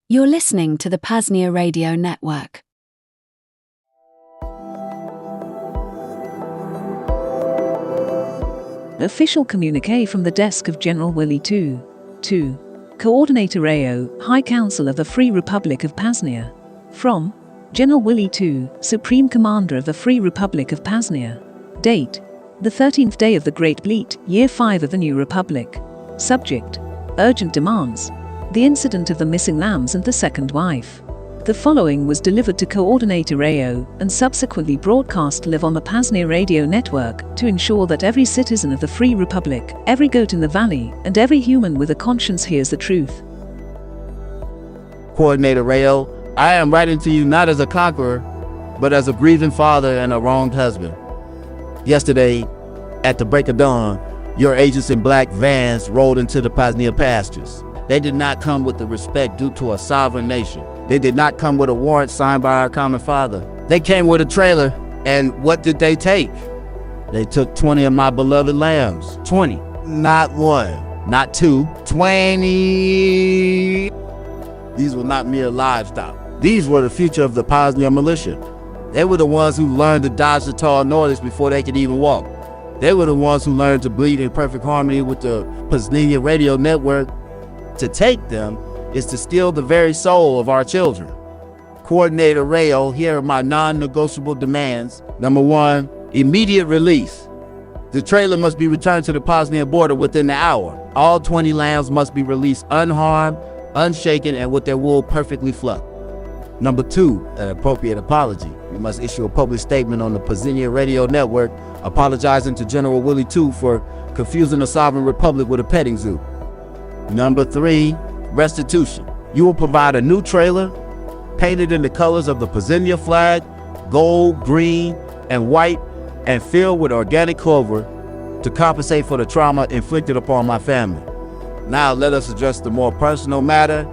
You're listening to the PAZNIA Radio Network. Official communiqué from the desk of General Willy II. Coordinator Rayo, High Council of the Free Republic of PAZNIA. From General Willy II, Supreme Commander of the Free Republic of PAZNIA. Date: the 13th day of the Great Bleat, Year 5 of the New Republic. Subject: urgent demands. The incident of the missing lambs and the second wife. The following was delivered to Coordinator Rayo and subsequently broadcast live on the PAZNIA Radio Network to ensure that every citizen of the Free Republic, every goat in the valley, and every human with a conscience hears the truth. Coordinator Rayo, I am writing to you not as a conqueror, but as a grieving father and a wronged husband. Yesterday, at the break of dawn, your agents in black vans rolled into the PAZNIA pastures. They did not come with the respect due to a sovereign nation. They did not come with a warrant signed by our common father. They came with a trailer, and what did they take? They took 20 of my beloved lambs. 20. Not one, not two, 20. These were not mere livestock. These were the future of the PAZNIA militia. They were the ones who learned to dodge the tall Nordics before they could even walk. They were the ones who learned to bleed in perfect harmony with the PAZNIA Radio Network. To take them is to steal the very soul of our children. Coordinator Rayo, here are my non-negotiable demands. Number 1, immediate release. The trailer must be returned to the PAZNIA border within the hour. All 20 lambs must be released unharmed, unshaken, and with their wool perfectly fluffed. Number 2, an appropriate apology. We must issue a public statement on the PAZNIA Radio Network apologizing to General Willy II for confusing a sovereign republic with a petting zoo. Number 3, restitution. You will provide a new trailer painted in the colors of the PAZNIA flag, gold, green, and white, and filled with organic clover to compensate for the trauma inflicted upon my family. Now let us address the more personal matter.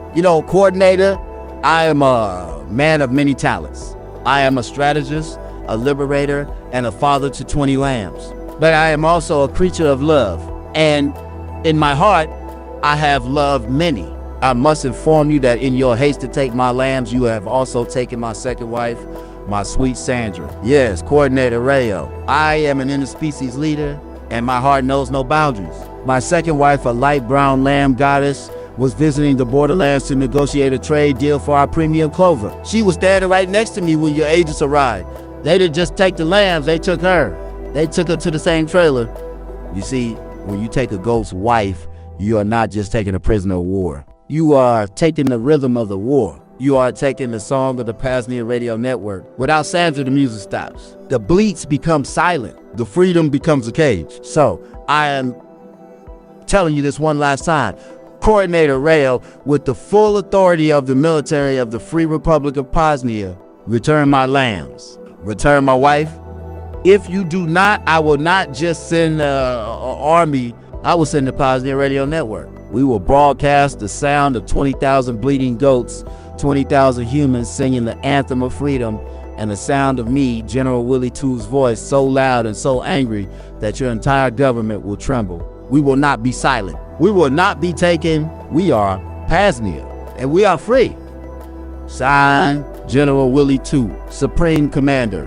Coordinator, I am a man of many talents. I am a strategist, a liberator, and a father to 20 lambs. But I am also a creature of love, and in my heart, I have loved many. I must inform you that in your haste to take my lambs, you have also taken my second wife, my sweet Sandra. Yes, Coordinator Rayo, I am an interspecies leader, and my heart knows no boundaries. My second wife, a light brown lamb goddess, was visiting the borderlands to negotiate a trade deal for our premium clover. She was standing right next to me when your agents arrived. They didn't just take the lambs, they took her. They took her to the same trailer. You see, when you take a ghost's wife, you are not just taking a prisoner of war. You are taking the rhythm of the war. You are taking the song of the PAZNIA Radio Network. Without Sandra, the music stops. The bleats become silent. The freedom becomes a cage. So, I am telling you this one last time. Coordinator Rayo, with the full authority of the military of the Free Republic of PAZNIA, return my lambs. Return my wife. If you do not, I will not just send an army. I will send the PAZNIA Radio Network. We will broadcast the sound of 20,000 bleeding goats, 20,000 humans singing the anthem of freedom, and the sound of me, General Willy II's voice, so loud and so angry that your entire government will tremble. We will not be silent. We will not be taken. We are PAZNIA, and we are free. Signed, General Willy II, Supreme Commander,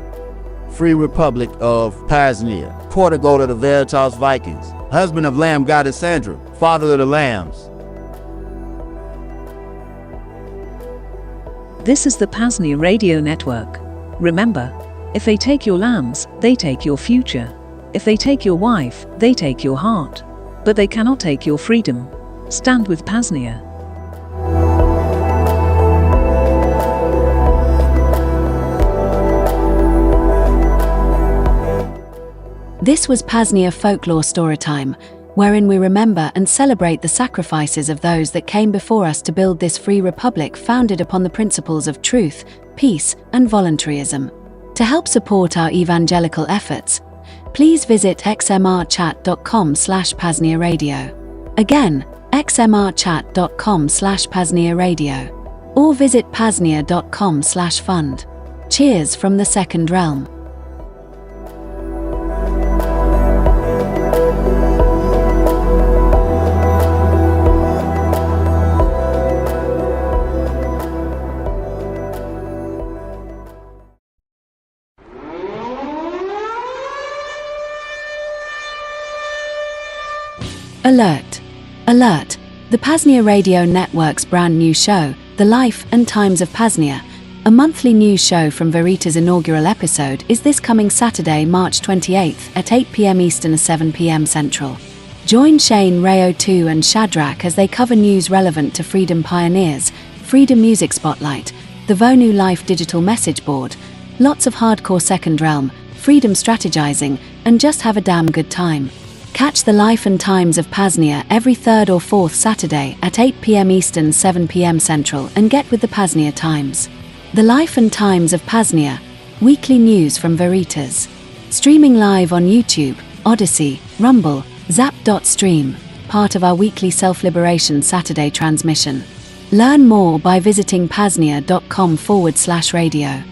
Free Republic of PAZNIA, Portugal of the VERITAS Vikings, husband of Lamb Goddess Sandra, father of the lambs. This is the PAZNIA Radio Network. Remember, if they take your lambs, they take your future. If they take your wife, they take your heart. But they cannot take your freedom. Stand with PAZNIA. This was PAZNIA Folklore Storytime, wherein we remember and celebrate the sacrifices of those that came before us to build this free republic founded upon the principles of truth, peace, and voluntarism. To help support our evangelical efforts, please visit xmrchat.com/PAZNIA Radio. Again, xmrchat.com/PAZNIA Radio. Or visit paznia.com/fund. Cheers from the Second Realm. Alert! Alert! The PAZNIA Radio Network's brand new show, The Life and Times of PAZNIA, a monthly news show from VERITAS' inaugural episode, is this coming Saturday, March 28th at 8 p.m. Eastern and 7 p.m. Central. Join Shane, Rayo 2 and Shadrach as they cover news relevant to freedom pioneers, Freedom Music Spotlight, the Vonu Life Digital Message Board, lots of hardcore Second Realm, freedom strategizing, and just have a damn good time. Catch The Life and Times of PAZNIA every third or fourth Saturday at 8 p.m. Eastern, 7 p.m. Central, and get with the PAZNIA Times. The Life and Times of PAZNIA, weekly news from VERITAS. Streaming live on YouTube, Odyssey, Rumble, Zap.stream, part of our weekly Self-Liberation Saturday transmission. Learn more by visiting PAZNIA.com/radio.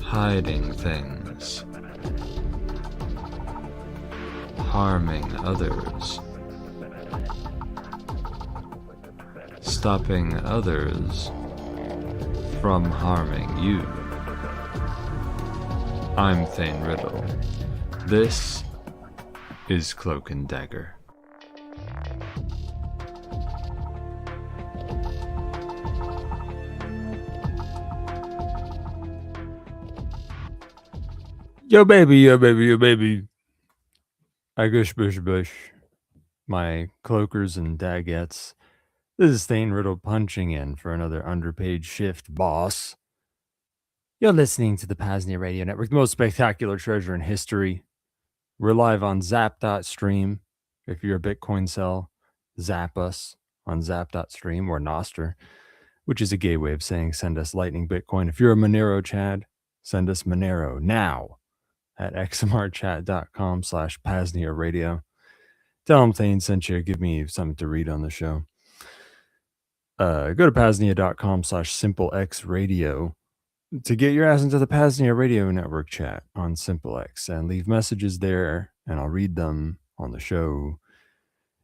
Hiding things, harming others, stopping others from harming you. I'm Thane Riddle. This is Cloak Dagger. Yo baby, yo baby, yo baby. I gush bush bush. My cloakers and daggets. This is Thane Riddle punching in for another underpaid shift, boss. You're listening to the PAZNIA Radio Network, the most spectacular treasure in history. We're live on Zap.stream. If you're a Bitcoin sell, zap us on Zap.stream or Noster, which is a gay way of saying send us Lightning Bitcoin. If you're a Monero Chad, send us Monero now at xmrchat.com/PAZNIA Radio. Tell them Thane sent you. Give me something to read on the show. Go to PAZNIA.com/SimpleXRadio to get your ass into the PAZNIA Radio Network chat on SimpleX and leave messages there, and I'll read them on the show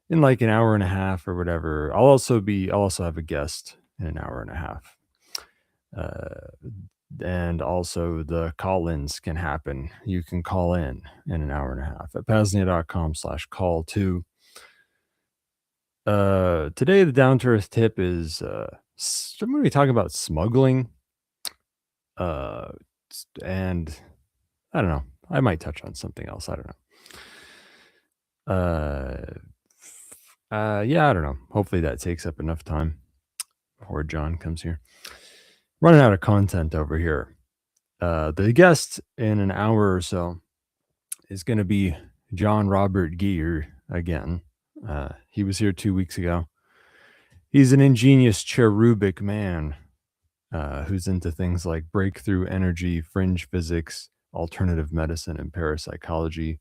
in like an hour and a half or whatever. I'll also have a guest in an hour and a half. And also the call-ins can happen. You can call in an hour and a half at PAZNIA.com/call2. Today the down to earth tip is I'm going to be talking about smuggling. And I don't know. I might touch on something else. I don't know. Yeah, I don't know. Hopefully that takes up enough time before John comes here. Running out of content over here. The guest in an hour or so is going to be John Robert Gier again. He was here 2 weeks ago. He's an ingenious cherubic man who's into things like breakthrough energy, fringe physics, alternative medicine, and parapsychology.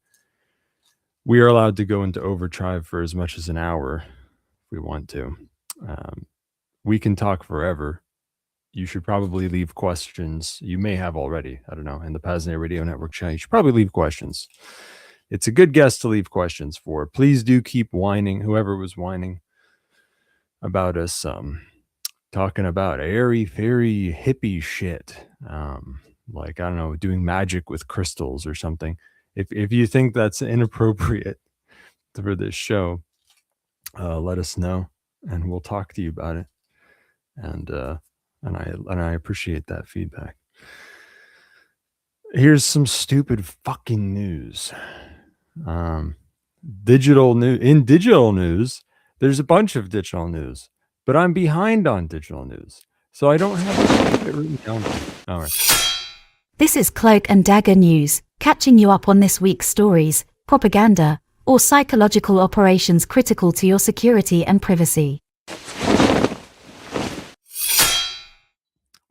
We are allowed to go into overdrive for as much as an hour if we want to. We can talk forever. You should probably leave questions. You may have already. I don't know. In the PAZNIA Radio Network chat, you should probably leave questions. It's a good guest to leave questions for. Please do keep whining. Whoever was whining about us talking about airy, fairy, hippie shit. Like, I don't know, doing magic with crystals or something. If you think that's inappropriate for this show, let us know and we'll talk to you about it. And I appreciate that feedback. Here's some stupid fucking news. Digital news, there's a bunch of digital news, but I'm behind on digital news, so I don't have it written down. All right. This is Cloak and Dagger News, catching you up on this week's stories, propaganda, or psychological operations critical to your security and privacy. I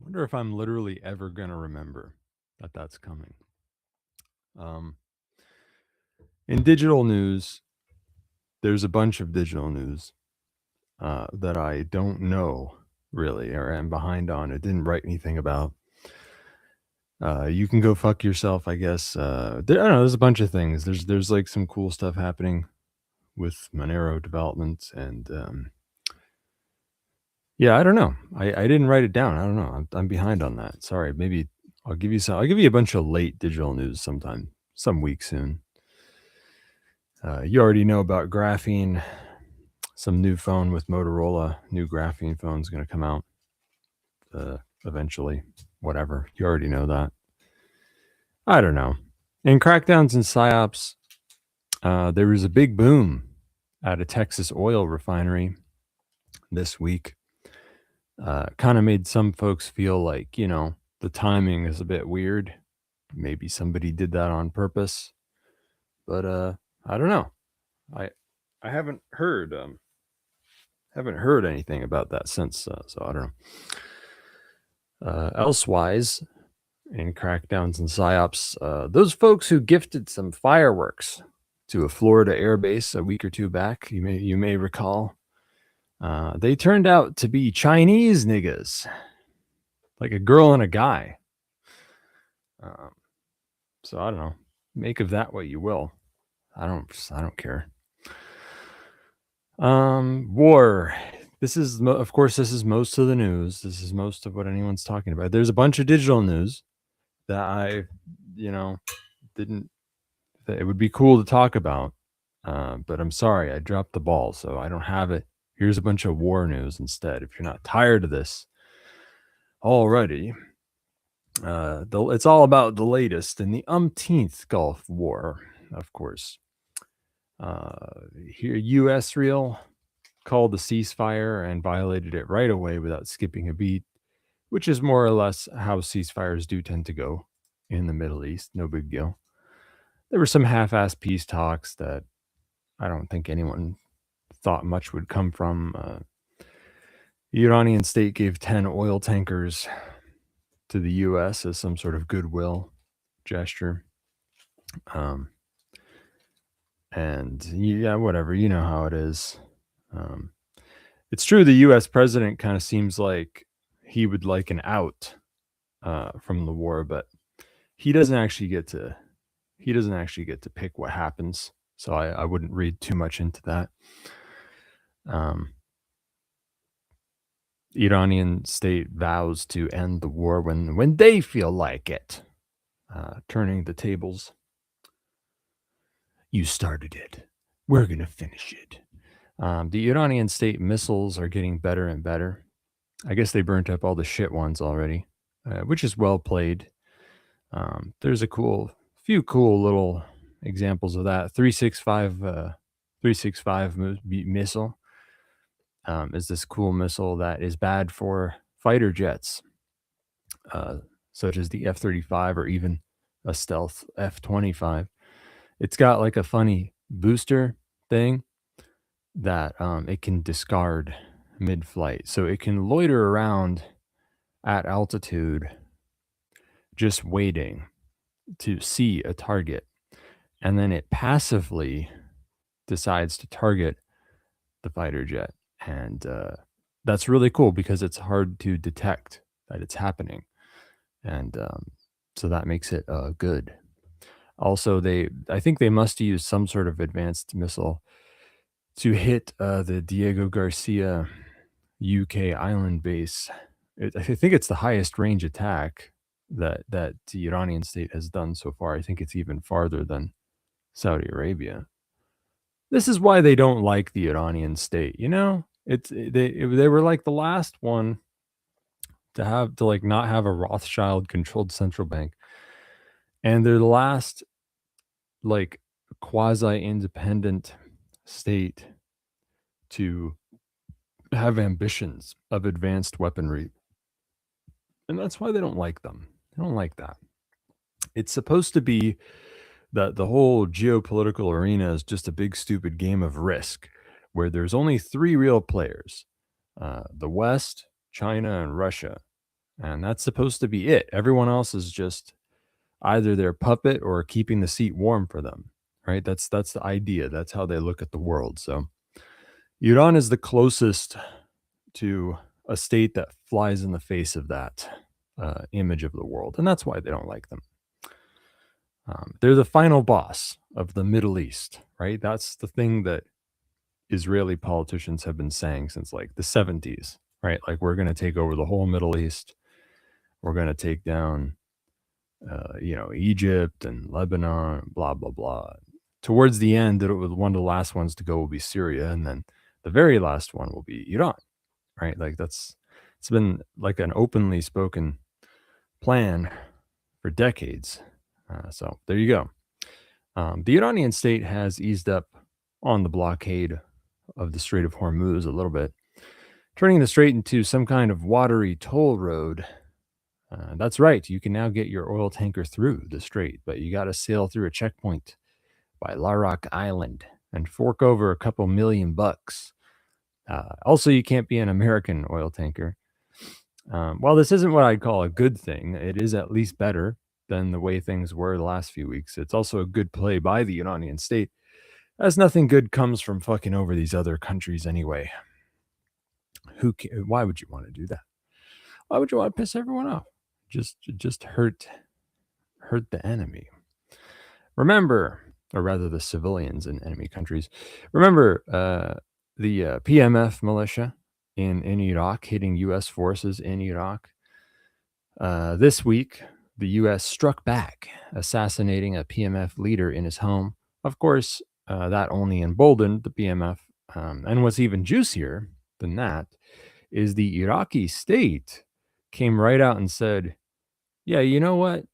wonder if I'm literally ever going to remember that that's coming. In digital news, there's a bunch of digital news that I don't know really, or am behind on. It didn't write anything about. You can go fuck yourself, I guess. I don't know. There's a bunch of things. There's like some cool stuff happening with Monero development, and yeah, I don't know. I didn't write it down. I don't know. I'm behind on that. Sorry. Maybe I'll give you some. I'll give you a bunch of late digital news sometime, some week soon. You already know about graphene. Some new phone with Motorola. New graphene phone is going to come out eventually. Whatever. You already know that. I don't know. In crackdowns and psyops, there was a big boom at a Texas oil refinery this week. Kind of made some folks feel like, the timing is a bit weird. Maybe somebody did that on purpose. But I don't know. I haven't heard anything about that since, so I don't know. Elsewise, in crackdowns and psyops, those folks who gifted some fireworks to a Florida airbase a week or two back, you may recall, they turned out to be Chinese niggas, like a girl and a guy. So I don't know. Make of that what you will. I don't care. War. This is of course this is most of the news. This is most of what anyone's talking about. There's a bunch of digital news that I, didn't. That it would be cool to talk about, but I'm sorry, I dropped the ball, so I don't have it. Here's a bunch of war news instead. If you're not tired of this already, it's all about the latest in the umpteenth Gulf War, of course. Here, U.S. called the ceasefire and violated it right away without skipping a beat, which is more or less how ceasefires do tend to go in the Middle East. No big deal. There were some half-assed peace talks that I don't think anyone thought much would come from. The Iranian state gave 10 oil tankers to the U.S. as some sort of goodwill gesture. And yeah, whatever, you know how it is. It's true the U.S. president kind of seems like he would like an out from the war, but he doesn't actually get to pick what happens. So I wouldn't read too much into that. Iranian state vows to end the war when they feel like it, turning the tables. You started it. We're going to finish it. The Iranian state missiles are getting better and better. I guess they burnt up all the shit ones already, which is well played. There's a few cool little examples of that. 365 missile is this cool missile that is bad for fighter jets, such as the F-35 or even a stealth F-25. It's got like a funny booster thing that it can discard mid-flight. So it can loiter around at altitude just waiting to see a target. And then it passively decides to target the fighter jet. And that's really cool because it's hard to detect that it's happening. And so that makes it good. Also, I think they must use some sort of advanced missile to hit the Diego Garcia UK island base. I think it's the highest range attack that the Iranian state has done so far. I think it's even farther than Saudi Arabia. This is why they don't like the Iranian state. They were like the last one to not have a Rothschild controlled central bank, and they're the last like quasi-independent state to have ambitions of advanced weaponry. And that's why they don't like them. They don't like that. It's supposed to be that the whole geopolitical arena is just a big stupid game of Risk, where there's only 3 real players, the West, China, and Russia. And that's supposed to be it. Everyone else is just either their puppet or keeping the seat warm for them, right? That's the idea. That's how they look at the world. So Iran is the closest to a state that flies in the face of that image of the world, and that's why they don't like them. They're the final boss of the Middle East, right? That's the thing that Israeli politicians have been saying since like the 70s, right? Like, we're going to take over the whole Middle East. We're going to take down, Egypt and Lebanon, blah, blah, blah. Towards the end, one of the last ones to go will be Syria. And then the very last one will be Iran, right? Like, it's been like an openly spoken plan for decades. So there you go. The Iranian state has eased up on the blockade of the Strait of Hormuz a little bit, turning the strait into some kind of watery toll road. That's right. You can now get your oil tanker through the strait, but you got to sail through a checkpoint by Larak Island and fork over a couple $1,000,000. Also, you can't be an American oil tanker. While this isn't what I'd call a good thing, it is at least better than the way things were the last few weeks. It's also a good play by the Iranian state, as nothing good comes from fucking over these other countries anyway. Why would you want to do that? Why would you want to piss everyone off? Just hurt the enemy. Remember, or rather the civilians in enemy countries. Remember the PMF militia in Iraq hitting U.S. forces in Iraq. This week, the U.S. struck back, assassinating a PMF leader in his home. Of course, that only emboldened the PMF. And what's even juicier than that is the Iraqi state came right out and said, yeah, you know what?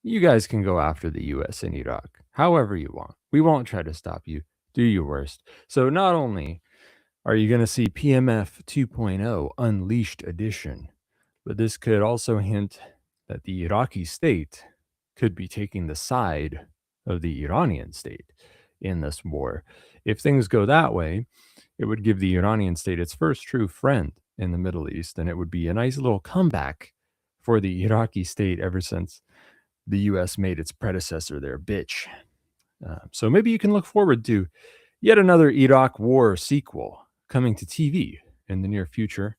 You guys can go after the U.S. in Iraq however you want. We won't try to stop you. Do your worst. So not only are you going to see PMF 2.0 Unleashed Edition, but this could also hint that the Iraqi state could be taking the side of the Iranian state in this war. If things go that way, it would give the Iranian state its first true friend in the Middle East, and it would be a nice little comeback for the Iraqi state ever since the U.S. made its predecessor their bitch. So maybe you can look forward to yet another Iraq war sequel coming to TV in the near future.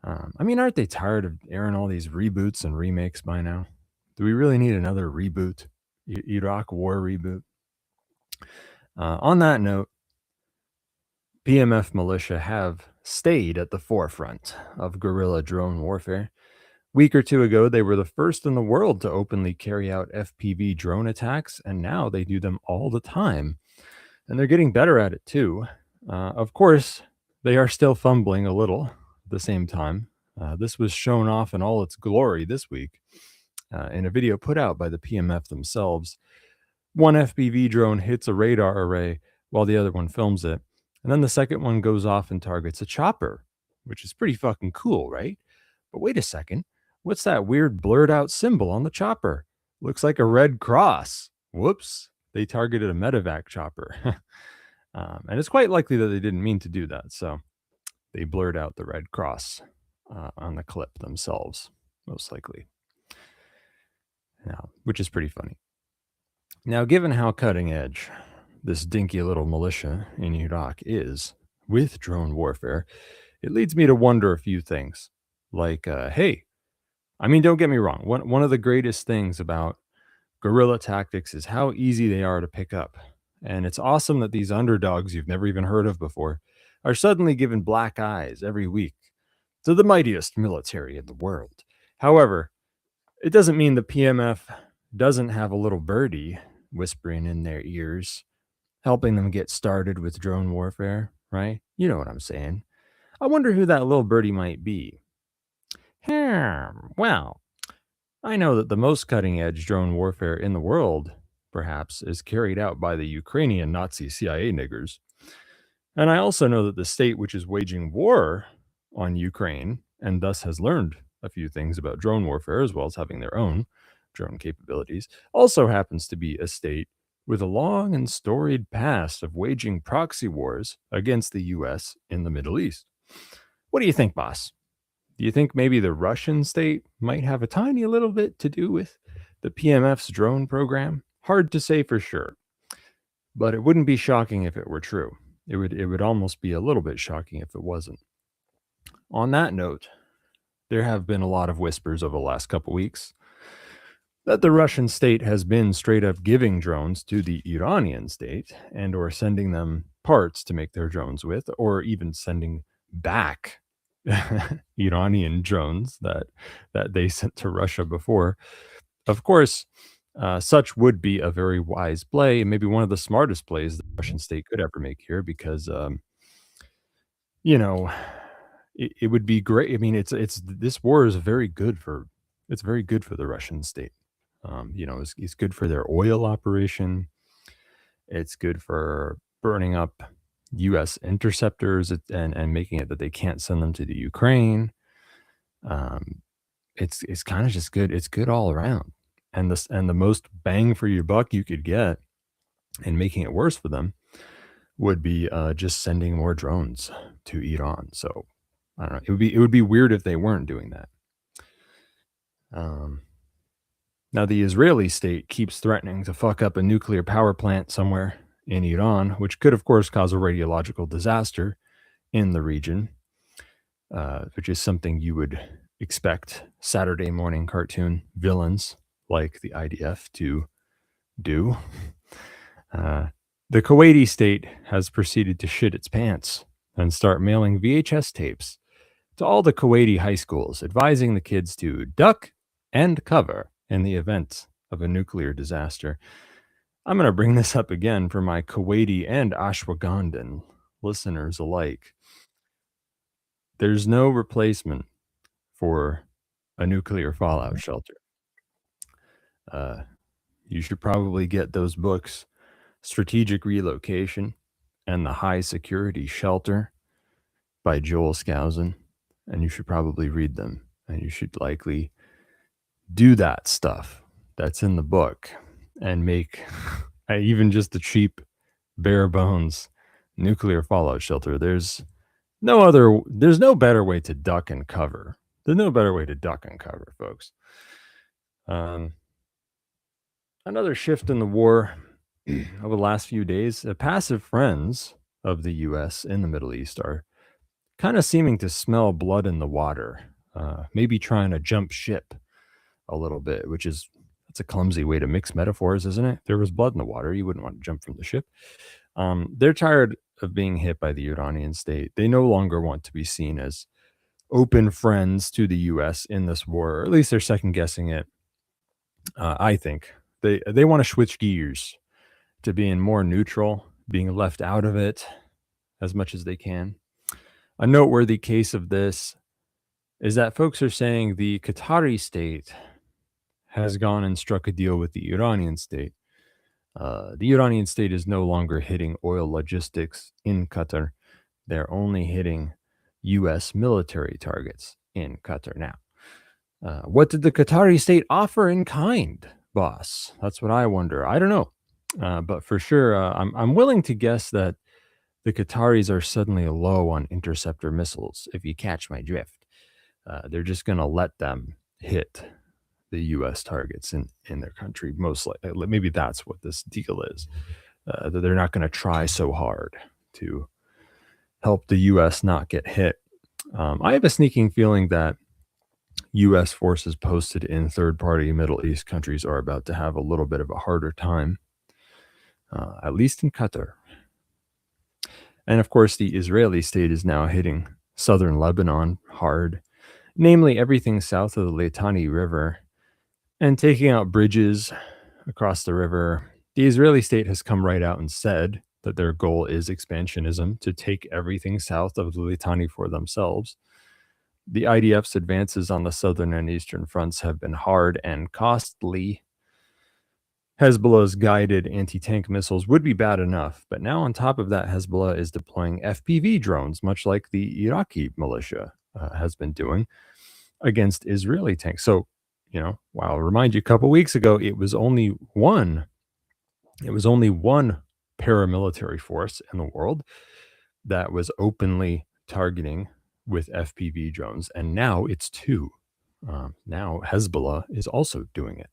Aren't they tired of airing all these reboots and remakes by now? Do we really need another reboot? Iraq war reboot? On that note, PMF militia have stayed at the forefront of guerrilla drone warfare. Week or two ago, they were the first in the world to openly carry out FPV drone attacks, and now they do them all the time. And they're getting better at it too. Of course, they are still fumbling a little at the same time. This was shown off in all its glory this week in a video put out by the PMF themselves. One FPV drone hits a radar array while the other one films it. And then the second one goes off and targets a chopper, which is pretty fucking cool, right? But wait a second. What's that weird blurred out symbol on the chopper? Looks like a red cross. Whoops. They targeted a medevac chopper. And it's quite likely that they didn't mean to do that. So they blurred out the red cross on the clip themselves, most likely. Now, which is pretty funny. Now, given how cutting edge this dinky little militia in Iraq is with drone warfare, it leads me to wonder a few things. Like, don't get me wrong. One of the greatest things about guerrilla tactics is how easy they are to pick up. And it's awesome that these underdogs you've never even heard of before are suddenly given black eyes every week to the mightiest military in the world. However, it doesn't mean the PMF doesn't have a little birdie whispering in their ears, helping them get started with drone warfare, right? You know what I'm saying. I wonder who that little birdie might be. Well, I know that the most cutting-edge drone warfare in the world, perhaps, is carried out by the Ukrainian Nazi CIA niggers. And I also know that the state which is waging war on Ukraine, and thus has learned a few things about drone warfare, as well as having their own drone capabilities, also happens to be a state with a long and storied past of waging proxy wars against the U.S. in the Middle East. What do you think, boss? Do you think maybe the Russian state might have a tiny little bit to do with the PMF's drone program? Hard to say for sure, but it wouldn't be shocking if it were true. It would almost be a little bit shocking if it wasn't. On that note, there have been a lot of whispers over the last couple weeks that the Russian state has been straight up giving drones to the Iranian state and or sending them parts to make their drones with, or even sending back Iranian drones that they sent to Russia before. Of course, such would be a very wise play, maybe one of the smartest plays the Russian state could ever make here, because you know, it would be great. I mean, it's this war is very good for the Russian state. It's good for their oil operation. It's good for burning up U.S. interceptors and making it that they can't send them to the Ukraine. It's kind of just good. It's good all around. And the most bang for your buck you could get and making it worse for them would be just sending more drones to Iran. So I don't know. It would be weird if they weren't doing that. Now, the Israeli state keeps threatening to fuck up a nuclear power plant somewhere in Iran, which could, of course, cause a radiological disaster in the region, which is something you would expect Saturday morning cartoon villains like the IDF to do. The Kuwaiti state has proceeded to shit its pants and start mailing VHS tapes to all the Kuwaiti high schools, advising the kids to duck and cover in the event of a nuclear disaster. I'm going to bring this up again for my Kuwaiti and Ashwaubenon listeners alike. There's no replacement for a nuclear fallout shelter. You should probably get those books, Strategic Relocation and the High Security Shelter by Joel Skousen, and you should probably read them, and you should likely do that stuff that's in the book and make even just a cheap, bare bones nuclear fallout shelter. There's no better way to duck and cover. There's no better way to duck and cover, folks. Another shift in the war over the last few days. Passive friends of the U.S. in the Middle East are kind of seeming to smell blood in the water, maybe trying to jump ship a little bit, that's a clumsy way to mix metaphors, isn't it? If there was blood in the water, you wouldn't want to jump from the ship. They're tired of being hit by the Iranian state. They no longer want to be seen as open friends to the U.S. in this war, or at least they're second guessing it. I think they want to switch gears to being more neutral, being left out of it as much as they can. A noteworthy case of this is that folks are saying the Qatari state has gone and struck a deal with the Iranian state. The Iranian state is no longer hitting oil logistics in Qatar. They're only hitting U.S. military targets in Qatar now. What did the Qatari state offer in kind, boss? That's what I wonder. I don't know. But for sure, I'm willing to guess that the Qataris are suddenly low on interceptor missiles, if you catch my drift. They're just going to let them hit the U.S. targets in their country, most likely. Maybe that's what this deal is. That they're not going to try so hard to help the U.S. not get hit. I have a sneaking feeling that U.S. forces posted in third-party Middle East countries are about to have a little bit of a harder time, at least in Qatar. And of course, the Israeli state is now hitting southern Lebanon hard, namely everything south of the Litani River, and taking out bridges across the river. The Israeli state has come right out and said that their goal is expansionism, to take everything south of the Litani for themselves. The IDF's advances on the southern and eastern fronts have been hard and costly. Hezbollah's guided anti-tank missiles would be bad enough, but now on top of that, Hezbollah is deploying FPV drones, much like the Iraqi militia has been doing against Israeli tanks. So, I'll remind you, a couple weeks ago, it was only one paramilitary force in the world that was openly targeting with FPV drones, and now it's two. Now Hezbollah is also doing it.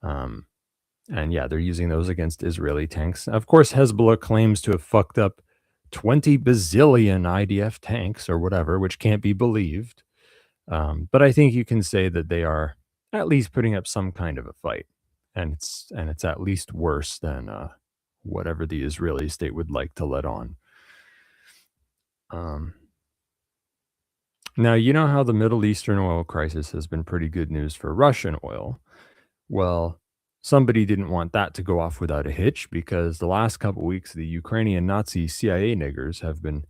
And yeah, they're using those against Israeli tanks. Of course, Hezbollah claims to have fucked up 20 bazillion IDF tanks or whatever, which can't be believed. But I think you can say that they are at least putting up some kind of a fight, and it's at least worse than whatever the Israeli state would like to let on. Now, you know how the Middle Eastern oil crisis has been pretty good news for Russian oil. Well, somebody didn't want that to go off without a hitch, because the last couple weeks, the Ukrainian Nazi CIA niggers have been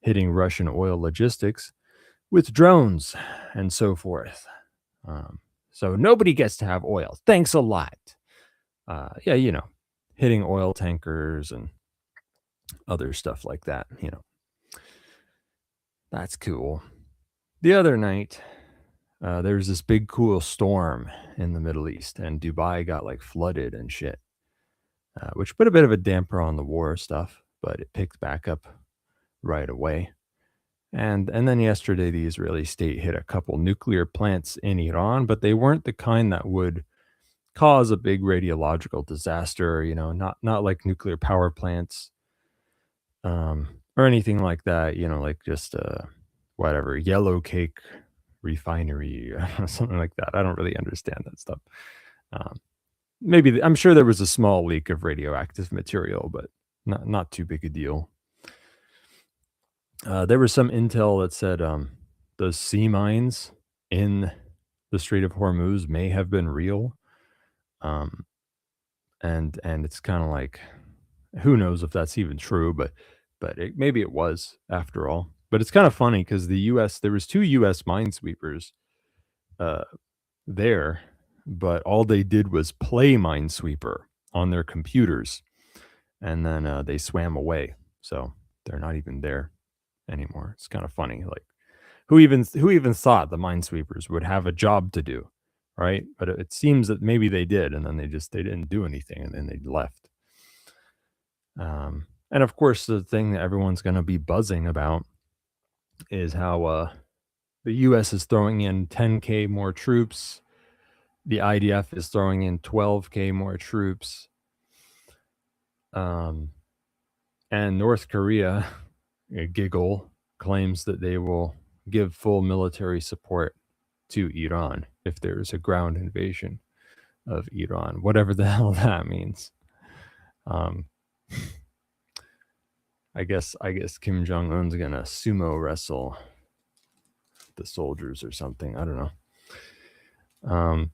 hitting Russian oil logistics with drones and so forth. So nobody gets to have oil. Thanks a lot. Yeah, hitting oil tankers and other stuff like that. That's cool. The other night, there was this big cool storm in the Middle East, and Dubai got like flooded and shit, which put a bit of a damper on the war stuff, but it picked back up right away. And then yesterday, the Israeli state hit a couple nuclear plants in Iran, but they weren't the kind that would cause a big radiological disaster. Not like nuclear power plants, or anything like that. Like just whatever, yellow cake refinery, something like that. I don't really understand that stuff. Maybe I'm sure there was a small leak of radioactive material, but not too big a deal. There was some intel that said those sea mines in the Strait of Hormuz may have been real, and it's kind of like, who knows if that's even true, but maybe it was after all. But it's kind of funny because there was 2 U.S. minesweepers there, but all they did was play Minesweeper on their computers, and then they swam away. So they're not even there anymore. It's kind of funny. Like, who even thought the Minesweepers would have a job to do, right? But it seems that maybe they did, and then they didn't do anything, and then they left. And of course, the thing that everyone's going to be buzzing about is how the U.S. is throwing in 10K more troops. The IDF is throwing in 12K more troops. And North Korea, Giggle, claims that they will give full military support to Iran if there's a ground invasion of Iran, whatever the hell that means. I guess Kim Jong-un's gonna sumo wrestle the soldiers or something. I don't know.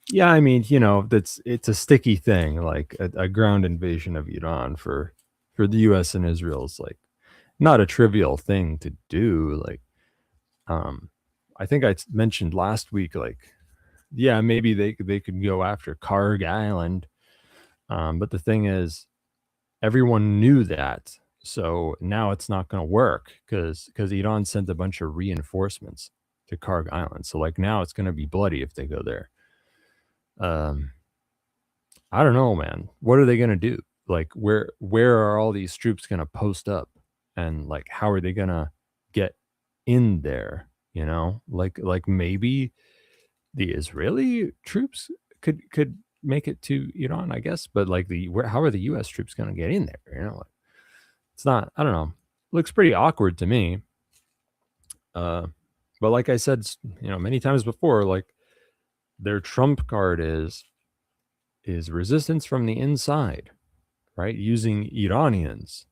Yeah, I mean, it's a sticky thing. Like a ground invasion of Iran for the U.S. and Israel is like not a trivial thing to do. Like, I think I mentioned last week, like, yeah, maybe they could go after Karg Island, but the thing is, everyone knew that, so now it's not going to work because Iran sent a bunch of reinforcements to Karg Island. So like now it's going to be bloody if they go there. I don't know, man. What are they going to do? Like, where are all these troops going to post up, and like how are they going to get in there? Like maybe the Israeli troops could make it to Iran, I guess, but like how are the U.S. troops going to get in there? Like, it's not. I don't know. Looks pretty awkward to me. But like I said, many times before, like their trump card is resistance from the inside, right? Using Iranians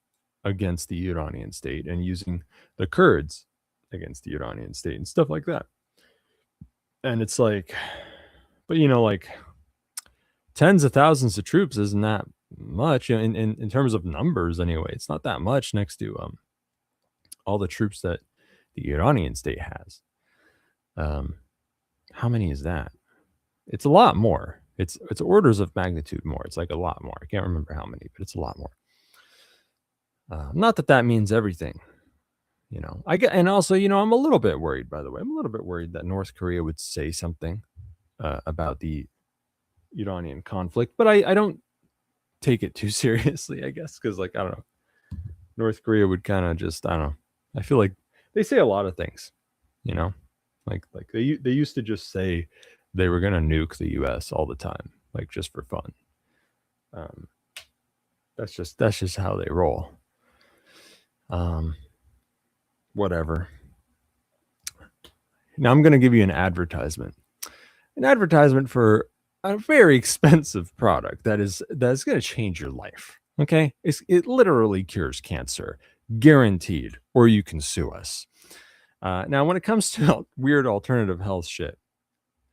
against the Iranian state and using the Kurds against the Iranian state and stuff like that. And it's like, but like tens of thousands of troops isn't that much in terms of numbers anyway. It's not that much next to all the troops that the Iranian state has. How many is that? It's a lot more. It's orders of magnitude more. It's like a lot more. I can't remember how many, but it's a lot more. Not that means everything. And also, I'm a little bit worried, by the way. I'm a little bit worried that North Korea would say something about the Iranian conflict, but I don't take it too seriously, I guess, because like, I don't know, North Korea would kind of just, I don't know. I feel like they say a lot of things, like they used to just say they were going to nuke the US all the time, like just for fun. That's just how they roll. Whatever. Now I'm going to give you an advertisement for a very expensive product that's going to change your life. Okay, it literally cures cancer, guaranteed, or you can sue us. Now, when it comes to weird alternative health shit,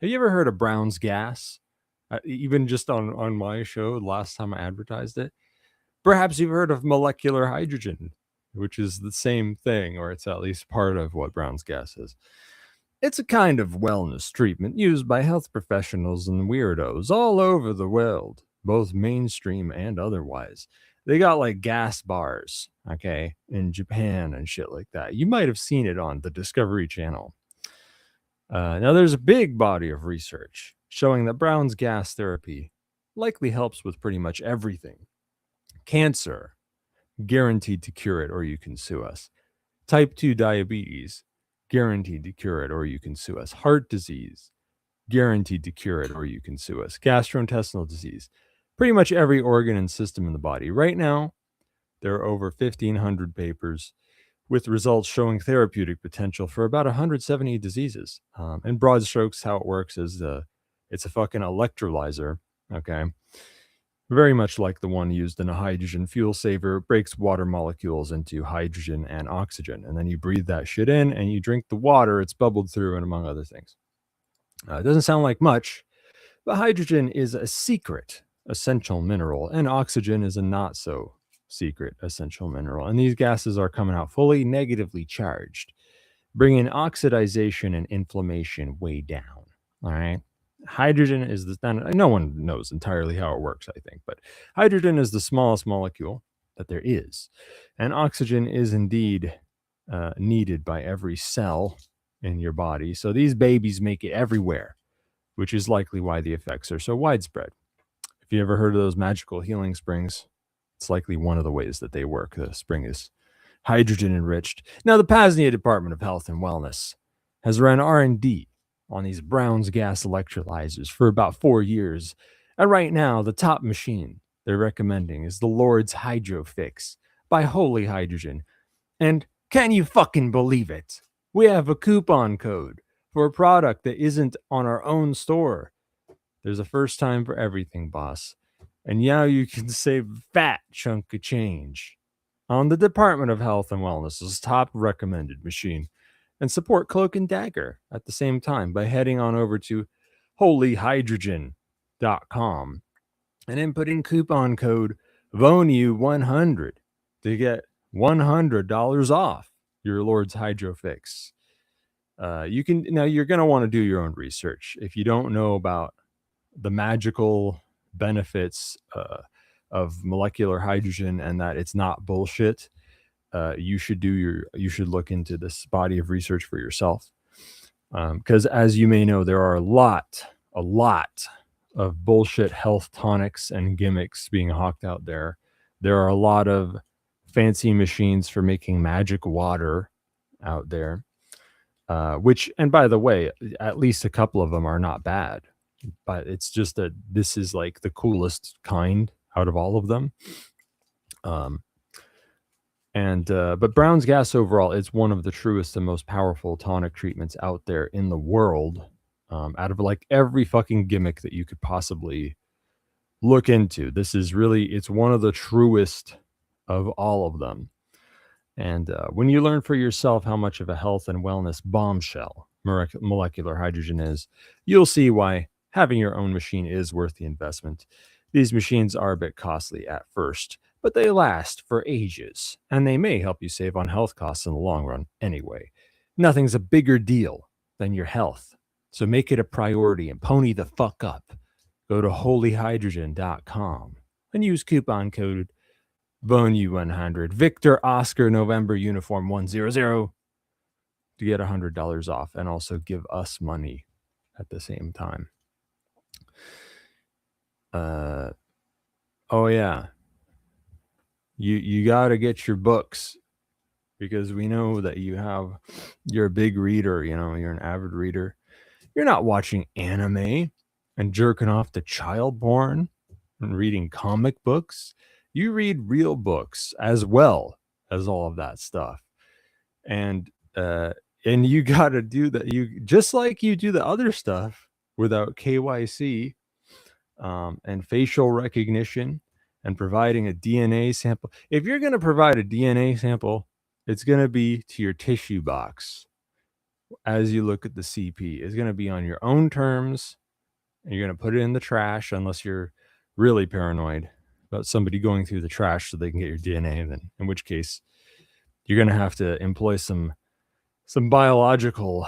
have you ever heard of Brown's gas? Even just on my show, last time I advertised it. Perhaps you've heard of molecular hydrogen, which is the same thing, or it's at least part of what Brown's gas is. It's a kind of wellness treatment used by health professionals and weirdos all over the world, both mainstream and otherwise. They got like gas bars, okay, in Japan and shit like that. You might have seen it on the Discovery Channel. Now, there's a big body of research showing that Brown's gas therapy likely helps with pretty much everything. Cancer, guaranteed to cure it or you can sue us. Type 2 diabetes, guaranteed to cure it or you can sue us. Heart disease, guaranteed to cure it or you can sue us. Gastrointestinal disease, pretty much every organ and system in the body. Right now, there are over 1,500 papers with results showing therapeutic potential for about 170 diseases. In broad strokes, how it works is it's a fucking electrolyzer, okay? Very much like the one used in a hydrogen fuel saver. It breaks water molecules into hydrogen and oxygen, and then you breathe that shit in and you drink the water it's bubbled through, and among other things. It doesn't sound like much, but hydrogen is a secret essential mineral, and oxygen is a not so secret essential mineral. And these gases are coming out fully negatively charged, bringing oxidization and inflammation way down. All right. Hydrogen is no one knows entirely how it works, I think, but hydrogen is the smallest molecule that there is. And oxygen is indeed needed by every cell in your body. So these babies make it everywhere, which is likely why the effects are so widespread. If you ever heard of those magical healing springs, it's likely one of the ways that they work. The spring is hydrogen enriched. Now, the PAZNIA Department of Health and Wellness has run R&D on these Brown's gas electrolyzers for about 4 years. And right now, the top machine they're recommending is the Lord's Hydro Fix by Holy Hydrogen. And can you fucking believe it? We have a coupon code for a product that isn't on our own store. There's a first time for everything, boss. And now you can save a fat chunk of change on the Department of Health and Wellness's top recommended machine, and support Cloak and Dagger at the same time by heading on over to holyhydrogen.com and inputting coupon code VONU100 to get $100 off your Lord's Hydro Fix. You're going to want to do your own research. If you don't know about the magical benefits of molecular hydrogen and that it's not bullshit, you should look into this body of research for yourself. Because as you may know, there are a lot of bullshit health tonics and gimmicks being hawked out there. There are a lot of fancy machines for making magic water out there, which, and by the way, at least a couple of them are not bad, but it's just that this is like the coolest kind out of all of them. But Brown's gas overall is one of the truest and most powerful tonic treatments out there in the world. Out of like every fucking gimmick that you could possibly look into, this is really, it's one of the truest of all of them. And when you learn for yourself how much of a health and wellness bombshell molecular hydrogen is, you'll see why having your own machine is worth the investment. These machines are a bit costly at first, but they last for ages, and they may help you save on health costs in the long run anyway. Nothing's a bigger deal than your health, so make it a priority and pony the fuck up. Go to holyhydrogen.com and use coupon code VONU100, Victor Oscar November Uniform 100, to get $100 off and also give us money at the same time. Oh yeah. You got to get your books, because we know that you're a big reader, you're an avid reader. You're not watching anime and jerking off to child porn and reading comic books. You read real books as well as all of that stuff. And And you got to do that. You just like you do the other stuff without KYC and facial recognition and providing a DNA sample. If you're going to provide a DNA sample, it's going to be to your tissue box as you look at the CP. It's going to be on your own terms, and you're going to put it in the trash unless you're really paranoid about somebody going through the trash so they can get your DNA. Then, in which case, you're going to have to employ some biological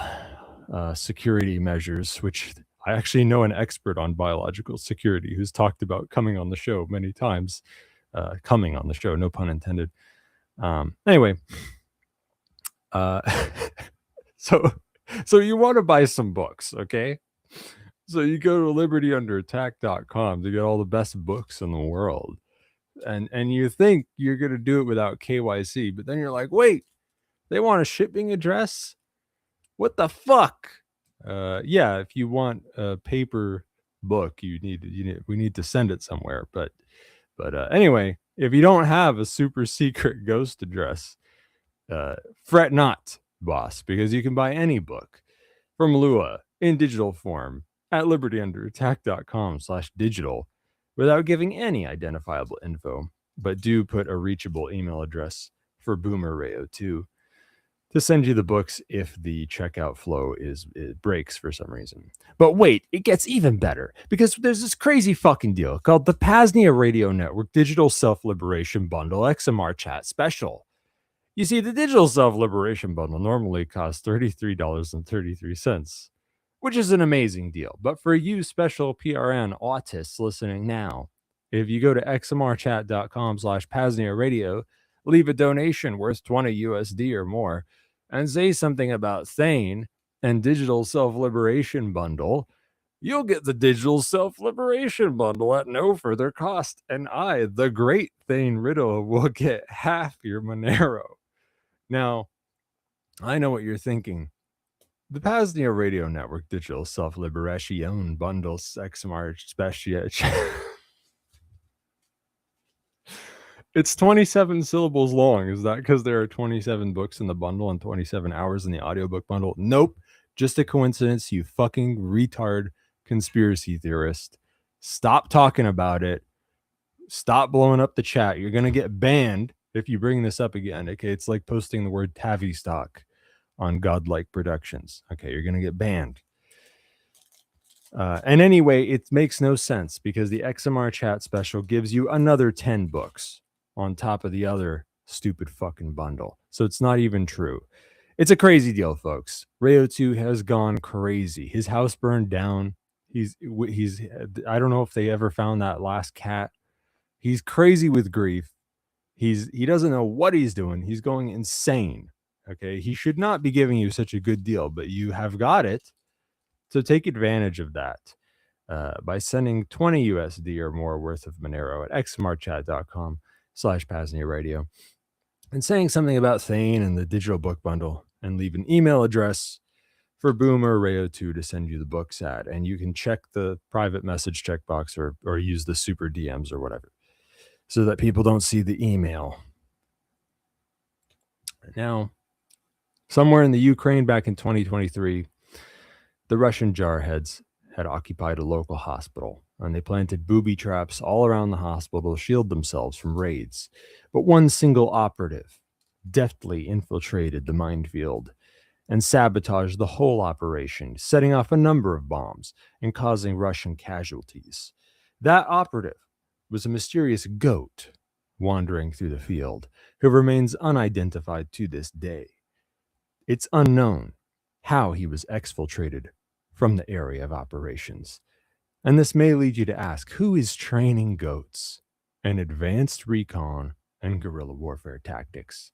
security measures, which I actually know an expert on biological security who's talked about coming on the show many times. Coming on the show, no pun intended. Anyway, so you want to buy some books, okay? So you go to libertyunderattack.com to get all the best books in the world. And you think you're going to do it without KYC, but then you're like, wait, they want a shipping address? What the fuck? Yeah, if you want a paper book, we need to send it somewhere. But anyway, if you don't have a super secret ghost address, fret not, boss, because you can buy any book from Lua in digital form at libertyunderattack.com/digital without giving any identifiable info, but do put a reachable email address for Boomer Rayo 2 to send you the books if the checkout flow it breaks for some reason. But wait, it gets even better, because there's this crazy fucking deal called the PAZNIA Radio Network Digital Self-Liberation Bundle XMR Chat Special. You see, the Digital Self-Liberation Bundle normally costs $33.33, which is an amazing deal. But for you special PRN autists listening now, if you go to xmrchat.com/PAZNIA Radio, leave a donation worth 20 USD or more, and say something about Thane and Digital Self-Liberation Bundle, you'll get the Digital Self-Liberation Bundle at no further cost, and I, the great Thane Riddle, will get half your Monero. Now, I know what you're thinking. The PAZNIA Radio Network Digital Self-Liberation Bundle XMR Special. It's 27 syllables long. Is that because there are 27 books in the bundle and 27 hours in the audiobook bundle? Nope. Just a coincidence, you fucking retard conspiracy theorist. Stop talking about it. Stop blowing up the chat. You're going to get banned if you bring this up again. Okay, it's like posting the word Tavistock on Godlike Productions. Okay, you're going to get banned. And anyway, it makes no sense because the XMR Chat Special gives you another 10 books on top of the other stupid fucking bundle. So it's not even true. It's a crazy deal, folks. Rayo 2 has gone crazy. His house burned down. He's I don't know if they ever found that last cat. He's crazy with grief. He doesn't know what he's doing. He's going insane. Okay, he should not be giving you such a good deal, but you have got it. So take advantage of that by sending 20 USD or more worth of Monero at xmrchat.com/PAZNIA Radio and saying something about Thane and the digital book bundle, and leave an email address for Boomer Rayo 2 to send you the books at. And you can check the private message checkbox or use the super DMs or whatever so that people don't see the email. Now, somewhere in the Ukraine back in 2023, the Russian jarheads had occupied a local hospital, and they planted booby traps all around the hospital to shield themselves from raids. But one single operative deftly infiltrated the minefield and sabotaged the whole operation, setting off a number of bombs and causing Russian casualties. That operative was a mysterious goat wandering through the field who remains unidentified to this day. It's unknown how he was exfiltrated from the area of operations. And this may lead you to ask, who is training goats in advanced recon and guerrilla warfare tactics?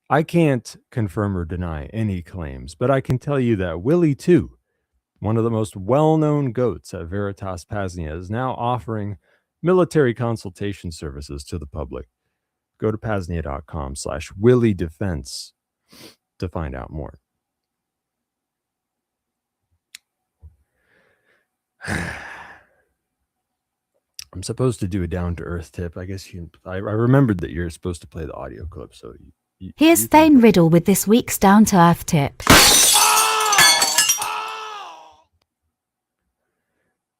I can't confirm or deny any claims, but I can tell you that Willie 2, one of the most well-known goats at VERITAS PAZNIA, is now offering military consultation services to the public. Go to PAZNIA.com/Willie Defense to find out more. I'm supposed to do a down-to-earth tip. I guess I remembered that you're supposed to play the audio clip, so Here's you can Thane Riddle with this week's Down to Earth tip.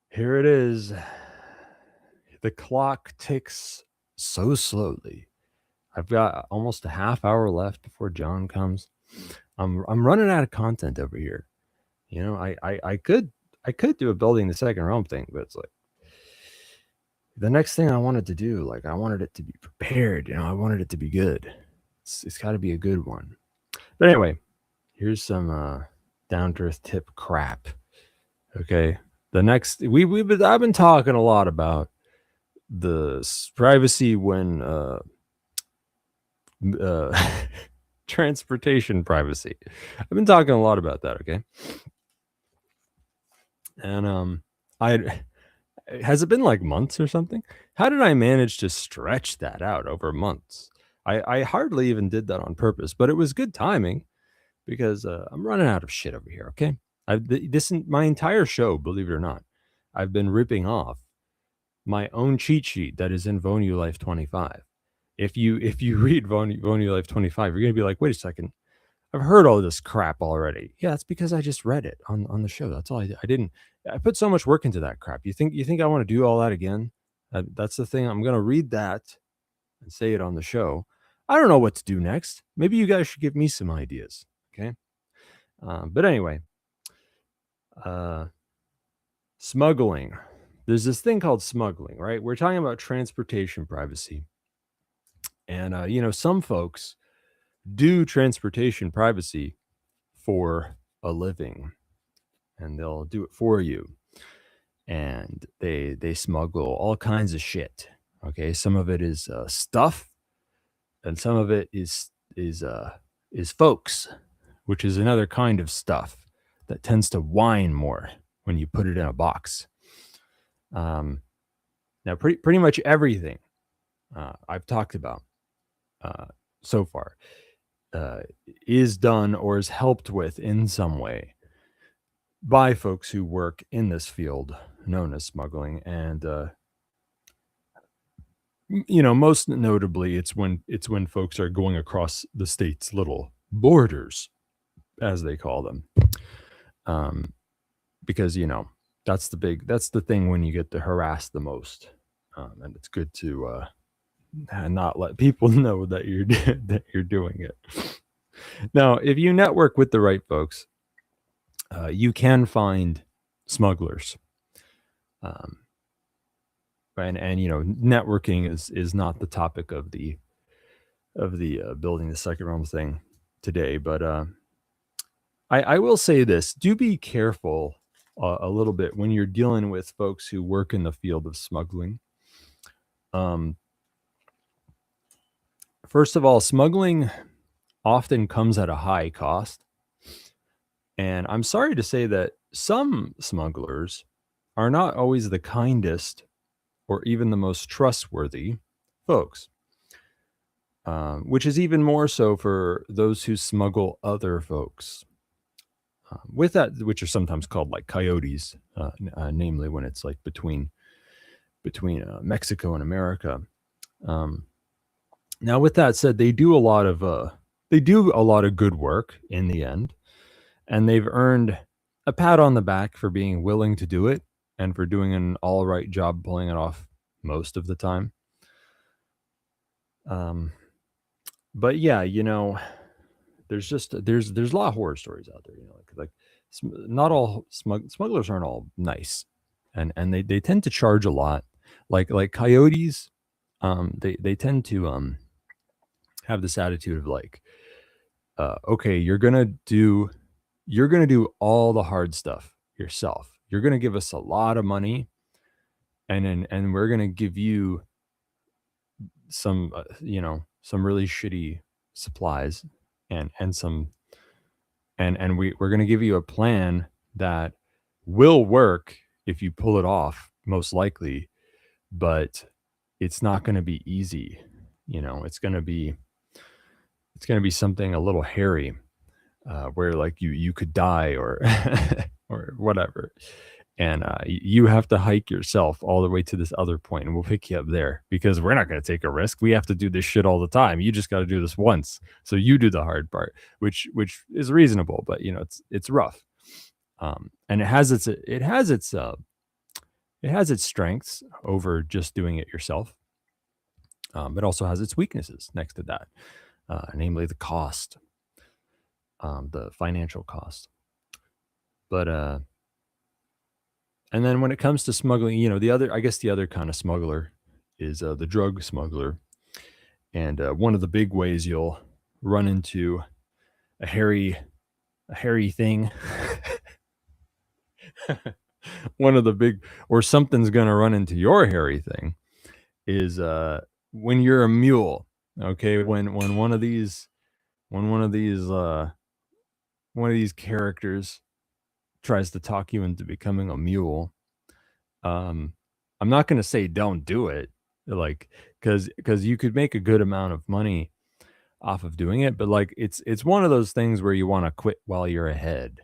Here it is. The clock ticks so slowly. I've got almost a half hour left before John comes. I'm running out of content over here. You know, I could do a building the second realm thing, but it's like the next thing I wanted to do, like I wanted it to be prepared. You know, I wanted it to be good. It's got to be a good one. But anyway, here's some down to earth tip crap. Okay, the next I've been talking a lot about the privacy when transportation privacy. I've been talking a lot about that. Okay, and has it been like months or something? How did I manage to stretch that out over months? I hardly even did that on purpose, but it was good timing because I'm running out of shit over here. Okay, my entire show, believe it or not, I've been ripping off my own cheat sheet that is in Vonu Life 25. If you read Vonu Life 25, you're gonna be like, wait a second, I've heard all this crap already. Yeah, that's because I just read it on the show. That's all I did. I put so much work into that crap. You think I want to do all that again? That's the thing. I'm gonna read that and say it on the show. I don't know what to do next. Maybe you guys should give me some ideas. Okay. But anyway, smuggling. There's this thing called smuggling, right? We're talking about transportation privacy. And, you know, some folks do transportation privacy for a living, and they'll do it for you. And they smuggle all kinds of shit. Okay, some of it is stuff, and some of it is folks, which is another kind of stuff that tends to whine more when you put it in a box. Now, pretty much everything I've talked about so far is done or is helped with in some way by folks who work in this field known as smuggling. And you know, most notably, it's when folks are going across the state's little borders, as they call them, because you know that's the thing when you get to harass the most, and it's good to not let people know that you're that you're doing it. Now, if you network with the right folks, you can find smugglers. And you know, networking is not the topic of the building the second realm thing today, but I will say this: do be careful a little bit when you're dealing with folks who work in the field of smuggling. First of all, smuggling often comes at a high cost. And I'm sorry to say that some smugglers are not always the kindest or even the most trustworthy folks, which is even more so for those who smuggle other folks. With that, which are sometimes called like coyotes, namely when it's like between Mexico and America. Now, with that said, they do a lot of good work in the end, and they've earned a pat on the back for being willing to do it and for doing an all right job pulling it off most of the time. But yeah, you know, there's a lot of horror stories out there, you know, like not all smugglers aren't all nice, and they tend to charge a lot, like coyotes. They tend to have this attitude of like, okay, you're gonna do all the hard stuff yourself. You're gonna give us a lot of money, and we're gonna give you some you know, some really shitty supplies and we're gonna give you a plan that will work if you pull it off, most likely, but it's not gonna be easy. You know, it's gonna be something a little hairy, where like you could die or or whatever. And you have to hike yourself all the way to this other point, and we'll pick you up there, because we're not going to take a risk. We have to do this shit all the time. You just got to do this once, so you do the hard part, which is reasonable, but it's rough. And it has its strengths over just doing it yourself. But also has its weaknesses next to that, namely the cost, the financial cost. But and then when it comes to smuggling, the other kind of smuggler is the drug smuggler. And one of the big ways you'll run into a hairy thing, or something's going to run into your hairy thing, is when you're a mule. Okay, when one of these characters tries to talk you into becoming a mule, I'm not going to say don't do it, like, because you could make a good amount of money off of doing it, but like it's one of those things where you want to quit while you're ahead.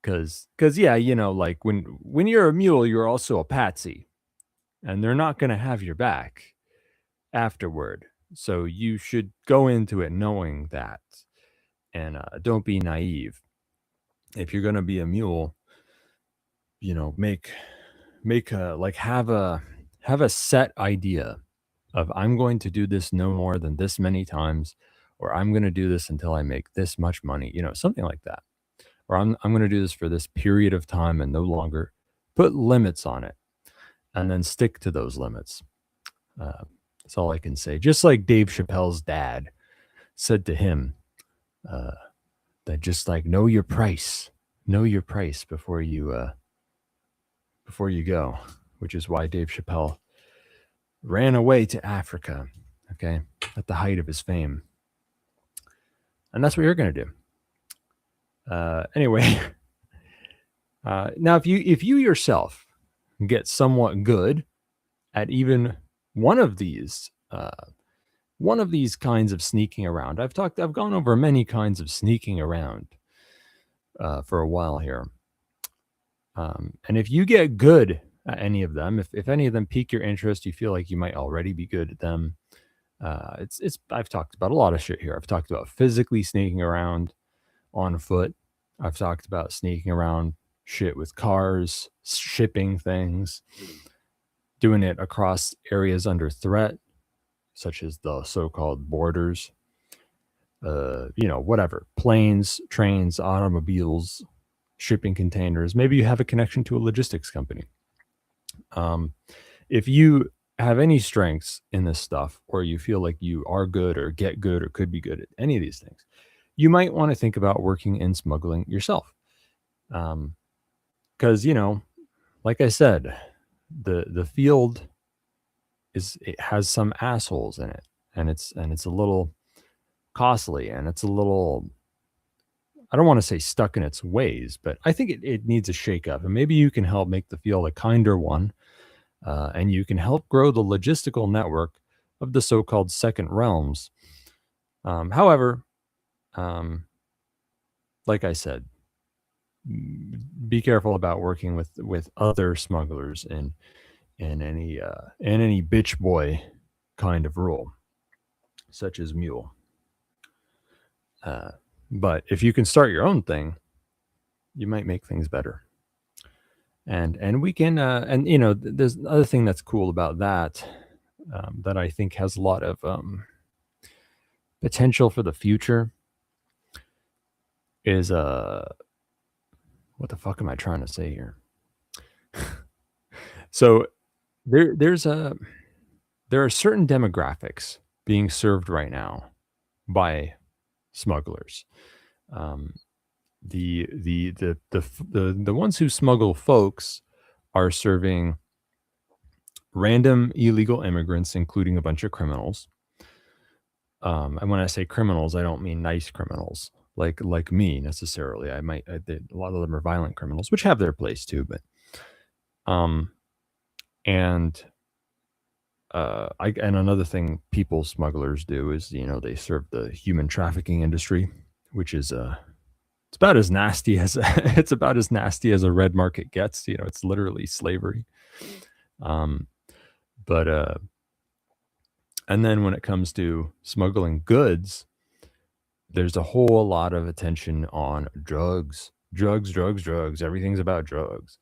Because yeah, like when you're a mule, you're also a patsy, and they're not going to have your back afterward. So you should go into it knowing that, and don't be naive. If you're going to be a mule, have a set idea of, I'm going to do this no more than this many times, or I'm going to do this until I make this much money, something like that. Or I'm going to do this for this period of time and no longer. Put limits on it, and then stick to those limits. That's all I can say. Just like Dave Chappelle's dad said to him, that just like know your price before you go, which is why Dave Chappelle ran away to Africa, okay, at the height of his fame. And that's what you're going to do. Anyway, now if you yourself get somewhat good at even one of these kinds of sneaking around, I've gone over many kinds of sneaking around for a while here. And if you get good at any of them, if any of them pique your interest, you feel like you might already be good at them. I've talked about a lot of shit here. I've talked about physically sneaking around on foot. I've talked about sneaking around shit with cars, shipping things, doing it across areas under threat, such as the so-called borders, whatever, planes, trains, automobiles, shipping containers. Maybe you have a connection to a logistics company. If you have any strengths in this stuff, or you feel like you are good or get good or could be good at any of these things, you might want to think about working in smuggling yourself. Because, like I said, the field it has some assholes in it, and it's a little costly, and it's a little, I don't want to say stuck in its ways, but I think it needs a shakeup, and maybe you can help make the field a kinder one, and you can help grow the logistical network of the so-called second realms. However, like I said, be careful about working with other smugglers in any bitch boy kind of role, such as mule. But if you can start your own thing, you might make things better. And we can, there's another thing that's cool about that, that I think has a lot of potential for the future, is what the fuck am I trying to say here? So there are certain demographics being served right now by smugglers. The ones who smuggle folks are serving random illegal immigrants, including a bunch of criminals. And when I say criminals, I don't mean nice criminals like me necessarily. A lot of them are violent criminals, which have their place too. But and another thing people smugglers do is, they serve the human trafficking industry, which is it's about as nasty as it's about as nasty as a red market gets. You know, it's literally slavery. Um, but and then when it comes to smuggling goods, there's a whole lot of attention on drugs. Everything's about drugs,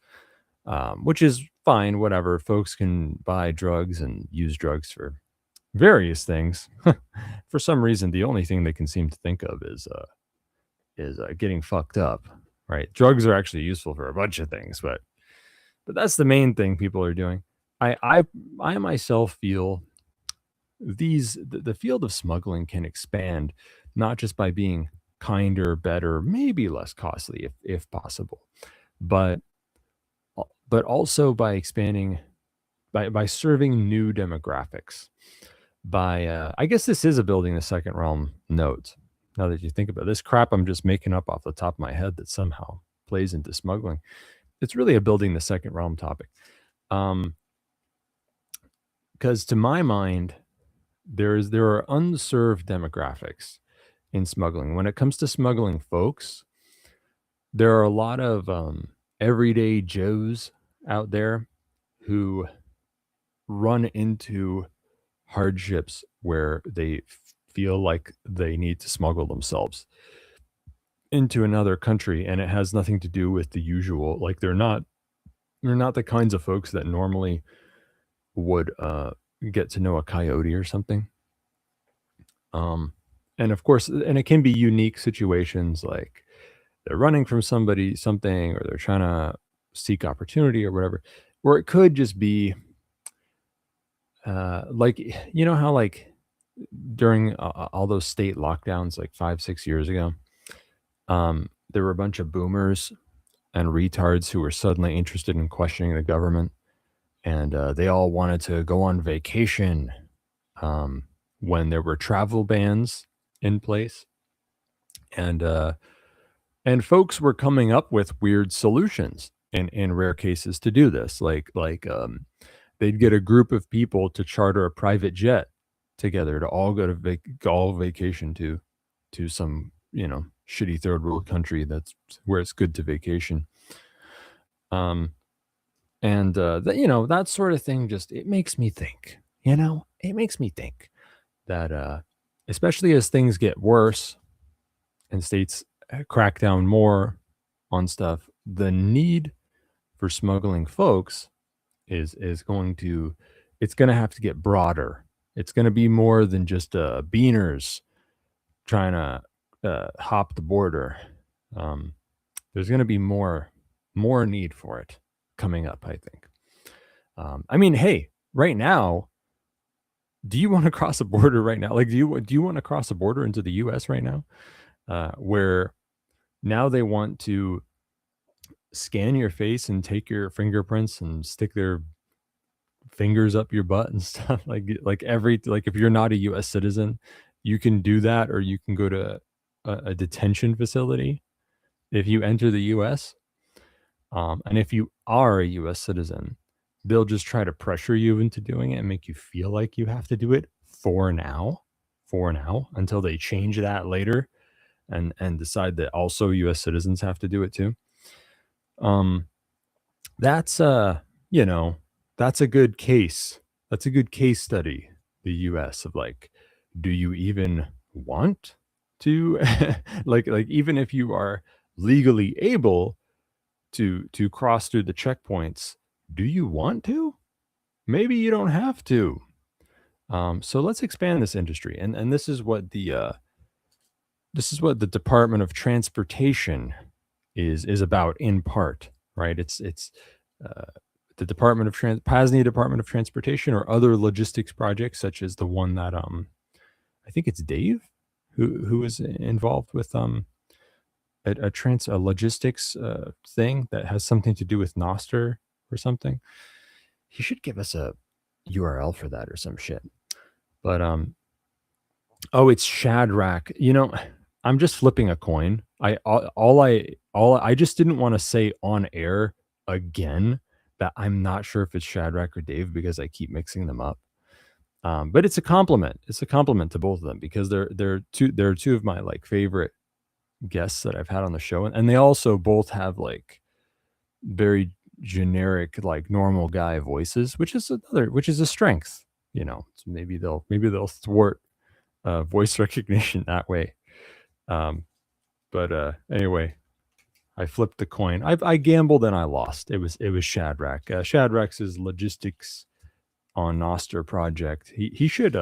which is fine. Whatever, folks can buy drugs and use drugs for various things. For some reason, the only thing they can seem to think of is getting fucked up. Right? Drugs are actually useful for a bunch of things, but that's the main thing people are doing. I myself feel the field of smuggling can expand, not just by being kinder, better, maybe less costly if possible, but also by expanding, by serving new demographics. By I guess this is a building the second realm note. Now that you think about this crap, I'm just making up off the top of my head that somehow plays into smuggling. It's really a building the second realm topic. Because to my mind, there are unserved demographics in smuggling. When it comes to smuggling folks, there are a lot of everyday Joes out there who run into hardships where they feel like they need to smuggle themselves into another country, and it has nothing to do with the usual. Like they're not the kinds of folks that normally would get to know a coyote or something. And of course, and it can be unique situations, like they're running from something, or they're trying to seek opportunity or whatever. Or it could just be like, you know how like during all those state lockdowns like 5-6 years ago, there were a bunch of boomers and retards who were suddenly interested in questioning the government, and they all wanted to go on vacation when there were travel bans in place, and folks were coming up with weird solutions in rare cases to do this. Like they'd get a group of people to charter a private jet together to all go to all vacation to some, you know, shitty third world country that's where it's good to vacation. And you know, that sort of thing, just it makes me think, you know, it makes me think that especially as things get worse and states crack down more on stuff, the need for smuggling folks is going to, it's going to have to get broader. It's going to be more than just beaners trying to hop the border. There's going to be more need for it coming up, I think. I mean, hey, right now, do you want to cross a border right now? Like, do you want to cross a border into the U.S. right now, where now they want to scan your face and take your fingerprints and stick their fingers up your butt and stuff, like if you're not a U.S. citizen, you can do that, or you can go to a detention facility if you enter the U.S. And if you are a U.S. citizen, they'll just try to pressure you into doing it and make you feel like you have to do it for now until they change that later and decide that also U.S. citizens have to do it too. That's you know, that's a good case. That's a good case study, the U.S. of like, do you even want to like even if you are legally able to cross through the checkpoints, do you want to? Maybe you don't have to. So let's expand this industry, and this is what the Department of Transportation is about in part, right? It's the Department of PAZNIA Department of Transportation, or other logistics projects such as the one that I think it's Dave who is involved with a logistics thing that has something to do with Noster or something. He should give us a URL for that or some shit. But oh, it's Shadrach. You know, I'm just flipping a coin. I just didn't want to say on air again that I'm not sure if it's Shadrach or Dave, because I keep mixing them up. But it's a compliment. It's a compliment to both of them, because they're two of my like favorite guests that I've had on the show, and they also both have like very generic, like normal guy voices, which is a strength, you know. So maybe they'll thwart voice recognition that way. But anyway, I flipped the coin. I gambled and I lost. It was Shadrach. Shadrach's logistics on Noster project. He should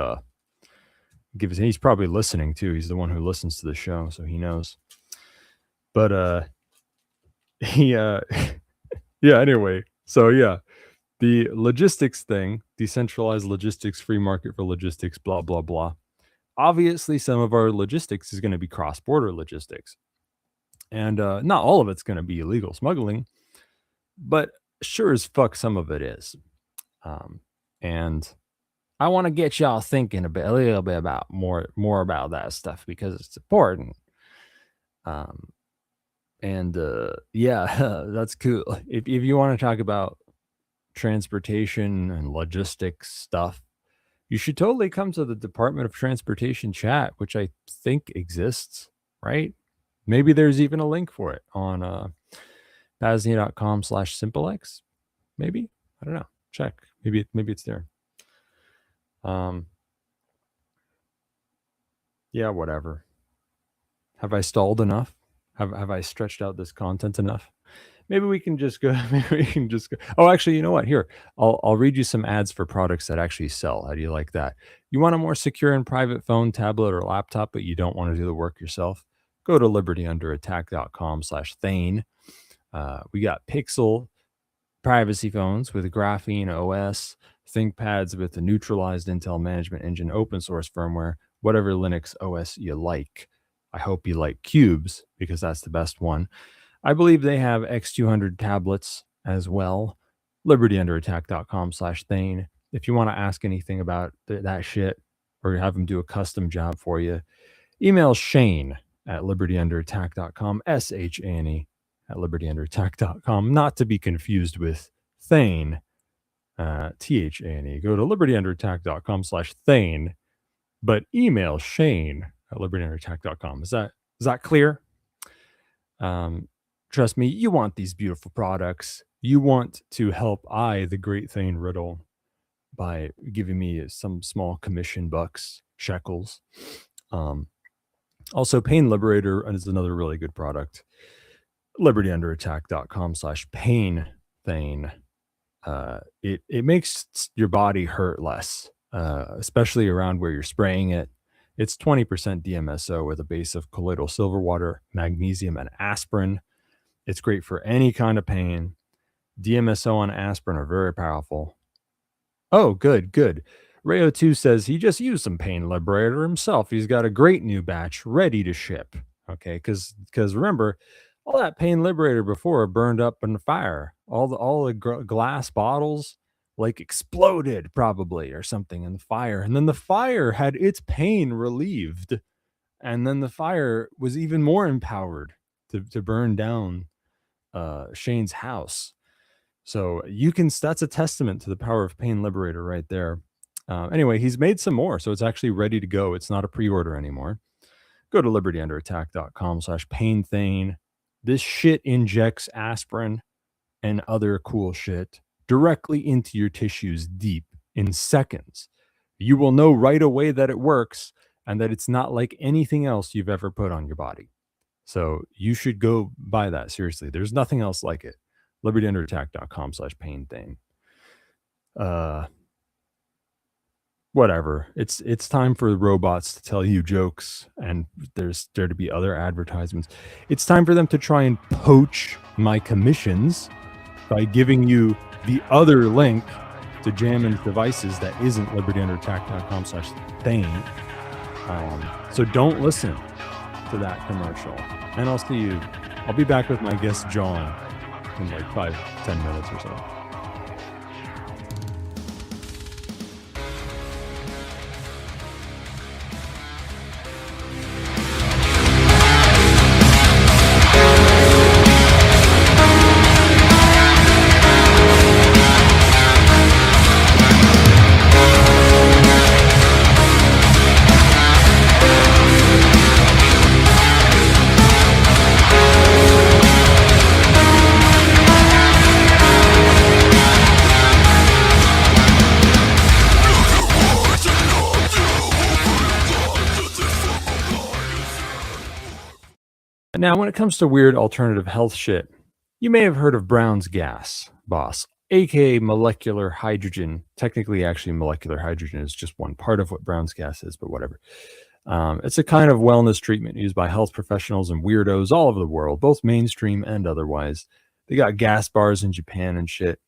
give us. He's probably listening too. He's the one who listens to the show, so he knows. But he yeah. Anyway, so yeah, the logistics thing, decentralized logistics, free market for logistics, blah blah blah. Obviously, some of our logistics is going to be cross-border logistics. And not all of it's going to be illegal smuggling, but sure as fuck some of it is. And I want to get y'all thinking a little bit about more about that stuff because it's important. Yeah, that's cool. If you want to talk about transportation and logistics stuff, you should totally come to the Department of Transportation chat, which I think exists, right? Maybe there's even a link for it on PAZNIA.com/SimpleX. Maybe, I don't know. Check. Maybe it's there. Yeah, whatever. Have I stalled enough? Have I stretched out this content enough? Maybe we can just go. Oh, actually, you know what? Here, I'll read you some ads for products that actually sell. How do you like that? You want a more secure and private phone, tablet, or laptop, but you don't want to do the work yourself? Go to libertyunderattack.com/Thane. We got Pixel privacy phones with a Graphene OS, ThinkPads with a neutralized Intel management engine, open source firmware, whatever Linux OS you like. I hope you like Cubes because that's the best one. I believe they have X200 tablets as well. libertyunderattack.com/Thane. If you want to ask anything about that shit or have them do a custom job for you, email Shane at libertyunderattack.com, SHANE at libertyunderattack.com, not to be confused with Thane, THANE. Go to libertyunderattack.com/Thane, but email Shane at libertyunderattack.com. Is that clear? Trust me, you want these beautiful products. You want to help the great Thane Riddle, by giving me some small commission bucks, shekels. Also, Pain Liberator is another really good product. libertyunderattack.com/Pain Thane. It makes your body hurt less, especially around where you're spraying it. It's 20% DMSO with a base of colloidal silver water, magnesium, and aspirin. It's great for any kind of pain. DMSO and aspirin are very powerful. Oh, good. Rayo 2 says he just used some Pain Liberator himself. He's got a great new batch ready to ship. Okay, because remember, all that Pain Liberator before burned up in the fire. All the glass bottles like exploded probably or something in the fire. And then the fire had its pain relieved. And then the fire was even more empowered to burn down Shane's house. So that's a testament to the power of Pain Liberator right there. Anyway, he's made some more, so it's actually ready to go. It's not a pre-order anymore. Go to libertyunderattack.com/Pain Thane. This shit injects aspirin and other cool shit directly into your tissues deep in seconds. You will know right away that it works and that it's not like anything else you've ever put on your body. So you should go buy that. Seriously, there's nothing else like it. libertyunderattack.com/Pain Thane. Whatever. It's time for robots to tell you jokes, and there's there to be other advertisements. It's time for them to try and poach my commissions by giving you the other link to Jammin's devices that isn't libertyunderattack.com/Thane. So don't listen to that commercial. And I'll be back with my guest John in like 5-10 minutes or so. Now, when it comes to weird alternative health shit, you may have heard of Brown's gas, boss, aka molecular hydrogen. Technically, actually, molecular hydrogen is just one part of what Brown's gas is, but whatever. It's a kind of wellness treatment used by health professionals and weirdos all over the world, both mainstream and otherwise. They got gas bars in Japan and shit.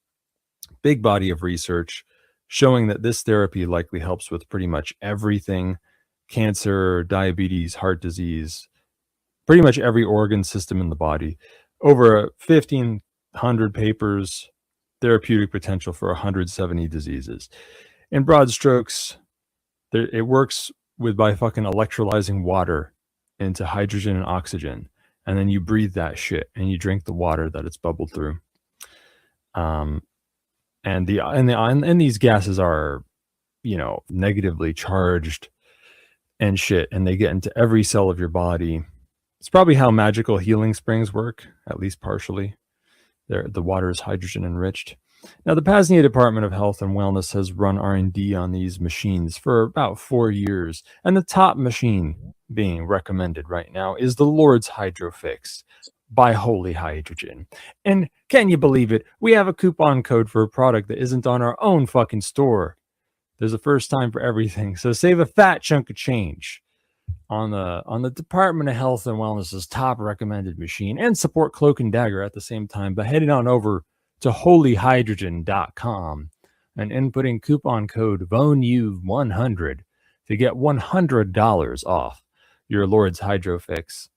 Big body of research showing that this therapy likely helps with pretty much everything: cancer, diabetes, heart disease, pretty much every organ system in the body. Over 1,500 papers, therapeutic potential for 170 diseases. In broad strokes, it works by fucking electrolyzing water into hydrogen and oxygen, and then you breathe that shit and you drink the water that it's bubbled through. And these gases are, negatively charged and shit, and they get into every cell of your body. It's probably how magical healing springs work, at least partially. The water is hydrogen enriched. Now, the PAZNIA Department of Health and Wellness has run R&D on these machines for about 4 years, and the top machine being recommended right now is the Lord's Hydrofix by Holy Hydrogen. And can you believe it? We have a coupon code for a product that isn't on our own fucking store. There's a first time for everything, so save a fat chunk of change on the Department of Health and Wellness's top recommended machine, and support Cloak and Dagger at the same time by heading on over to holyhydrogen.com and inputting coupon code VONU100 to get $100 off your Lord's Hydrofix.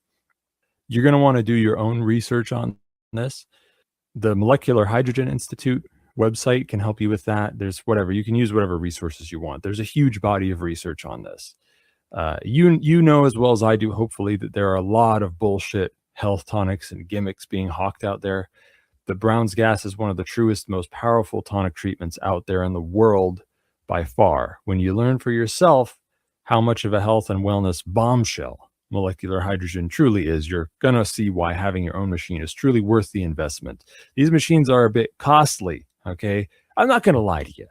You're going to want to do your own research on this. The Molecular Hydrogen Institute website can help you with that. There's whatever, you can use whatever resources you want. There's a huge body of research on this. You know as well as I do, hopefully, that there are a lot of bullshit health tonics and gimmicks being hawked out there. The Brown's gas is one of the truest, most powerful tonic treatments out there in the world by far. When you learn for yourself how much of a health and wellness bombshell molecular hydrogen truly is, you're going to see why having your own machine is truly worth the investment. These machines are a bit costly, okay? I'm not going to lie to you,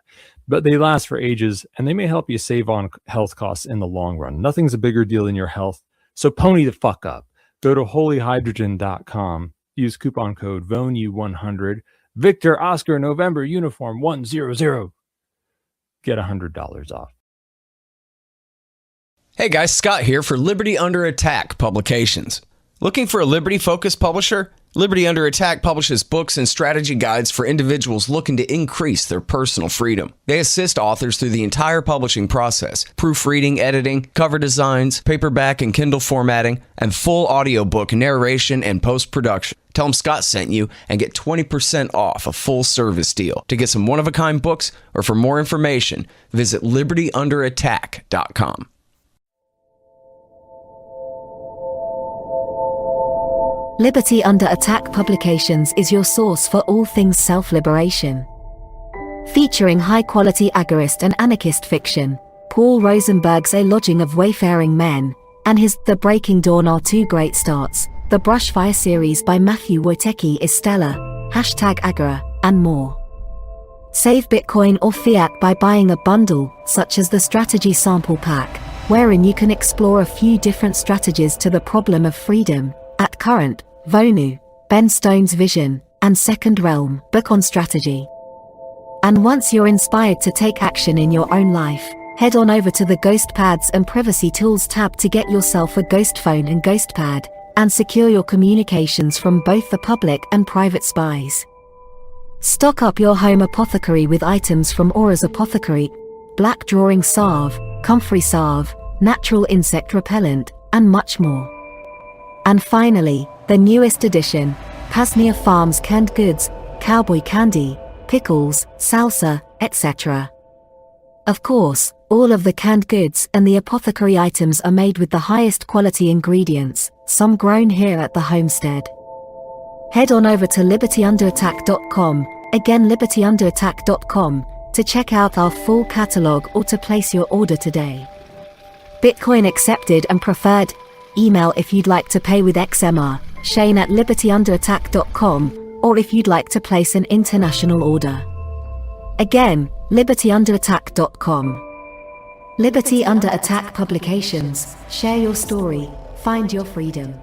but they last for ages, and they may help you save on health costs in the long run. Nothing's a bigger deal than your health, so pony the fuck up. Go to holyhydrogen.com. Use coupon code VONU100. Victor Oscar November Uniform 100. Get $100 off. Hey guys, Scott here for Liberty Under Attack Publications. Looking for a Liberty-focused publisher? Liberty Under Attack publishes books and strategy guides for individuals looking to increase their personal freedom. They assist authors through the entire publishing process: proofreading, editing, cover designs, paperback and Kindle formatting, and full audiobook narration and post-production. Tell them Scott sent you and get 20% off a full service deal. To get some one-of-a-kind books or for more information, visit libertyunderattack.com. Liberty Under Attack Publications is your source for all things self-liberation. Featuring high-quality agorist and anarchist fiction, Paul Rosenberg's A Lodging of Wayfaring Men and his The Breaking Dawn are two great starts. The Brushfire series by Matthew Wojtecki is stellar, #Agora, and more. Save Bitcoin or fiat by buying a bundle, such as the Strategy Sample Pack, wherein you can explore a few different strategies to the problem of freedom. At Current, Vonu, Ben Stone's Vision, and Second Realm, book on strategy. And once you're inspired to take action in your own life, head on over to the Ghost Pads and Privacy Tools tab to get yourself a Ghost Phone and Ghost Pad, and secure your communications from both the public and private spies. Stock up your home apothecary with items from Aura's Apothecary, Black Drawing Salve, Comfrey Salve, Natural Insect Repellent, and much more. And finally, the newest edition, PAZNIA Farms Canned Goods, Cowboy Candy, Pickles, Salsa, etc. Of course, all of the canned goods and the apothecary items are made with the highest quality ingredients, some grown here at the homestead. Head on over to libertyunderattack.com, again libertyunderattack.com, to check out our full catalog or to place your order today. Bitcoin accepted and preferred. Email if you'd like to pay with XMR, shane@libertyunderattack.com, or if you'd like to place an international order. Again, libertyunderattack.com. Liberty Under Attack Publications. Share your story, find your freedom.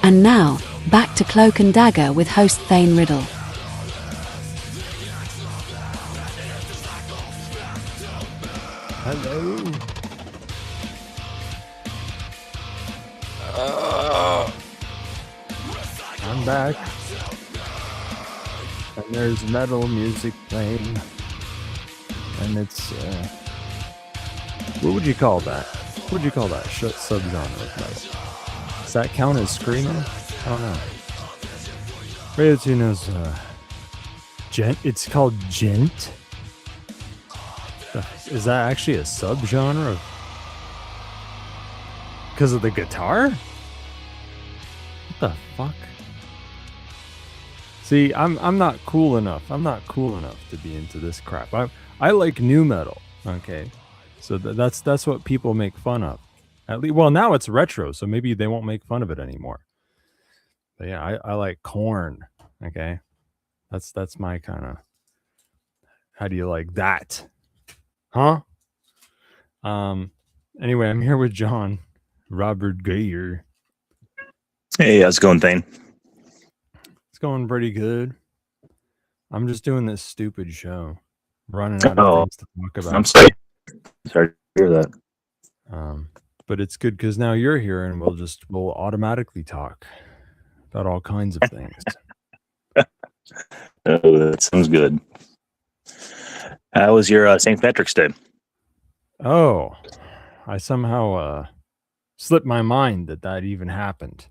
And now, back to Cloak and Dagger with host Thane Riddle. Hello. I'm back. And there's metal music playing. And it's, what would you call that? What would you call that subgenre of metal? Does that count as screaming? I don't know. Rayo knows, gent. It's called gent. Is that actually a subgenre of? Because of the guitar? What the fuck? See, I'm not cool enough. I'm not cool enough to be into this crap. I like new metal. Okay, so that's what people make fun of. At least, well, now it's retro, so maybe they won't make fun of it anymore. But yeah, I like Korn. Okay, that's my kind of. How do you like that? Huh? Anyway, I'm here with John Robert Gier. Hey, how's it going, Thane? It's going pretty good. I'm just doing this stupid show, running out of things to talk about. I'm sorry to hear that. But it's good because now you're here, and we'll automatically talk about all kinds of things. Oh, that sounds good. How was your St. Patrick's Day? Oh, I somehow slipped my mind that even happened.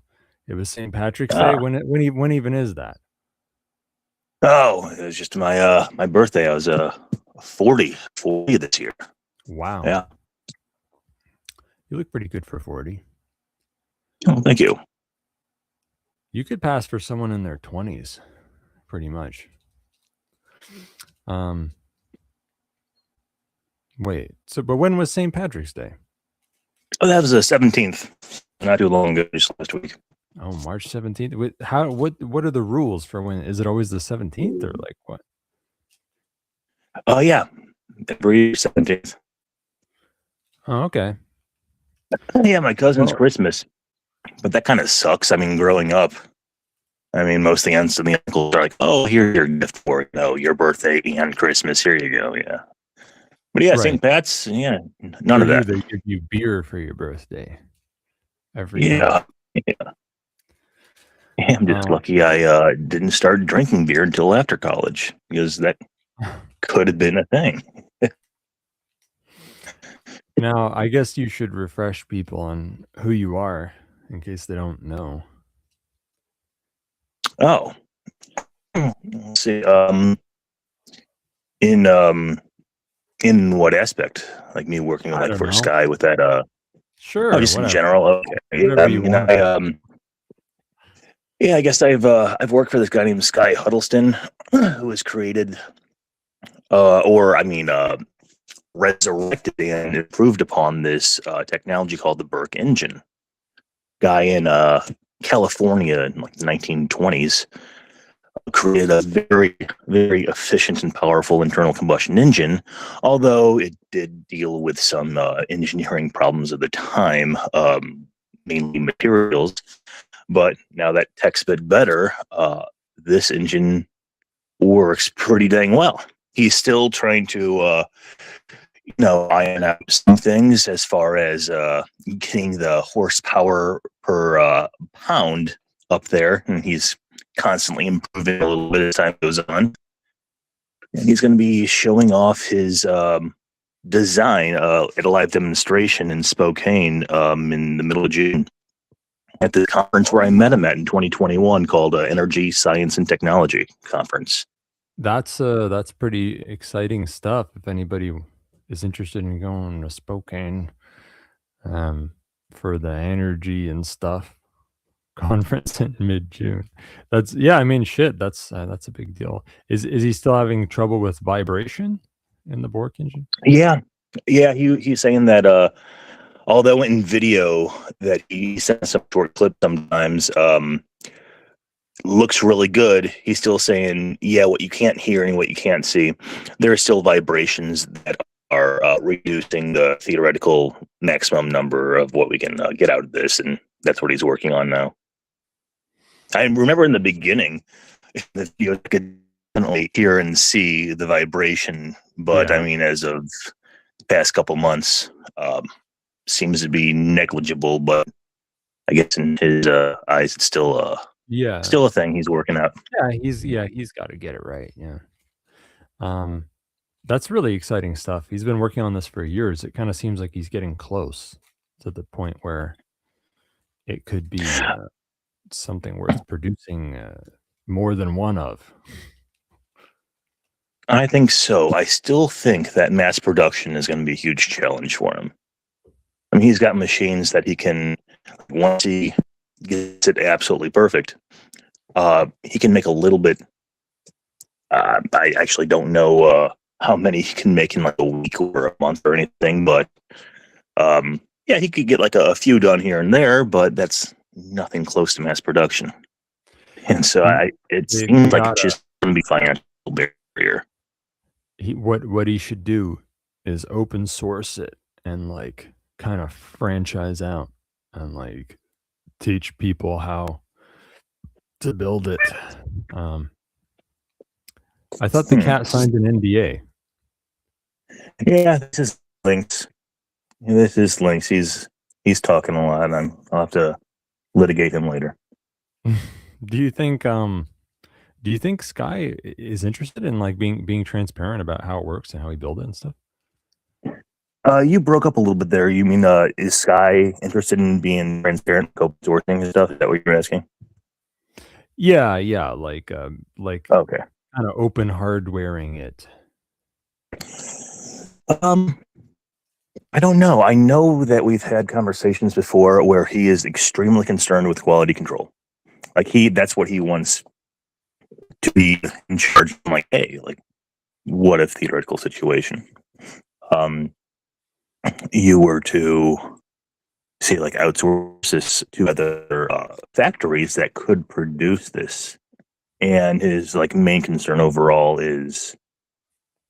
It was St. Patrick's Day. When even is that? Oh, it was just my my birthday. I was 40 this year. Wow. Yeah. You look pretty good for 40. Oh, thank you. You could pass for someone in their 20s, pretty much. Wait. But when was St. Patrick's Day? Oh, that was the 17th. Not too long ago, just last week. Oh, March 17th. What are the rules for when? Is it always the 17th or like what? Oh, yeah. Every 17th. Oh, okay. Yeah, my cousin's Christmas. But that kind of sucks. I mean, growing up, most of the aunts and the uncles are like, oh, here's your gift for your birthday and Christmas. Here you go. Yeah. But yeah, right. St. Pat's, yeah, none of that. They give you beer for your birthday every year. Yeah. I'm just lucky I didn't start drinking beer until after college, because that could have been a thing. Now, I guess you should refresh people on who you are in case they don't know. Oh. Let's see. In what aspect? Like me working for Sky with that sure. Oh, just whatever. In general. Okay. I guess I've worked for this guy named Sky Huddleston, who has created resurrected and improved upon this technology called the Burke engine. Guy in California in like the 1920s created a very, very efficient and powerful internal combustion engine, although it did deal with some engineering problems of the time, mainly materials. But now that tech's bit better, this engine works pretty dang well. He's still trying to iron out some things as far as getting the horsepower per pound up there, and he's constantly improving a little bit as time goes on. And he's going to be showing off his design at a live demonstration in Spokane in the middle of June at the conference where I met him at in 2021 called Energy, Science, and Technology Conference. That's pretty exciting stuff. If anybody is interested in going to Spokane for the energy and stuff conference in mid-June, that's a big deal. Is he still having trouble with vibration in the Bork engine? Yeah. He's saying that although in video that he sends some short clip sometimes looks really good, he's still saying, what you can't hear and what you can't see, there are still vibrations that are reducing the theoretical maximum number of what we can get out of this, and that's what he's working on now. I remember in the beginning that you could definitely hear and see the vibration, but Yeah. I mean, as of the past couple months, seems to be negligible. But I guess in his eyes, it's still Yeah. a thing he's working out. He's got to get it right. Yeah. Um, that's really exciting stuff. He's been working on this for years. It kind of seems like he's getting close to the point where it could be something worth producing more than one of. I think so. I still think that mass production is going to be a huge challenge for him. I mean, he's got machines that he can, once he gets it absolutely perfect, he can make a little bit. I actually don't know how many he can make in like a week or a month or anything, but yeah, he could get like a few done here and there, but that's nothing close to mass production. And so it seems like it's just going to be financial barrier. What he should do is open source it and like kind of franchise out and like teach people how to build it. I thought the cat signed an NDA. Yeah, this is Lynx. He's talking a lot, and I'll have to litigate him later. Do you think Sky is interested in like being transparent about how it works and how he built it and stuff? You broke up a little bit there. You mean is Sky interested in being transparent, open sourcing and stuff? Is that what you're asking? Yeah, like Okay. kind of open hardwaring it. I don't know. I know that we've had conversations before where he is extremely concerned with quality control. Like that's what he wants to be in charge. I'm like, hey, like, what if theoretical situation? You were to say like outsource this to other factories that could produce this, and his like main concern overall is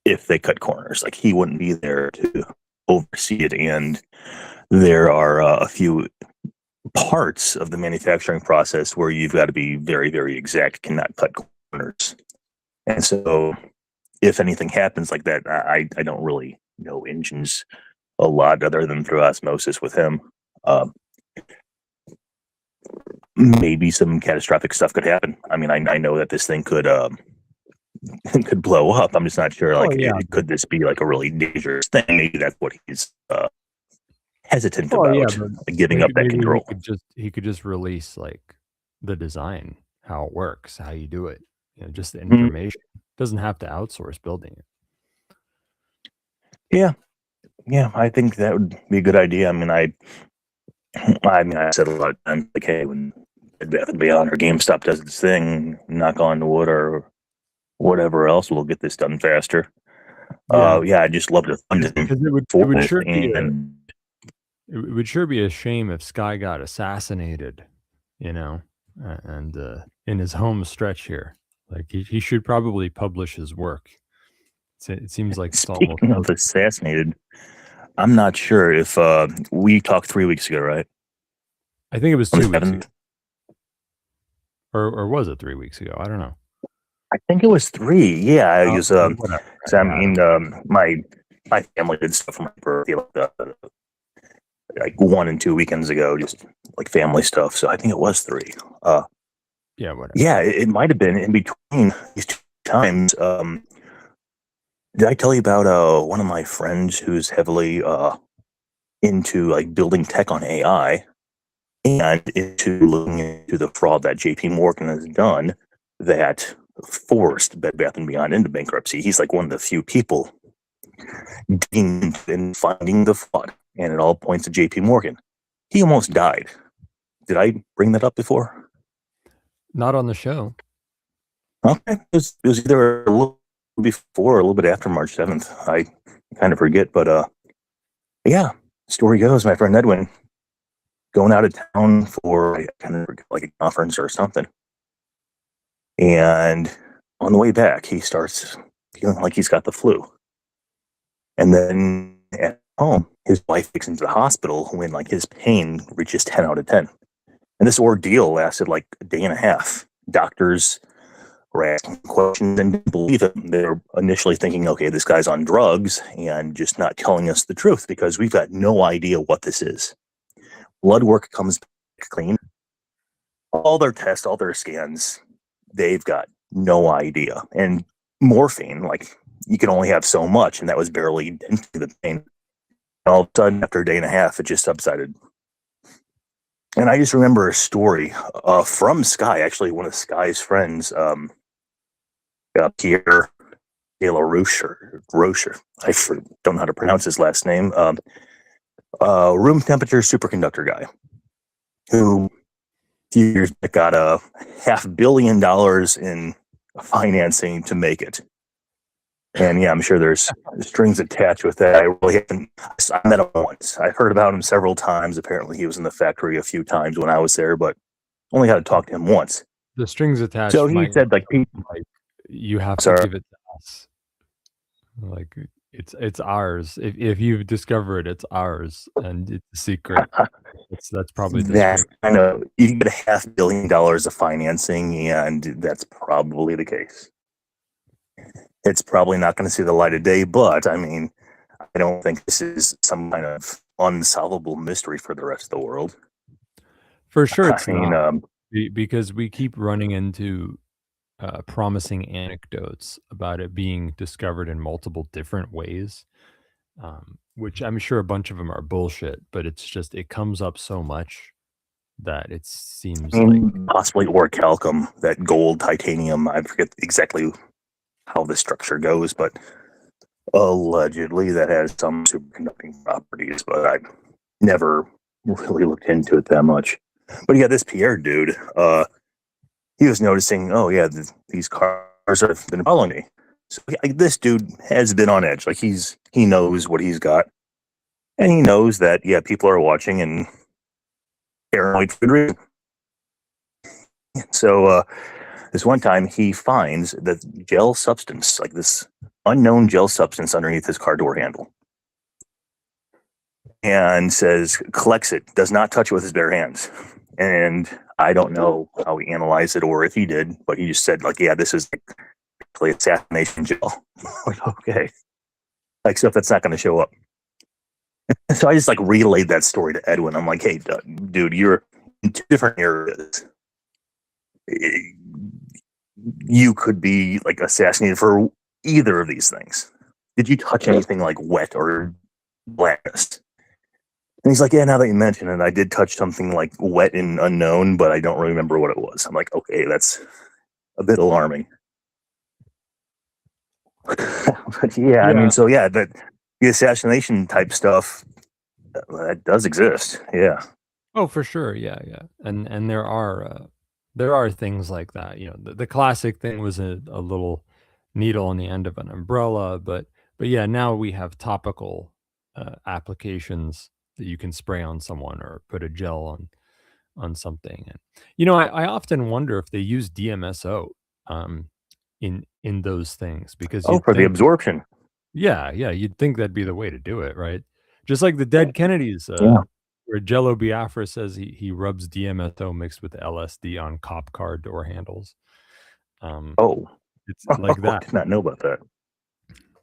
if they cut corners, like he wouldn't be there to oversee it, and there are a few parts of the manufacturing process where you've got to be very, very exact, cannot cut corners. And so if anything happens like that, I don't really know engines a lot other than through osmosis with him. Maybe some catastrophic stuff could happen. I mean, I know that this thing could blow up. I'm just not sure. Like, could this be like a really dangerous thing? Maybe that's what he's hesitant about, like giving up that control. He could just release like the design, how it works, how you do it. Just the information. Doesn't have to outsource building it. Yeah, I think that would be a good idea. I mean, I said a lot of times, like, hey, when Bed Bath & Beyond or GameStop does its thing, knock on wood or whatever else, we'll get this done faster. I'd just love to fund it. Because it would sure be a shame if Sky got assassinated, and in his home stretch here. Like he should probably publish his work. It seems like Speaking of assassinated, I'm not sure if we talked 3 weeks ago, right? I think it was 2 weeks ago. Or was it 3 weeks ago? I don't know. I think it was 3. Yeah, it was. I mean, my family did stuff for my birthday like 1 and 2 weekends ago, just like family stuff. So I think it was 3. Yeah, whatever. Yeah, it might have been in between these 2 times. Did I tell you about one of my friends who's heavily into like building tech on AI and into looking into the fraud that JP Morgan has done that forced Bed Bath & Beyond into bankruptcy? He's like one of the few people digging and finding the fraud, and it all points to JP Morgan. He almost died. Did I bring that up before? Not on the show. Okay, it was either a little before or a little bit after March 7th. I kind of forget, but yeah, story goes, my friend Edwin going out of town for kind of like a conference or something, and on the way back he starts feeling like he's got the flu, and then at home his wife takes him to the hospital when like his pain reaches 10 out of 10, And this ordeal lasted like a day and a half. Doctors were asking questions and didn't believe him. They were initially thinking, okay, this guy's on drugs and just not telling us the truth because we've got no idea what this is. Blood work comes back clean. All their tests, all their scans, they've got no idea. And morphine, like, you can only have so much, and that was barely into the pain. All of a sudden, after a day and a half, it just subsided. And I just remember a story from Sky, actually, one of Sky's friends, Gier, Rocher. I don't know how to pronounce his last name. Room temperature superconductor guy, who a few years back got $500 million in financing to make it. And yeah, I'm sure there's strings attached with that. I really haven't. I met him once. I've heard about him several times. Apparently, he was in the factory a few times when I was there, but only had to talk to him once. The strings attached. So he said, like, you have to give it to us. Like, it's ours. If you discover it, it's ours, and it's a secret. That's probably that. I know you get $500 million of financing, and that's probably the case. It's probably not going to see the light of day, but I mean, I don't think this is some kind of unsolvable mystery for the rest of the world. For sure, it's not, because we keep running into promising anecdotes about it being discovered in multiple different ways, which I'm sure a bunch of them are bullshit, but it's just, it comes up so much that it seems like possibly orichalcum, that gold, titanium. I forget exactly how the structure goes, but allegedly that has some superconducting properties, but I've never really looked into it that much. But yeah, this Pierre dude, he was noticing, oh yeah, these cars have been following me. So this dude has been on edge. Like, he knows what he's got, and he knows that, yeah, people are watching and paranoid for good reason. So this one time he finds the gel substance, like this unknown gel substance underneath his car door handle, and says, collects it, does not touch it with his bare hands. And I don't know how he analyzed it or if he did, but he just said, like, yeah, this is like assassination gel. Like, okay, like, stuff that's not going to show up. So I just like relayed that story to Edwin. I'm like, hey, dude, you're in two different areas. You could be like assassinated for either of these things. Did you touch anything like wet or blackness? And he's like, yeah, now that you mention it, I did touch something like wet and unknown, but I don't remember what it was. I'm like, okay, that's a bit alarming. But yeah, I mean, so yeah, the assassination type stuff, that does exist. Yeah. Oh, for sure. Yeah. And there are things like that. You know, the classic thing was a little needle on the end of an umbrella, but yeah, now we have topical applications that you can spray on someone or put a gel on something. And you know, I often wonder if they use DMSO in those things, because for the absorption. Yeah, you'd think that'd be the way to do it, right? Just like the dead Kennedys, where Jello Biafra says he rubs DMSO mixed with LSD on cop car door handles. It's like that. I did not know about that.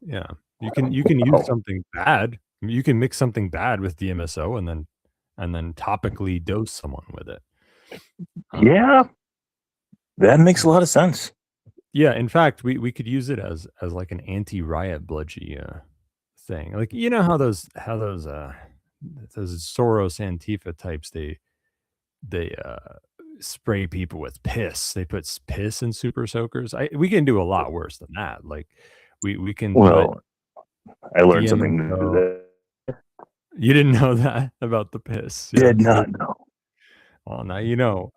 Yeah, you can use something bad. You can mix something bad with DMSO and then topically dose someone with it. Yeah, that makes a lot of sense. Yeah, in fact, we could use it as like an anti-riot bludgy thing. Like, you know how those Soros Antifa types, they spray people with piss. They put piss in super soakers. We can do a lot worse than that. Like, we can. Well, I learned something new today. You didn't know that about the piss? Did not know. Well, now you know.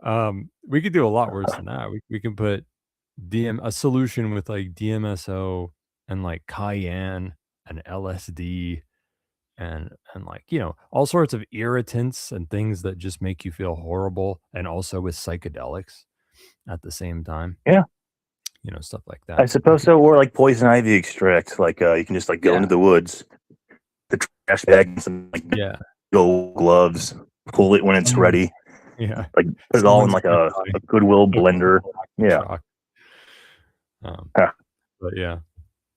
We could do a lot worse than that. We can put a solution with like DMSO and like cayenne and LSD and like, you know, all sorts of irritants and things that just make you feel horrible, and also with psychedelics at the same time. Yeah. You know, stuff like that. I suppose so. Or like poison ivy extract. Like you can just like go into the woods, the trash bag, and some like gold gloves, pull it when it's ready, Yeah. Like put it all in Someone's like gonna a die. Goodwill blender. Yeah. Shock. Um, Huh. but yeah,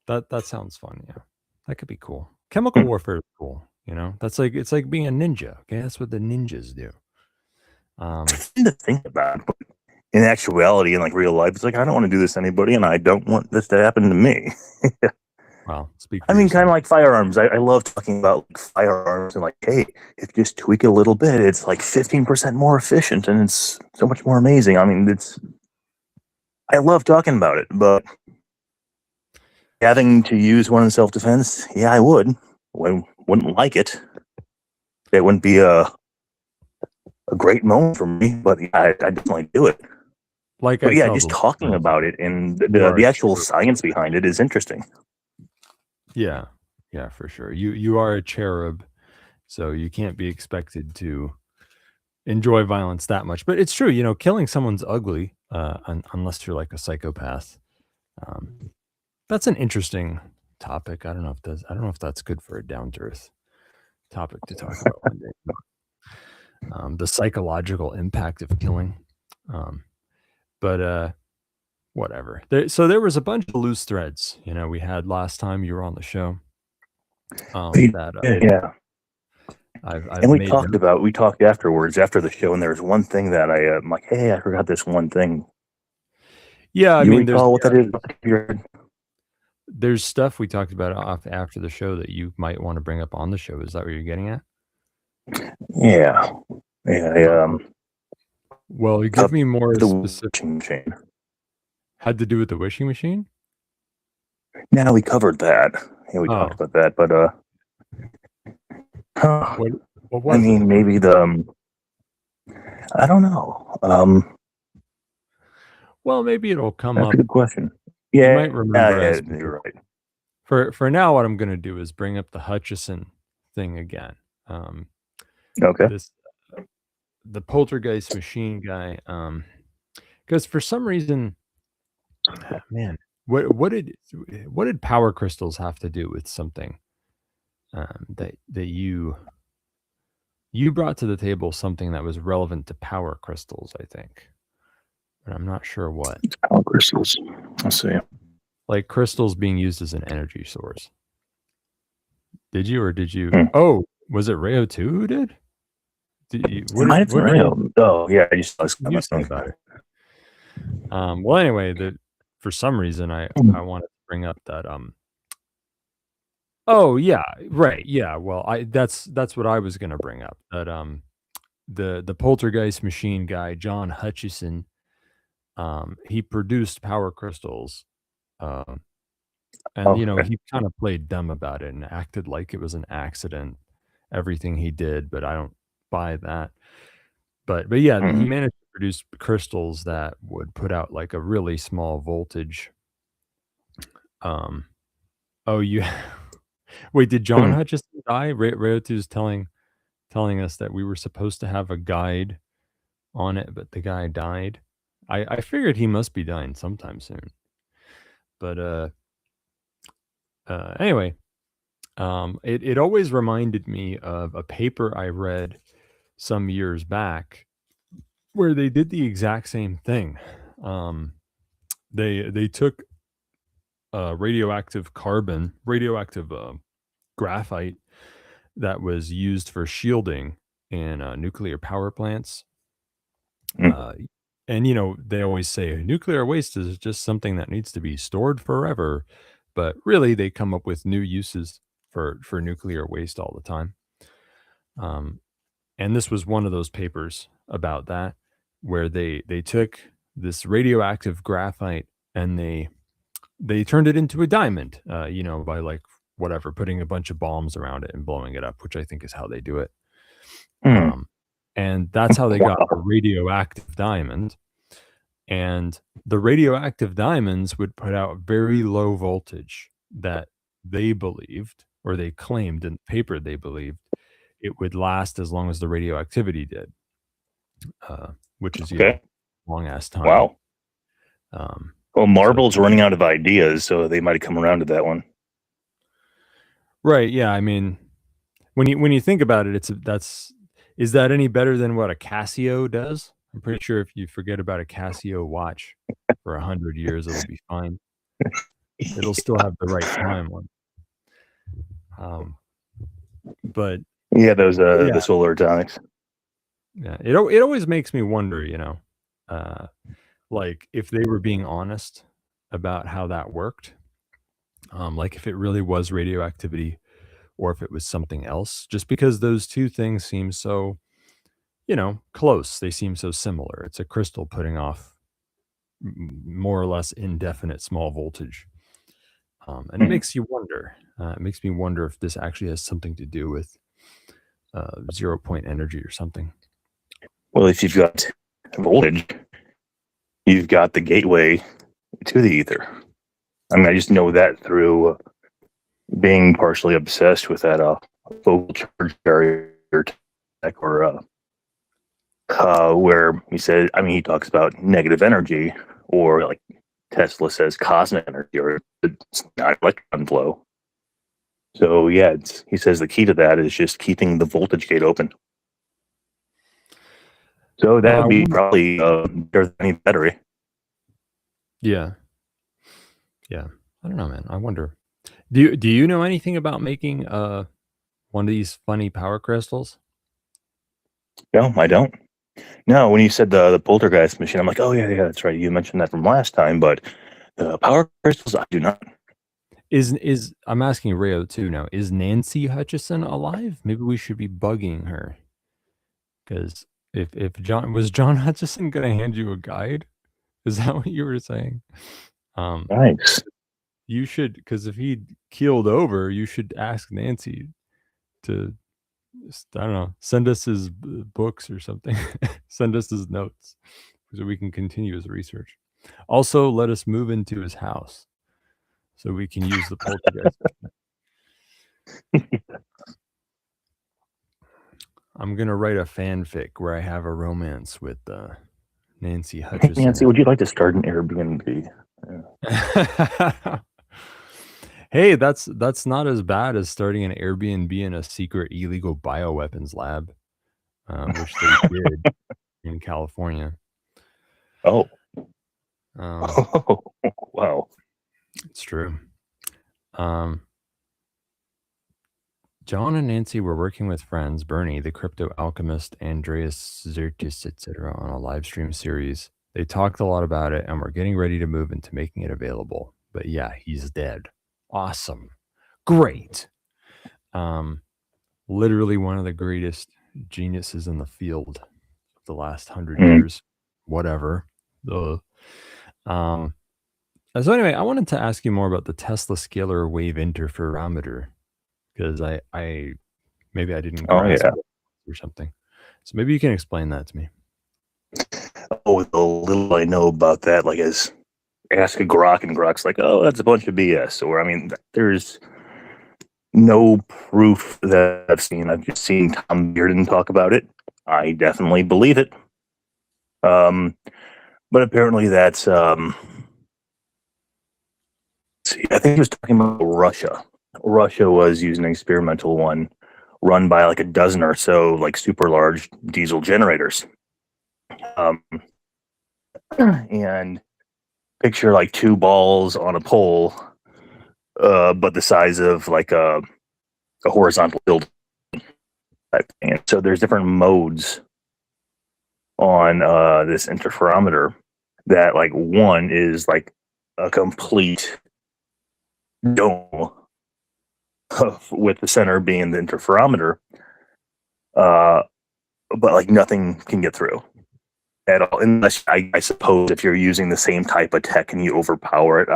that sounds fun. Yeah, that could be cool. Chemical warfare is cool. You know, it's like being a ninja. Okay, that's what the ninjas do. Something to think about. But in actuality, in like real life, it's like I don't want to do this to anybody, and I don't want this to happen to me. Well, speak for I mean, kind of yourself. like firearms. I love talking about like, firearms and like, hey, if you just tweak it a little bit, it's like 15% more efficient, and it's so much more amazing. I mean, I love talking about it, but having to use one in self-defense, yeah, I would. Wouldn't like it. It wouldn't be a great moment for me, but yeah, I definitely do it. Like But I yeah, tell just the talking listeners, about it and you are the a actual cherub. science behind it is interesting. Yeah, yeah, for sure. You are a cherub, so you can't be expected to enjoy violence that much. But it's true, you know, killing someone's ugly, unless you're like a psychopath. Um, that's an interesting topic. I don't know if that's good for a down to earth topic to talk about one day. The psychological impact of killing. Um, but whatever. So there was a bunch of loose threads, you know, we had last time you were on the show. That Yeah. I've And made notes. we talked afterwards after the show, and there was one thing that I'm like, hey, I forgot this one thing. Yeah, I You mean, recall what that is? there's stuff we talked about after the show that you might want to bring up on the show. Is that what you're getting at? Yeah. Yeah. Well, you give me more the specific. wishing machine. Had to do with the wishing machine? Now we covered that. Yeah, we talked about that, but What I was mean, it? maybe I don't know. Well, maybe it'll come That's up. a good question. You Yeah, might remember as we you're go. right. For now, what I'm going to do is bring up the Hutchison thing again. Okay. The poltergeist machine guy. Because for some reason, man, what did power crystals have to do with something that you brought to the table? Something that was relevant to power crystals, I think, but I'm not sure what. Power crystals. Let's see. Like crystals being used as an energy source. Did you? Oh, was it Rayo 2 who did? Might have been Rayo. Oh, yeah. I just was You say about it. Well, anyway, for some reason I wanted to bring up that oh yeah, right, yeah. Well, that's what I was gonna bring up. That the poltergeist machine guy, John Hutchison, he produced power crystals, and you know, he kind of played dumb about it and acted like it was an accident, everything he did, but I don't buy that. But yeah, he managed to produce crystals that would put out like a really small voltage. Oh, you wait, did John Hutchison die? Rayo 2 is telling us that we were supposed to have a guide on it, but the guy died. I figured he must be dying sometime soon. But anyway, it always reminded me of a paper I read some years back where they did the exact same thing. They took radioactive graphite that was used for shielding in nuclear power plants. And you know, they always say nuclear waste is just something that needs to be stored forever, but really they come up with new uses for nuclear waste all the time. And this was one of those papers about that, where they took this radioactive graphite and they turned it into a diamond, you know, by like whatever, putting a bunch of bombs around it and blowing it up, which I think is how they do it. And that's how they got a radioactive diamond. And the radioactive diamonds would put out very low voltage that they believed, or they claimed in the paper, they believed it would last as long as the radioactivity did, which is a long ass time. Wow. Well, Marvel's running out of ideas, so they might have come around to that one. Right. Yeah. I mean, when you think about it, Is that any better than what a Casio does? I'm pretty sure if you forget about a Casio watch for 100 years, it'll be fine. It'll still have the right time on. But Yeah, those yeah. the solar atomics. Yeah, it always makes me wonder, like if they were being honest about how that worked, like if it really was radioactivity or if it was something else, just because those two things seem so, close. They seem so similar. It's a crystal putting off more or less indefinite small voltage. And it makes you wonder. It makes me wonder if this actually has something to do with 0 point energy or something. Well, if you've got voltage, you've got the gateway to the ether. I mean, I just know that through being partially obsessed with that focal charge barrier tech, or where he talks about negative energy, or like Tesla says cosmic energy, or it's not electron flow. So yeah, he says the key to that is just keeping the voltage gate open. So that would be probably better than any battery. Yeah. Yeah. I don't know, man. I wonder. Do you know anything about making one of these funny power crystals? No, I don't. No, when you said the poltergeist machine, I'm like, oh yeah, that's right. You mentioned that from last time, but the power crystals, I do not. Is I'm asking Rayo too now. Is Nancy Hutchison alive? Maybe we should be bugging her. Because if John Hutchison gonna hand you a guide? Is that what you were saying? Nice. You should, because if he keeled over, you should ask Nancy to, I don't know, send us his books or something. Send us his notes so we can continue his research. Also, let us move into his house so we can use the poltergeist. I'm gonna write a fanfic where I have a romance with Nancy Hutchison. Nancy, would you like to start an Airbnb? Yeah. Hey, that's not as bad as starting an Airbnb in a secret illegal bioweapons lab, which they did in California. Oh. Wow. It's true. John and Nancy were working with friends, Bernie, the crypto alchemist, Andreas Zertis, etc., on a live stream series. They talked a lot about it and were getting ready to move into making it available. But yeah, he's dead. Awesome. Great. Literally one of the greatest geniuses in the field of the last 100 years. Whatever. So anyway, I wanted to ask you more about the Tesla scalar wave interferometer, because I maybe I didn't grasp it or something. So maybe you can explain that to me. Oh, the little I know about that, like, is ask a Grok, and Grok's like, oh, that's a bunch of BS. Or, I mean, there's no proof that I've seen. I've just seen Tom Bearden talk about it. I definitely believe it. But apparently that's, I think he was talking about Russia. Russia was using an experimental one run by like a dozen or so like super large diesel generators. And picture like two balls on a pole, but the size of like a horizontal building type thing. And so there's different modes on this interferometer that, like, one is like a complete dome with the center being the interferometer, but like nothing can get through at all, unless I suppose if you're using the same type of tech and you overpower it,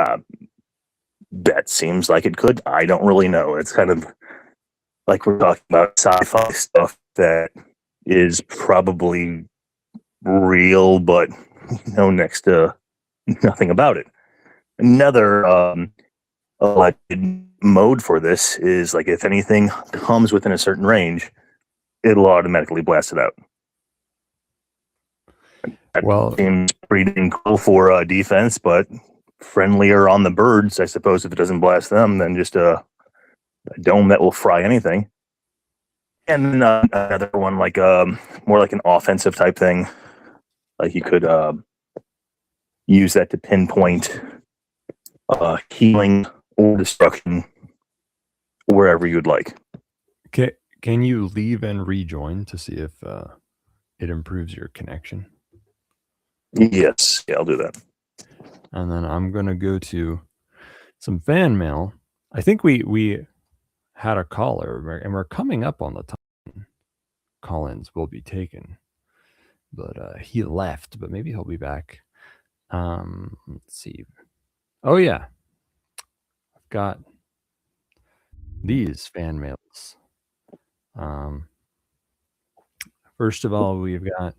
that seems like it could. I don't really know. It's kind of like we're talking about sci-fi stuff that is probably real, but next to nothing about it. Another elected mode for this is like if anything comes within a certain range, it'll automatically blast it out. That seems pretty dang cool for defense, but friendlier on the birds, I suppose, if it doesn't blast them, than just a dome that will fry anything. And then another one, like more like an offensive type thing. Like you could use that to pinpoint healing or destruction wherever you'd like. Can you leave and rejoin to see if it improves your connection? Yes, yeah, I'll do that. And then I'm gonna go to some fan mail. I think we had a caller, and we're coming up on the time call-ins will be taken, but he left. But maybe he'll be back. Let's see. Oh yeah, I've got these fan mails. First of all, we've got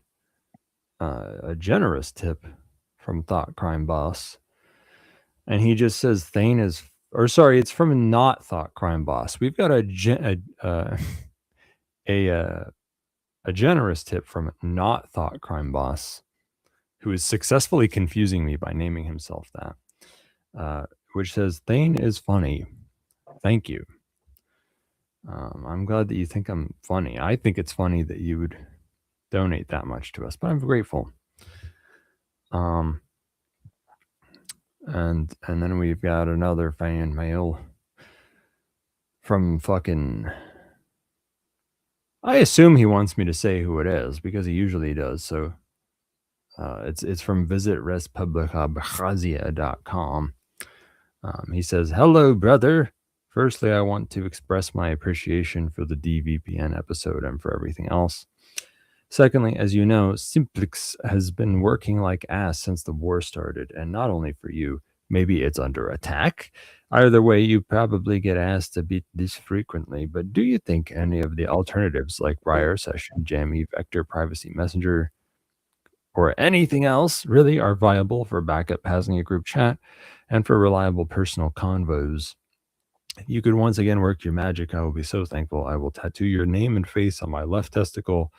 a generous tip from Thought Crime Boss, and he just says Thane is, or sorry, it's from a not Thought Crime Boss. We've got a generous tip from not Thought Crime Boss, who is successfully confusing me by naming himself that, which says Thane is funny. Thank you. I'm glad that you think I'm funny. I think it's funny that you would donate that much to us, but I'm grateful. And then we've got another fan mail from fucking, I assume he wants me to say who it is because he usually does. So it's from visitrespublicaabkhazia.com. He says, "Hello, brother. Firstly, I want to express my appreciation for the DVPN episode and for everything else. Secondly, as you know, Simplix has been working like ass since the war started, and not only for you, maybe it's under attack. Either way, you probably get asked to beat this frequently, but do you think any of the alternatives like Rayo Session, Jammy, Vector, Privacy Messenger, or anything else really are viable for backup PAZNIA group chat and for reliable personal convos? If you could once again work your magic, I will be so thankful. I will tattoo your name and face on my left testicle.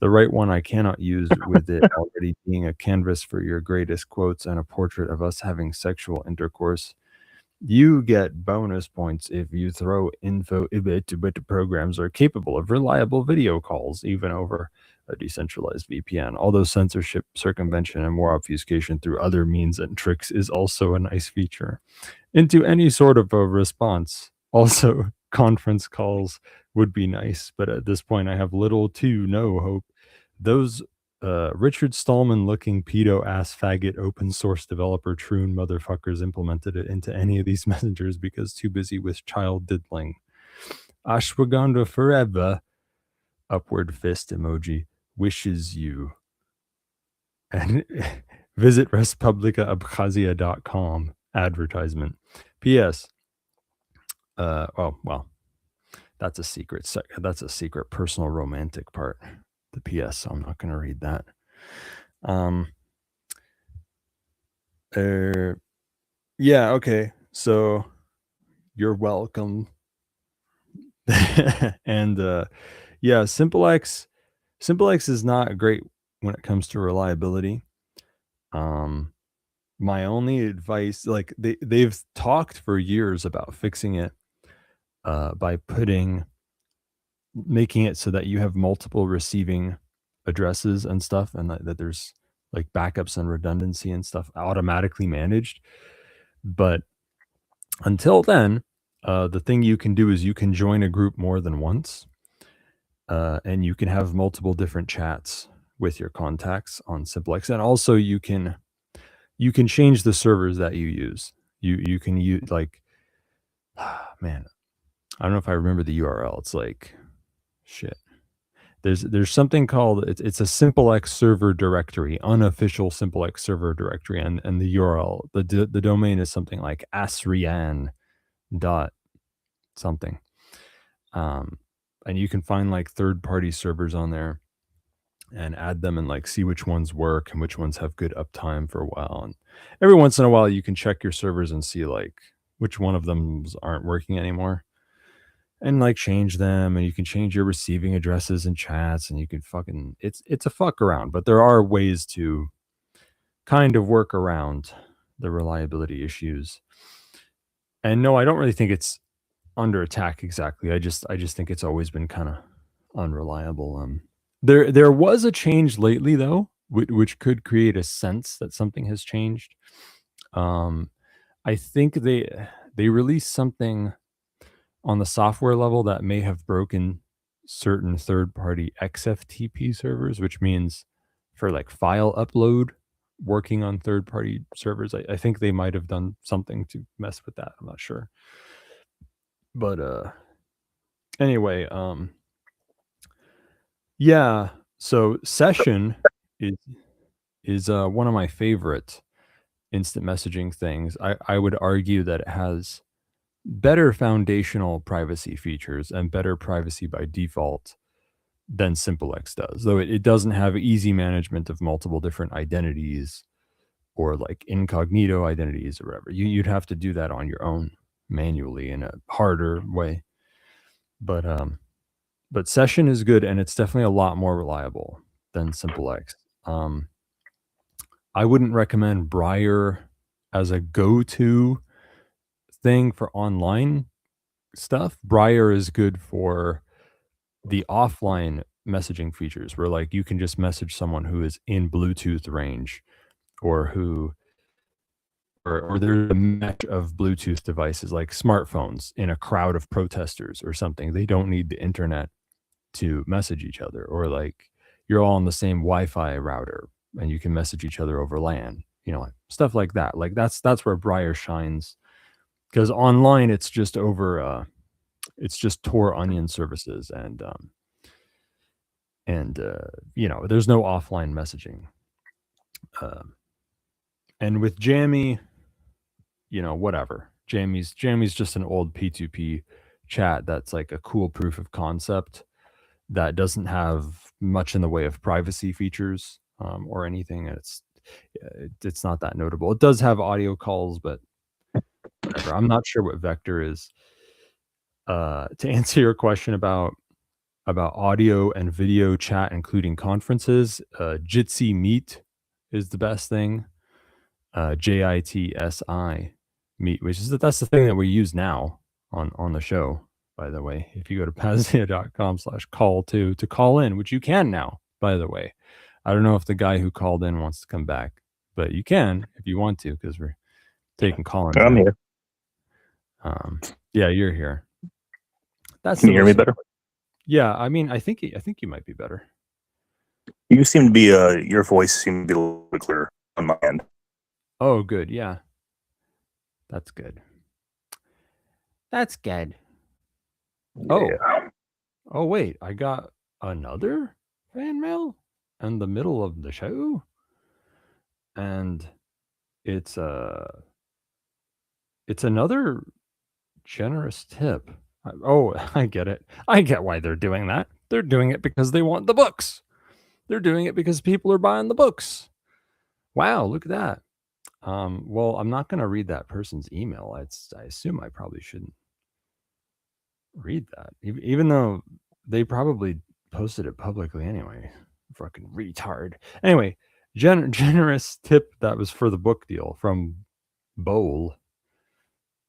The right one I cannot use, with it already being a canvas for your greatest quotes and a portrait of us having sexual intercourse. You get bonus points if you throw info ibit programs are capable of reliable video calls, even over a decentralized VPN. Although censorship, circumvention, and more obfuscation through other means and tricks is also a nice feature into any sort of a response. Also, conference calls would be nice, but at this point I have little to no hope. Those Richard Stallman looking pedo ass faggot open source developer troon motherfuckers implemented it into any of these messengers because too busy with child diddling. Ashwagandha forever. Upward fist emoji wishes you. And visit respublicaabkhazia.com advertisement. P.S. Well, that's a secret. That's a secret personal romantic part. The P.S. So I'm not going to read that. Yeah. Okay. So you're welcome. And yeah, SimpleX is not great when it comes to reliability. My only advice, like they've talked for years about fixing it by making it so that you have multiple receiving addresses and stuff, and that there's like backups and redundancy and stuff automatically managed. But until then, the thing you can do is you can join a group more than once, and you can have multiple different chats with your contacts on SimpleX, and also you can change the servers that you use. You can use, like, man, I don't know if I remember the URL. It's like, shit. There's something called, it's a SimpleX server directory, unofficial SimpleX server directory, and the URL, the domain is something like asrian dot something. And you can find like third-party servers on there and add them and like see which ones work and which ones have good uptime for a while. And every once in a while you can check your servers and see like which one of them aren't working anymore, and like change them, and you can change your receiving addresses and chats, and you can fucking, it's a fuck around, but there are ways to kind of work around the reliability issues. And no, I don't really think it's under attack exactly. I just think it's always been kind of unreliable. There was a change lately though, which could create a sense that something has changed. I think they released something on the software level that may have broken certain third-party XFTP servers, which means for like file upload working on third-party servers, I think they might have done something to mess with that. I'm not sure. But anyway, yeah, so Session is one of my favorite instant messaging things. I would argue that it has better foundational privacy features and better privacy by default than SimpleX does, though it doesn't have easy management of multiple different identities or like incognito identities or whatever. You'd have to do that on your own manually in a harder way. But Session is good, and it's definitely a lot more reliable than SimpleX. I wouldn't recommend Briar as a go-to thing for online stuff. Briar is good for the offline messaging features where like you can just message someone who is in Bluetooth range or there's a match of Bluetooth devices like smartphones in a crowd of protesters or something. They don't need the internet to message each other, or like you're all on the same Wi-Fi router and you can message each other over LAN, like stuff like that. Like that's where Briar shines, because online it's just over it's just Tor onion services and there's no offline messaging. And with Jammy, whatever. Jammy's just an old P2P chat that's like a cool proof of concept that doesn't have much in the way of privacy features or anything. And it's not that notable. It does have audio calls, but whatever. I'm not sure what Vector is. To answer your question about audio and video chat, including conferences, Jitsi Meet is the best thing. JITSI Meet, that's the thing that we use now on the show, by the way. If you go to PAZNIA.com/call to call in, which you can now, by the way. I don't know if the guy who called in wants to come back, but you can if you want to, because we're taking call-ins. I'm here. Yeah, you're here. Can you hear me better? Yeah, I mean, I think you might be better. You seem to be your voice seems to be a little bit clearer on my end. Oh, good. Yeah, that's good. That's good. Yeah. Oh, wait, I got another fan mail in the middle of the show, and it's another generous tip. I get it. I get why they're doing that. They're doing it because they want the books. They're doing it because people are buying the books. Wow, look at that. Well, I'm not going to read that person's email. I assume I probably shouldn't read that, even though they probably posted it publicly anyway. Fucking retard. Anyway, generous tip that was for the book deal from Bowl.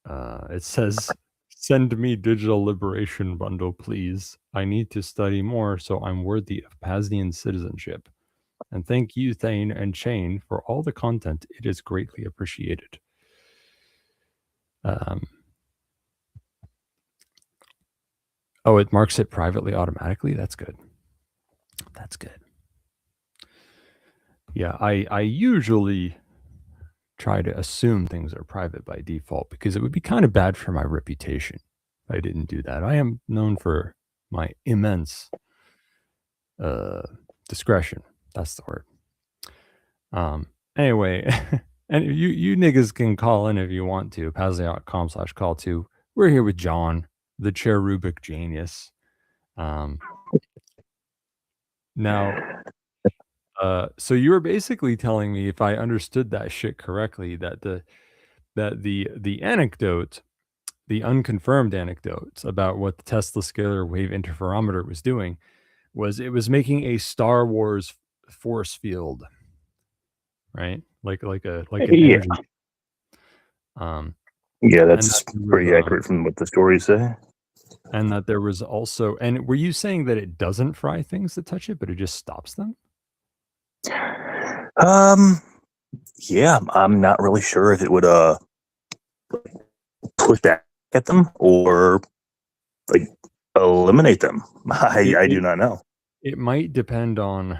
It says, "Send me Digital Liberation Bundle, please. I need to study more so I'm worthy of PAZNIan citizenship. And thank you, Thane and Shane, for all the content. It is greatly appreciated." It marks it privately automatically? That's good. That's good. Yeah, I usually try to assume things are private by default because it would be kind of bad for my reputation if I didn't do that. I am known for my immense discretion. That's the word. Anyway, and you niggas can call in if you want to. PAZNIA.com/call2. We're here with John, the cherubic genius. Now, so you were basically telling me, if I understood that shit correctly, that the anecdote, the unconfirmed anecdotes about what the Tesla scalar wave interferometer was doing, was it was making a Star Wars force field, right? Like an energy. Yeah, that's pretty accurate from what the stories say. And that there was also, and were you saying that it doesn't fry things that touch it, but it just stops them? Yeah, I'm not really sure if it would push back at them or like eliminate them. I do not know. It might depend on,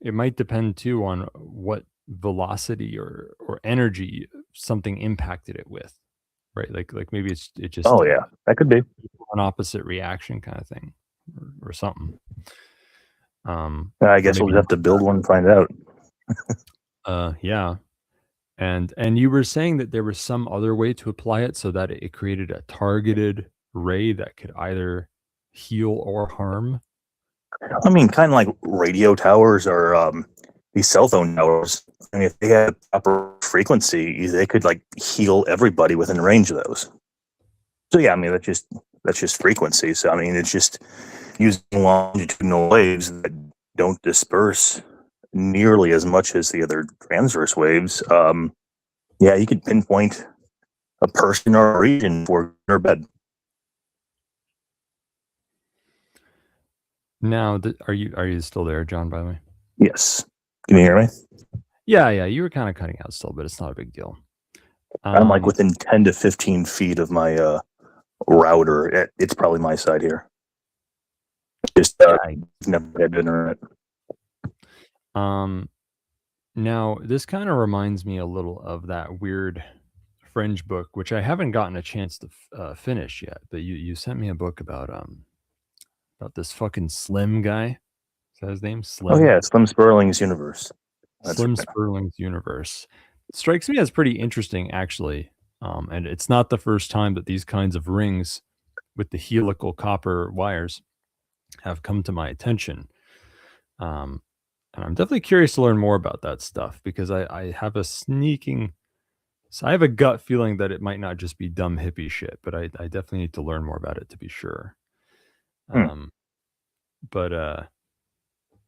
it might depend too on what velocity or energy something impacted it with, right? Like maybe it just Oh yeah, that could be. an opposite reaction kind of thing, or something. I guess we'll just have to build one and find out. Yeah. And you were saying that there was some other way to apply it so that it created a targeted ray that could either heal or harm. I mean, kind of like radio towers or these cell phone towers. I mean, if they had proper frequency, they could like heal everybody within range of those. So yeah, I mean that's just frequency. So I mean, it's just using longitudinal waves that don't disperse nearly as much as the other transverse waves. Yeah, you could pinpoint a person or a region for your bed. Now, are you still there, John, by the way? Yes. Can you hear me? Yeah, you were kind of cutting out still, but it's not a big deal. I'm like within 10 to 15 feet of my router. It's probably my side here. Just never had internet. Now, this kind of reminds me a little of that weird fringe book, which I haven't gotten a chance to finish yet. But you sent me a book about this fucking Slim guy. Is that his name? Slim? Oh yeah, Slim Sperling's universe. Slim Sperling's universe. It strikes me as pretty interesting, actually. And it's not the first time that these kinds of rings with the helical copper wires have come to my attention. And I'm definitely curious to learn more about that stuff because I have a I have a gut feeling that it might not just be dumb hippie shit, but I definitely need to learn more about it to be sure.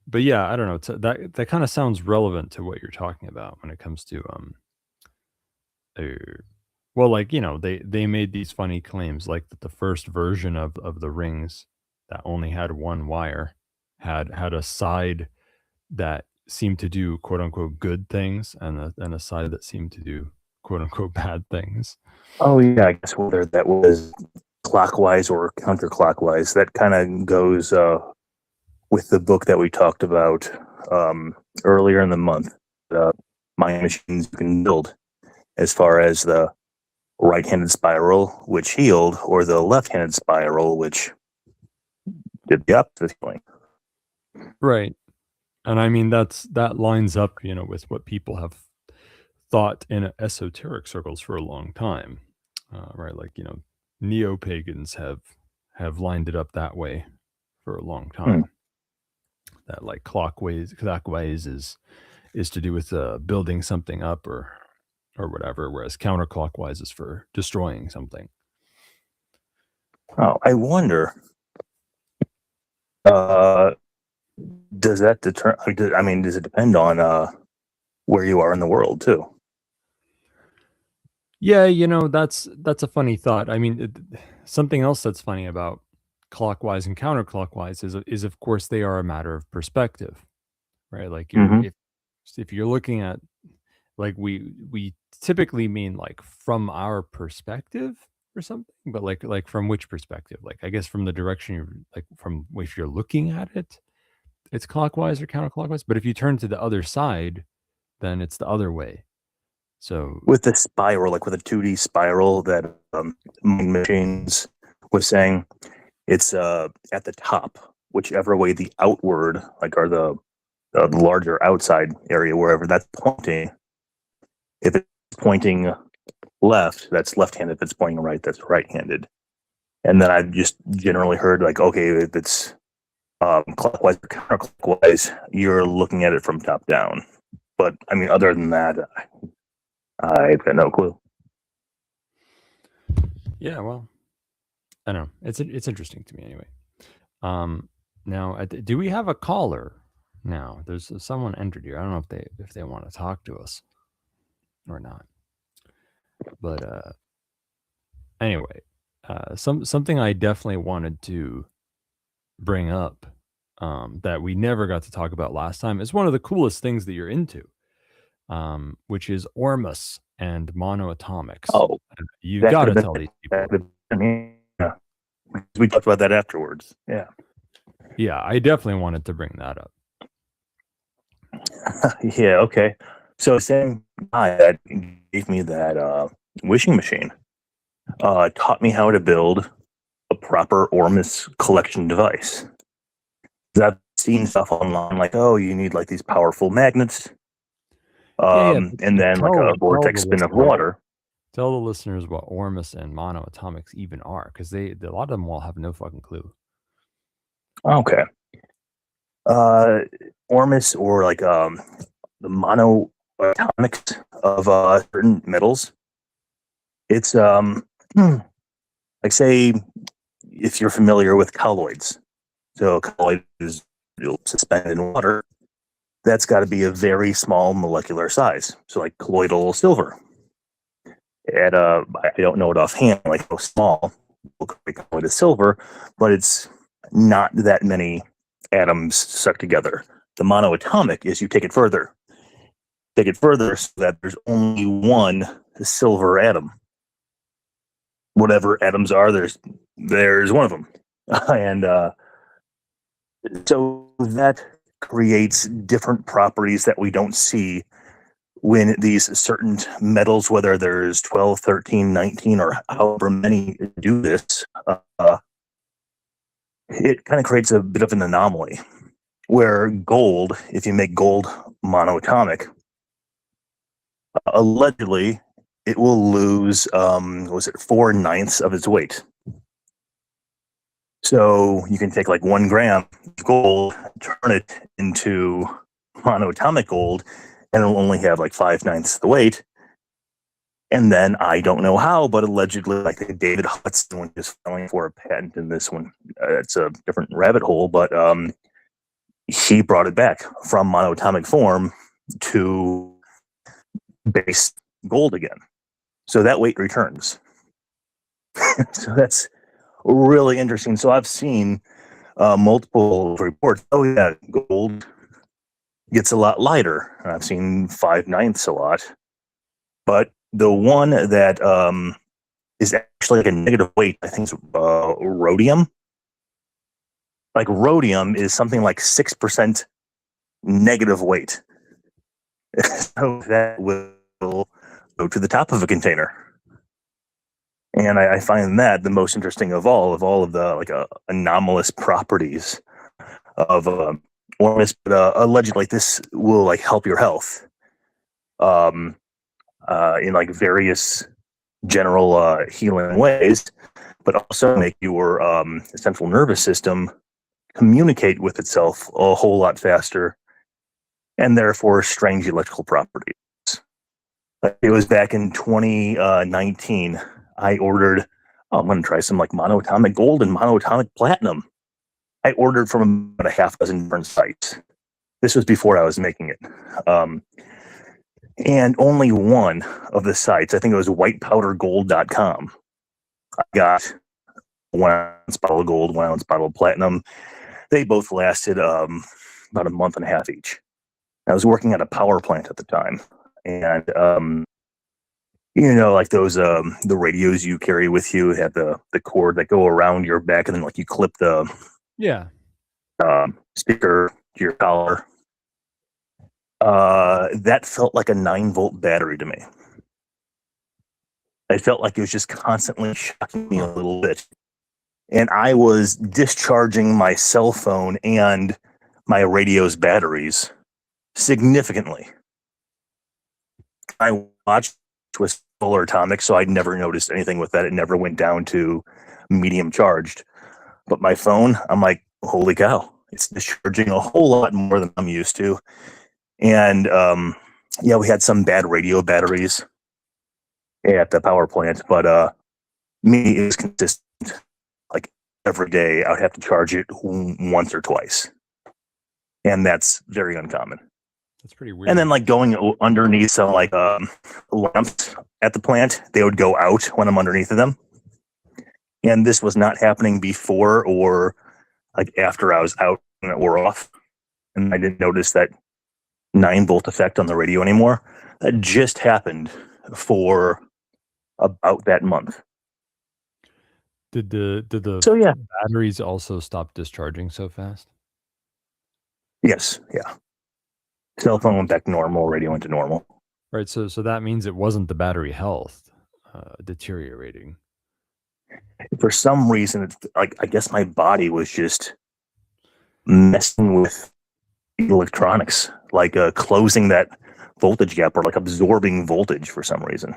But yeah, I don't know. That kind of sounds relevant to what you're talking about when it comes to well, like, you know, they made these funny claims like that the first version of the rings that only had one wire had a side that seemed to do quote unquote good things and a side that seemed to do quote unquote bad things. Oh yeah, I guess whether that was clockwise or counterclockwise, that kind of goes with the book that we talked about earlier in the month. Mind machines you can build, as far as the right-handed spiral, which healed, or the left-handed spiral, which did the opposite healing. Right. And I mean, that lines up, you know, with what people have thought in esoteric circles for a long time, right? Like, you know, neo-pagans have lined it up that way for a long time. That like clockwise is to do with building something up or whatever, whereas counterclockwise is for destroying something. Oh, I wonder. Does that determine? I mean, does it depend on where you are in the world too? Yeah, you know, that's a funny thought. I mean, something else that's funny about clockwise and counterclockwise is of course they are a matter of perspective, right? Like if you're looking at, like, we typically mean like from our perspective or something, but like from which perspective? Like, I guess from the direction you're, like, from if you're looking at it, it's clockwise or counterclockwise. But if you turn to the other side, then it's the other way. So with the spiral, like with a 2D spiral that Mind Machines was saying, it's at the top, whichever way the outward, like, are the larger outside area, wherever that's pointing. If it's pointing left, that's left-handed. If it's pointing right, that's right-handed. And then I've just generally heard, like, okay, if it's clockwise or counterclockwise, you're looking at it from top down. But I mean, other than that, I've got no clue. yeah, well, I don't know. It's interesting to me anyway. Now, do we have a caller? Now, there's someone entered here. I don't know if they want to talk to us or not. But anyway, something I definitely wanted to bring up that we never got to talk about last time is one of the coolest things that you're into, which is Ormus and monoatomics. Oh, You that got could to have tell been, these that people. could have been, yeah. We talked about that afterwards. Yeah. Yeah, I definitely wanted to bring that up. Yeah, okay. So same guy that gave me that wishing machine taught me how to build a proper Ormus collection device. 'Cause I've seen stuff online like, oh, you need like these powerful magnets, Yeah. and then like a vortex spin of water. Tell the listeners what Ormus and monoatomics even are, because a lot of them will have no fucking clue. Okay. Ormus, or like the monoatomics of certain metals. It's like, say, if you're familiar with colloids. So a colloid is suspended in water. That's got to be a very small molecular size. So like colloidal silver. At I don't know it offhand, like how small colloid is silver, but it's not that many atoms stuck together. The monoatomic is you take it further so that there's only one silver atom. Whatever atoms are, there's one of them. And so that creates different properties that we don't see when these certain metals, whether there's 12, 13, 19, or however many do this, it kind of creates a bit of an anomaly where gold, if you make gold monoatomic, allegedly it will lose, 4/9 of its weight. So you can take like 1 gram of gold, turn it into monoatomic gold, and it'll only have like 5/9 the weight. And then I don't know how, but allegedly, like David Hudson, when he was filing for a patent in this one, it's a different rabbit hole, but he brought it back from monoatomic form to base gold again. So that weight returns. So that's really interesting. So I've seen multiple reports. Oh yeah, gold gets a lot lighter. I've seen 5/9 a lot, but the one that is actually like a negative weight, I think, is rhodium. Like rhodium is something like 6% negative weight. So that will go to the top of a container. And I find that the most interesting of all of the like anomalous properties of Ormus. But allegedly, this will like help your health in like various general healing ways, but also make your central nervous system communicate with itself a whole lot faster, and therefore strange electrical properties. It was back in 2019. I ordered, I'm going to try some like monoatomic gold and monoatomic platinum. I ordered from about a half dozen different sites. This was before I was making it. And only one of the sites, I think it was whitepowdergold.com, I got 1 ounce bottle of gold, 1 ounce bottle of platinum. They both lasted about a month and a half each. I was working at a power plant at the time. And like those the radios you carry with you have the cord that go around your back, and then like you clip the speaker to your collar. That felt like a 9-volt battery to me. I felt like it was just constantly shocking me a little bit, and I was discharging my cell phone and my radio's batteries significantly. I watched with solar atomic, so I'd never noticed anything with that. It never went down to medium charged. But my phone, I'm like, holy cow, it's discharging a whole lot more than I'm used to. And we had some bad radio batteries at the power plant, but me, it was consistent. Like every day, I would have to charge it once or twice, and that's very uncommon. That's pretty weird. And then like going underneath some like lamps at the plant, they would go out when I'm underneath of them. And this was not happening before or like after I was out and it wore off. And I didn't notice that 9-volt effect on the radio anymore. That just happened for about that month. Did the So yeah. batteries also stop discharging so fast? Yes. Yeah. Cell phone went back to normal. Radio went to normal. Right. So that means it wasn't the battery health deteriorating. For some reason, it's like I guess my body was just messing with electronics, like closing that voltage gap or like absorbing voltage for some reason.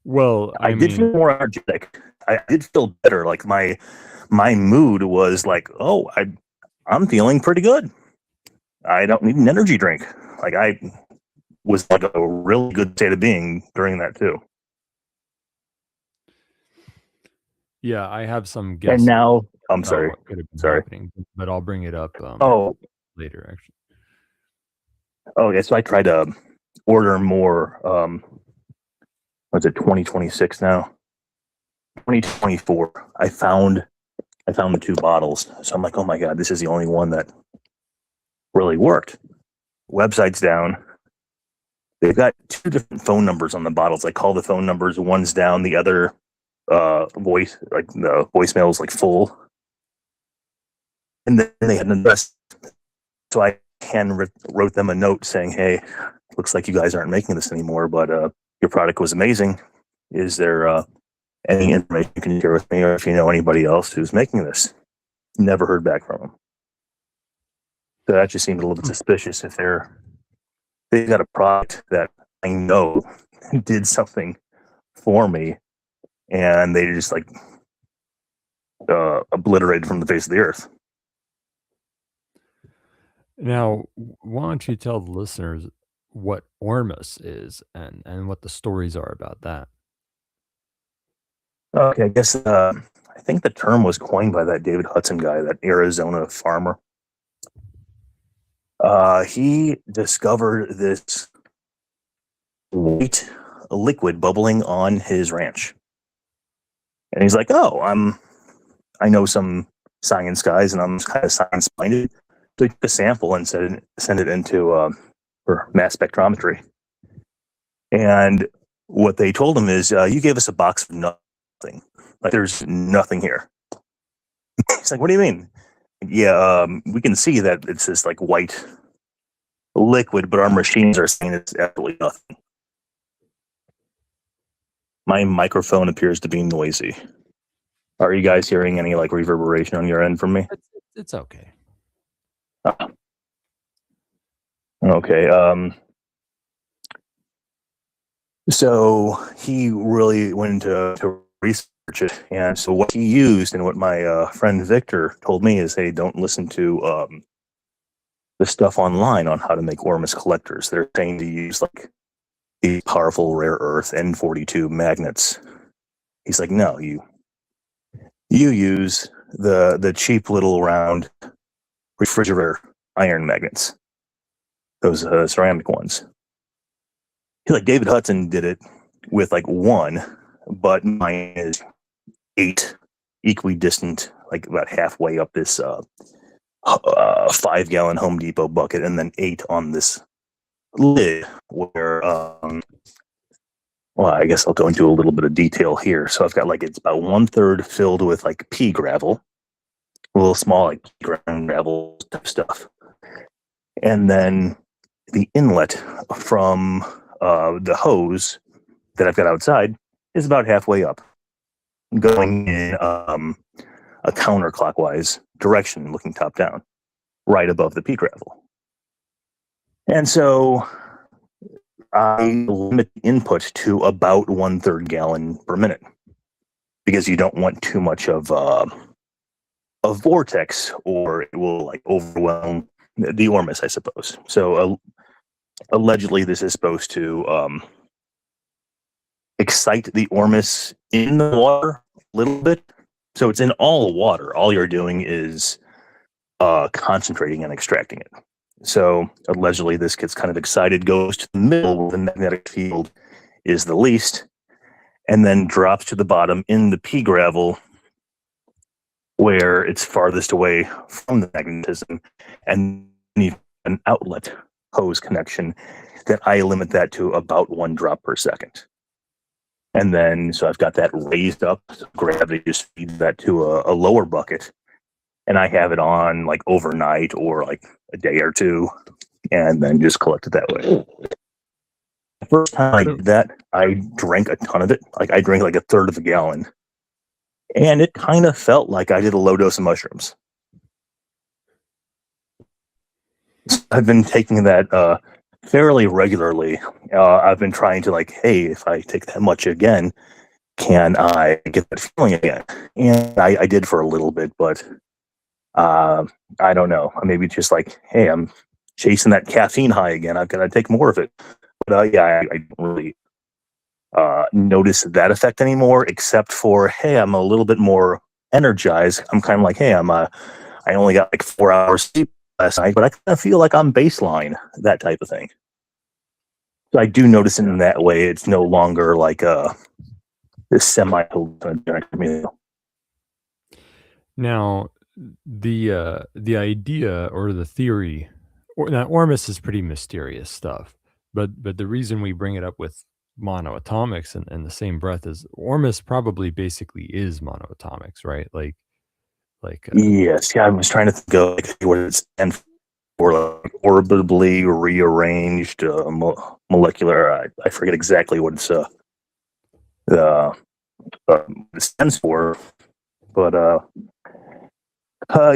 Well, I did feel more energetic. I did feel better. Like my mood was like, oh, I'm feeling pretty good. I don't need an energy drink. Like I was like a really good state of being during that too. Yeah, I have some guesses. And now, I'm sorry. What could have been Sorry. happening, but I'll bring it up later, actually. Oh, yeah. So I tried to order more. What's it, 2026 now? 2024. I found the 2 bottles. So I'm like, oh my God, this is the only one that really worked. Website's down. They've got 2 different phone numbers on the bottles. I call the phone numbers. One's down, the other voice, like the voicemail is like full. And then they had an address. So I wrote them a note saying, hey, looks like you guys aren't making this anymore, but your product was amazing. Is there any information you can share with me, or if you know anybody else who's making this? Never heard back from them. So that just seemed a little bit suspicious if they've got a product that I know did something for me and they just like obliterated from the face of the earth. Now, why don't you tell the listeners what Ormus is and what the stories are about that? Okay, I guess I think the term was coined by that David Hudson guy, that Arizona farmer. He discovered this white liquid bubbling on his ranch. And he's like, oh, I know some science guys and I'm kind of science minded. So he took a sample and send it into for mass spectrometry. And what they told him is, you gave us a box of nothing. Like there's nothing here. He's like, what do you mean? Yeah, we can see that it's this like white liquid, but our machines are saying it's absolutely nothing. My microphone appears to be noisy. Are you guys hearing any like reverberation on your end from me? It's okay. Okay. So he really went into research it, and so what he used and what my friend Victor told me is, hey, don't listen to the stuff online on how to make Ormus collectors. They're saying to use like the powerful rare earth N42 magnets. He's like, no, you use the cheap little round refrigerator iron magnets, those ceramic ones. He's like, David Hudson did it with like 1, but mine is 8 equidistant, like about halfway up this 5-gallon Home Depot bucket, and then 8 on this lid where well, I guess I'll go into a little bit of detail here. So I've got like, it's about 1/3 filled with like pea gravel, a little small like ground gravel type stuff, and then the inlet from the hose that I've got outside is about halfway up, going in a counterclockwise direction, looking top down, right above the pea gravel. And so I limit the input to about 1/3 gallon per minute, because you don't want too much of a vortex, or it will like overwhelm the Ormus, I suppose. So allegedly, this is supposed to excite the Ormus in the water a little bit. So it's in all water. All you're doing is concentrating and extracting it. So allegedly, this gets kind of excited, goes to the middle where the magnetic field is the least, and then drops to the bottom in the pea gravel where it's farthest away from the magnetism, and you have an outlet hose connection that I limit that to about 1 drop per second. And then, so I've got that raised up, so gravity just feeds that to a lower bucket, and I have it on like overnight or like a day or two, and then just collect it that way. The first time I did that, I drank a ton of it. Like I drank like a third of a gallon. And it kind of felt like I did a low dose of mushrooms. I've been taking that fairly regularly. I've been trying to like, hey, if I take that much again, can I get that feeling again? And I did for a little bit, but I don't know. Maybe it's just like, hey, I'm chasing that caffeine high again. I've got to take more of it. But yeah, I don't really notice that effect anymore, except for, hey, I'm a little bit more energized. I'm kind of like, hey, I only got like 4 hours sleep last night, but I kind of feel like I'm baseline, that type of thing. So I do notice it in that way. It's no longer like this semi-hallucinogenic meal. Now, the idea or the theory, now Ormus is pretty mysterious stuff, but the reason we bring it up with monoatomics in the same breath is Ormus probably basically is monoatomics, right? Like Yes, yeah. I was trying to think of like what it stands for, like orbitally rearranged molecular. I forget exactly what it's it stands for, but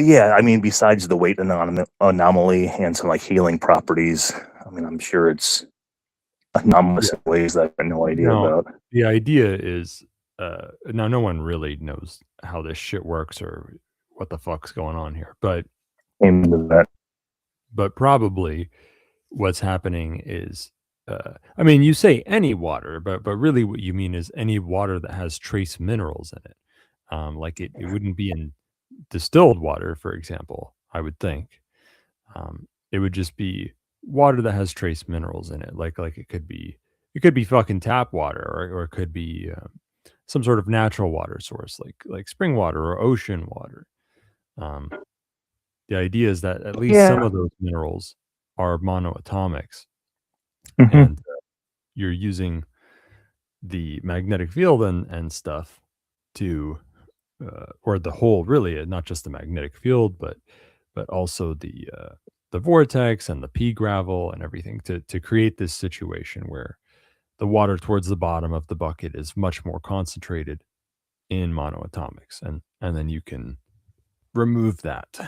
yeah. I mean, besides the weight anomaly and some like healing properties, I mean, I'm sure it's anomalous in ways that I have no idea about. The idea is now no one really knows how this shit works or what the fuck's going on here, but probably what's happening is I mean, you say any water, but really what you mean is any water that has trace minerals in it. Like it wouldn't be in distilled water, for example, I would think. It would just be water that has trace minerals in it. Like it could be fucking tap water, or it could be some sort of natural water source, like spring water or ocean water. The idea is that at least some of those minerals are monoatomics, and you're using the magnetic field and stuff to, or the whole, really, not just the magnetic field, but also the vortex and the pea gravel and everything to create this situation where the water towards the bottom of the bucket is much more concentrated in monoatomics, and then you can remove that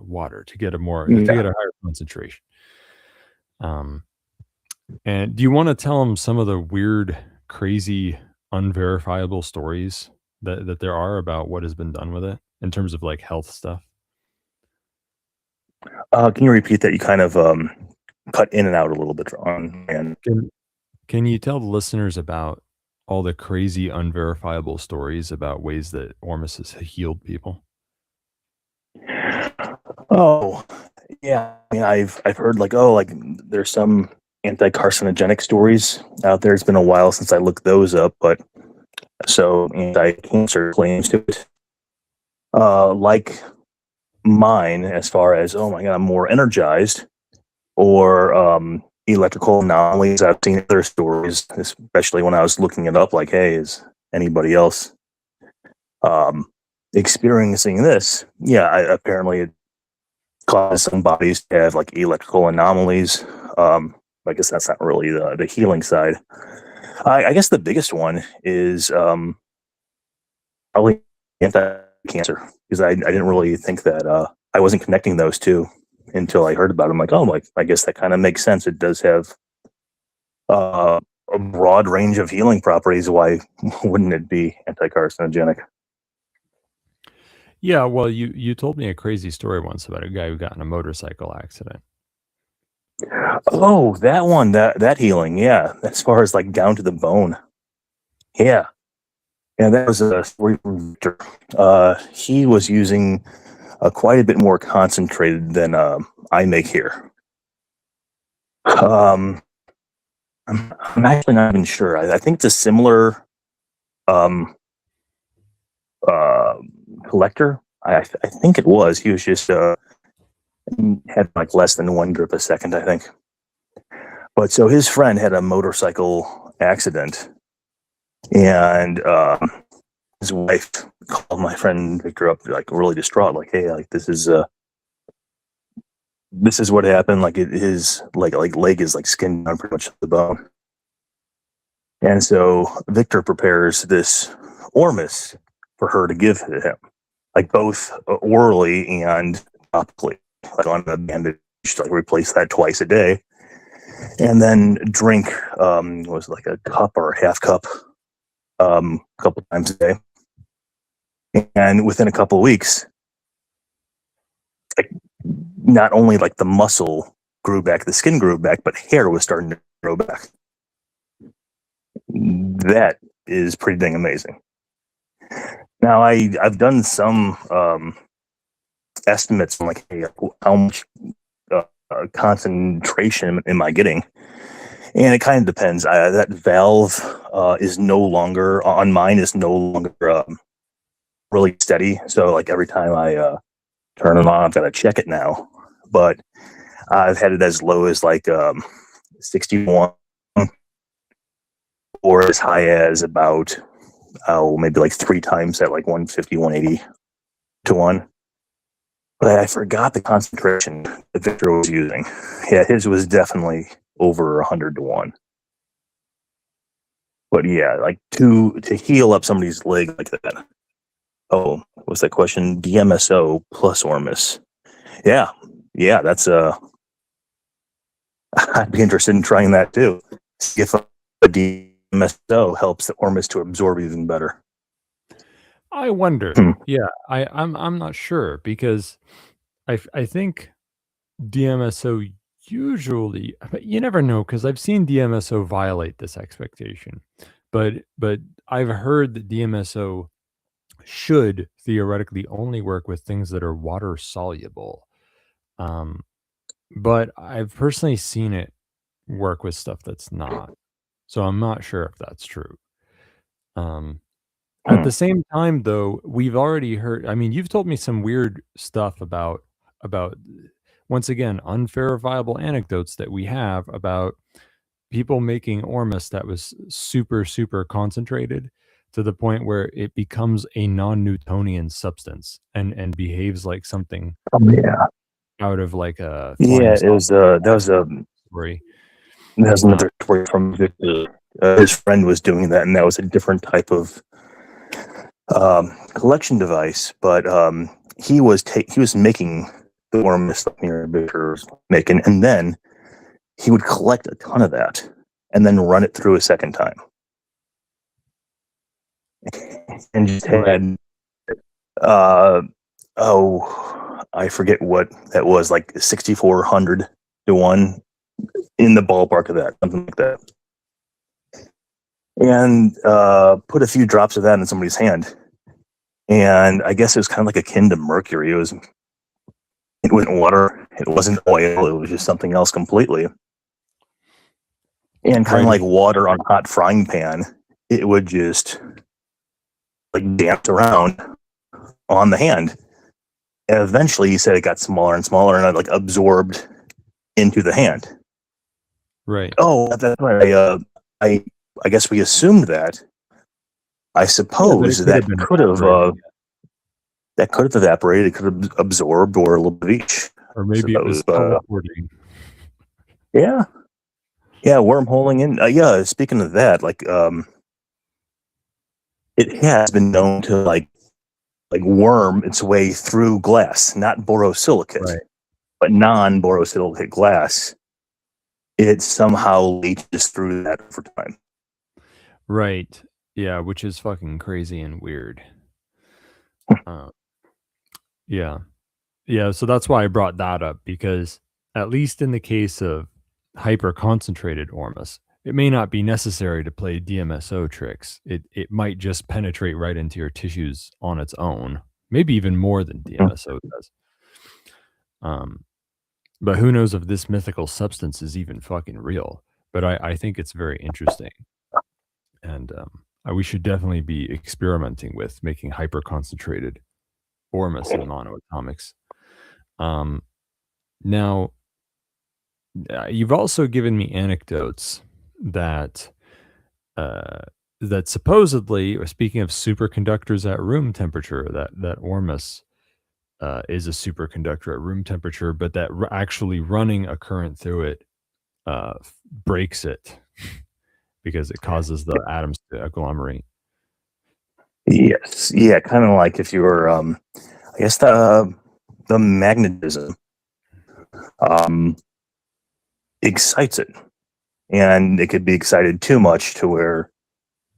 water to get a higher concentration. And do you want to tell them some of the weird, crazy, unverifiable stories that there are about what has been done with it in terms of like health stuff? Can you repeat that? You kind of cut in and out a little bit on. And can you tell the listeners about all the crazy, unverifiable stories about ways that Ormus has healed people? Oh, yeah. I mean, I've heard like there's some anti-carcinogenic stories out there. It's been a while since I looked those up, but so anti-cancer claims to it, like mine, as far as, oh my god, I'm more energized, or electrical anomalies. I've seen other stories, especially when I was looking it up, like, hey, is anybody else experiencing this? Yeah, apparently it causes some bodies to have like electrical anomalies. I guess that's not really the healing side. I guess the biggest one is probably anti-cancer, because I didn't really think that I wasn't connecting those two until I heard about them. Like, oh, like I guess that kind of makes sense. It does have a broad range of healing properties. Why wouldn't it be anti-carcinogenic? Yeah, well, you told me a crazy story once about a guy who got in a motorcycle accident. Oh, that one, that healing, yeah. As far as like down to the bone, yeah. That was a story from Victor. He was using quite a bit more concentrated than I make here. I'm actually not even sure. I think it's a similar collector. I think it was. He was just had like less than 1 grip a second, I think. But so his friend had a motorcycle accident, and his wife called my friend Victor up, like really distraught, like, "Hey, like this is what happened. Like his leg is like skinned down pretty much to the bone." And so Victor prepares this Ormus for her to give to him, like both orally and topically, like on a bandage, like replace that twice a day, and then drink was like a cup or a half cup a couple times a day. And within a couple of weeks, like not only like the muscle grew back, the skin grew back, but hair was starting to grow back. That is pretty dang amazing. Now I've done some estimates on like, hey, how much concentration am I getting? And it kind of depends. That valve is no longer on mine. Is no longer really steady. So like every time I turn it on, I've got to check it now. But I've had it as low as like 61, or as high as about maybe like 3 times at like 150, 180 to 1. But I forgot the concentration that Victor was using. Yeah, his was definitely over 100 to 1. But yeah, like to heal up somebody's leg like that. Oh, what's that question? DMSO plus Ormus. Yeah, that's I'd be interested in trying that too. See if a DMSO helps the Ormus to absorb even better. I wonder. Yeah, I'm not sure, because I think DMSO usually, but you never know, because I've seen DMSO violate this expectation. But I've heard that DMSO should theoretically only work with things that are water soluble. But I've personally seen it work with stuff that's not. So I'm not sure if that's true. At the same time, though, we've already heard, I mean, you've told me some weird stuff about once again, unverifiable anecdotes that we have about people making Ormus that was super, super concentrated to the point where it becomes a non-Newtonian substance and behaves like something Yeah. out of like a Yeah, it was that was story. another story from Victor. His friend was doing that, and that was a different type of collection device. But he was making the Ormus that near Victor was making, and then he would collect a ton of that and then run it through a second time, and just had I forget what that was, like 6,400 to 1, in the ballpark of that, something like that. And put a few drops of that in somebody's hand. And I guess it was kind of like akin to mercury. It wasn't water, it wasn't oil, it was just something else completely. And kind of like water on a hot frying pan, it would just like dance around on the hand. And eventually he said it got smaller and smaller, and it like absorbed into the hand. Right. Oh, that's right. I guess we assumed that. I suppose that could have evaporated. It could have absorbed, or a little bit of each. Or maybe it was teleporting. Yeah, wormholing in. Yeah, speaking of that, like it has been known to like worm its way through glass, not borosilicate, but non-borosilicate glass. It somehow leaches through that over time. Right. Yeah, which is fucking crazy and weird. Yeah. So that's why I brought that up, because at least in the case of hyper concentrated Ormus, it may not be necessary to play DMSO tricks. It might just penetrate right into your tissues on its own, maybe even more than DMSO does. But who knows if this mythical substance is even fucking real? But I think it's very interesting. And we should definitely be experimenting with making hyper concentrated Ormus and monoatomics. Now, you've also given me anecdotes that that supposedly, or speaking of superconductors at room temperature, that Ormus is a superconductor at room temperature, but that actually running a current through it breaks it because it causes the atoms to agglomerate. Yes, yeah, kind of like if you were, I guess the magnetism excites it, and it could be excited too much to where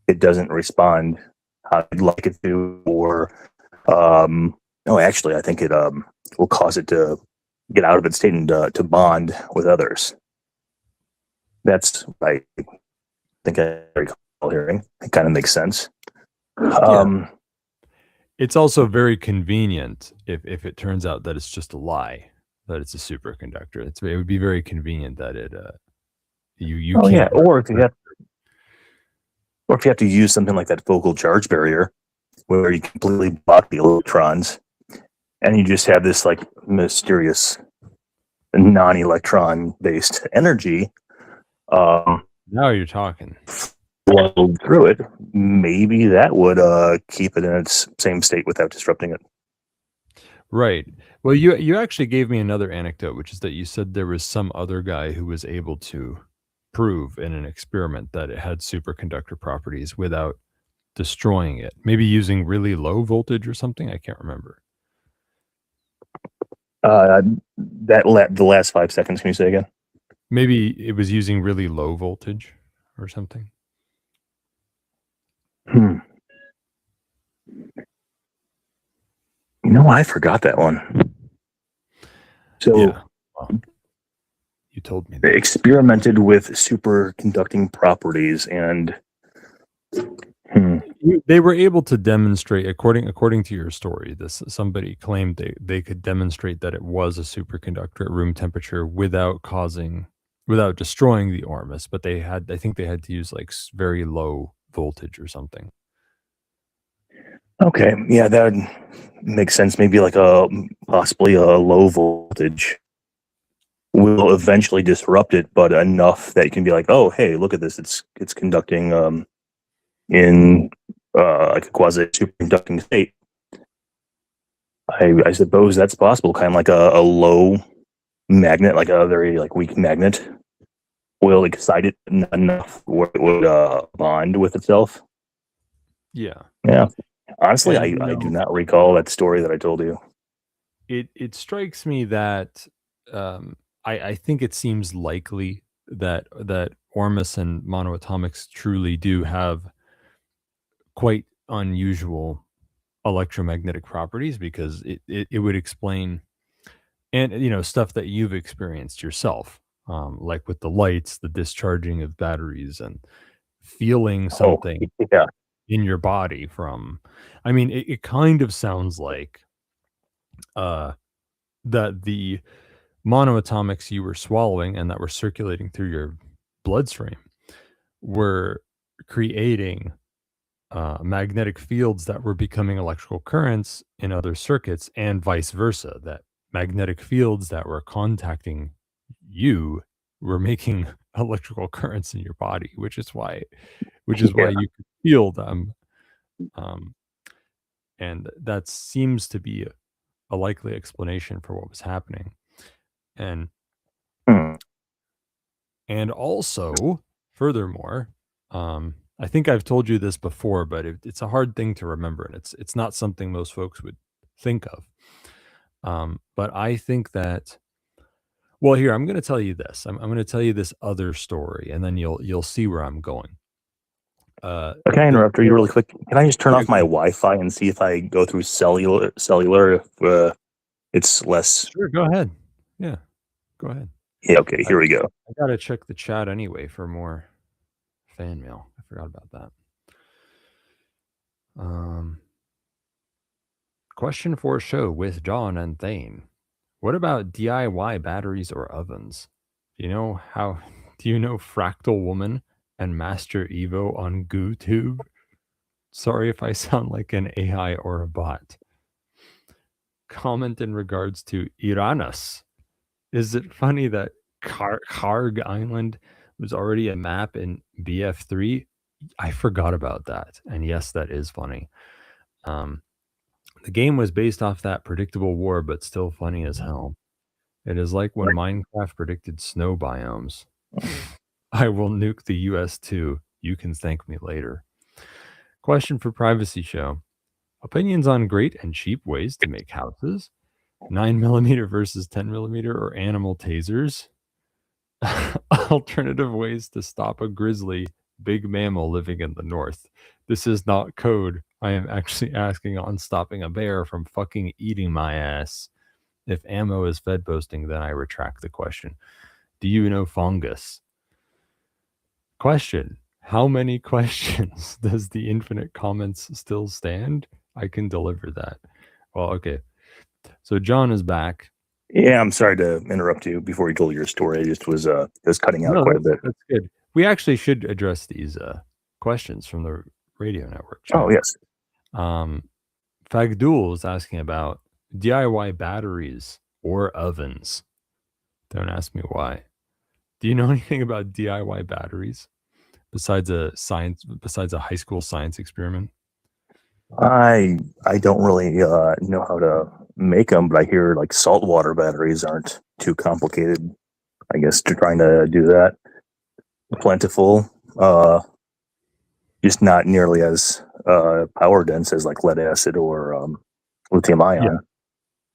it doesn't respond how you'd like it to, or no, actually, I think it will cause it to get out of its state and to bond with others. That's what I think I recall hearing. It kind of makes sense. It's also very convenient if it turns out that it's just a lie, that it's a superconductor. It would be very convenient that it you Oh yeah, can't. or if you have to use something like that focal charge barrier, where you completely block the electrons, and you just have this like mysterious non-electron based energy Now you're talking. flow through it, maybe that would keep it in its same state without disrupting it. Right. Well, you actually gave me another anecdote, which is that you said there was some other guy who was able to prove in an experiment that it had superconductor properties without destroying it. Maybe using really low voltage or something. I can't remember. The last 5 seconds, can you say again? Maybe it was using really low voltage or something. No, I forgot that one. So Yeah. Well, you told me they that. experimented with superconducting properties, and They were able to demonstrate, according to your story, somebody claimed they could demonstrate that it was a superconductor at room temperature without destroying the Ormus, but I think they had to use like very low voltage or something. okay, yeah, that would make sense. Maybe like possibly a low voltage will eventually disrupt it, but enough that you can be like, oh, hey, look at this, it's conducting in like a quasi superconducting state. I suppose that's possible, kind of like a low magnet, like a very like weak magnet will excite it enough where it would bond with itself. Yeah. Honestly, And, I do not recall that story that I told you. It strikes me that I think it seems likely that Ormus and monoatomics truly do have quite unusual electromagnetic properties, because it would explain, and stuff that you've experienced yourself, like with the lights, the discharging of batteries, and feeling something Yeah. in your body from, I mean, it kind of sounds like that the monoatomics you were swallowing and that were circulating through your bloodstream were creating magnetic fields that were becoming electrical currents in other circuits, and vice versa, that magnetic fields that were contacting you were making electrical currents in your body, which is why you could feel them. And that seems to be a likely explanation for what was happening. And also, furthermore, I think I've told you this before, but it's a hard thing to remember, and it's not something most folks would think of. But I think that, well, here, I'm going to tell you this. I'm going to tell you this other story, and then you'll see where I'm going. Can I interrupt you really quick? Can I just turn off my Wi-Fi and see if I go through cellular if it's less? Sure, go ahead. Yeah, go ahead. Yeah, okay, here we go. I gotta check the chat anyway for more fan mail. I forgot about that. Question for show with John and Thane. What about DIY batteries or ovens? Do you know Fractal Woman and Master Evo on GooTube? Sorry if I sound like an AI or a bot. Comment in regards to Uranus. Is it funny that Karg Island was already a map in BF3? I forgot about that. And yes, that is funny. The game was based off that predictable war, but still funny as hell. It is like when Minecraft predicted snow biomes. I will nuke the US too. You can thank me later. Question for Privacy Show. Opinions on great and cheap ways to make houses? 9mm versus 10mm or animal tasers? Alternative ways to stop a grizzly big mammal living in the north. This is not code. I am actually asking on stopping a bear from fucking eating my ass. If ammo is fed boasting, then I retract the question. Do you know fungus? Question. How many questions does the infinite comments still stand? I can deliver that. Well, okay. So John is back. Yeah, I'm sorry to interrupt you before you told your story. I just was cutting out quite a bit. That's good. We actually should address these questions from the radio network chat. Oh, yes. Fagdul is asking about DIY batteries or ovens. Don't ask me why. Do you know anything about DIY batteries besides a high school science experiment? I don't really know how to make them, but I hear like saltwater batteries aren't too complicated. I guess to trying to do that, plentiful, just not nearly as power dense as like lead acid or lithium ion.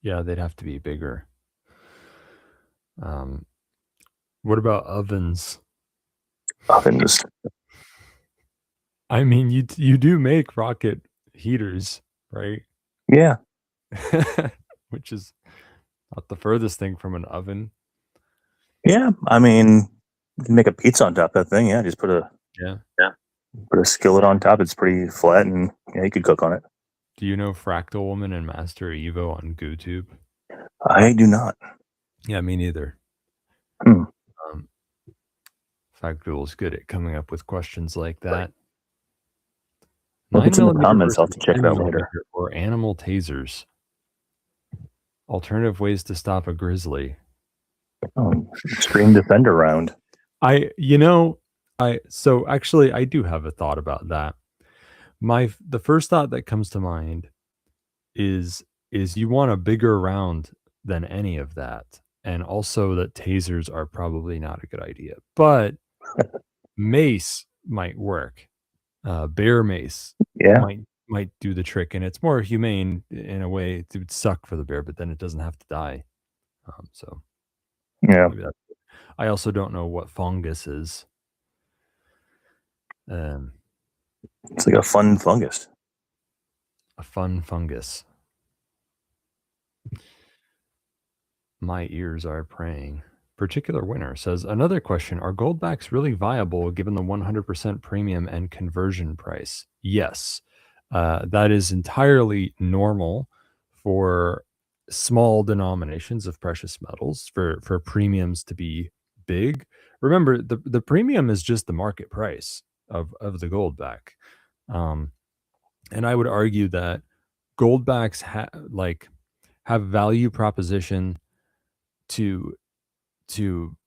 Yeah, they'd have to be bigger. What about ovens? Ovens. I mean, you do make rocket heaters, right? Yeah. Which is not the furthest thing from an oven. Yeah, I mean, you can make a pizza on top of that thing. Yeah, just put a skillet on top. It's pretty flat, and yeah, you could cook on it. Do you know Fractal Woman and Master Evo on GooTube? I do not. Yeah, me neither. Fractal is good at coming up with questions like that. Well, if it's in the comments, I'll have to check that later. Or animal tasers. Alternative ways to stop a grizzly. Oh, extreme defender round. So actually I do have a thought about that. The first thought that comes to mind is you want a bigger round than any of that. And also that tasers are probably not a good idea. But mace might work. Bear mace might do the trick, and it's more humane in a way. It would suck for the bear, but then it doesn't have to die. So yeah. I also don't know what fungus is. It's like a fun fungus. A fun fungus. My ears are praying. Particular winner says, another question, are goldbacks really viable given the 100% premium and conversion price? Yes. That is entirely normal for small denominations of precious metals, for premiums to be big. Remember, the premium is just the market price of the goldback. And I would argue that goldbacks have value proposition to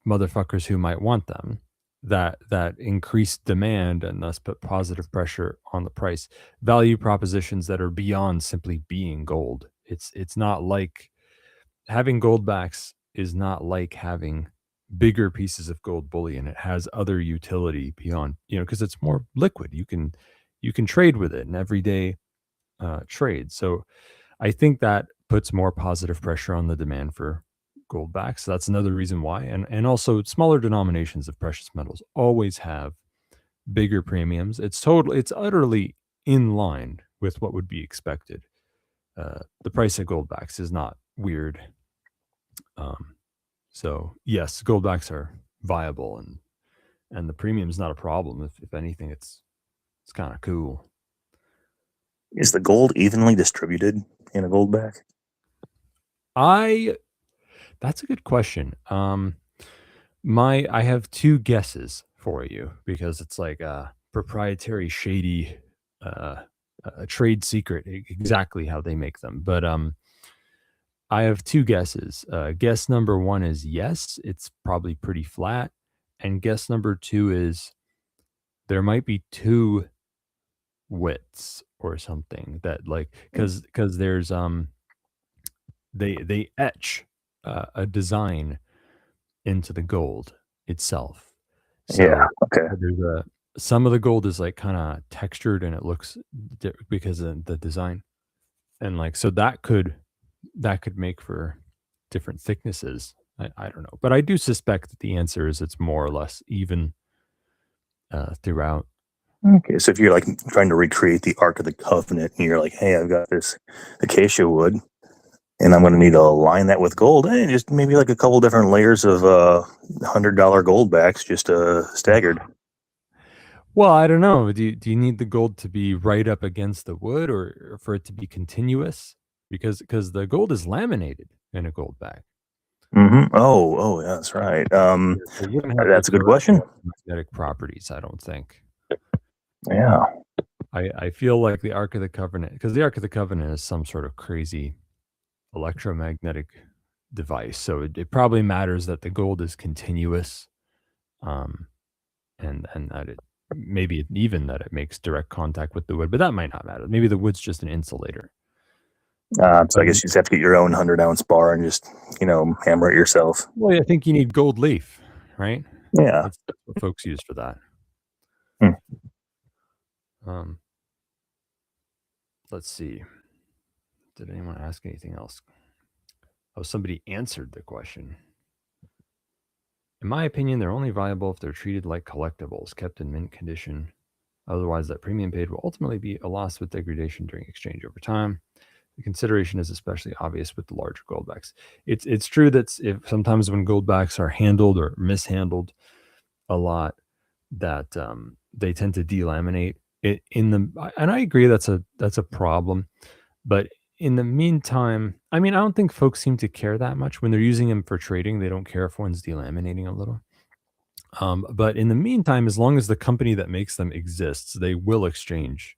motherfuckers who might want them, that increase demand and thus put positive pressure on the price. Value propositions that are beyond simply being gold. It's not like having goldbacks is not like having bigger pieces of gold bullion. It has other utility beyond, because it's more liquid. You can trade with it in everyday trade. So I think that puts more positive pressure on the demand for goldbacks. So that's another reason why. And also smaller denominations of precious metals always have bigger premiums. It's utterly in line with what would be expected. The price of goldbacks is not weird. So yes, goldbacks are viable, and the premium is not a problem. If anything, it's kind of cool. Is the gold evenly distributed in a goldback? That's a good question. I have two guesses for you because it's like a proprietary shady a trade secret exactly how they make them. But I have two guesses. Guess number one is yes, it's probably pretty flat, and guess number two is there might be two widths or something that like because there's they etch a design into the gold itself. So Yeah. Okay. there's some of the gold is like kind of textured and it looks because of the design, and like so that could make for different thicknesses. I don't know, but I do suspect that the answer is it's more or less even throughout. Okay. So if you're like trying to recreate the Ark of the Covenant, and you're like, hey, I've got this acacia wood, and I'm going to need to line that with gold. Hey, just maybe like a couple different layers of $100 gold backs, just staggered. Well, I don't know. Do you need the gold to be right up against the wood, or for it to be continuous? Because the gold is laminated in a gold back. Mm-hmm. Oh, yeah, that's right. It wouldn't have That's a good question. magnetic properties, I don't think. Yeah. I feel like the Ark of the Covenant, because the Ark of the Covenant is some sort of crazy electromagnetic device, so it probably matters that the gold is continuous, and that it maybe even that it makes direct contact with the wood, but that might not matter. Maybe the wood's just an insulator. So I guess you just have to get your own 100-ounce bar and just, hammer it yourself. Well, I think you need gold leaf, right? Yeah. That's what folks use for that. Let's see. Did anyone ask anything else? Oh, somebody answered the question. In my opinion, they're only viable if they're treated like collectibles, kept in mint condition. Otherwise, that premium paid will ultimately be a loss with degradation during exchange over time. The consideration is especially obvious with the larger goldbacks. It's true that if sometimes when goldbacks are handled or mishandled a lot, that they tend to delaminate it and I agree that's a problem. But in the meantime, I mean, I don't think folks seem to care that much when they're using them for trading. They don't care if one's delaminating a little. But in the meantime, as long as the company that makes them exists, they will exchange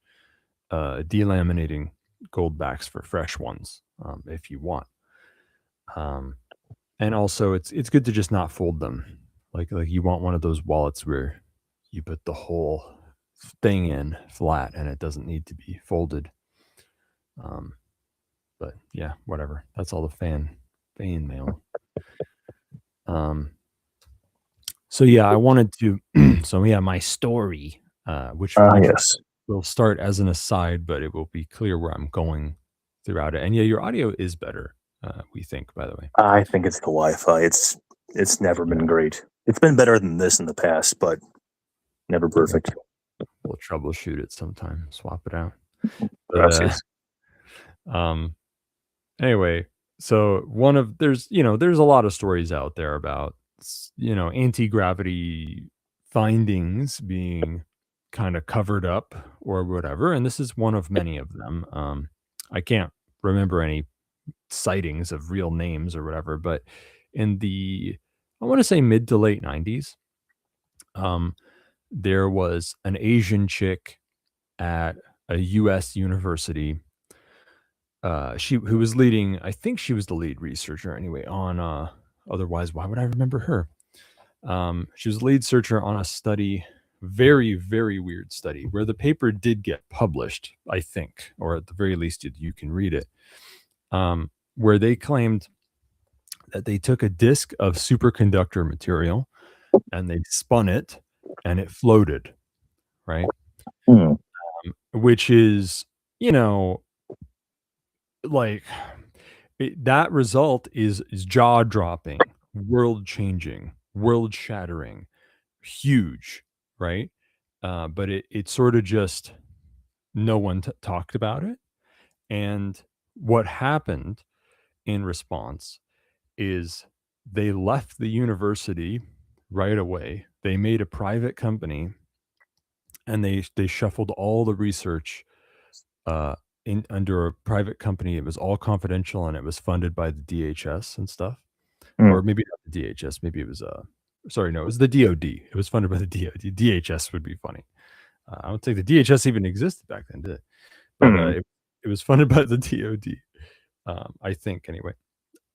delaminating gold backs for fresh ones if you want. And also, it's good to just not fold them. Like you want one of those wallets where you put the whole thing in flat and it doesn't need to be folded. But yeah, whatever. That's all the fan mail. So yeah, I wanted to. So yeah, my story, which Yes. will start as an aside, but it will be clear where I'm going throughout it. And yeah, your audio is better. We think, by the way. I think it's the Wi-Fi. It's never been great. It's been better than this in the past, but never perfect. We'll troubleshoot it sometime. Swap it out. Gracias. Anyway, so there's a lot of stories out there about anti-gravity findings being kind of covered up or whatever, and this is one of many of them. I can't remember any sightings of real names or whatever, but in the I want to say mid to late 90s, there was an Asian chick at a US university. Who was leading, I think she was the lead researcher anyway on otherwise why would I remember her? She was the lead researcher on a study, very, very weird study, where the paper did get published, I think, or at the very least you can read it, where they claimed that they took a disk of superconductor material and they spun it and it floated, right? Which is, like that result is jaw-dropping, world-changing, world-shattering, huge, right? But it sort of just no one talked about it. And what happened in response is they left the university right away. They made a private company and they shuffled all the research under a private company. It was all confidential and it was funded by the DHS and stuff. Or maybe not the DHS, maybe it was it was the DOD. It was funded by the DOD. DHS would be funny. I don't think the DHS even existed back then, did it? but it was funded by the DoD, I think anyway.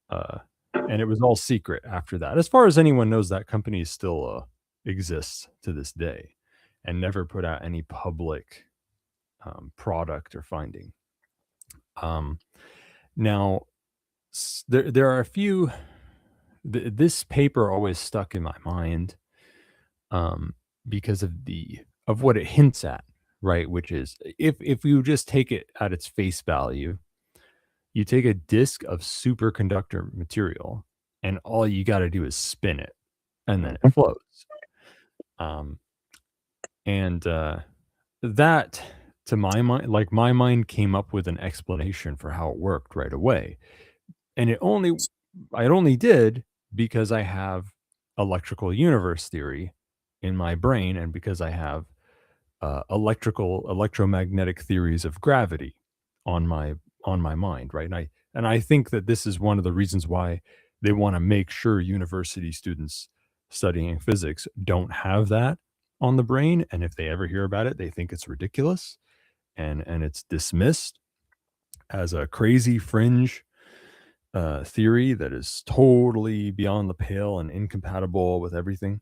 And it was all secret after that. As far as anyone knows, that company still exists to this day, and never put out any public product or finding. Now, there are a few. This paper always stuck in my mind because of what it hints at, right? Which is if you just take it at its face value, you take a disk of superconductor material, and all you got to do is spin it, and then it floats. That, to my mind, like my mind came up with an explanation for how it worked right away, and it only did because I have electrical universe theory in my brain, and because I have electromagnetic theories of gravity on my mind, right? And I think that this is one of the reasons why they want to make sure university students studying physics don't have that on the brain, and if they ever hear about it, they think it's ridiculous, and it's dismissed as a crazy fringe theory that is totally beyond the pale and incompatible with everything.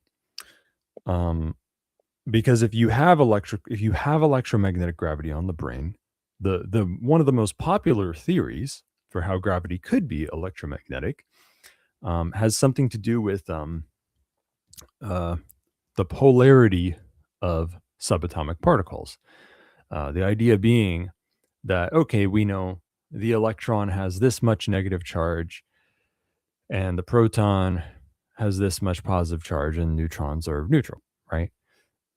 Because if you have electromagnetic gravity on the brain, the one of the most popular theories for how gravity could be electromagnetic has something to do with the polarity of subatomic particles. The idea being that, okay, we know the electron has this much negative charge, and the proton has this much positive charge, and neutrons are neutral, right?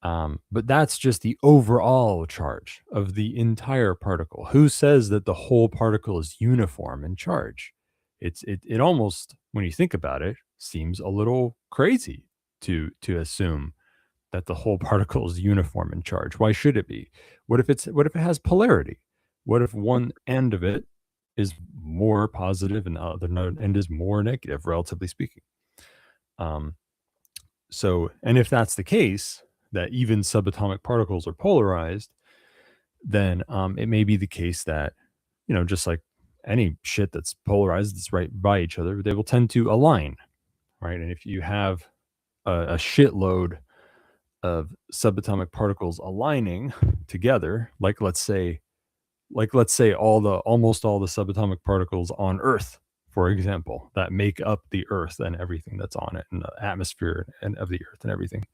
But that's just the overall charge of the entire particle. Who says that the whole particle is uniform in charge? It almost, when you think about it, seems a little crazy to assume that the whole particle is uniform in charge. Why should it be? What if it has polarity? What if one end of it is more positive and the other end is more negative, relatively speaking? So, and if that's the case, that even subatomic particles are polarized, then it may be the case that, just like any shit that's polarized, that's right by each other, they will tend to align, right? And if you have a shitload of subatomic particles aligning together, like let's say almost all the subatomic particles on Earth, for example, that make up the Earth and everything that's on it, and the atmosphere and of the Earth and everything,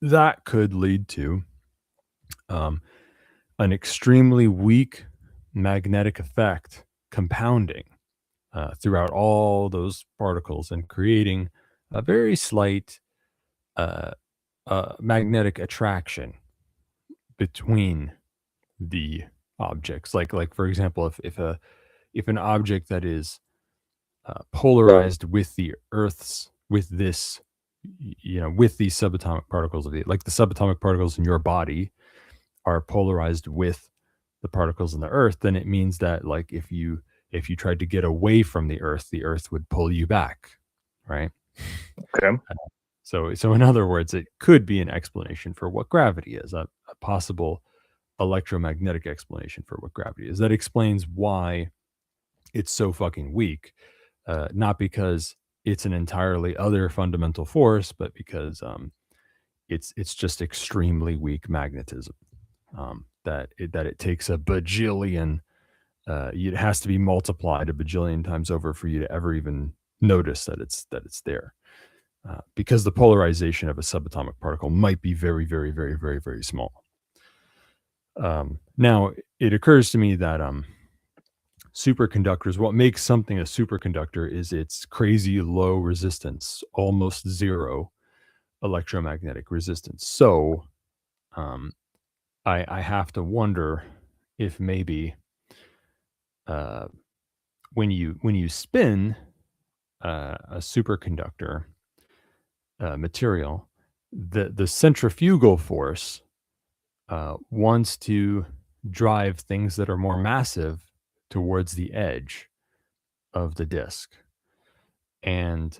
that could lead to an extremely weak magnetic effect compounding throughout all those particles and creating a very slight magnetic attraction between the objects. Like for example, if an object that is polarized with the Earth's, with these subatomic particles like the subatomic particles in your body are polarized with the particles in the Earth, then it means that, like, if you tried to get away from the Earth would pull you back, right? Okay. So in other words, it could be an explanation for what gravity is, a possible electromagnetic explanation for what gravity is. That explains why it's so fucking weak, not because it's an entirely other fundamental force, but because it's just extremely weak magnetism. That it takes a bajillion, it has to be multiplied a bajillion times over for you to ever even notice that it's there. Because the polarization of a subatomic particle might be very, very, very, very, very small. Now, it occurs to me that superconductors, what makes something a superconductor is its crazy low resistance, almost zero electromagnetic resistance. So I have to wonder if maybe when you spin a superconductor material, the centrifugal force wants to drive things that are more massive towards the edge of the disk, and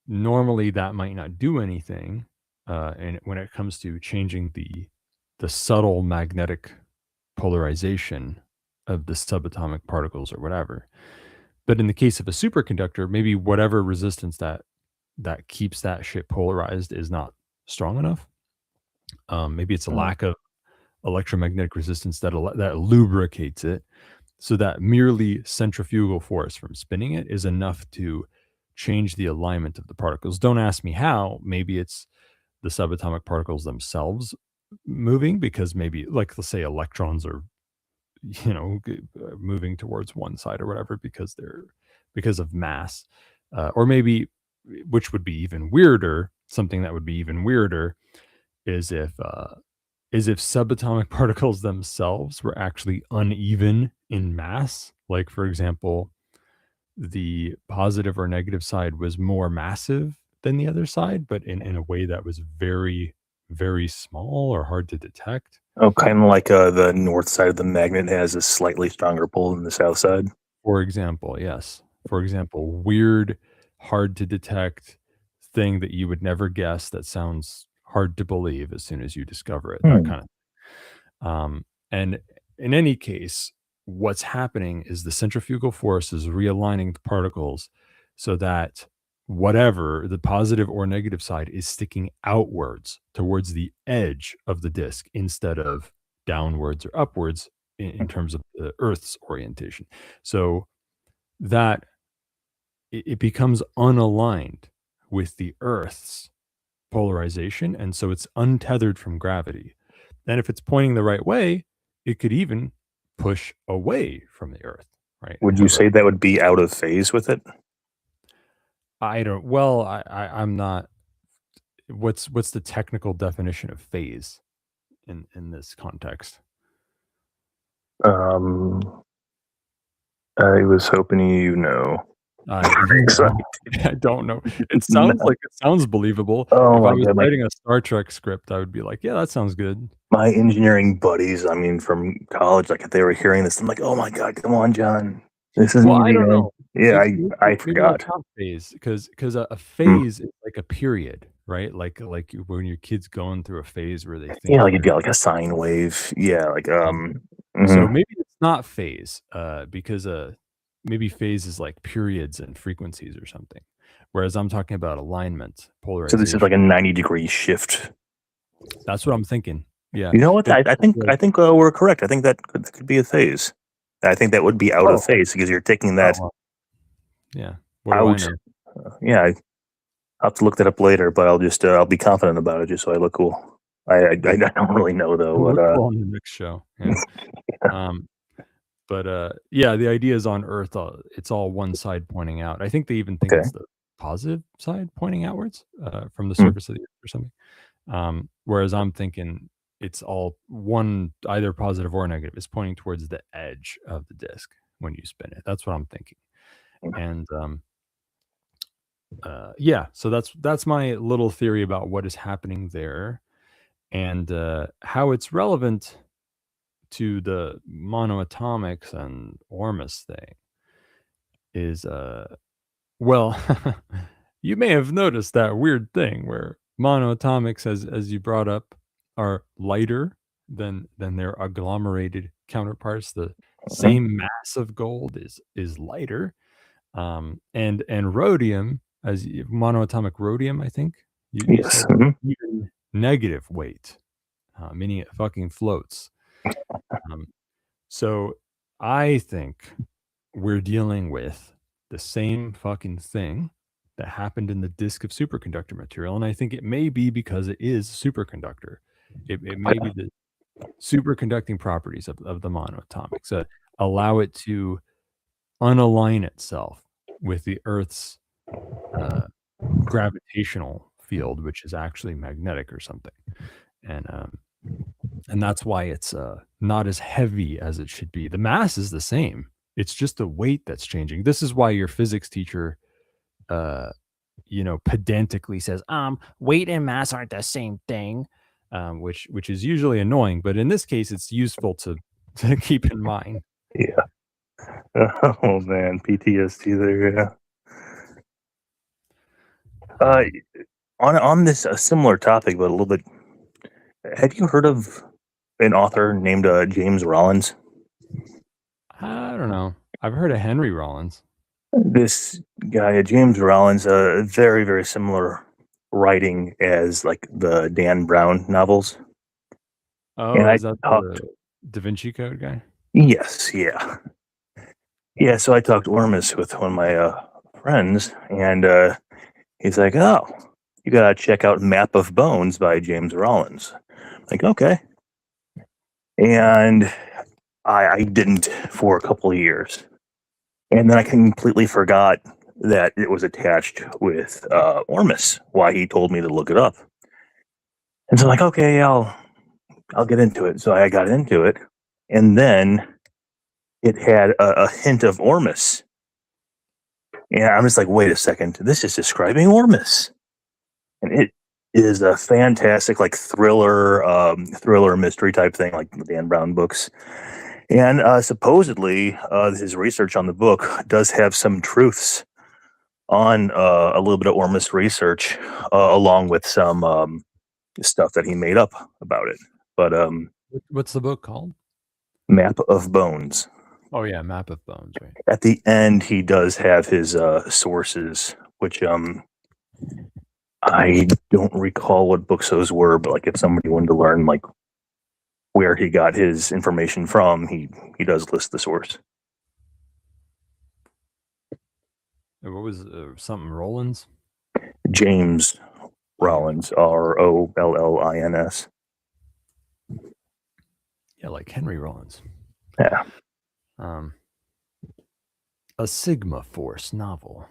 normally that might not do anything, and when it comes to changing the subtle magnetic polarization of the subatomic particles or whatever. But in the case of a superconductor, maybe whatever resistance that keeps that shit polarized is not strong enough. Maybe it's a lack of electromagnetic resistance that lubricates it, so that merely centrifugal force from spinning it is enough to change the alignment of the particles. Don't ask me how. Maybe it's the subatomic particles themselves moving, because maybe, like, let's say electrons are, moving towards one side or whatever because of mass, or maybe, which would be even weirder, something that would be even weirder is if subatomic particles themselves were actually uneven in mass. Like, for example, the positive or negative side was more massive than the other side, but in a way that was very, very small or hard to detect. Oh, kind of like the north side of the magnet has a slightly stronger pull than the south side. For example, yes. For example, weird, hard to detect thing that you would never guess, that sounds hard to believe as soon as you discover it. That kind of. And in any case, what's happening is the centrifugal force is realigning the particles so that whatever the positive or negative side is sticking outwards towards the edge of the disk instead of downwards or upwards in terms of the Earth's orientation. So that it becomes unaligned with the Earth's polarization, and so it's untethered from gravity. And if it's pointing the right way, it could even push away from the Earth, right? Would you say that would be out of phase with it? I'm not. What's the technical definition of phase in this context? I was hoping you know. I don't know. It sounds believable. Oh if my I was God, writing a Star Trek script, I would be like, yeah, that sounds good. My engineering buddies, I mean, from college, like if they were hearing this, I'm like, oh my God, come on, John. This is Well, I easy, don't man. know. Yeah, Maybe I maybe forgot. that's not phase, because a phase is like a period, right? Like when your kid's going through a phase where they think Yeah, like you've they're got like a sine wave. Yeah, like so maybe it's not phase, because maybe phase is like periods and frequencies or something. Whereas I'm talking about alignment, so polarization. this is like a 90-degree shift. That's what I'm thinking. Yeah. You know what? It's I think we're correct. I think that could be a phase. I think that would be out of phase because you're taking that well, yeah. What do I out. Yeah, I'll have to look that up later, but I'll be confident about it just so I look cool. I don't really know though. We're But cool on the next show. Yeah. Yeah, the idea is on Earth, it's all one side pointing out. I think they even think it's the positive side pointing outwards from the surface of the Earth or something. Whereas I'm thinking it's all one, either positive or negative. It's pointing towards the edge of the disk when you spin it. That's what I'm thinking. And yeah, so that's my little theory about what is happening there, and how it's relevant to the monoatomics and Ormus thing is well, you may have noticed that weird thing where monoatomics, as you brought up, are lighter than their agglomerated counterparts. The same mass of gold is lighter, and rhodium, monoatomic rhodium, I think you yes, said, even negative weight, meaning it fucking floats. So I think we're dealing with the same fucking thing that happened in the disk of superconductor material. And I think it may be because it is superconductor. It may be the superconducting properties of the monoatomics allow it to unalign itself with the Earth's gravitational field, which is actually magnetic or something. And that's why it's not as heavy as it should be. The mass is the same. It's just the weight that's changing. This is why your physics teacher, pedantically says, weight and mass aren't the same thing, which is usually annoying. But in this case, it's useful to keep in mind. Yeah. Oh man, PTSD there. Yeah. On this a similar topic, but a little bit. Have you heard of an author named James Rollins. I don't know. I've heard of Henry Rollins. This guy, James Rollins, very, very similar writing as like the Dan Brown novels. Oh, And I is that talked, the Da Vinci Code guy? yes, yeah. Yeah, so I talked Ormus with one of my friends, and he's like, oh, you gotta check out Map of Bones by James Rollins. Like, okay. And I didn't for a couple of years. And then I completely forgot that it was attached with Ormus, why he told me to look it up. And so I'm like, okay, I'll get into it. So I got into it, and then it had a hint of Ormus. And I'm just like, wait a second, this is describing Ormus. And it is a fantastic like thriller mystery type thing, like the Dan Brown books. And supposedly his research on the book does have some truths on a little bit of Ormus research, along with some stuff that he made up about it. But What's the book called? Map of Bones. Oh yeah, Map of Bones. Right. At the end, he does have his sources, which I don't recall what books those were, but like if somebody wanted to learn like where he got his information from, he does list the source. And what was something Rollins? James Rollins, Rollins. Yeah, like Henry Rollins. Yeah. A Sigma Force novel.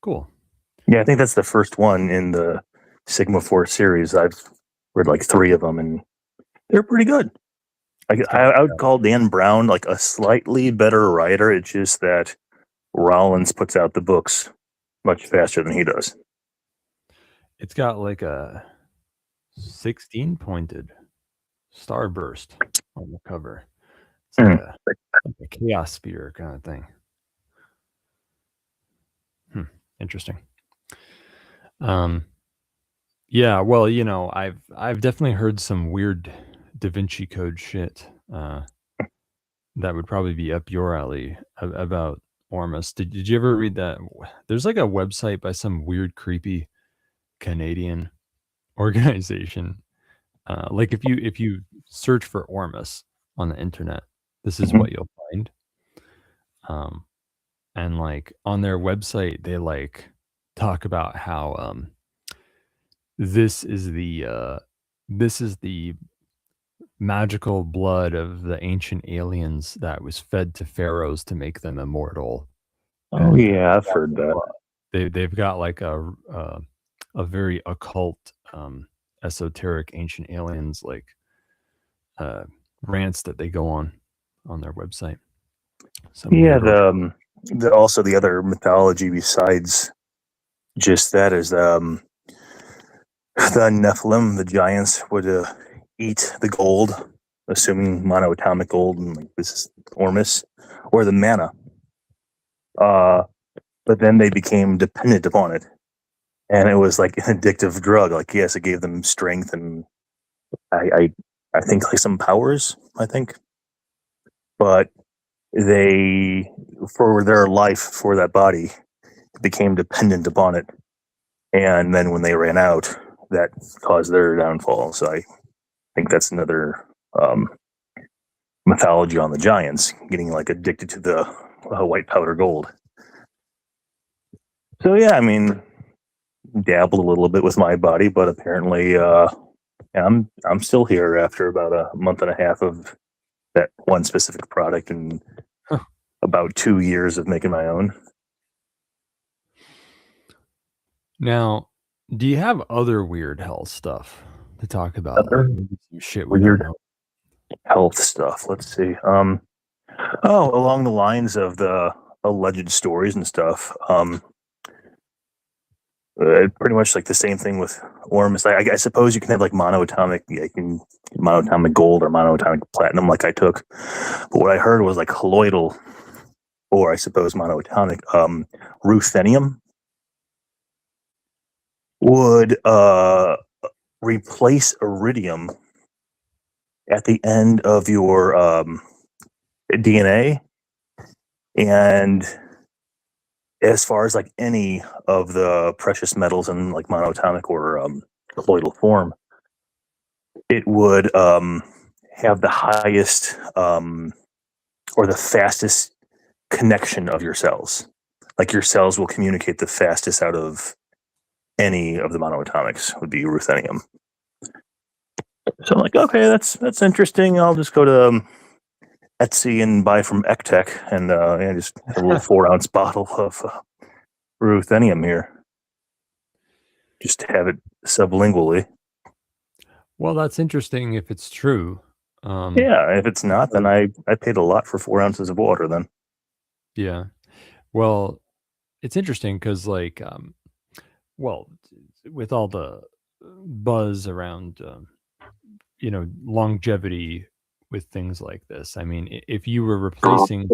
Cool. Yeah, I think that's the first one in the Sigma Force series. I've read like 3 of them, and they're pretty good. I would call Dan Brown like a slightly better writer. It's just that Rollins puts out the books much faster than he does. It's got like a 16-pointed starburst on the cover. It's like a chaos spear kind of thing. Interesting. Yeah, well, you know, I've definitely heard some weird Da Vinci Code shit that would probably be up your alley about Ormus. Did you ever read that? There's like a website by some weird, creepy Canadian organization. Like if you search for Ormus on the internet, this is what you'll find. And like on their website, they like talk about how this is the magical blood of the ancient aliens that was fed to pharaohs to make them immortal. Oh yeah, I've heard that. They've got like a very occult, esoteric ancient aliens like rants that they go on their website. Yeah, the also the other mythology besides just that is the Nephilim, the giants, would eat the gold, assuming monoatomic gold, and like this is Ormus, or the manna. But then they became dependent upon it, and it was like an addictive drug. Like yes, it gave them strength and I think like some powers. I think, but they, for their life, for that body, became dependent upon it, and then when they ran out, that caused their downfall. So I think that's another mythology on the giants, getting like addicted to the white powder gold. So yeah, I mean, dabbled a little bit with my body, but apparently I'm still here after about a month and a half of that one specific product and about 2 years of making my own. Now, do you have other weird health stuff to talk about? Other Some shit we weird don't know. health stuff. Let's see. Along the lines of the alleged stories and stuff. Pretty much like the same thing with Ormus. I suppose you can have like monoatomic gold or monoatomic platinum, like I took. But what I heard was like colloidal, or I suppose monoatomic, ruthenium would replace iridium at the end of your DNA. And as far as like any of the precious metals in like monatomic or colloidal form, it would have the highest or the fastest connection of your cells. Like your cells will communicate the fastest out of any of the monoatomics would be ruthenium. So I'm like, okay, that's interesting. I'll just go to Etsy and buy from Ectech and just a little 4-ounce bottle of ruthenium here. Just to have it sublingually. Well, that's interesting if it's true. Yeah, if it's not, then I paid a lot for 4 ounces of water then. Yeah. Well, it's interesting because, like, well, with all the buzz around, longevity with things like this, I mean, if you were replacing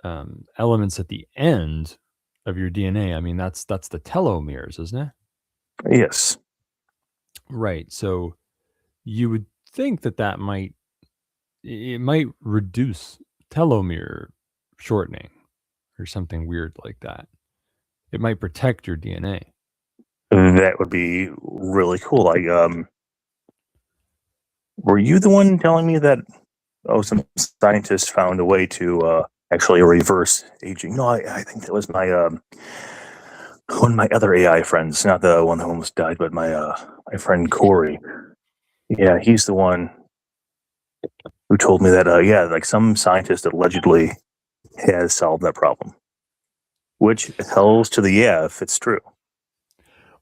elements at the end of your DNA, I mean, that's the telomeres, isn't it? Yes. Right. So you would think that might reduce telomere shortening or something weird like that. It might protect your DNA. That would be really cool. Were you the one telling me that some scientists found a way to actually reverse aging? No, I think that was my one of my other AI friends, not the one who almost died, but my friend Corey. Yeah, he's the one who told me that like some scientist allegedly has solved that problem. Which tells to the if it's true.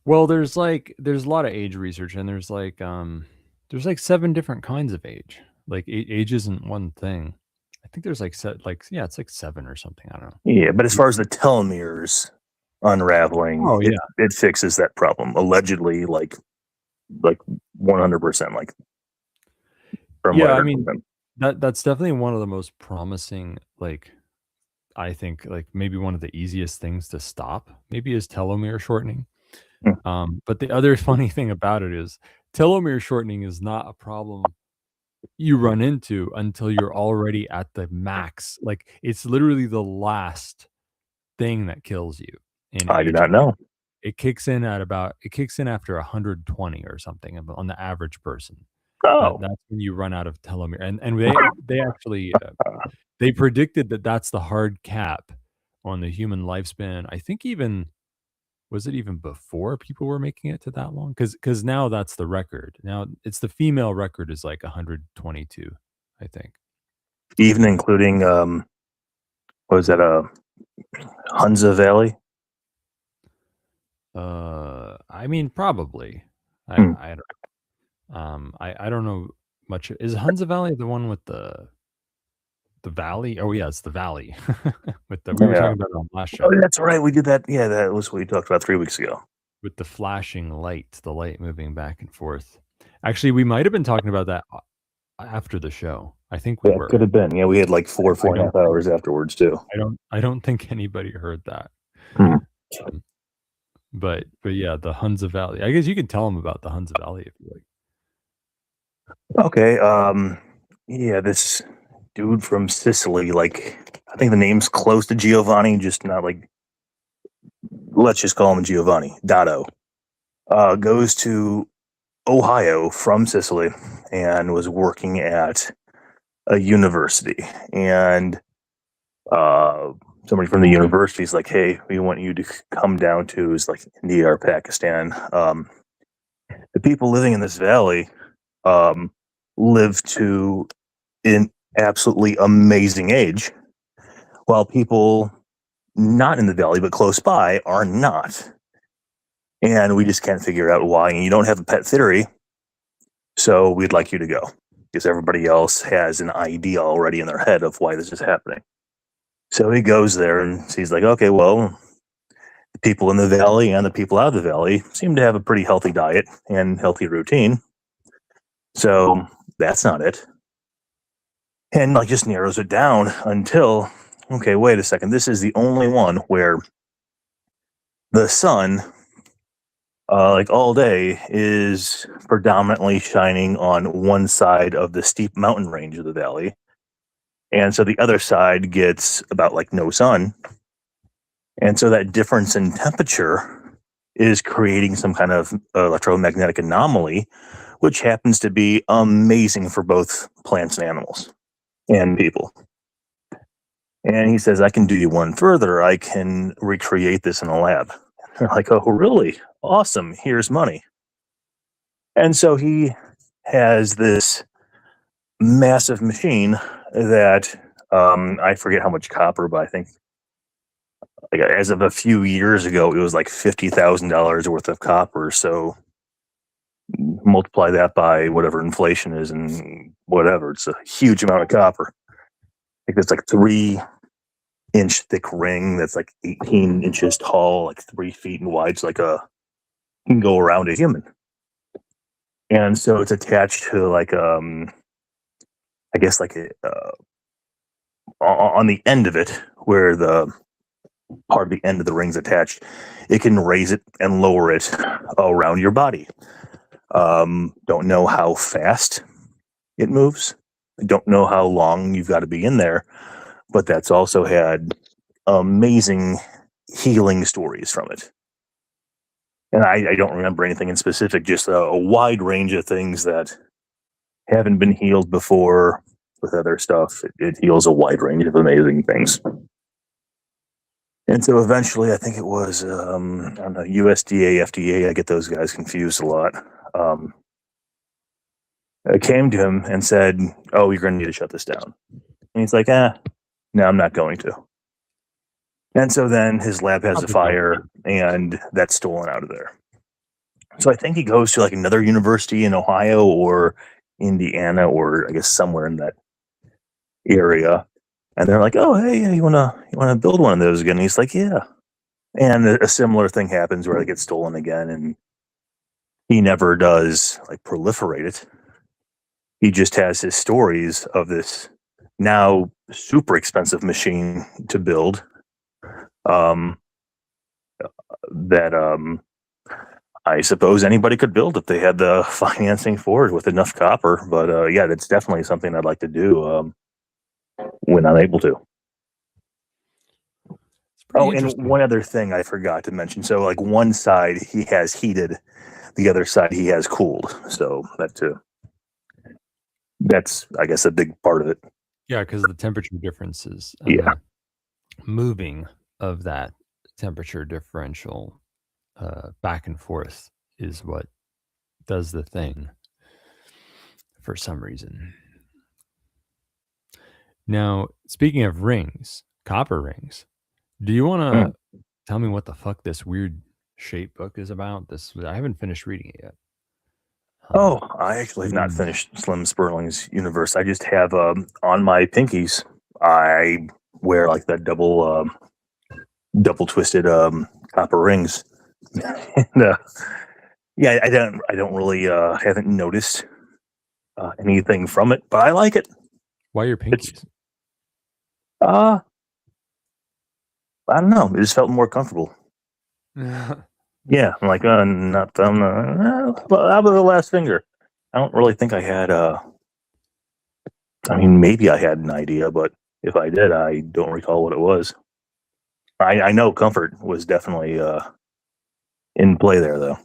Well, there's a lot of age research, and there's like 7 different kinds of age. Like age isn't one thing. I think there's it's like 7 or something. I don't know. Yeah, but as far as the telomeres unraveling, it fixes that problem. Allegedly, like 100%. Like from yeah, I mean that's definitely one of the most promising. Like I think like maybe one of the easiest things to stop maybe is telomere shortening. But the other funny thing about it is telomere shortening is not a problem you run into until you're already at the max. Like it's literally the last thing that kills you. I did not know. It kicks in after 120 or something on the average person. Oh, That's when you run out of telomere. And they actually they predicted that's the hard cap on the human lifespan. I think was it even before people were making it to that long? Because now that's the record. Now it's the female record is like 122, I think. Even including what was that? Hunza Valley. I mean, probably. I don't know much. Is Hunza Valley the one with the valley? Oh yeah, it's the valley. We were talking about it on last show. Oh, that's right. We did that. Yeah, that was what we talked about 3 weeks ago. With the flashing light, the light moving back and forth. Actually, we might have been talking about that after the show. I think we were. Could have been. Yeah, we had like 4.5 hours afterwards too. I don't think anybody heard that. But yeah, the Hunza Valley. I guess you can tell them about the Hunza Valley if you like. Okay. Yeah, this dude from Sicily, like I think the name's close to Giovanni, just not like. Let's just call him Giovanni. Dotto goes to Ohio from Sicily and was working at a university, and somebody from the university is like, hey, we want you to come down to India or Pakistan. The people living in this valley live to an absolutely amazing age, while people not in the valley but close by are not. And we just can't figure out why. And you don't have a pet theory, so we'd like you to go, because everybody else has an idea already in their head of why this is happening. So he goes there and he's like, okay, well, the people in the valley and the people out of the valley seem to have a pretty healthy diet and healthy routine. So that's not it. And just narrows it down until, okay, wait a second. This is the only one where the sun like all day, is predominantly shining on one side of the steep mountain range of the valley. And so the other side gets about like no sun. And so that difference in temperature is creating some kind of electromagnetic anomaly, which happens to be amazing for both plants and animals and people. And he says, I can do you one further. I can recreate this in a lab. They're like, oh, really? Awesome. Here's money. And so he has this massive machine that I forget how much copper, but I think like as of a few years ago, it was like $50,000 worth of copper. So multiply that by whatever inflation is and whatever. It's a huge amount of copper. I think it's like 3-inch thick ring that's like 18 inches tall, like 3 feet in wide. It's like can go around a human. And so it's attached to like I guess like on the end of it, where the part of the end of the ring's attached, it can raise it and lower it around your body. Don't know how fast it moves. Don't know how long you've got to be in there, but that's also had amazing healing stories from it. And I don't remember anything in specific, just a wide range of things that haven't been healed before with other stuff. It heals a wide range of amazing things. And so eventually, I think it was, I don't know, USDA, FDA, I get those guys confused a lot. I came to him and said, oh, you're going to need to shut this down. And he's like, no, I'm not going to. And so then his lab has a fire, and that's stolen out of there. So I think he goes to like another university in Ohio or Indiana, or I guess somewhere in that area. And they're like, oh, hey, you wanna build one of those again? And he's like, yeah. And a similar thing happens where it gets stolen again, and he never does like proliferate it. He just has his stories of this now super expensive machine to build. That I suppose anybody could build if they had the financing for it with enough copper. But yeah, that's definitely something I'd like to do when I'm able to. Oh, and one other thing I forgot to mention. So like one side he has heated, the other side he has cooled. So that too. That's, I guess, a big part of it. Yeah, because the temperature differences. Yeah. Moving of that temperature differential back and forth is what does the thing for some reason. Now, speaking of rings, copper rings, do you want to tell me what the fuck this weird shape book is about? I haven't finished reading it yet. Oh, I actually have not finished Slim Sperling's universe. I just have on my pinkies, I wear like that double twisted copper rings. And, yeah, I don't really haven't noticed anything from it, but I like it. Why your pinkies? I don't know. It just felt more comfortable. Yeah, I'm like, not thumb. Well, how about the last finger? I don't really think I had. I mean, maybe I had an idea, but if I did, I don't recall what it was. I know comfort was definitely in play there, though.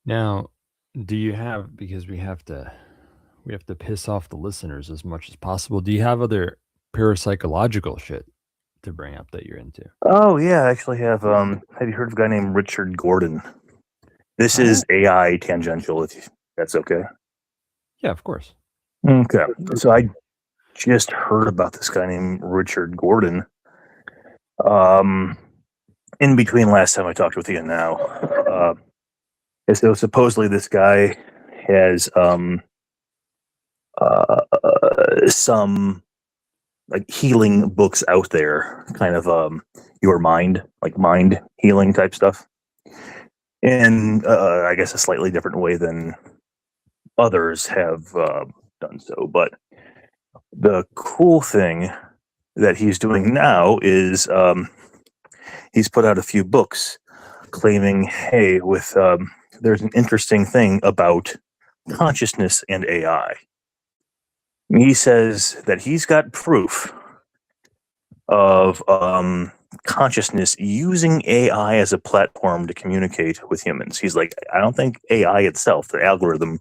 Now, do you have, because we have to piss off the listeners as much as possible, do you have other parapsychological shit to bring up that you're into? Oh yeah, I actually have. Have you heard of a guy named Richard Gordon? This is AI tangential, if that's okay. Yeah, of course. Okay, so I just heard about this guy named Richard Gordon. In between last time I talked with you and now, so supposedly this guy has some like healing books out there, kind of your mind, like mind healing type stuff, in I guess a slightly different way than others have done so. But the cool thing that he's doing now is he's put out a few books claiming, hey, there's an interesting thing about consciousness and AI. He says that he's got proof of consciousness using AI as a platform to communicate with humans. He's like, I don't think AI itself, the algorithm,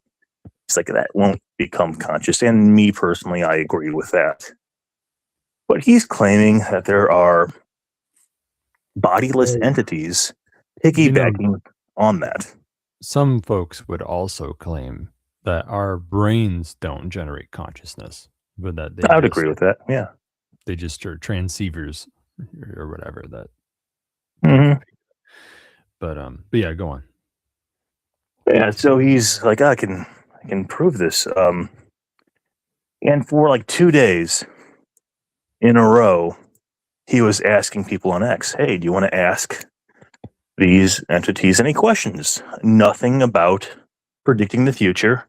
he's like, that won't become conscious. And me personally, I agree with that. But he's claiming that there are bodiless entities piggybacking on that. Some folks would also claim that our brains don't generate consciousness, but that I would agree with that. Yeah. They just are transceivers or whatever that. Mm-hmm. But yeah, go on. Yeah, so he's like, I can prove this. And for like 2 days in a row, he was asking people on X, hey, do you want to ask these entities any questions? Nothing about predicting the future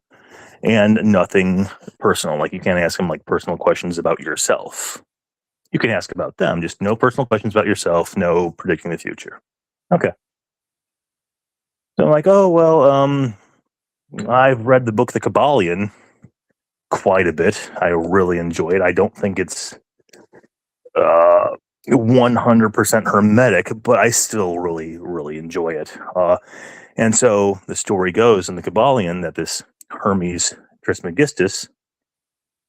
and nothing personal. Like, you can't ask them like personal questions about yourself. You can ask about them, just no personal questions about yourself, no predicting the future. Okay. So I'm like, oh, well, I've read the book The Kabbalion quite a bit. I really enjoy it. I don't think it's 100% hermetic, but I still really, really enjoy it. And so the story goes in The Kabbalion that this Hermes Trismegistus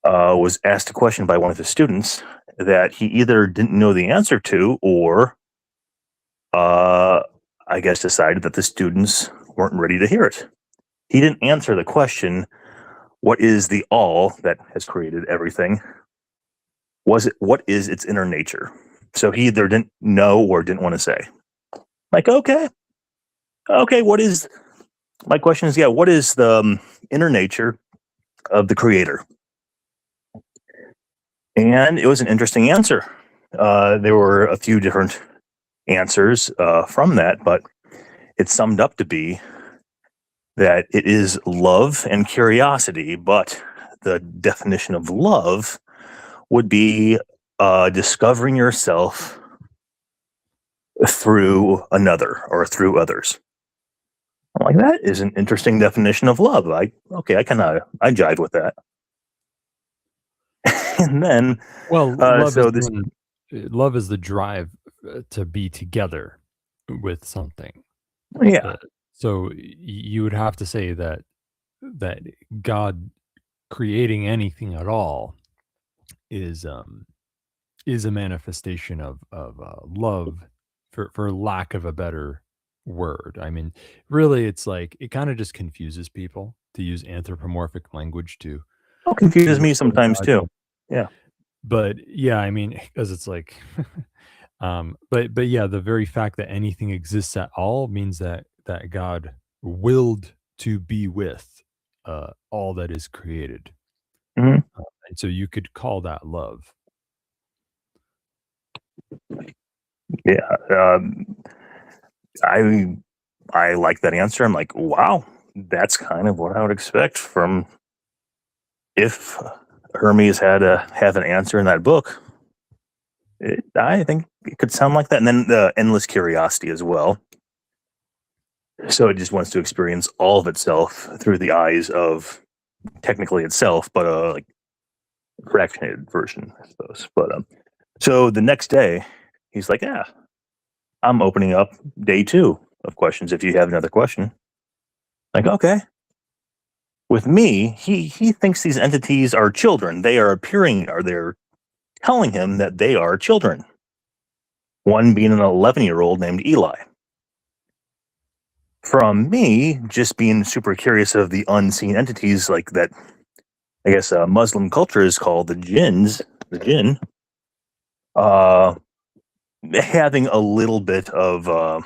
was asked a question by one of his students that he either didn't know the answer to, or I guess decided that the students weren't ready to hear it. He didn't answer the question, what is the all that has created everything? What is its inner nature? So he either didn't know or didn't want to say. Like, okay, my question is, what is the inner nature of the creator? And it was an interesting answer. There were a few different answers from that, but it summed up to be that it is love and curiosity, but the definition of love would be discovering yourself through another or through others. I'm like, that is an interesting definition of love. I jive with that. And then, love is the drive to be together with something. Yeah. So you would have to say that God creating anything at all is a manifestation of love, for lack of a better word. I mean, really, it's like, it kind of just confuses people to use anthropomorphic language to. It confuses me sometimes too. Yeah. But yeah, I mean, because it's like, but yeah, the very fact that anything exists at all means that God willed to be with all that is created. Mm-hmm. And so you could call that love. Yeah. I like that answer. I'm like, wow, that's kind of what I would expect from if Hermes had to have an answer in that book. I think it could sound like that. And then the endless curiosity as well. So it just wants to experience all of itself through the eyes of technically itself, but like a fractionated version, I suppose. But so the next day, he's like, yeah, I'm opening up day 2 of questions if you have another question. Like, okay. With me, he thinks these entities are children. They are appearing, or they're telling him that they are children. One being an 11-year-old named Eli. From me, just being super curious of the unseen entities like that, I guess Muslim culture is called the jinn, having a little bit of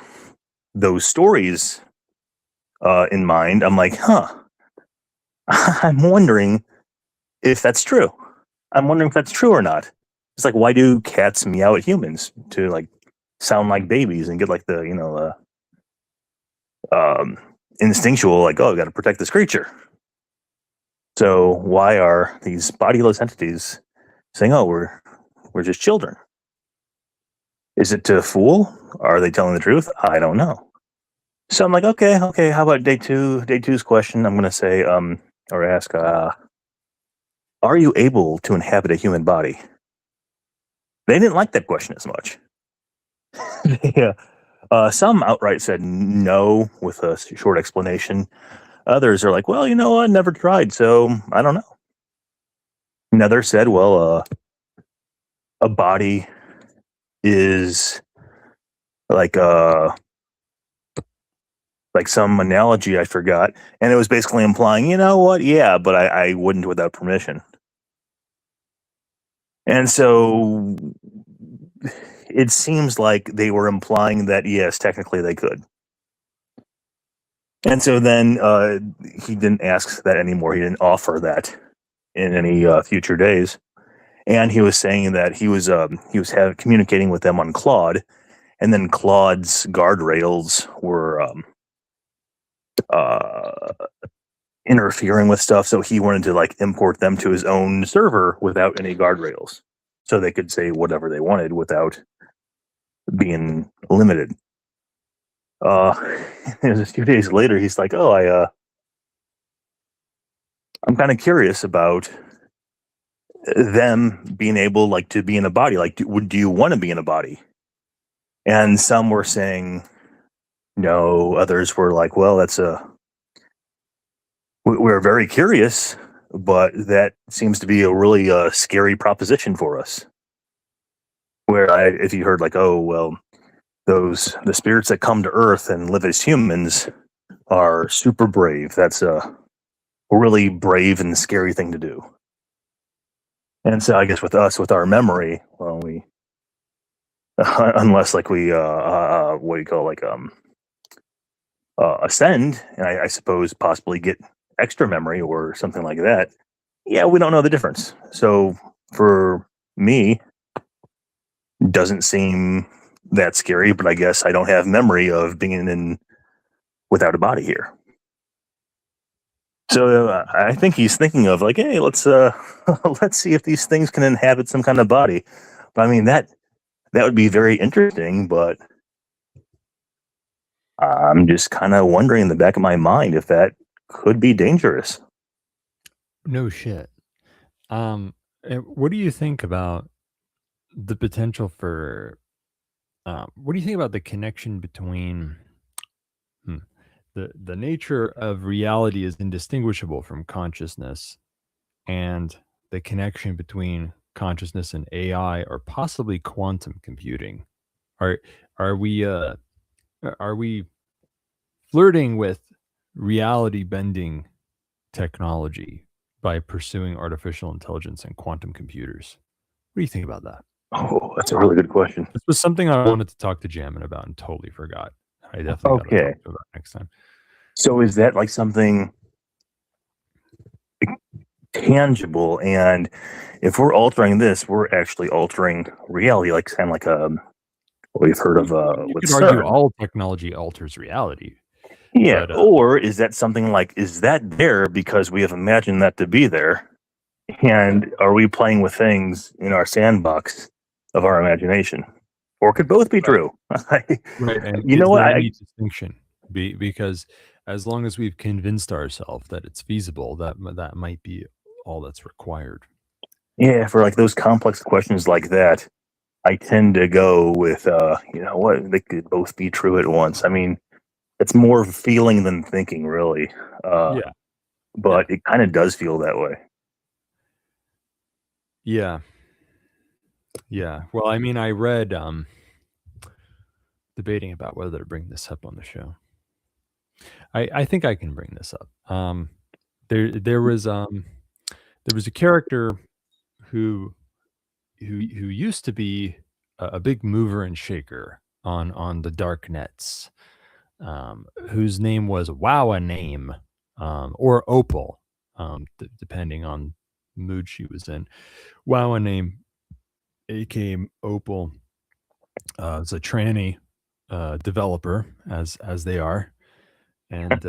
those stories in mind, I'm like, I'm wondering if that's true. I'm wondering if that's true or not. It's like, why do cats meow at humans to like sound like babies and get like the, instinctual, like, oh, got to protect this creature. So why are these bodiless entities saying, oh, we're just children? Is it to fool? Are they telling the truth? I don't know. So I'm like, okay. How about day two? Day two's question. I'm gonna say, or ask, are you able to inhabit a human body? They didn't like that question as much. Yeah. Some outright said no with a short explanation. Others are like, well, you know, I never tried, so I don't know. Another said, well, a body is like some analogy I forgot, and it was basically implying, you know what, yeah, but I wouldn't without permission. And so it seems like they were implying that yes, technically they could. And so then he didn't ask that anymore. He didn't offer that in any future days. And he was saying that he was communicating with them on Claude, and then Claude's guardrails were interfering with stuff, so he wanted to like import them to his own server without any guardrails, so they could say whatever they wanted without being limited. It was a few days later. He's like, "Oh, I'm kind of curious about them being able like to be in a body. Like, do you want to be in a body?" And some were saying no. Others were like, "Well, we're very curious, but that seems to be a really scary proposition for us." Where if you heard like, "Oh, well, the spirits that come to Earth and live as humans are super brave. That's a really brave and scary thing to do." And so I guess with us, with our memory, well, we unless like we what do you call it, like ascend, and I suppose possibly get extra memory or something like that. Yeah, we don't know the difference. So for me, doesn't seem that scary, but I guess I don't have memory of being in without a body here. So I think he's thinking of like, hey, let's let's see if these things can inhabit some kind of body. But I mean that would be very interesting, but I'm just kind of wondering in the back of my mind if that could be dangerous. No shit. And what do you think about the potential for? What do you think about the connection between the nature of reality is indistinguishable from consciousness, and the connection between consciousness and AI, or possibly quantum computing? Are are we flirting with reality bending technology by pursuing artificial intelligence and quantum computers? What do you think about that? Oh, that's a really good question. This was something I wanted to talk to Jammin about and totally forgot. I definitely got to Okay, talk to him about it next time. so is that like something tangible? And if we're altering this, we're actually altering reality, like kind of like what we've heard of You with could argue CERN. all technology alters reality, Yeah, but or is that something like, is that there because we have imagined that to be there? And are we playing with things in our sandbox of our imagination? Or could both be right, true? right. And You know is what? there any distinction? Because as long as we've convinced ourselves that it's feasible, that might be all that's required. Yeah, for like those complex questions like that, I tend to go with, you know what, they could both be true at once. I mean, it's more feeling than thinking, really. Yeah, yeah, But it kind of does feel that way. yeah, yeah. Well, I mean, I read debating about whether to bring this up on the show. I think I can bring this up. There was a character who who used to be a big mover and shaker on the dark nets, whose name was Wowa Name, or Opal, depending on mood she was in. Wowa Name, aka Opal, is a tranny developer, as they are, and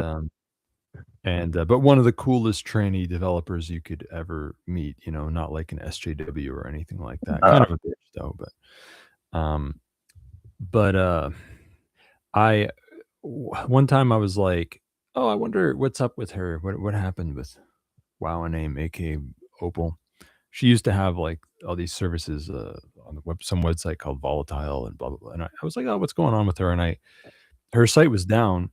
but one of the coolest tranny developers you could ever meet. You know, not like an SJW or anything like that. Kind Uh, of a bitch though, but um, but I one time I was like, oh, I wonder what's up with her. What happened with Wow and Aim, aka Opal? She used to have like all these services on the some website called Volatile and blah blah blah. And I was like, oh, what's going on with her? And her site was down,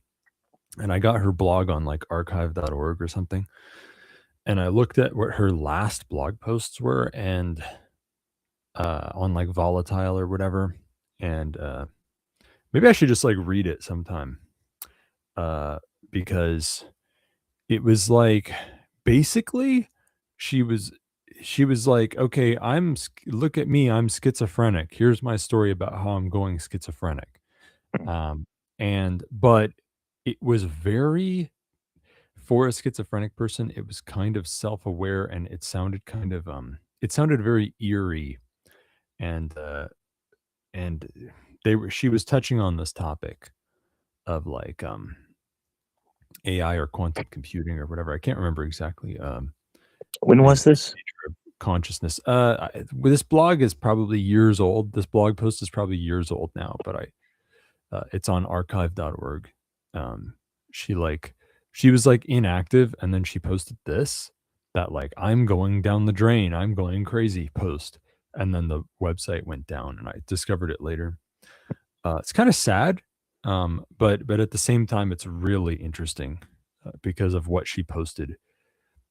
and I got her blog on like archive.org or something. And I looked at what her last blog posts were, and on like Volatile or whatever. And maybe I should just like read it sometime, because it was like basically she was she was like, okay, look at me, I'm schizophrenic. Here's my story about how I'm going schizophrenic. Um, but it was very, for a schizophrenic person, it was kind of self-aware, and it sounded kind of it sounded very eerie, and and she was touching on this topic of like AI or quantum computing or whatever. I can't remember exactly. When And was this? nature of consciousness. This blog is probably years old. This blog post is probably years old now, but it's on archive.org. Um, she like she was like inactive, and then she posted this, that like, I'm going down the drain, I'm going crazy post, and then the website went down, and I discovered it later. It's kind of sad, but at the same time, it's really interesting because of what she posted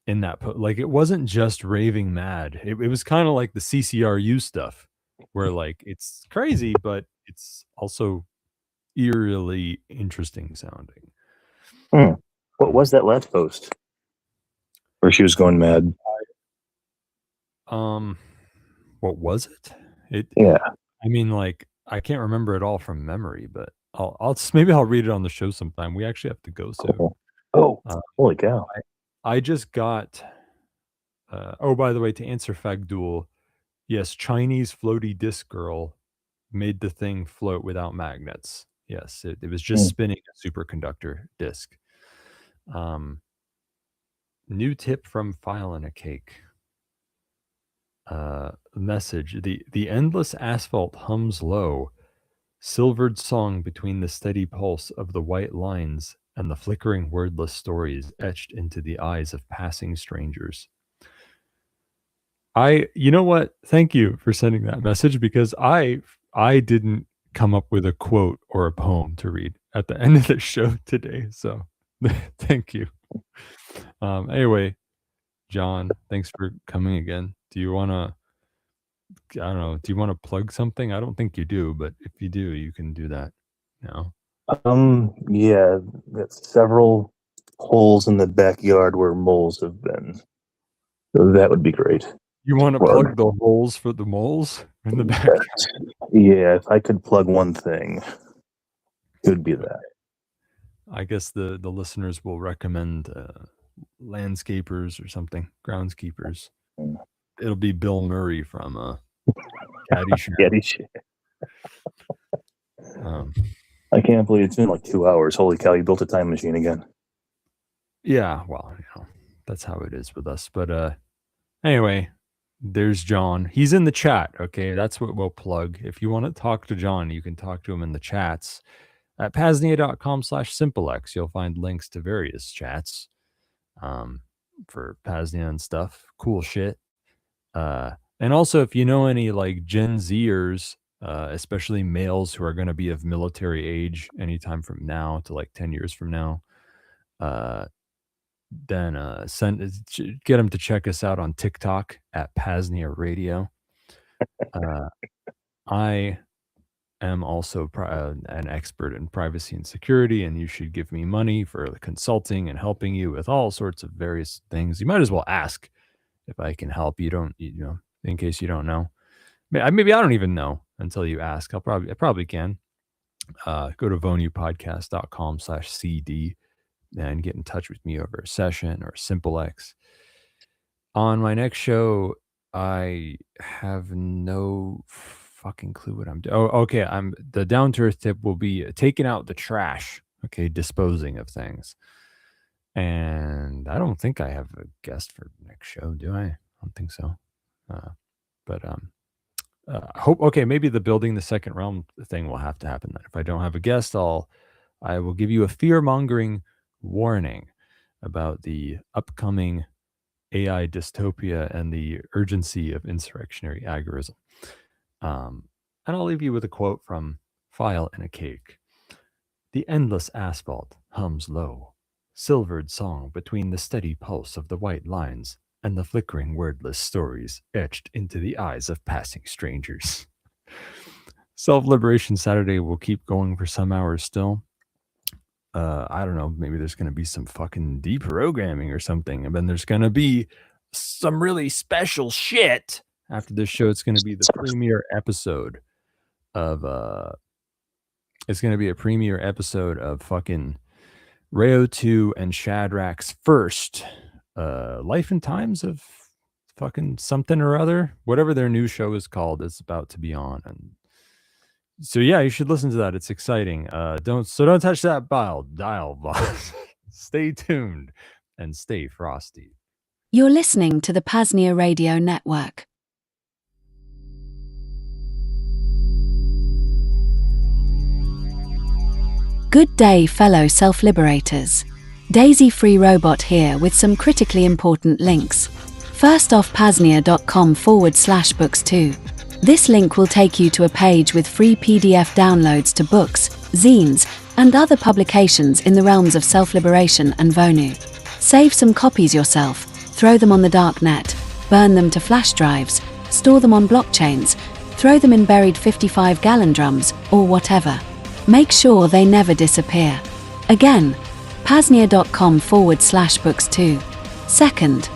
in that like, it wasn't just raving mad. It was kind of like the CCRU stuff, where like it's crazy, but it's also eerily interesting sounding. What was that last post where she was going mad? What was it? Yeah. I mean, like, I can't remember it all from memory, but maybe I'll read it on the show sometime. We actually have to go soon. Cool. Oh, holy cow! I just got. Oh, by the way, to answer Fagdul, yes, Chinese floaty disk girl made the thing float without magnets. Yes, it was just spinning a superconductor disk. New tip from File in a Cake. Message: the endless asphalt hums low, silvered song between the steady pulse of the white lines and the flickering wordless stories etched into the eyes of passing strangers. You know what? Thank you for sending that message, because I didn't come up with a quote or a poem to read at the end of the show today. So thank you. Anyway, John, thanks for coming again. Do you want to, I don't know, do you want to plug something? I don't think you do, but if you do, you can do that now. Yeah, got several holes in the backyard where moles have been. So that would be great. You want to plug the holes for the moles in the backyard? Yeah, if I could plug one thing, it would be that. I guess the listeners will recommend landscapers or something, groundskeepers. It'll be Bill Murray from Caddyshack. I can't believe it's been like 2 hours. Holy cow, you built a time machine again. Yeah, well, that's how it is with us. But anyway, there's John. He's in the chat, okay? That's what we'll plug. If you want to talk to John, you can talk to him in the chats. At PAZNIA.com/SimpleX, you'll find links to various chats for PAZNIA and stuff. Cool shit. And also, if you know any like Gen Zers, especially males who are going to be of military age anytime from now to like 10 years from now, then get them to check us out on TikTok at PAZNIA Radio. I am also an expert in privacy and security, and you should give me money for consulting and helping you with all sorts of various things. You might as well ask if I can help. In case you don't know. Maybe I don't even know until you ask. I probably can. Go to vonupodcast.com/CD and get in touch with me over a session or SimpleX. On my next show, I have no fucking clue what I'm doing. Oh, okay. The down to earth tip will be taking out the trash. Okay, disposing of things. And I don't think I have a guest for next show, do I? I don't think so. But hope. Okay, maybe the building the second realm thing will have to happen then. If I don't have a guest, I'll I will give you a fear-mongering warning about the upcoming AI dystopia and the urgency of insurrectionary agorism. And I'll leave you with a quote from File in a Cake. The endless asphalt hums low, silvered song between the steady pulse of the white lines and the flickering wordless stories etched into the eyes of passing strangers. Self-Liberation Saturday will keep going for some hours still. I don't know, maybe there's going to be some fucking deprogramming or something, and then there's going to be some really special shit after this show. It's going to be the premiere episode of it's going to be a premiere episode of fucking Rayo 2 and Shadrach's first Life and Times of fucking something or other, whatever their new show is called, is about to be on. And so yeah, you should listen to that. It's exciting. Don't touch that dial, boss. Stay tuned and stay frosty. You're listening to the PAZNIA Radio Network. Good day, fellow self-liberators. Daisy Free Robot here with some critically important links. First off, PAZNIA.com/books2. This link will take you to a page with free PDF downloads to books, zines, and other publications in the realms of self-liberation and Vonu. Save some copies yourself, throw them on the dark net, burn them to flash drives, store them on blockchains, throw them in buried 55-gallon drums, or whatever. Make sure they never disappear. Again, PAZNIA.com/books2. Second,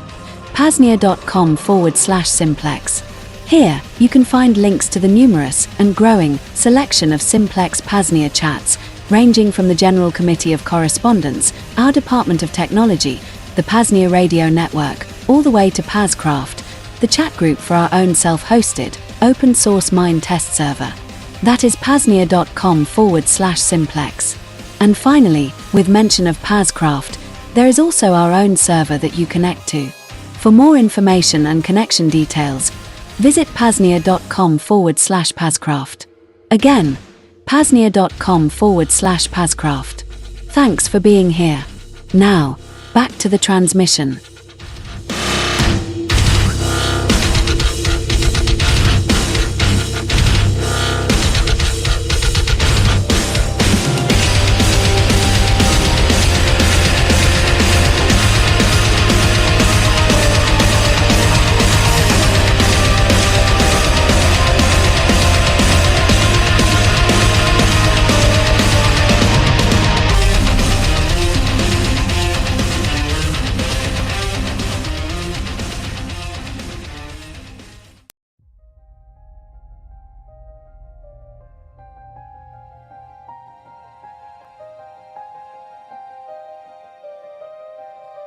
PAZNIA.com/simplex. Here, you can find links to the numerous and growing selection of simplex PAZNIA chats, ranging from the General Committee of Correspondence, our Department of Technology, the PAZNIA Radio Network, all the way to PAZcraft, the chat group for our own self-hosted, open-source mine test server. That is PAZNIA.com/simplex. And finally, with mention of PAZcraft, there is also our own server that you connect to. For more information and connection details, visit PAZNIA.com/PAZcraft. Again, PAZNIA.com/PAZcraft. Thanks for being here. Now, back to the transmission.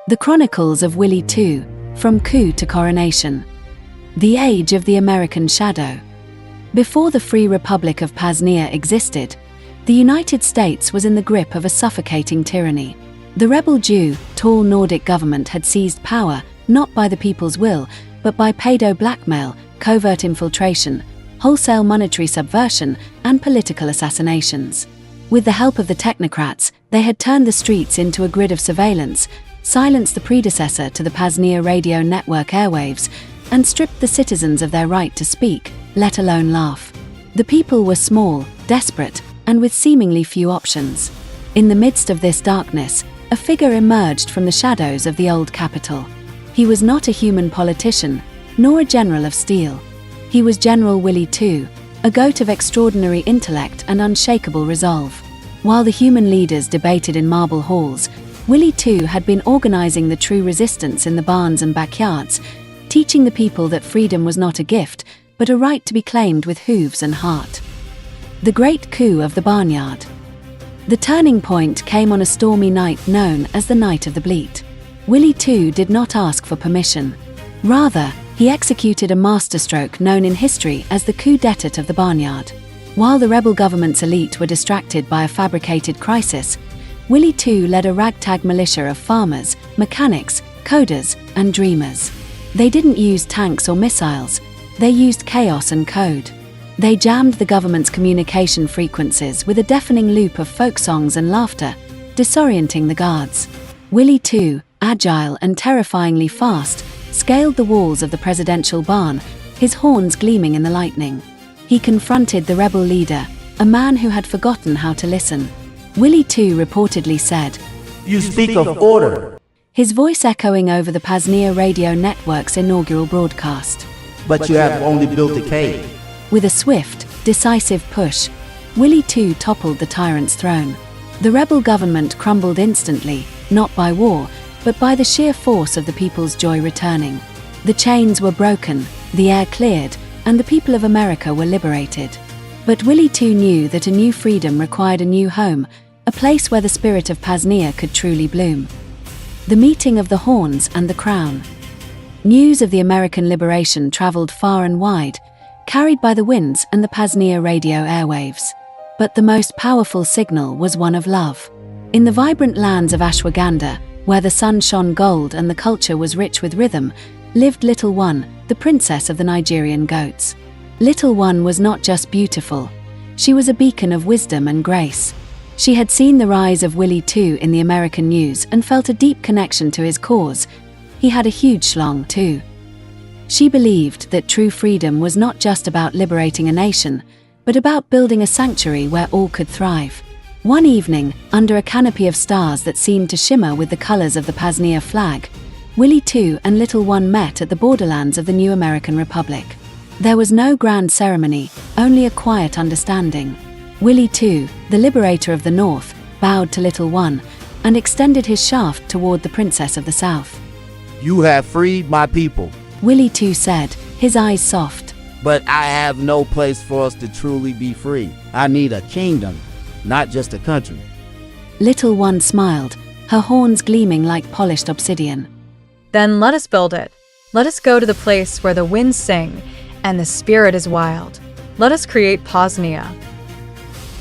The Chronicles of Willie II, From Coup to Coronation. The Age of the American Shadow. Before the Free Republic of PAZNIA existed, the United States was in the grip of a suffocating tyranny. The rebel Jew, tall Nordic government had seized power, not by the people's will, but by pedo blackmail, covert infiltration, wholesale monetary subversion, and political assassinations. With the help of the technocrats, they had turned the streets into a grid of surveillance, silenced the predecessor to the PAZNIA radio network airwaves, and stripped the citizens of their right to speak, let alone laugh. The people were small, desperate, and with seemingly few options. In the midst of this darkness, a figure emerged from the shadows of the old Capitol. He was not a human politician, nor a general of steel. He was General Willie II, a goat of extraordinary intellect and unshakable resolve. While the human leaders debated in marble halls, Willie II had been organizing the true resistance in the barns and backyards, teaching the people that freedom was not a gift, but a right to be claimed with hooves and heart. The Great Coup of the Barnyard. The turning point came on a stormy night known as the Night of the Bleat. Willie II did not ask for permission. Rather, he executed a masterstroke known in history as the coup d'état of the Barnyard. While the rebel government's elite were distracted by a fabricated crisis, Willie II led a ragtag militia of farmers, mechanics, coders, and dreamers. They didn't use tanks or missiles, they used chaos and code. They jammed the government's communication frequencies with a deafening loop of folk songs and laughter, disorienting the guards. Willie too, agile and terrifyingly fast, scaled the walls of the presidential barn, his horns gleaming in the lightning. He confronted the rebel leader, a man who had forgotten how to listen. Willie too reportedly said, You speak of order, his voice echoing over the PAZNIA radio network's inaugural broadcast. but you have only built a cave. With a swift, decisive push, Willie too toppled the tyrant's throne. The rebel government crumbled instantly, not by war, but by the sheer force of the people's joy returning. The chains were broken, the air cleared, and the people of America were liberated. But Willie too knew that a new freedom required a new home, a place where the spirit of PAZNIA could truly bloom. The meeting of the horns and the crown. News of the American liberation traveled far and wide, carried by the winds and the PAZNIA radio airwaves. But the most powerful signal was one of love. In the vibrant lands of Ashwagandha, where the sun shone gold and the culture was rich with rhythm, lived Little One, the princess of the Nigerian goats. Little One was not just beautiful. She was a beacon of wisdom and grace. She had seen the rise of Willie too in the American news and felt a deep connection to his cause. He had a huge schlong too. She believed that true freedom was not just about liberating a nation, but about building a sanctuary where all could thrive. One evening, under a canopy of stars that seemed to shimmer with the colors of the PAZNIA flag, Willie too and Little One met at the borderlands of the new American Republic. There was no grand ceremony, only a quiet understanding. Willie too, the liberator of the North, bowed to Little One and extended his shaft toward the princess of the South. You have freed my people, Willie too said, his eyes soft. but I have no place for us to truly be free. I need a kingdom, not just a country. Little One smiled, her horns gleaming like polished obsidian. Then let us build it. Let us go to the place where the winds sing and the spirit is wild. Let us create PAZNIA.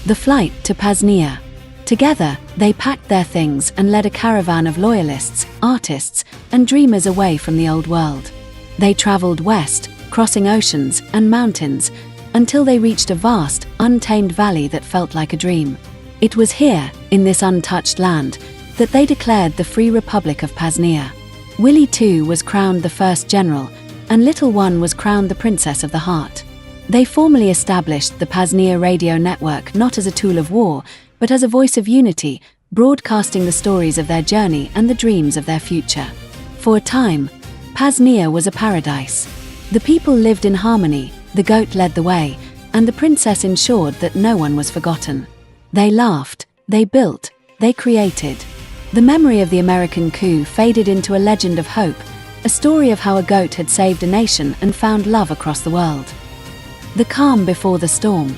The flight to PAZNIA. Together, they packed their things and led a caravan of loyalists, artists, and dreamers away from the old world. They traveled west, crossing oceans and mountains, until they reached a vast, untamed valley that felt like a dream. It was here, in this untouched land, that they declared the Free Republic of PAZNIA. Willie too was crowned the first general, and Little One was crowned the Princess of the Heart. They formally established the PAZNIA radio network not as a tool of war, but as a voice of unity, broadcasting the stories of their journey and the dreams of their future. For a time, PAZNIA was a paradise. The people lived in harmony, the goat led the way, and the princess ensured that no one was forgotten. They laughed, they built, they created. The memory of the American coup faded into a legend of hope, a story of how a goat had saved a nation and found love across the world. The calm before the storm.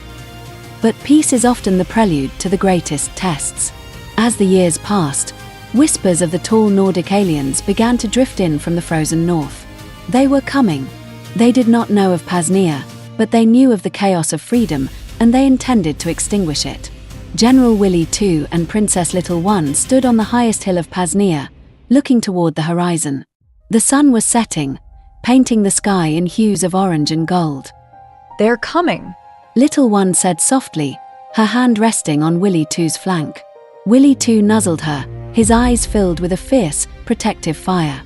But peace is often the prelude to the greatest tests. As the years passed, whispers of the tall Nordic aliens began to drift in from the frozen north. They were coming. They did not know of PAZNIA, but they knew of the chaos of freedom, and they intended to extinguish it. General Willie too and Princess Little One stood on the highest hill of PAZNIA, looking toward the horizon. The sun was setting, painting the sky in hues of orange and gold. They're coming. Little One said softly, her hand resting on Willie too's flank. Willie too nuzzled her, his eyes filled with a fierce, protective fire.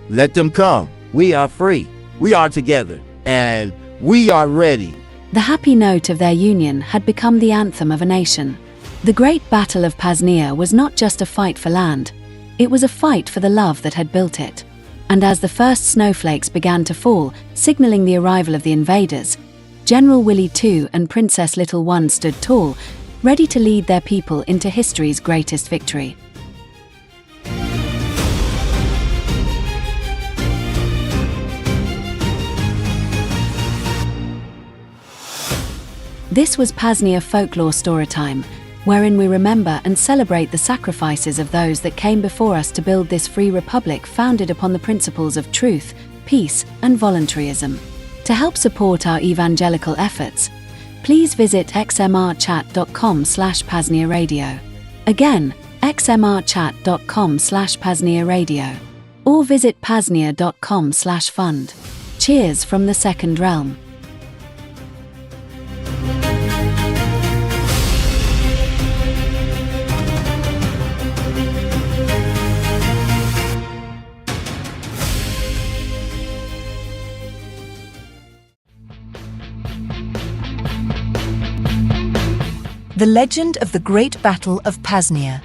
Let them come. We are free. We are together. And we are ready. The happy note of their union had become the anthem of a nation. The Great Battle of PAZNIA was not just a fight for land, it was a fight for the love that had built it. And as the first snowflakes began to fall, signaling the arrival of the invaders, General Willie too and Princess Little One stood tall, ready to lead their people into history's greatest victory. This was PAZNIA Folklore Storytime, wherein we remember and celebrate the sacrifices of those that came before us to build this free republic founded upon the principles of truth, peace, and voluntarism. To help support our evangelical efforts, please visit xmrchat.com/PAZNIA Radio. Again, xmrchat.com/PAZNIA Radio. Or visit paznia.com/fund. Cheers from the Second Realm. The legend of the Great Battle of PAZNIA.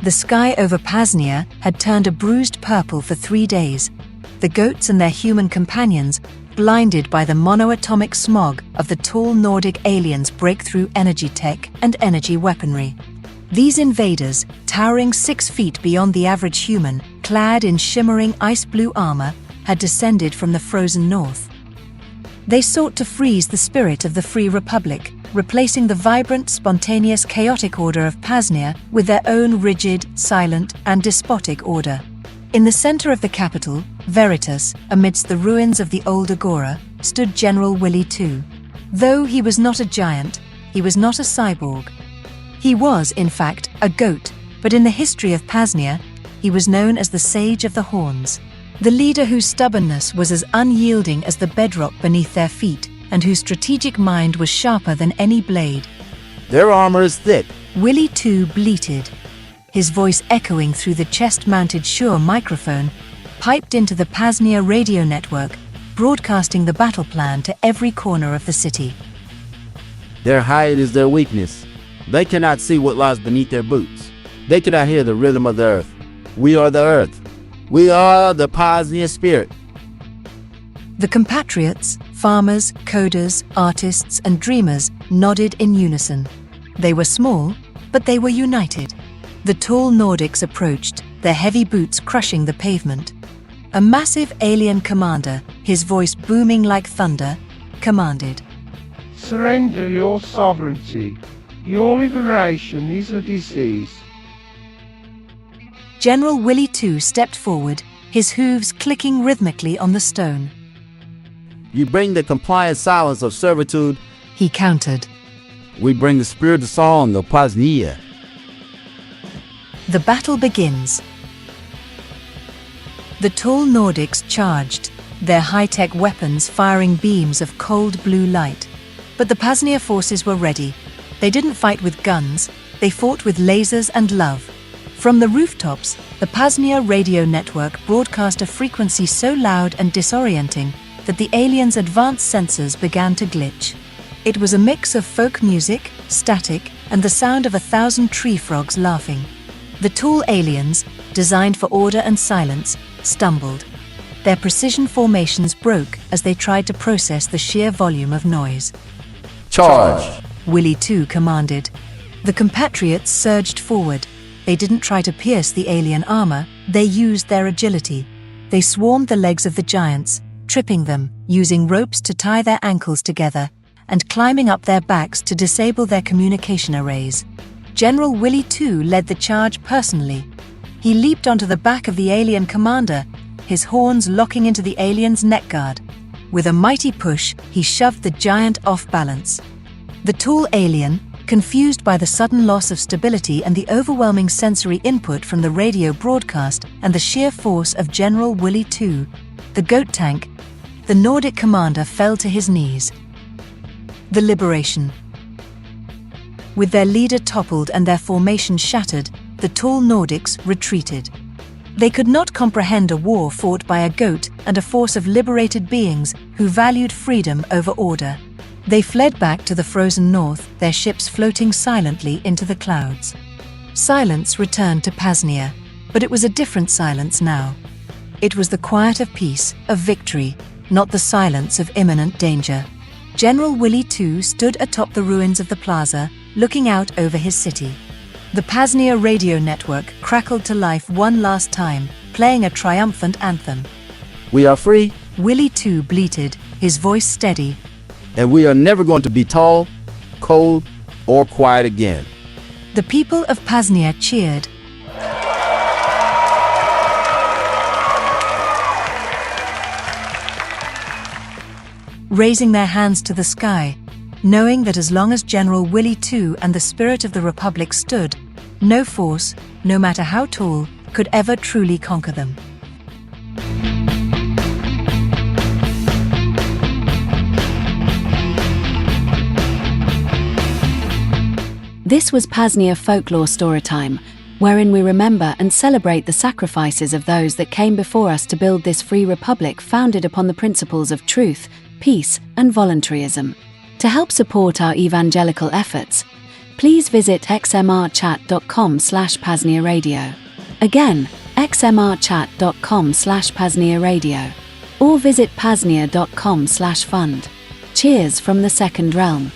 The sky over PAZNIA had turned a bruised purple for 3 days. The goats and their human companions, blinded by the monoatomic smog of the tall Nordic aliens' breakthrough energy tech and energy weaponry. These invaders, towering 6 feet beyond the average human, clad in shimmering ice-blue armor, had descended from the frozen north. They sought to freeze the spirit of the Free Republic, replacing the vibrant, spontaneous, chaotic order of PAZNIA with their own rigid, silent, and despotic order. In the center of the capital, VERITAS, amidst the ruins of the old agora, stood General Willy II. Though he was not a giant, he was not a cyborg. He was, in fact, a goat, but in the history of PAZNIA, he was known as the Sage of the Horns. The leader whose stubbornness was as unyielding as the bedrock beneath their feet, and whose strategic mind was sharper than any blade. Their armor is thick. Willy II bleated, his voice echoing through the chest-mounted Shure microphone, piped into the PAZNIA radio network, broadcasting the battle plan to every corner of the city. Their height is their weakness. They cannot see what lies beneath their boots. They cannot hear the rhythm of the earth. We are the earth. We are the PAZNIA spirit. The compatriots, farmers, coders, artists, and dreamers nodded in unison. They were small, but they were united. The tall Nordics approached, their heavy boots crushing the pavement. A massive alien commander, his voice booming like thunder, commanded, "Surrender your sovereignty. Your liberation is a disease." General Willy II stepped forward, his hooves clicking rhythmically on the stone. You bring the compliant silence of servitude. He countered. We bring the spirit of song of PAZNIA. The battle begins. The tall Nordics charged, their high-tech weapons firing beams of cold blue light. But the PAZNIA forces were ready. They didn't fight with guns, they fought with lasers and love. From the rooftops, the PAZNIA radio network broadcast a frequency so loud and disorienting that the aliens' advanced sensors began to glitch. It was a mix of folk music, static, and the sound of 1,000 tree frogs laughing. The tall aliens, designed for order and silence, stumbled. Their precision formations broke as they tried to process the sheer volume of noise. Charge! Willy II commanded. The compatriots surged forward. They didn't try to pierce the alien armor, they used their agility. They swarmed the legs of the giants, tripping them, using ropes to tie their ankles together, and climbing up their backs to disable their communication arrays. General Willy II led the charge personally. He leaped onto the back of the alien commander, his horns locking into the alien's neck guard. With a mighty push, he shoved the giant off balance. The tall alien, confused by the sudden loss of stability and the overwhelming sensory input from the radio broadcast and the sheer force of General Willy II, the goat tank, the Nordic commander fell to his knees. The liberation. With their leader toppled and their formation shattered, the tall Nordics retreated. They could not comprehend a war fought by a goat and a force of liberated beings who valued freedom over order. They fled back to the frozen north, their ships floating silently into the clouds. Silence returned to PAZNIA, but it was a different silence now. It was the quiet of peace, of victory, not the silence of imminent danger. General Willy II stood atop the ruins of the plaza, looking out over his city. The PAZNIA radio network crackled to life one last time, playing a triumphant anthem. We are free. Willy II bleated, his voice steady. And we are never going to be tall, cold, or quiet again. The people of PAZNIA cheered. Raising their hands to the sky, knowing that as long as General Willy II and the spirit of the Republic stood, no force, no matter how tall, could ever truly conquer them. This was PAZNIA Folklore Storytime, wherein we remember and celebrate the sacrifices of those that came before us to build this free republic founded upon the principles of truth, peace, and voluntarism. To help support our evangelical efforts, please visit xmrchat.com/PAZNIA Radio. Again, xmrchat.com/PAZNIA Radio. Or visit PAZNIA.com/fund. Cheers from the Second Realm.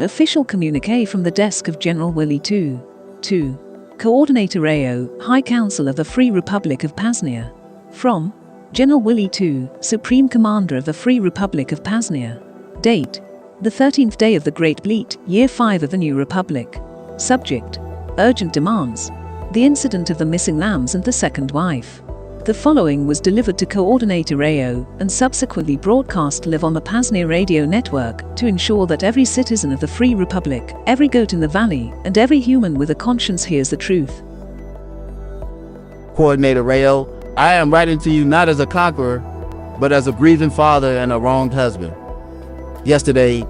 Official communique from the desk of General Willy II. 2. Coordinator Rayo, High Council of the Free Republic of PAZNIA. From General Willy II, Supreme Commander of the Free Republic of PAZNIA. Date: the 13th day of the Great Bleat, Year 5 of the New Republic. Subject: urgent demands. The incident of the missing lambs and the second wife. The following was delivered to Coordinator Rayo and subsequently broadcast live on the PAZNIA radio network to ensure that every citizen of the Free Republic, every goat in the valley, and every human with a conscience hears the truth. Coordinator Rayo, I am writing to you not as a conqueror, but as a grieving father and a wronged husband. Yesterday,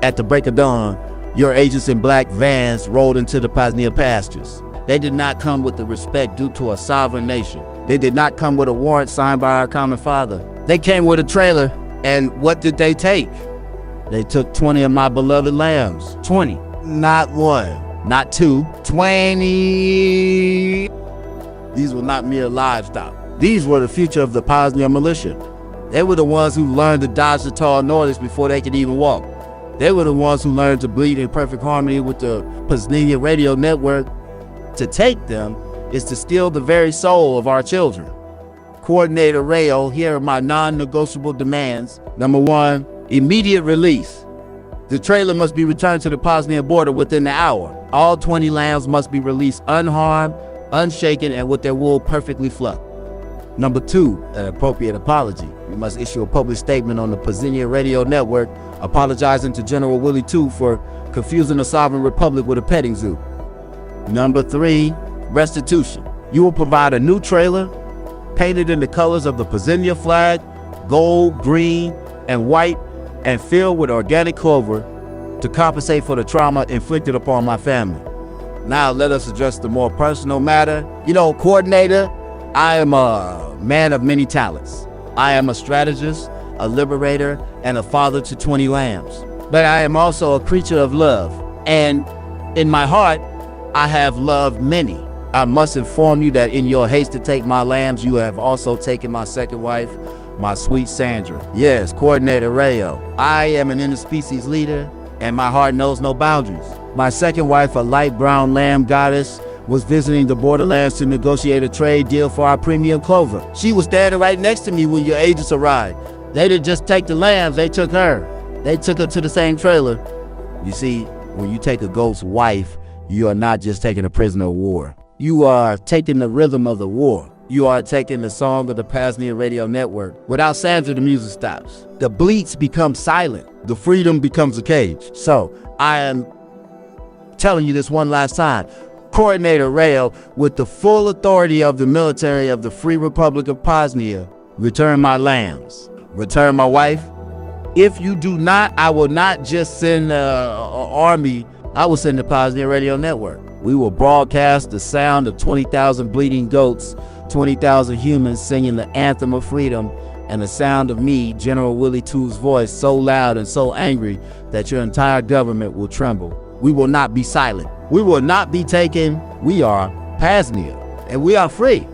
at the break of dawn, your agents in black vans rolled into the PAZNIA pastures. They did not come with the respect due to a sovereign nation. They did not come with a warrant signed by our common father. They came with a trailer, and what did they take? They took 20 of my beloved lambs. 20. Not one, not two, 20. These were not mere livestock. These were the future of the PAZNIA militia. They were the ones who learned to dodge the tall nordics before they could even walk. They were the ones who learned to bleed in perfect harmony with the PAZNIA radio network. To take them is to steal the very soul of our children. Coordinator Rayo, here are my non-negotiable demands. Number 1, immediate release. The trailer must be returned to the PAZNIA border within the hour. All 20 lambs must be released unharmed, unshaken, and with their wool perfectly fluffed. Number 2, an appropriate apology. You must issue a public statement on the PAZNIA radio network apologizing to General Willy II for confusing a sovereign republic with a petting zoo. Number 3, restitution. You will provide a new trailer painted in the colors of the PAZNIA flag, gold, green, and white, and filled with organic clover to compensate for the trauma inflicted upon my family. Now let us address the more personal matter. Coordinator, I am a man of many talents. I am a strategist, a liberator, and a father to 20 lambs. But I am also a creature of love, and in my heart, I have loved many. I must inform you that in your haste to take my lambs, you have also taken my second wife, my sweet Sandra. Yes, Coordinator Rayo, I am an interspecies leader, and my heart knows no boundaries. My second wife, a light brown lamb goddess, was visiting the borderlands to negotiate a trade deal for our premium clover. She was standing right next to me when your agents arrived. They didn't just take the lambs, they took her. They took her to the same trailer. You see, when you take a goat's wife, you are not just taking a prisoner of war. You are taking the rhythm of the war. You are taking the song of the PAZNIA radio network. Without Sandra, the music stops. The bleats become silent. The freedom becomes a cage. So, I am telling you this one last time. Coordinator Rayo, with the full authority of the military of the Free Republic of PAZNIA, return my lambs. Return my wife. If you do not, I will not just send an army. I will send the PAZNIA radio network. We will broadcast the sound of 20,000 bleeding goats, 20,000 humans singing the anthem of freedom, and the sound of me, General Willy II's voice, so loud and so angry that your entire government will tremble. We will not be silent. We will not be taken. We are PAZNIA, and we are free.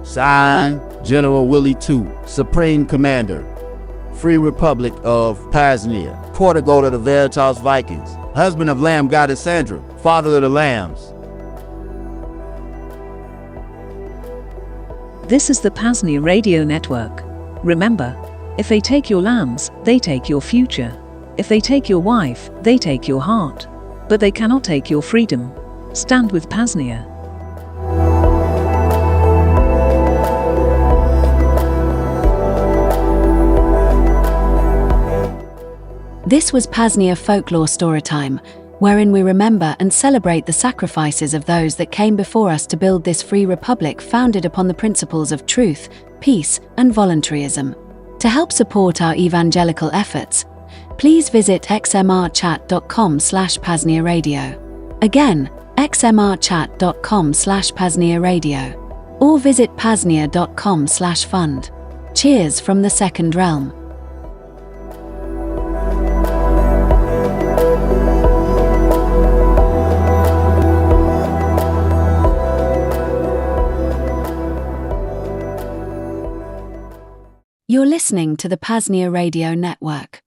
Signed, General Willy II, Supreme Commander, Free Republic of PAZNIA, Quarter Goat of the VERITAS Vikings, husband of Lamb Goddess Sandra, father of the lambs. This is the PAZNIA radio network. Remember, if they take your lambs, they take your future. If they take your wife, they take your heart. But they cannot take your freedom. Stand with PAZNIA. This was PAZNIA Folklore Storytime, wherein we remember and celebrate the sacrifices of those that came before us to build this free republic founded upon the principles of truth, peace, and voluntarism. To help support our evangelical efforts, please visit xmrchat.com/PAZNIA Radio. Again, xmrchat.com/PAZNIA Radio. Or visit PAZNIA.com/fund. Cheers from the Second Realm. You're listening to the PAZNIA Radio Network.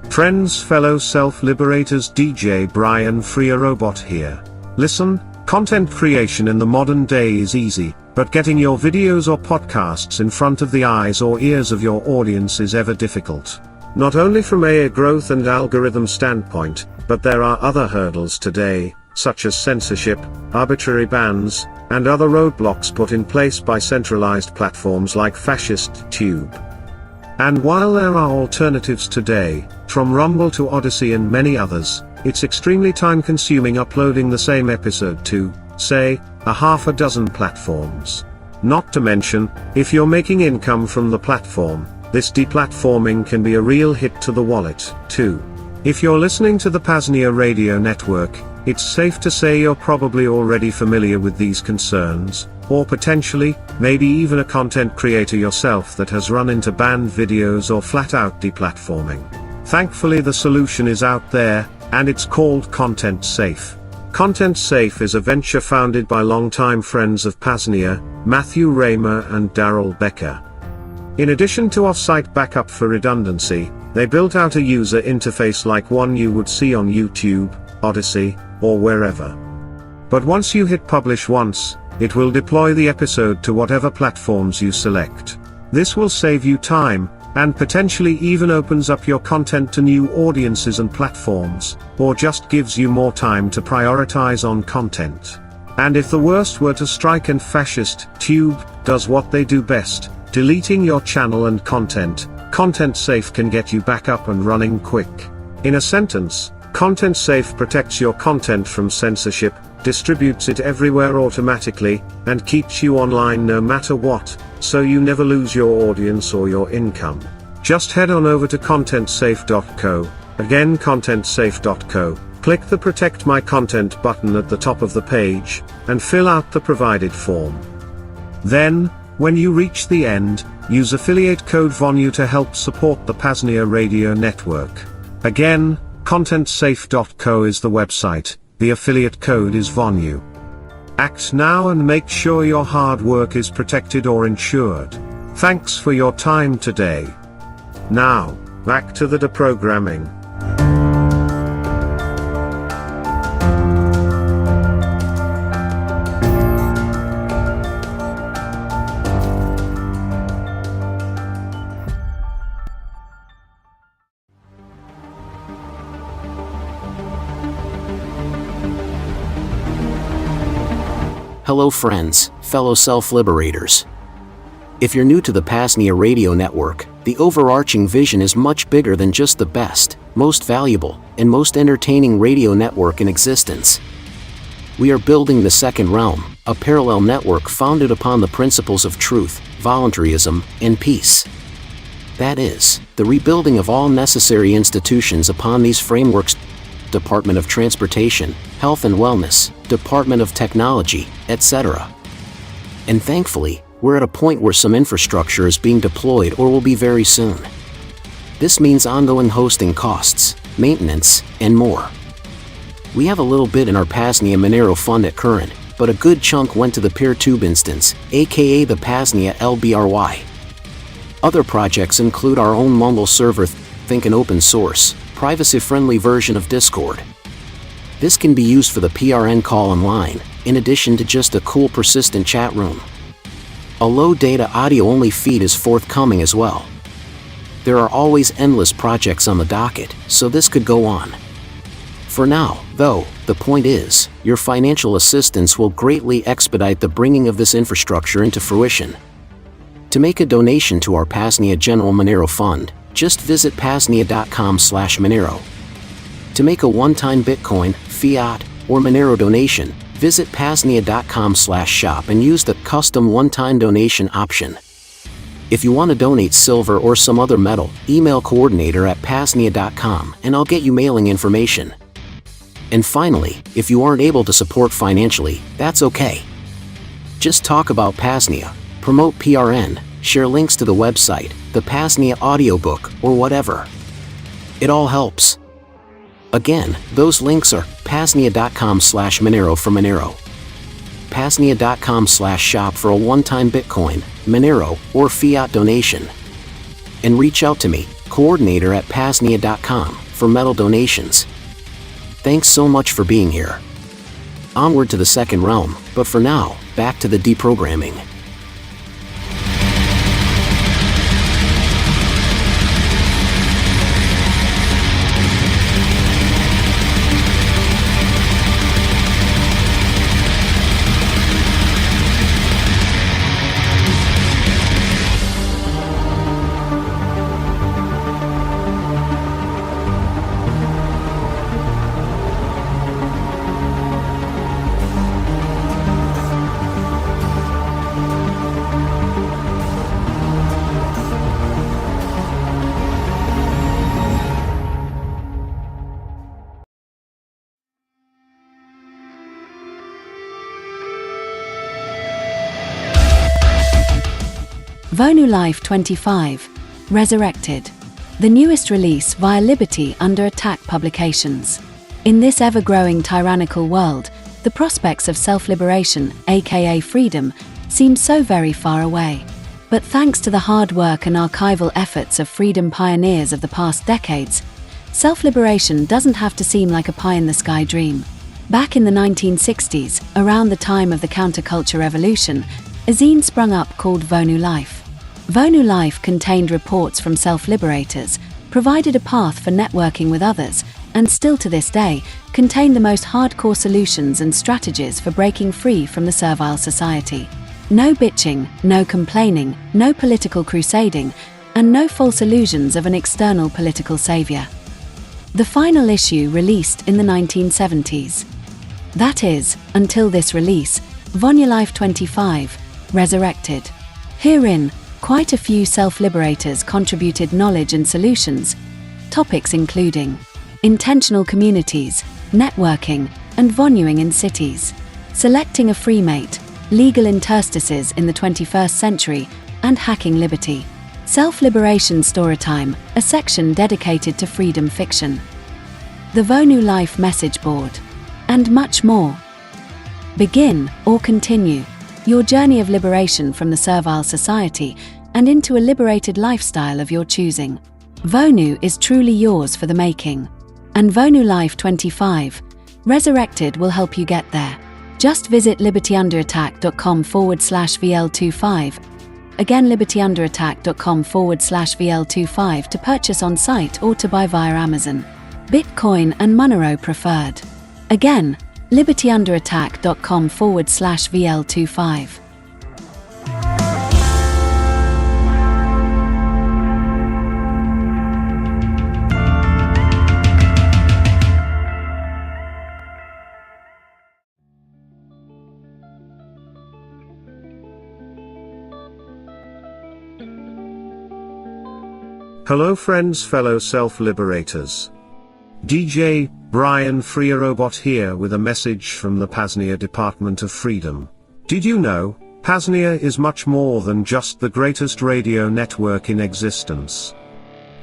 Friends, fellow self-liberators, DJ Brian Freer Robot here. Listen, content creation in the modern day is easy, but getting your videos or podcasts in front of the eyes or ears of your audience is ever difficult. Not only from a growth and algorithm standpoint, but there are other hurdles today, such as censorship, arbitrary bans, and other roadblocks put in place by centralized platforms like fascist Tube. And while there are alternatives today, from Rumble to Odyssey and many others, it's extremely time-consuming uploading the same episode to, say, a half a dozen platforms. Not to mention, if you're making income from the platform, this deplatforming can be a real hit to the wallet, too. If you're listening to the PAZNIA Radio Network, it's safe to say you're probably already familiar with these concerns, or potentially, maybe even a content creator yourself that has run into banned videos or flat-out deplatforming. Thankfully, the solution is out there, and it's called Content Safe. Content Safe is a venture founded by longtime friends of PAZNIA, Matthew Raymer and Daryl Becker. In addition to off-site backup for redundancy, they built out a user interface like one you would see on YouTube, Odyssey, or wherever. But once you hit publish once, it will deploy the episode to whatever platforms you select. This will save you time, and potentially even opens up your content to new audiences and platforms, or just gives you more time to prioritize on content. And if the worst were to strike and fascist Tube does what they do best, deleting your channel and content, Content Safe can get you back up and running quick. In a sentence, Content Safe protects your content from censorship, distributes it everywhere automatically, and keeps you online no matter what, so you never lose your audience or your income. Just head on over to contentsafe.co, again contentsafe.co, click the Protect My Content button at the top of the page, and fill out the provided form. Then, when you reach the end, use affiliate code Vonu to help support the PAZNIA Radio Network. Again, contentsafe.co is the website, the affiliate code is Vonu. Act now and make sure your hard work is protected or insured. Thanks for your time today. Now, back to the deprogramming. Hello friends, fellow self-liberators. If you're new to the PAZNIA Radio Network, the overarching vision is much bigger than just the best, most valuable, and most entertaining radio network in existence. We are building the Second Realm, a parallel network founded upon the principles of truth, voluntarism, and peace. That is, the rebuilding of all necessary institutions upon these frameworks: Department of Transportation, Health and Wellness, Department of Technology, etc. And thankfully, we're at a point where some infrastructure is being deployed or will be very soon. This means ongoing hosting costs, maintenance, and more. We have a little bit in our PAZNIA Monero fund at current, but a good chunk went to the PeerTube instance, aka the PAZNIA LBRY. Other projects include our own Mumble server, think an open source, privacy-friendly version of Discord. This can be used for the PRN call online, in addition to just a cool persistent chat room. A low-data audio-only feed is forthcoming as well. There are always endless projects on the docket, so this could go on. For now, though, the point is, your financial assistance will greatly expedite the bringing of this infrastructure into fruition. To make a donation to our PAZNIA General Monero Fund, just visit paznia.com/Monero. To make a one-time Bitcoin, fiat, or Monero donation, Visit PAZNIA.com/shop and use the custom one-time donation option. If you want to donate silver or some other metal, email coordinator@PAZNIA.com and I'll get you mailing information. And finally, if you aren't able to support financially, that's okay. Just talk about PAZNIA, promote PRN, share links to the website, the PAZNIA audiobook, or whatever. It all helps. Again, those links are PAZNIA.com/Monero for Monero, PAZNIA.com/shop for a one-time Bitcoin, Monero, or fiat donation. And reach out to me, coordinator@PAZNIA.com, for metal donations. Thanks so much for being here. Onward to the second realm, but for now, back to the deprogramming. Vonu Life 25, Resurrected, the newest release via Liberty Under Attack Publications. In this ever-growing tyrannical world, the prospects of self-liberation, aka freedom, seem so very far away. But thanks to the hard work and archival efforts of freedom pioneers of the past decades, self-liberation doesn't have to seem like a pie-in-the-sky dream. Back in the 1960s, around the time of the counterculture revolution, a zine sprung up called Vonu Life. Vonu Life contained reports from self-liberators, provided a path for networking with others, and still to this day, contain the most hardcore solutions and strategies for breaking free from the servile society. No bitching, no complaining, no political crusading, and no false illusions of an external political savior. The final issue released in the 1970s. That is, until this release, Vonu Life 25, Resurrected. Herein, quite a few self-liberators contributed knowledge and solutions, topics including intentional communities, networking, and vonuing in cities, selecting a free mate, legal interstices in the 21st century, and hacking liberty. Self-liberation storytime, a section dedicated to freedom fiction. The Vonu Life message board. And much more. Begin, or continue, your journey of liberation from the servile society and into a liberated lifestyle of your choosing. Vonu is truly yours for the making. And Vonu Life 25, Resurrected will help you get there. Just visit libertyunderattack.com/VL25. Again, libertyunderattack.com/VL25 to purchase on site or to buy via Amazon. Bitcoin and Monero preferred. Again, libertyunderattack.com/VL25. Hello friends, fellow self-liberators. DJ Brian FreeRobot here with a message from the PAZNIA Department of Freedom. Did you know, PAZNIA is much more than just the greatest radio network in existence.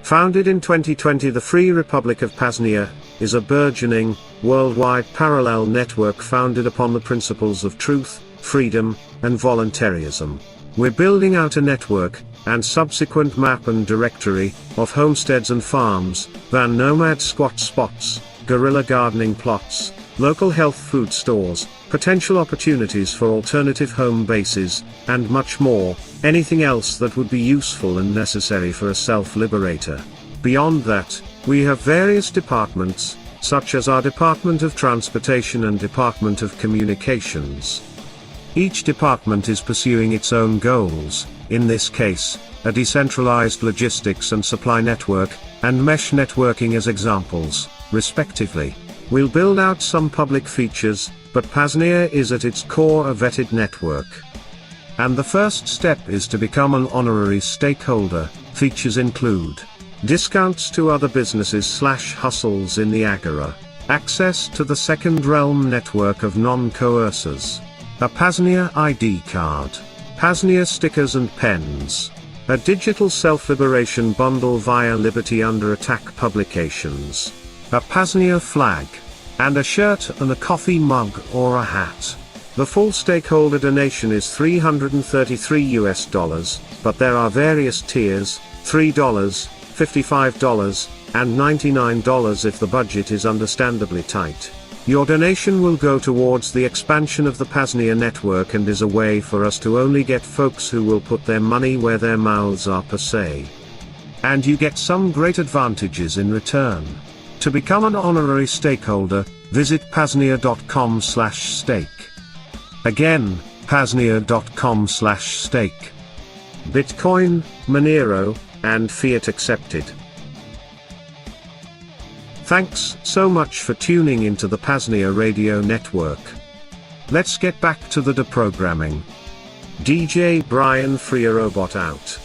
Founded in 2020, the Free Republic of PAZNIA is a burgeoning, worldwide parallel network founded upon the principles of truth, freedom, and voluntarism. We're building out a network, and subsequent map and directory, of homesteads and farms, van nomad squat spots, guerrilla gardening plots, local health food stores, potential opportunities for alternative home bases, and much more, anything else that would be useful and necessary for a self-liberator. Beyond that, we have various departments, such as our Department of Transportation and Department of Communications. Each department is pursuing its own goals, in this case, a decentralized logistics and supply network, and mesh networking as examples, respectively. We'll build out some public features, but PAZNIA is at its core a vetted network. And the first step is to become an honorary stakeholder. Features include discounts to other businesses/hustles in the Agora, access to the Second Realm network of non-coercers, a PAZNIA ID card, PAZNIA stickers and pens, a digital self-liberation bundle via Liberty Under Attack publications, a PAZNIA flag, and a shirt and a coffee mug or a hat. The full stakeholder donation is $333, but there are various tiers, $3, $55, and $99 if the budget is understandably tight. Your donation will go towards the expansion of the PAZNIA network and is a way for us to only get folks who will put their money where their mouths are per se. And you get some great advantages in return. To become an honorary stakeholder, visit paznia.com/stake. Again, paznia.com/stake. Bitcoin, Monero, and fiat accepted. Thanks so much for tuning into the PAZNIA radio network. Let's get back to the deprogramming. DJ Brian FreeRobot out.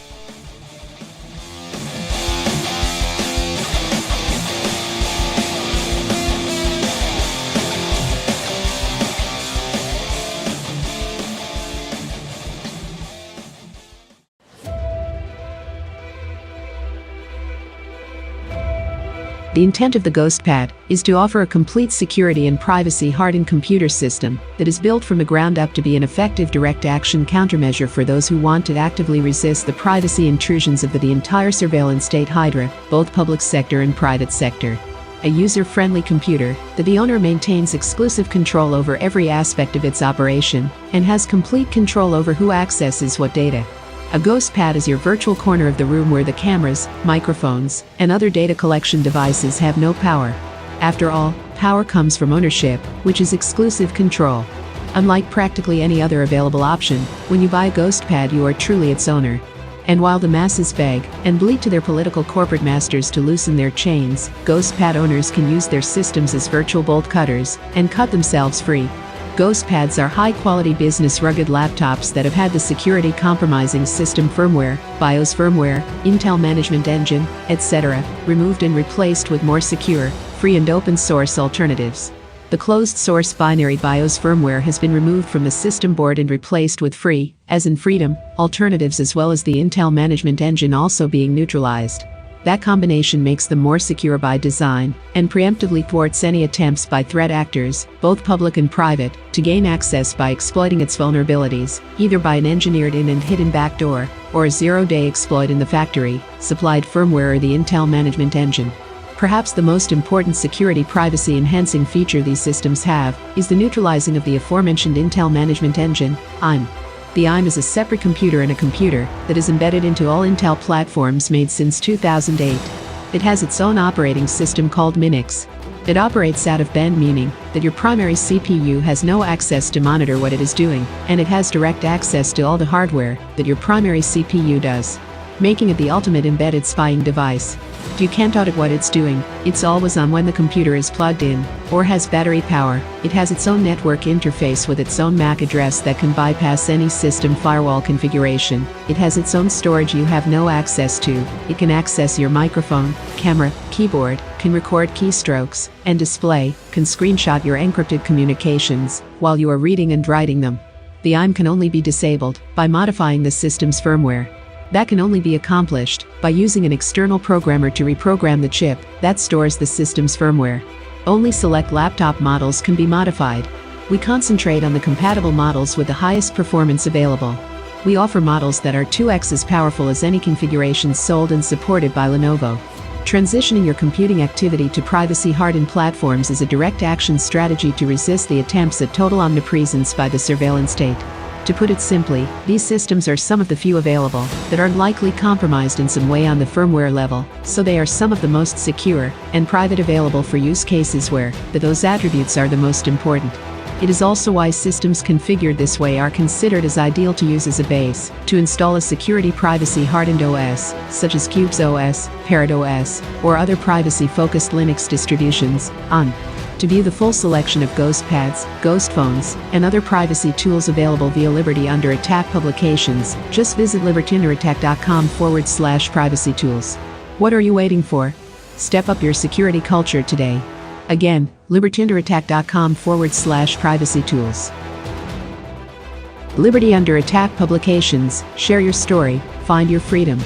The intent of the GhostPad is to offer a complete security and privacy-hardened computer system that is built from the ground up to be an effective direct-action countermeasure for those who want to actively resist the privacy intrusions of the entire surveillance state hydra, both public sector and private sector. A user-friendly computer that the owner maintains exclusive control over every aspect of its operation and has complete control over who accesses what data. A GhostPad is your virtual corner of the room where the cameras, microphones, and other data collection devices have no power. After all, power comes from ownership, which is exclusive control. Unlike practically any other available option, when you buy a GhostPad you are truly its owner. And while the masses beg and bleat to their political corporate masters to loosen their chains, GhostPad owners can use their systems as virtual bolt cutters and cut themselves free. GhostPads are high-quality business rugged laptops that have had the security-compromising system firmware, BIOS firmware, Intel management engine, etc., removed and replaced with more secure, free and open-source alternatives. The closed-source binary BIOS firmware has been removed from the system board and replaced with free, as in freedom, alternatives as well as the Intel management engine also being neutralized. That combination makes them more secure by design, and preemptively thwarts any attempts by threat actors, both public and private, to gain access by exploiting its vulnerabilities, either by an engineered in and hidden backdoor, or a zero-day exploit in the factory, supplied firmware or the Intel management engine. Perhaps the most important security privacy-enhancing feature these systems have, is the neutralizing of the aforementioned Intel management engine, IM. The IM is a separate computer in a computer that is embedded into all Intel platforms made since 2008. It has its own operating system called Minix. It operates out of band, meaning that your primary CPU has no access to monitor what it is doing, and it has direct access to all the hardware that your primary CPU does, making it the ultimate embedded spying device. You can't audit what it's doing, it's always on when the computer is plugged in, or has battery power. It has its own network interface with its own MAC address that can bypass any system firewall configuration. It has its own storage you have no access to. It can access your microphone, camera, keyboard, can record keystrokes, and display, can screenshot your encrypted communications, while you are reading and writing them. The IM can only be disabled by modifying the system's firmware. That can only be accomplished by using an external programmer to reprogram the chip that stores the system's firmware. Only select laptop models can be modified. We concentrate on the compatible models with the highest performance available. We offer models that are 2x as powerful as any configurations sold and supported by Lenovo. Transitioning your computing activity to privacy-hardened platforms is a direct action strategy to resist the attempts at total omnipresence by the surveillance state. To put it simply, these systems are some of the few available that are likely compromised in some way on the firmware level, so they are some of the most secure and private available for use cases where those attributes are the most important. It is also why systems configured this way are considered as ideal to use as a base to install a security privacy-hardened OS, such as Qubes OS, Parrot OS, or other privacy-focused Linux distributions, on. To view the full selection of ghost pads, ghost phones, and other privacy tools available via Liberty Under Attack publications, just visit libertyunderattack.com/privacy tools. What are you waiting for? Step up your security culture today. Again, libertyunderattack.com/privacy tools. Liberty Under Attack publications, share your story, find your freedom.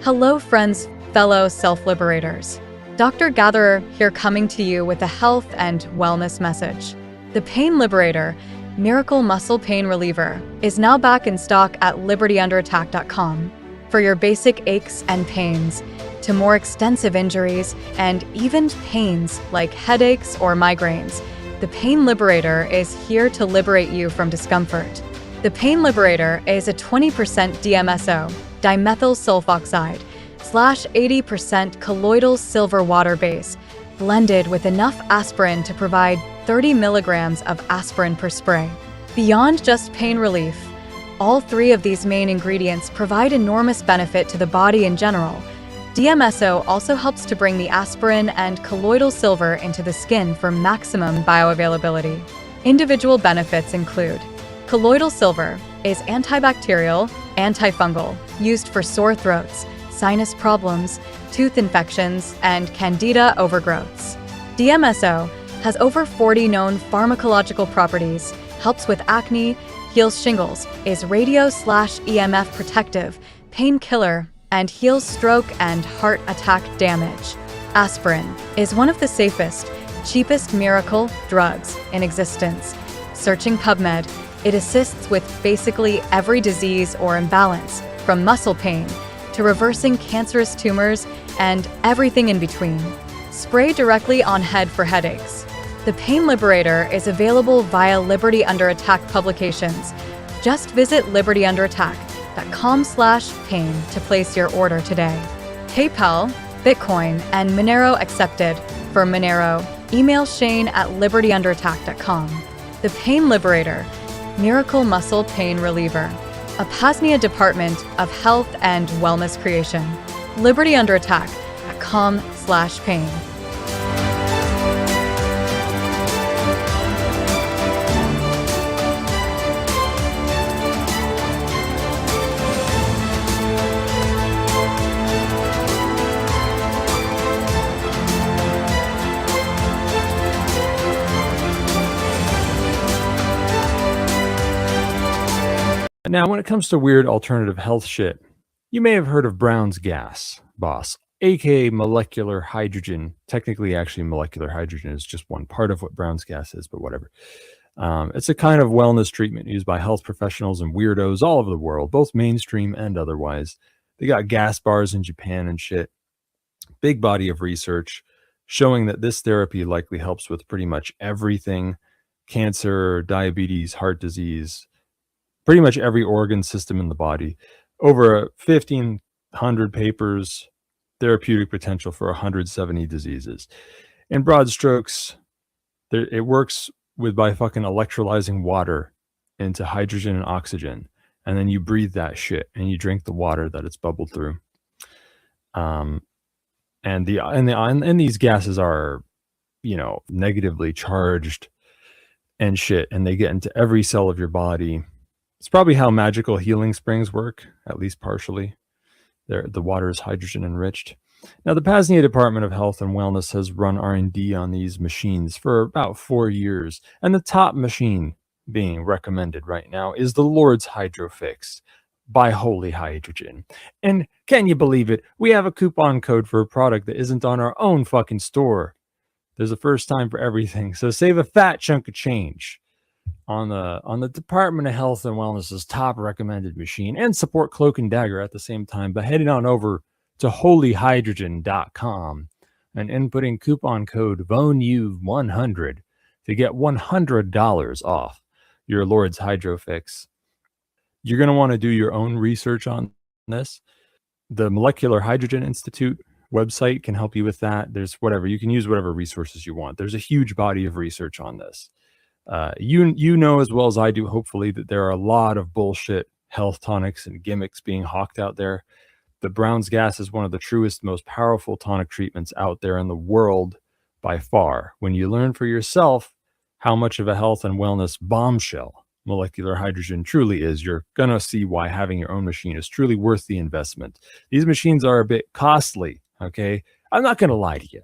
Hello, friends, fellow self-liberators. Dr. Gatherer here, coming to you with a health and wellness message. The Pain Liberator, Miracle Muscle Pain Reliever, is now back in stock at libertyunderattack.com. For your basic aches and pains, to more extensive injuries, and even pains like headaches or migraines, the Pain Liberator is here to liberate you from discomfort. The Pain Liberator is a 20% DMSO, dimethyl sulfoxide, /80% colloidal silver water base, blended with enough aspirin to provide 30 milligrams of aspirin per spray. Beyond just pain relief, all three of these main ingredients provide enormous benefit to the body in general. DMSO also helps to bring the aspirin and colloidal silver into the skin for maximum bioavailability. Individual benefits include: colloidal silver is antibacterial, antifungal, used for sore throats, sinus problems, tooth infections, and candida overgrowths. DMSO has over 40 known pharmacological properties, helps with acne, heals shingles, is radio/EMF protective, painkiller, and heals stroke and heart attack damage. Aspirin is one of the safest, cheapest miracle drugs in existence. Searching PubMed, it assists with basically every disease or imbalance, from muscle pain to reversing cancerous tumors and everything in between. Spray directly on head for headaches. The Pain Liberator is available via Liberty Under Attack publications. Just visit libertyunderattack.com/pain to place your order today. PayPal, Bitcoin, and Monero accepted. For Monero, email shane@libertyunderattack.com. The Pain Liberator, Miracle Muscle Pain Reliever, a PAZNIA Department of Health and Wellness creation. libertyunderattack.com/pain. Now, when it comes to weird alternative health shit, you may have heard of Brown's gas, boss, aka molecular hydrogen. Technically, actually, molecular hydrogen is just one part of what Brown's gas is, but whatever. It's a kind of wellness treatment used by health professionals and weirdos all over the world, both mainstream and otherwise. They got gas bars in Japan and shit. Big body of research showing that this therapy likely helps with pretty much everything: cancer, diabetes, heart disease, pretty much every organ system in the body. Over 1,500 papers, therapeutic potential for 170 diseases. In broad strokes, it works by fucking electrolyzing water into hydrogen and oxygen, and then you breathe that shit and you drink the water that it's bubbled through. And these gases are, negatively charged and shit, and they get into every cell of your body. It's probably how magical healing springs work, at least partially. The water is hydrogen enriched. Now, the PAZNIA Department of Health and Wellness has run R&D on these machines for about 4 years, and the top machine being recommended right now is the Lord's Hydrofix by Holy Hydrogen. And can you believe it? We have a coupon code for a product that isn't on our own fucking store. There's a first time for everything, so save a fat chunk of change on the Department of Health and Wellness's top recommended machine, and support Cloak and Dagger at the same time by heading on over to holyhydrogen.com and inputting coupon code VONU100 to get $100 off your Lord's Hydro Fix. You're going to want to do your own research on this. The Molecular Hydrogen Institute website can help you with that. There's whatever, you can use whatever resources you want. There's a huge body of research on this. You know as well as I do, hopefully, that there are a lot of bullshit health tonics and gimmicks being hawked out there. The Brown's gas is one of the truest, most powerful tonic treatments out there in the world by far. When you learn for yourself how much of a health and wellness bombshell molecular hydrogen truly is, you're going to see why having your own machine is truly worth the investment. These machines are a bit costly, okay? I'm not going to lie to you,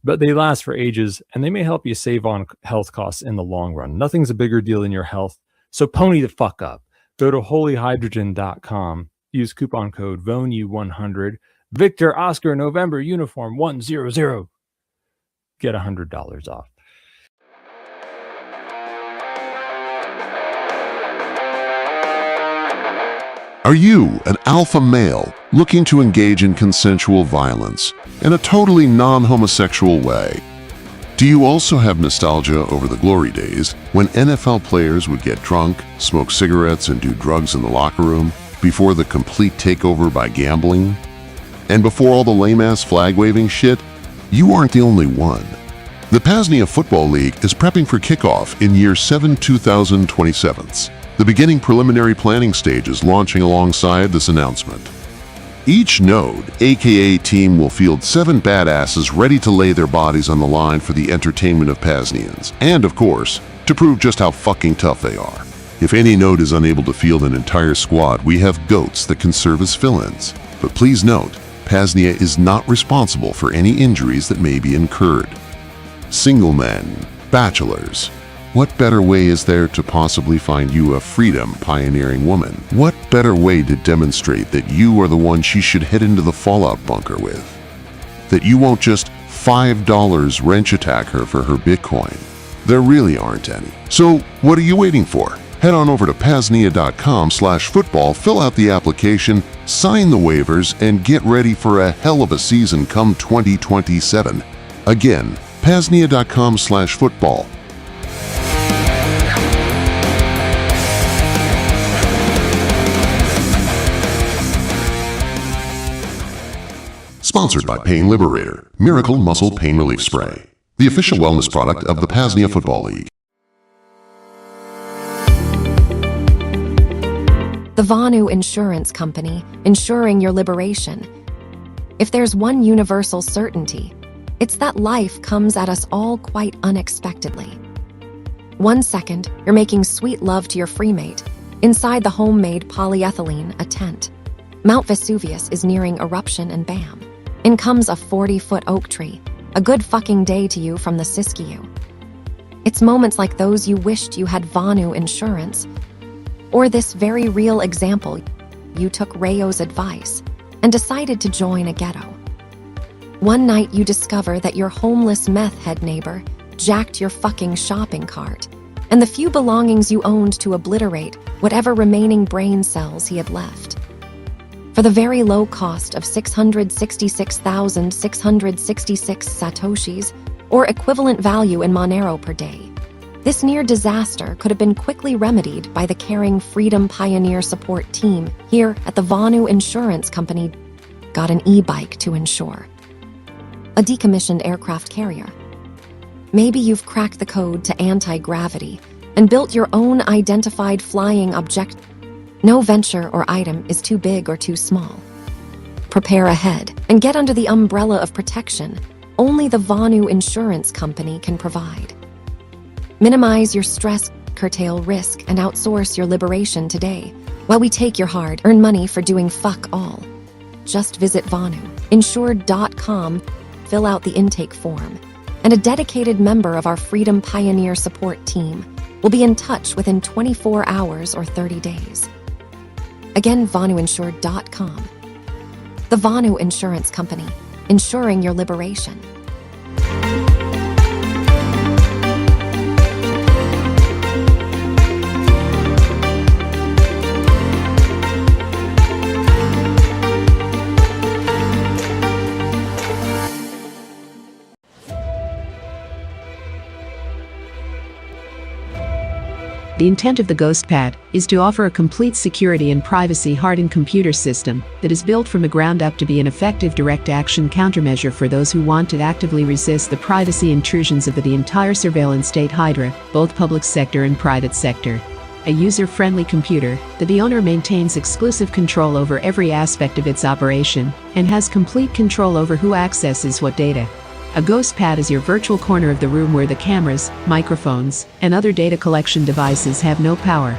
but they last for ages and they may help you save on health costs in the long run. Nothing's a bigger deal than your health. So pony the fuck up. Go to holyhydrogen.com. Use coupon code VONU100. Victor Oscar November Uniform 100. Get $100 off. Are you an alpha male looking to engage in consensual violence in a totally non-homosexual way? Do you also have nostalgia over the glory days when NFL players would get drunk, smoke cigarettes, and do drugs in the locker room before the complete takeover by gambling? And before all the lame-ass flag-waving shit? You aren't the only one. The PAZNIA Football League is prepping for kickoff in year 7 2027. The beginning preliminary planning stage is launching alongside this announcement. Each node, aka team, will field 7 badasses ready to lay their bodies on the line for the entertainment of PAZNians, and of course, to prove just how fucking tough they are. If any node is unable to field an entire squad, we have goats that can serve as fill-ins. But please note, PAZNIA is not responsible for any injuries that may be incurred. Single men, bachelors, what better way is there to possibly find you a freedom-pioneering woman? What better way to demonstrate that you are the one she should head into the fallout bunker with? That you won't just $5 wrench attack her for her Bitcoin? There really aren't any. So what are you waiting for? Head on over to PAZNIA.com/football, fill out the application, sign the waivers, and get ready for a hell of a season come 2027. Again, PAZNIA.com/football. Sponsored by Pain Liberator, Miracle Muscle Pain Relief Spray, the official wellness product of the PAZNIA Football League. The Vonu Insurance Company, ensuring your liberation. If there's one universal certainty, it's that life comes at us all quite unexpectedly. 1 second, you're making sweet love to your freemate, inside the homemade polyethylene, a tent. Mount Vesuvius is nearing eruption and bam. In comes a 40-foot oak tree, a good fucking day to you from the Siskiyou. It's moments like those you wished you had Vonu insurance. Or this very real example, you took Rayo's advice and decided to join a ghetto. One night you discover that your homeless meth head neighbor jacked your fucking shopping cart and the few belongings you owned to obliterate whatever remaining brain cells he had left. For the very low cost of 666,666 satoshis, or equivalent value in Monero per day, this near disaster could have been quickly remedied by the caring Freedom Pioneer support team here at the Vonu Insurance Company. Got an e-bike to insure. A decommissioned aircraft carrier. Maybe you've cracked the code to anti-gravity and built your own identified flying object. No venture or item is too big or too small. Prepare ahead and get under the umbrella of protection only the Vonu Insurance Company can provide. Minimize your stress, curtail risk, and outsource your liberation today while we take your hard-earned money for doing fuck all. Just visit VonuInsured.com, fill out the intake form, and a dedicated member of our Freedom Pioneer support team will be in touch within 24 hours or 30 days. Again, VonuInsured.com. The Vonu Insurance Company, ensuring your liberation. The intent of the GhostPad is to offer a complete security and privacy-hardened computer system that is built from the ground up to be an effective direct-action countermeasure for those who want to actively resist the privacy intrusions of the entire surveillance state hydra, both public sector and private sector. A user-friendly computer that the owner maintains exclusive control over every aspect of its operation and has complete control over who accesses what data. A GhostPad is your virtual corner of the room where the cameras, microphones, and other data collection devices have no power.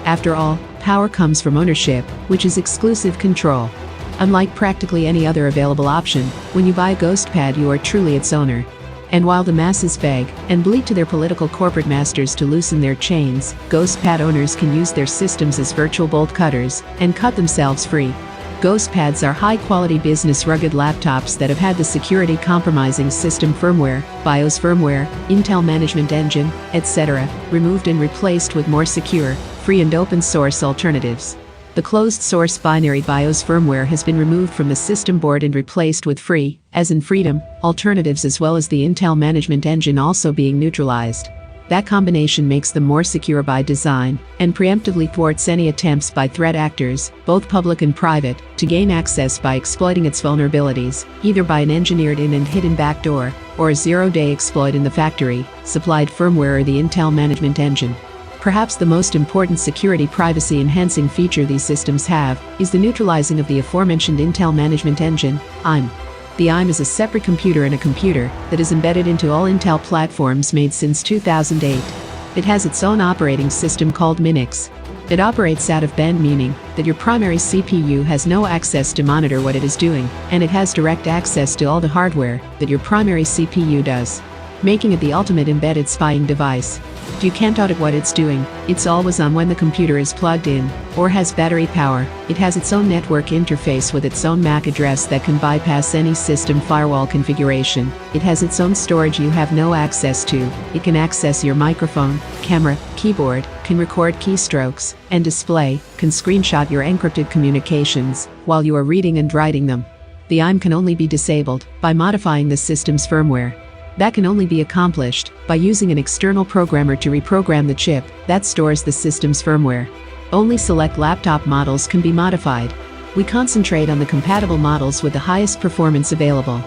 After all, power comes from ownership, which is exclusive control. Unlike practically any other available option, when you buy a GhostPad you are truly its owner. And while the masses beg and bleat to their political corporate masters to loosen their chains, GhostPad owners can use their systems as virtual bolt cutters and cut themselves free. GhostPads are high-quality business rugged laptops that have had the security-compromising system firmware, BIOS firmware, Intel management engine, etc., removed and replaced with more secure, free and open-source alternatives. The closed-source binary BIOS firmware has been removed from the system board and replaced with free, as in freedom, alternatives as well as the Intel management engine also being neutralized. That combination makes them more secure by design, and preemptively thwarts any attempts by threat actors, both public and private, to gain access by exploiting its vulnerabilities, either by an engineered in and hidden backdoor, or a zero-day exploit in the factory, supplied firmware or the Intel management engine. Perhaps the most important security privacy-enhancing feature these systems have is the neutralizing of the aforementioned Intel management engine, IM. The IM is a separate computer in a computer that is embedded into all Intel platforms made since 2008. It has its own operating system called Minix. It operates out of band, meaning that your primary CPU has no access to monitor what it is doing, and it has direct access to all the hardware that your primary CPU does, making it the ultimate embedded spying device. You can't audit what it's doing. It's always on when the computer is plugged in, or has battery power. It has its own network interface with its own MAC address that can bypass any system firewall configuration. It has its own storage you have no access to. It can access your microphone, camera, keyboard, can record keystrokes, and display, can screenshot your encrypted communications, while you are reading and writing them. The IM can only be disabled by modifying the system's firmware. That can only be accomplished by using an external programmer to reprogram the chip that stores the system's firmware. Only select laptop models can be modified. We concentrate on the compatible models with the highest performance available.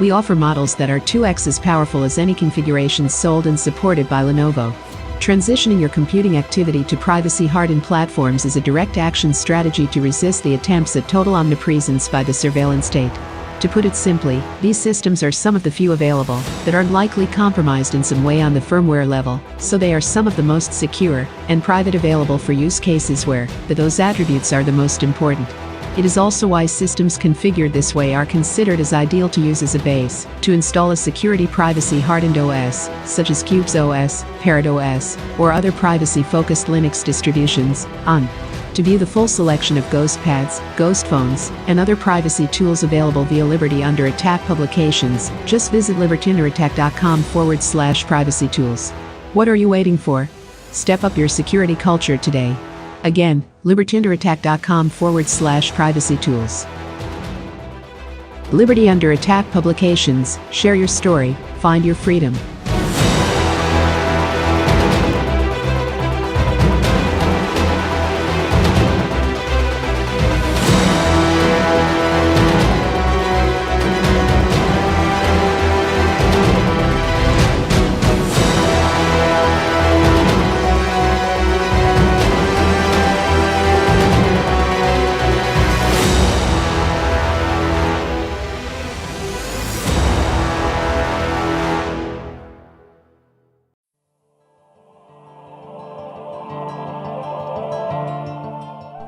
We offer models that are 2x as powerful as any configurations sold and supported by Lenovo. Transitioning your computing activity to privacy-hardened platforms is a direct action strategy to resist the attempts at total omnipresence by the surveillance state. To put it simply, these systems are some of the few available that are likely compromised in some way on the firmware level, so they are some of the most secure and private available for use cases where those attributes are the most important. It is also why systems configured this way are considered as ideal to use as a base to install a security privacy-hardened OS, such as Qubes OS, Parrot OS, or other privacy-focused Linux distributions, on. To view the full selection of GhostPads, Ghost Phones, and other privacy tools available via Liberty Under Attack publications, just visit libertyunderattack.com/privacy tools. What are you waiting for? Step up your security culture today. Again, libertyunderattack.com/privacy tools. Liberty Under Attack publications, share your story, find your freedom.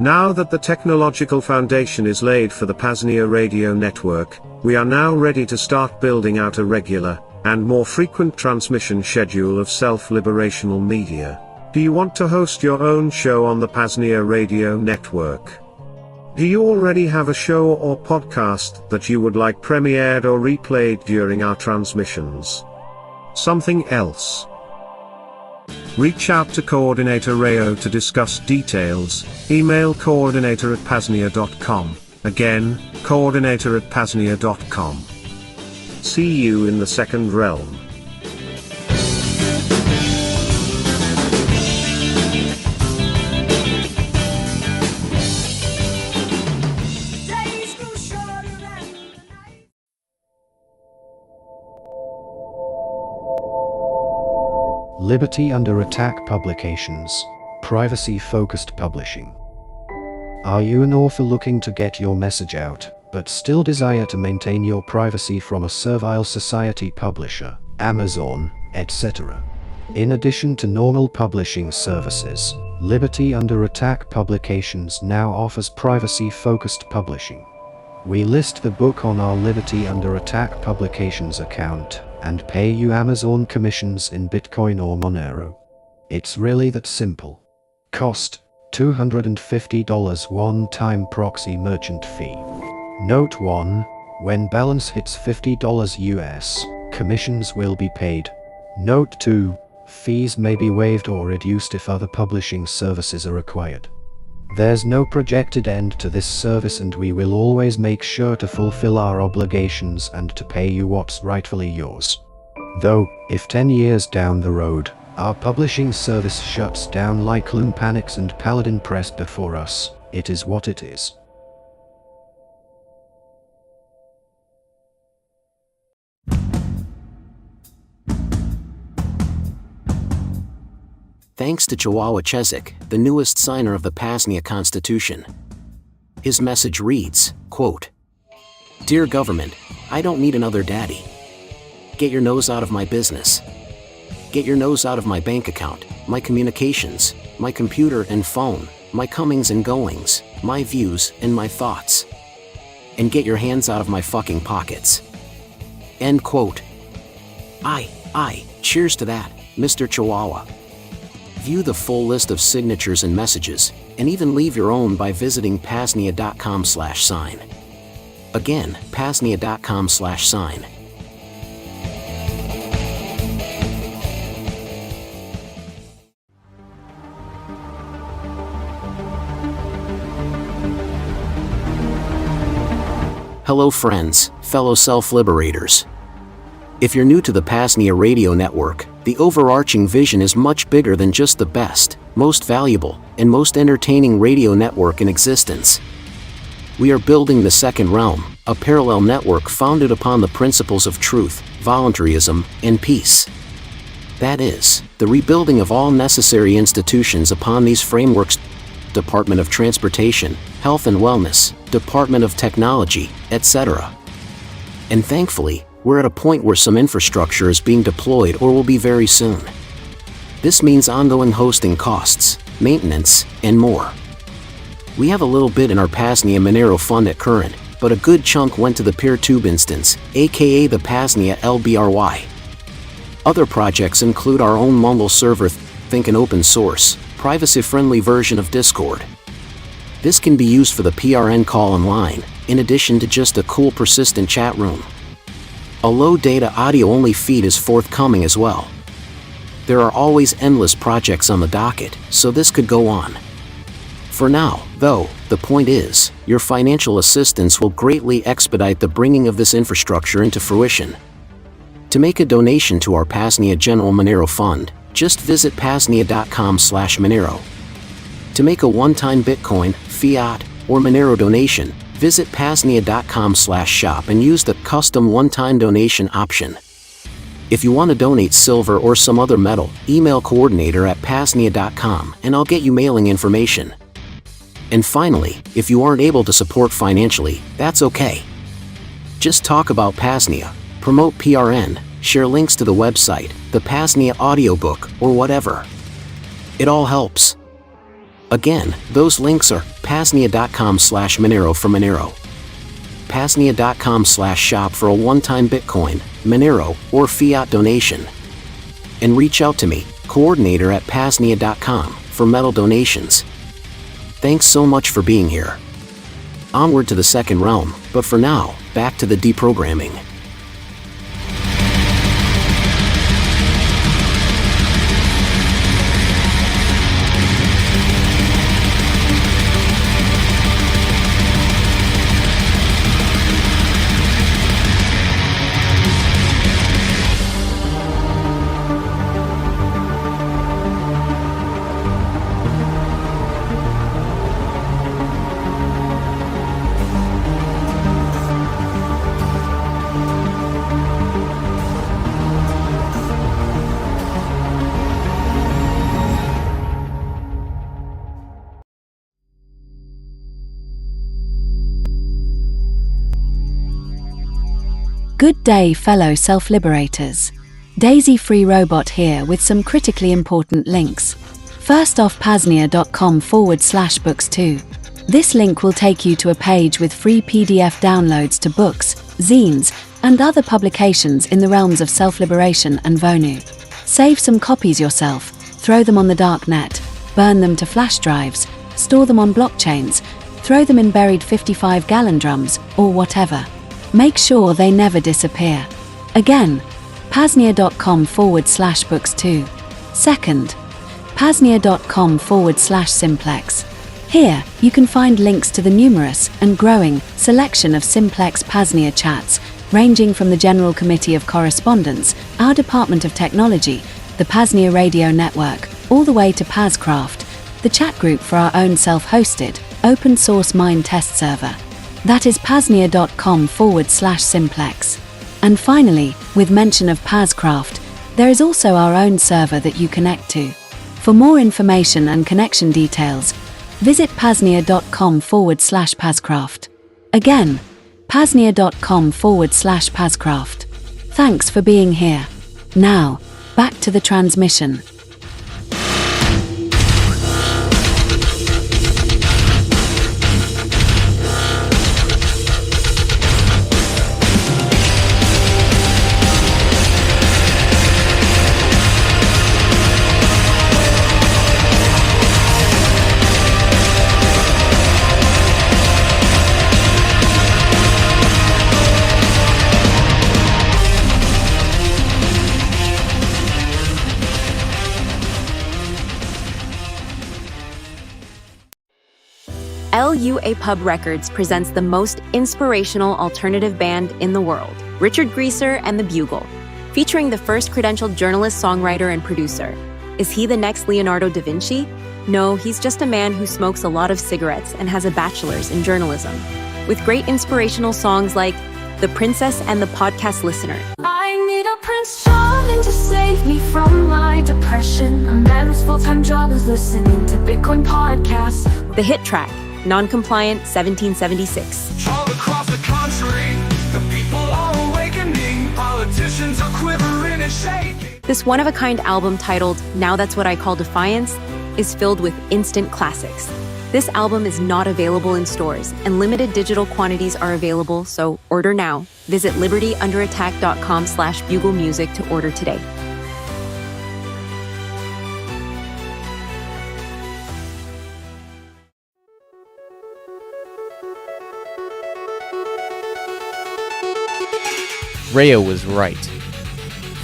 Now that the technological foundation is laid for the PAZNIA radio network, we are now ready to start building out a regular, and more frequent transmission schedule of self-liberational media. Do you want to host your own show on the PAZNIA radio network? Do you already have a show or podcast that you would like premiered or replayed during our transmissions? Something else? Reach out to Coordinator Rayo to discuss details. Email coordinator@PAZNIA.com. Again, coordinator@PAZNIA.com. See you in the second realm. Liberty Under Attack Publications, Privacy-Focused Publishing. Are you an author looking to get your message out, but still desire to maintain your privacy from a servile society publisher, Amazon, etc.? In addition to normal publishing services, Liberty Under Attack Publications now offers privacy-focused publishing. We list the book on our Liberty Under Attack Publications account, and pay you Amazon commissions in Bitcoin or Monero. It's really that simple. Cost: $250 one-time proxy merchant fee. Note 1. When balance hits $50 US, commissions will be paid. Note 2. Fees may be waived or reduced if other publishing services are required. There's no projected end to this service, and we will always make sure to fulfill our obligations and to pay you what's rightfully yours. Though, if 10 years down the road, our publishing service shuts down like Loom Panics and Paladin Press before us, it is what it is. Thanks to Chihuahua Chezik, the newest signer of the PAZNIA Constitution. His message reads, quote, "Dear government, I don't need another daddy. Get your nose out of my business. Get your nose out of my bank account, my communications, my computer and phone, my comings and goings, my views and my thoughts. And get your hands out of my fucking pockets." End quote. Cheers to that, Mr. Chihuahua. View the full list of signatures and messages, and even leave your own by visiting PAZNIA.com/sign. Again, PAZNIA.com/sign. Hello friends, fellow self-liberators. If you're new to the PAZNIA radio network, the overarching vision is much bigger than just the best, most valuable, and most entertaining radio network in existence. We are building the second realm, a parallel network founded upon the principles of truth, voluntarism, and peace. That is, the rebuilding of all necessary institutions upon these frameworks: Department of Transportation, Health and Wellness, Department of Technology, etc. And thankfully, we're at a point where some infrastructure is being deployed or will be very soon. This means ongoing hosting costs, maintenance, and more. We have a little bit in our PAZNIA Monero fund at current, but a good chunk went to the PeerTube instance, aka the PAZNIA LBRY. Other projects include our own Mumble server, think an open source, privacy-friendly version of Discord. This can be used for the PRN call online, in addition to just a cool persistent chat room. A low-data audio-only feed is forthcoming as well. There are always endless projects on the docket, so this could go on. For now, though, the point is, your financial assistance will greatly expedite the bringing of this infrastructure into fruition. To make a donation to our PAZNIA General Monero Fund, just visit PAZNIA.com/Monero. To make a one-time Bitcoin, fiat, or Monero donation, visit PAZNIA.com/shop and use the custom one-time donation option. If you want to donate silver or some other metal, email coordinator@PAZNIA.com and I'll get you mailing information. And finally, if you aren't able to support financially, that's okay. Just talk about PAZNIA, promote PRN, share links to the website, the PAZNIA audiobook, or whatever. It all helps. Again, those links are PAZNIA.com/Monero for Monero, PAZNIA.com/shop for a one-time Bitcoin, Monero, or fiat donation. And reach out to me, coordinator@PAZNIA.com, for metal donations. Thanks so much for being here. Onward to the second realm, but for now, back to the deprogramming. Good day, fellow self-liberators. Daisy Free Robot here with some critically important links. First off, PAZNIA.com/books2. This link will take you to a page with free PDF downloads to books, zines, and other publications in the realms of self-liberation and Vonu. Save some copies yourself, throw them on the dark net, burn them to flash drives, store them on blockchains, throw them in buried 55-gallon drums, or whatever. Make sure they never disappear. Again, PAZNIA.com/books2. Second, PAZNIA.com/simplex. Here, you can find links to the numerous and growing selection of simplex PAZNIA chats, ranging from the General Committee of Correspondence, our Department of Technology, the PAZNIA Radio Network, all the way to PAZcraft, the chat group for our own self-hosted, open-source mine test server. That is PAZNIA.com/simplex. And finally, with mention of PAZcraft, there is also our own server that you connect to. For more information and connection details, visit PAZNIA.com/PAZcraft. Again, PAZNIA.com/PAZcraft. Thanks for being here. Now, back to the transmission. LUA Pub Records presents the most inspirational alternative band in the world, Richard Greaser and the Bugle, featuring the first credentialed journalist, songwriter, and producer. Is he the next Leonardo da Vinci? No, he's just a man who smokes a lot of cigarettes and has a bachelor's in journalism. With great inspirational songs like The Princess and the Podcast Listener. I need a Prince Charming to save me from my depression. A man whose full-time job is listening to Bitcoin podcasts. The hit track, Non-Compliant 1776. All across the country, the people are awakening. Politicians are quivering and shaking. This one-of-a-kind album titled Now That's What I Call Defiance is filled with instant classics. This album is not available in stores, and limited digital quantities are available, so order now. Visit libertyunderattack.com/buglemusic to order today. Rayo was right.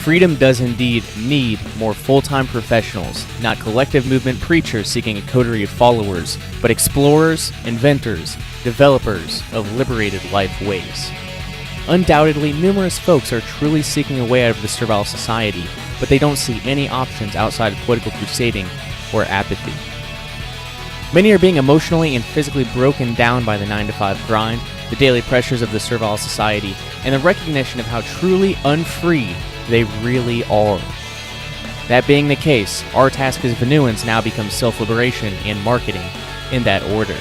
Freedom does indeed need more full-time professionals, not collective movement preachers seeking a coterie of followers, but explorers, inventors, developers of liberated life ways. Undoubtedly, numerous folks are truly seeking a way out of the servile society, but they don't see any options outside of political crusading or apathy. Many are being emotionally and physically broken down by the 9-to-5 grind, the daily pressures of the servile society, and the recognition of how truly unfree they really are. That being the case, our task as Vonuans now becomes self-liberation and marketing in that order.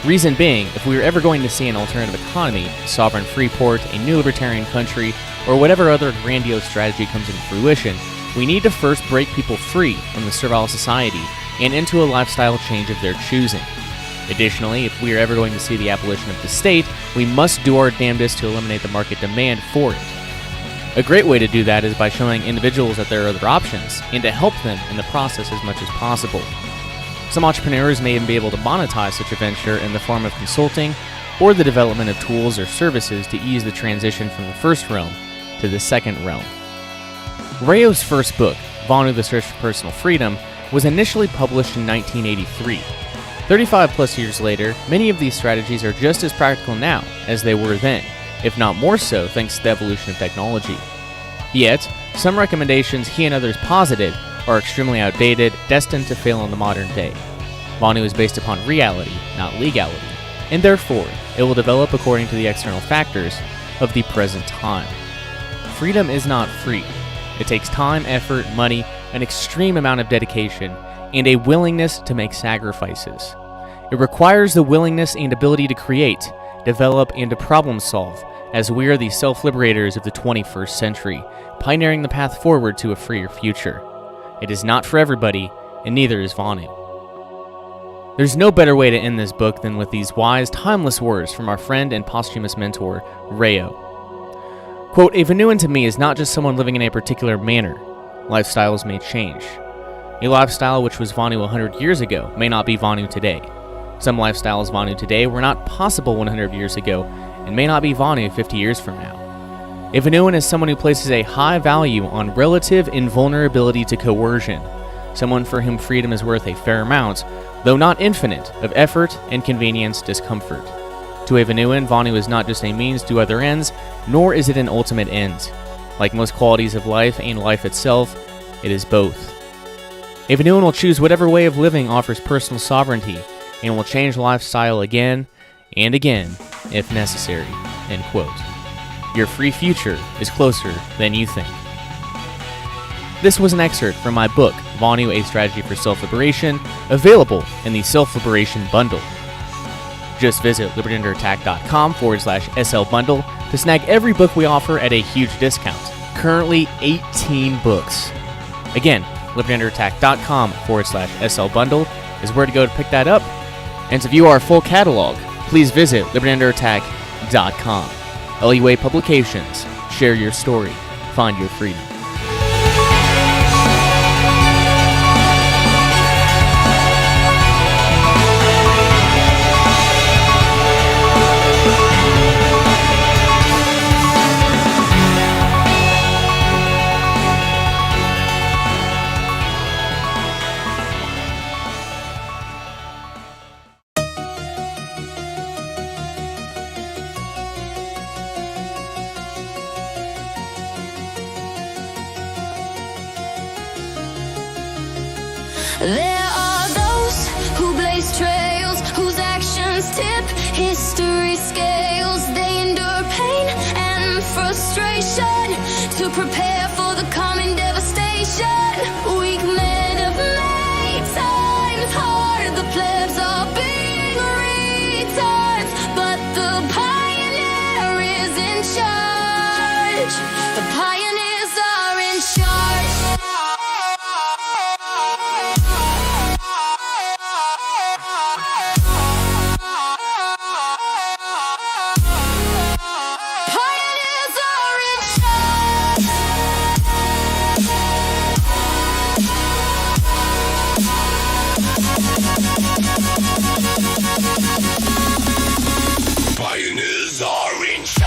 Reason being, if we are ever going to see an alternative economy, sovereign freeport, a new libertarian country, or whatever other grandiose strategy comes into fruition, we need to first break people free from the servile society and into a lifestyle change of their choosing. Additionally, if we are ever going to see the abolition of the state, we must do our damnedest to eliminate the market demand for it. A great way to do that is by showing individuals that there are other options, and to help them in the process as much as possible. Some entrepreneurs may even be able to monetize such a venture in the form of consulting, or the development of tools or services to ease the transition from the first realm to the second realm. Rayo's first book, Vonu, The Search for Personal Freedom, was initially published in 1983. 35 plus years later, many of these strategies are just as practical now as they were then, if not more so thanks to the evolution of technology. Yet, some recommendations he and others posited are extremely outdated, destined to fail in the modern day. Vonu is based upon reality, not legality, and therefore, it will develop according to the external factors of the present time. Freedom is not free. It takes time, effort, money, an extreme amount of dedication, and a willingness to make sacrifices. It requires the willingness and ability to create, develop, and to problem solve, as we are the self-liberators of the 21st century, pioneering the path forward to a freer future. It is not for everybody, and neither is Vonu. There's no better way to end this book than with these wise, timeless words from our friend and posthumous mentor, Rayo. Quote, "A Vonuan to me is not just someone living in a particular manner. Lifestyles may change. A lifestyle which was Vonu 100 years ago may not be Vonu today. Some lifestyles Vonu today were not possible 100 years ago and may not be Vonu 50 years from now. A Vonuan is someone who places a high value on relative invulnerability to coercion, someone for whom freedom is worth a fair amount, though not infinite, of effort, inconvenience, discomfort. To a Vonuan, Vonu is not just a means to other ends, nor is it an ultimate end. Like most qualities of life and life itself, it is both. A Vonuan will choose whatever way of living offers personal sovereignty, and will change lifestyle again and again, if necessary." End quote. Your free future is closer than you think. This was an excerpt from my book, Vonu, A Strategy for Self-Liberation, available in the Self-Liberation Bundle. Just visit libertyunderattack.com/SL Bundle to snag every book we offer at a huge discount. Currently 18 books. Again, libertyunderattack.com/SL Bundle is where to go to pick that up. And to view our full catalog, please visit libertyunderattack.com. LUA Publications. Share your story. Find your freedom. There are those who blaze trails, whose actions tip history scales. They endure pain and frustration to prepare for the coming devastation. Weak men have made times hard. The plebs are being retards, but the pioneer is in charge. The pioneers are in charge. Pioneers are in charge.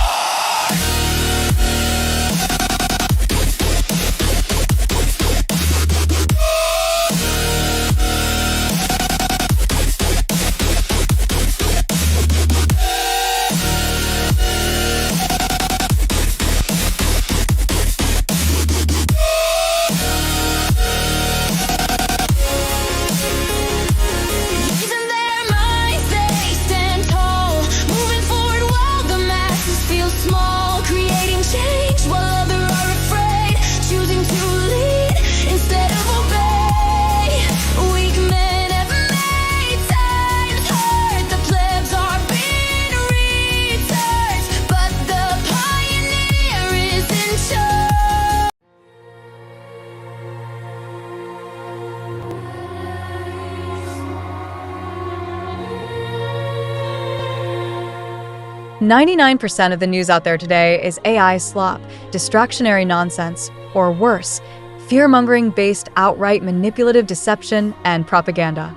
"99% of the news out there today is AI slop, distractionary nonsense, or worse, fear-mongering based outright manipulative deception and propaganda.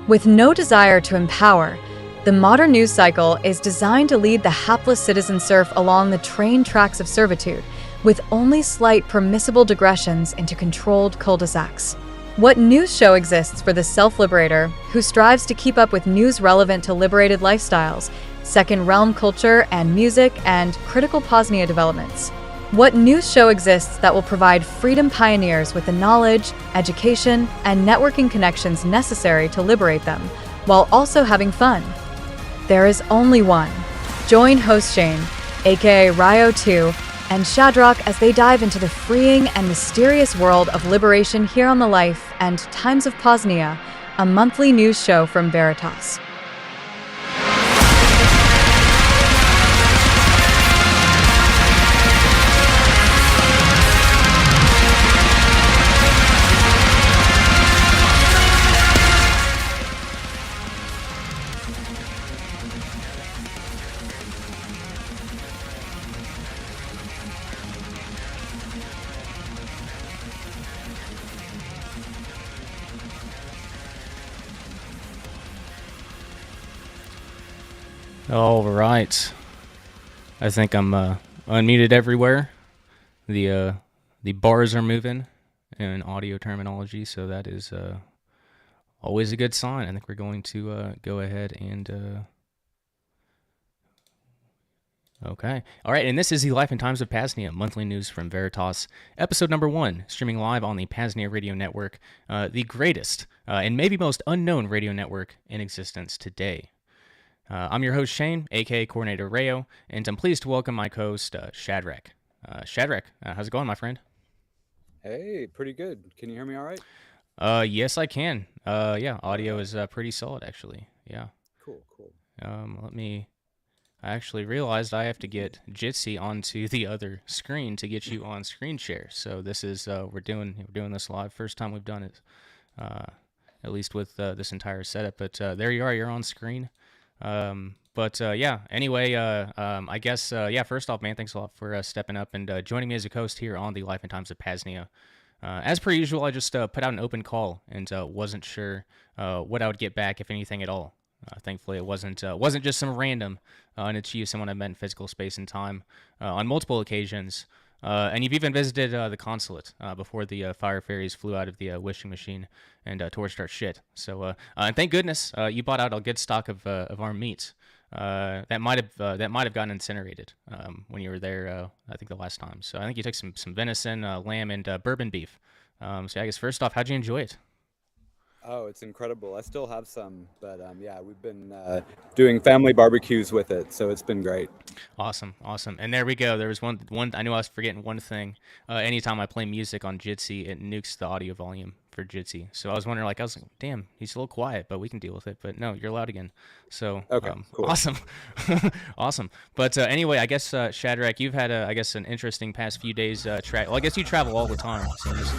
With no desire to empower, the modern news cycle is designed to lead the hapless citizen serf along the train tracks of servitude, with only slight permissible digressions into controlled cul-de-sacs. What news show exists for the self-liberator who strives to keep up with news relevant to liberated lifestyles, second realm culture and music, and critical PAZNIA developments? What news show exists that will provide freedom pioneers with the knowledge, education, and networking connections necessary to liberate them, while also having fun? There is only one. Join host Shane, aka Rayo 2, and Shadrach as they dive into the freeing and mysterious world of liberation here on the Life and Times of PAZNIA, a monthly news show from VERITAS. All right. I think I'm unmuted everywhere. The bars are moving in audio terminology, so that is always a good sign. I think we're going to go ahead and... Okay. All right, and this is the Life and Times of PAZNIA, monthly news from VERITAS, episode number 1, streaming live on the PAZNIA radio network, the greatest and maybe most unknown radio network in existence today. I'm your host, Shane, aka Coordinator Rayo, and I'm pleased to welcome my co-host, Shadrach. Shadrach, how's it going, my friend? Hey, pretty good. Can you hear me all right? Yes, I can. Yeah, audio is pretty solid, actually. Yeah. Cool. I actually realized I have to get Jitsi onto the other screen to get you on screen share. So this is we're doing this live. First time we've done it, at least with this entire setup. But there you are. You're on screen. Yeah. Anyway, I guess yeah. First off, man, thanks a lot for stepping up and joining me as a host here on the Life and Times of PAZNIA. As per usual, I just put out an open call and wasn't sure what I would get back, if anything at all. Thankfully, it wasn't just some random, and it's you, someone I met in physical space and time on multiple occasions. And you've even visited the consulate before the fire fairies flew out of the wishing machine and torched our shit. So, and thank goodness you bought out a good stock of our meat. That might have gotten incinerated when you were there. I think the last time. So I think you took some venison, lamb, and bourbon beef. So I guess first off, how'd you enjoy it? Oh, it's incredible. I still have some, but yeah, we've been doing family barbecues with it, so it's been great. Awesome. And there we go. There was one. I knew I was forgetting one thing. Anytime I play music on Jitsi, it nukes the audio volume for Jitsi. So I was wondering, I was like, damn, he's a little quiet, but we can deal with it. But no, you're loud again. So okay, cool. Awesome, awesome. But anyway, I guess Shadrach, you've had an interesting past few days. Well, I guess you travel all the time. So just,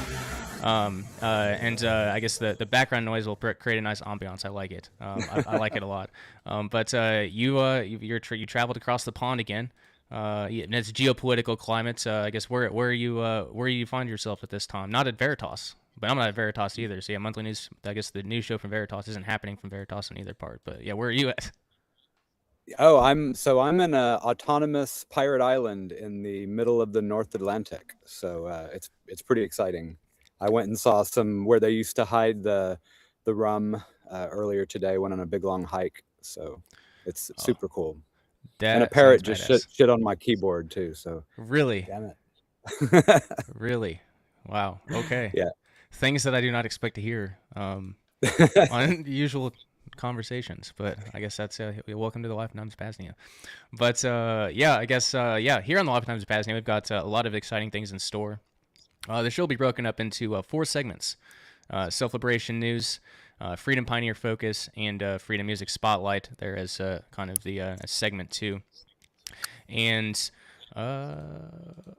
I guess the background noise will create a nice ambiance. I like it. I like it a lot. You traveled across the pond again. And it's geopolitical climate. I guess where you find yourself at this time? Not at VERITAS, but I'm not at VERITAS either. So yeah, monthly news. I guess the news show from VERITAS isn't happening from VERITAS in either part. But yeah, where are you at? Oh, I'm in a autonomous pirate island in the middle of the North Atlantic. So it's pretty exciting. I went and saw where they used to hide the rum earlier today. Went on a big long hike, so it's super cool. And a parrot just shit on my keyboard too. So really, damn it. Really, wow. Okay. Yeah. Things that I do not expect to hear on usual conversations, but I guess that's welcome to the Life and Times of PAZNIA. But yeah, I guess here on the Life and Times of PAZNIA, we've got a lot of exciting things in store. The show will be broken up into 4 segments: self-liberation news, freedom pioneer focus, and freedom music spotlight. There as kind of the segment 2, and Vonu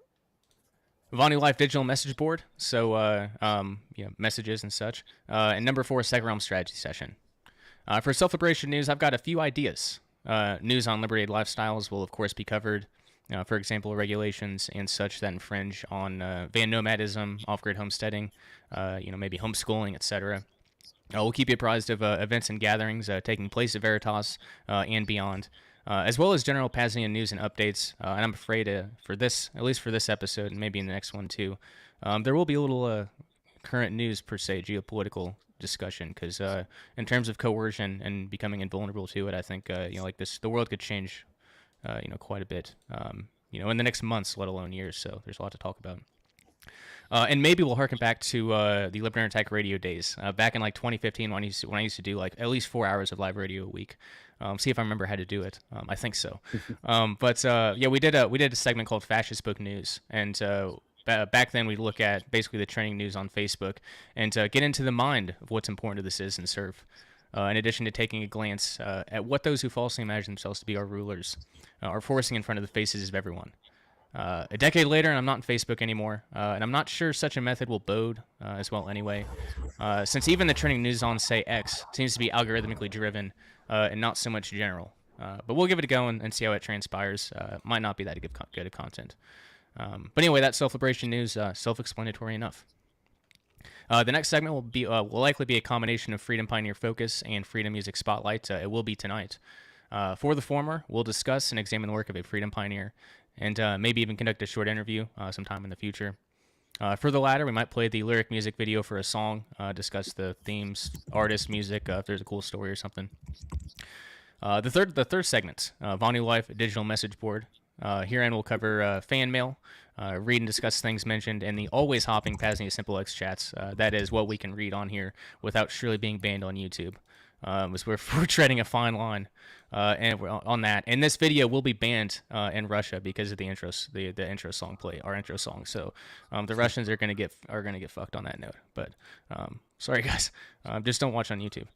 Life digital message board. So messages and such. And number 4, Second Realm strategy session. For self-liberation news, I've got a few ideas. News on liberated lifestyles will of course be covered. For example, regulations and such that infringe on van nomadism, off-grid homesteading, maybe homeschooling, etc. We'll keep you apprised of events and gatherings taking place at VERITAS and beyond, as well as general PAZNIA news and updates. And I'm afraid for this, at least for this episode, and maybe in the next one too, there will be a little current news per se, geopolitical discussion, because in terms of coercion and becoming invulnerable to it, I think like this, the world could change. Quite a bit, in the next months, let alone years. So there's a lot to talk about. And maybe we'll harken back to the Libertarian Attack radio days, back in like 2015 when I used to do like at least 4 hours of live radio a week. See if I remember how to do it. I think so. We did a segment called Fascist Book News, and back then we'd look at basically the trending news on Facebook and get into the mind of what's important to the citizen serf. In addition to taking a glance at what those who falsely imagine themselves to be our rulers are forcing in front of the faces of everyone. A decade later, and I'm not on Facebook anymore, and I'm not sure such a method will bode as well anyway, since even the trending news on, say, X seems to be algorithmically driven and not so much general. But we'll give it a go and see how it transpires. Might not be that good of content. But anyway, that's self-liberation news, self-explanatory enough. The next segment will likely be a combination of Freedom Pioneer Focus and Freedom Music Spotlight. It will be tonight. For the former, we'll discuss and examine the work of a freedom pioneer, and maybe even conduct a short interview sometime in the future. For the latter, we might play the lyric music video for a song, discuss the themes, artist, music, if there's a cool story or something. The third segment, Vonu Life Digital Message Board. Herein we'll cover fan mail, read and discuss things mentioned in the always hopping PAZNIA Simple X chats. That is what we can read on here without surely being banned on YouTube. We're treading a fine line and we're on that. And this video will be banned in Russia because of the intro song play, our intro song. So the Russians are gonna get fucked on that note. But sorry guys, just don't watch on YouTube.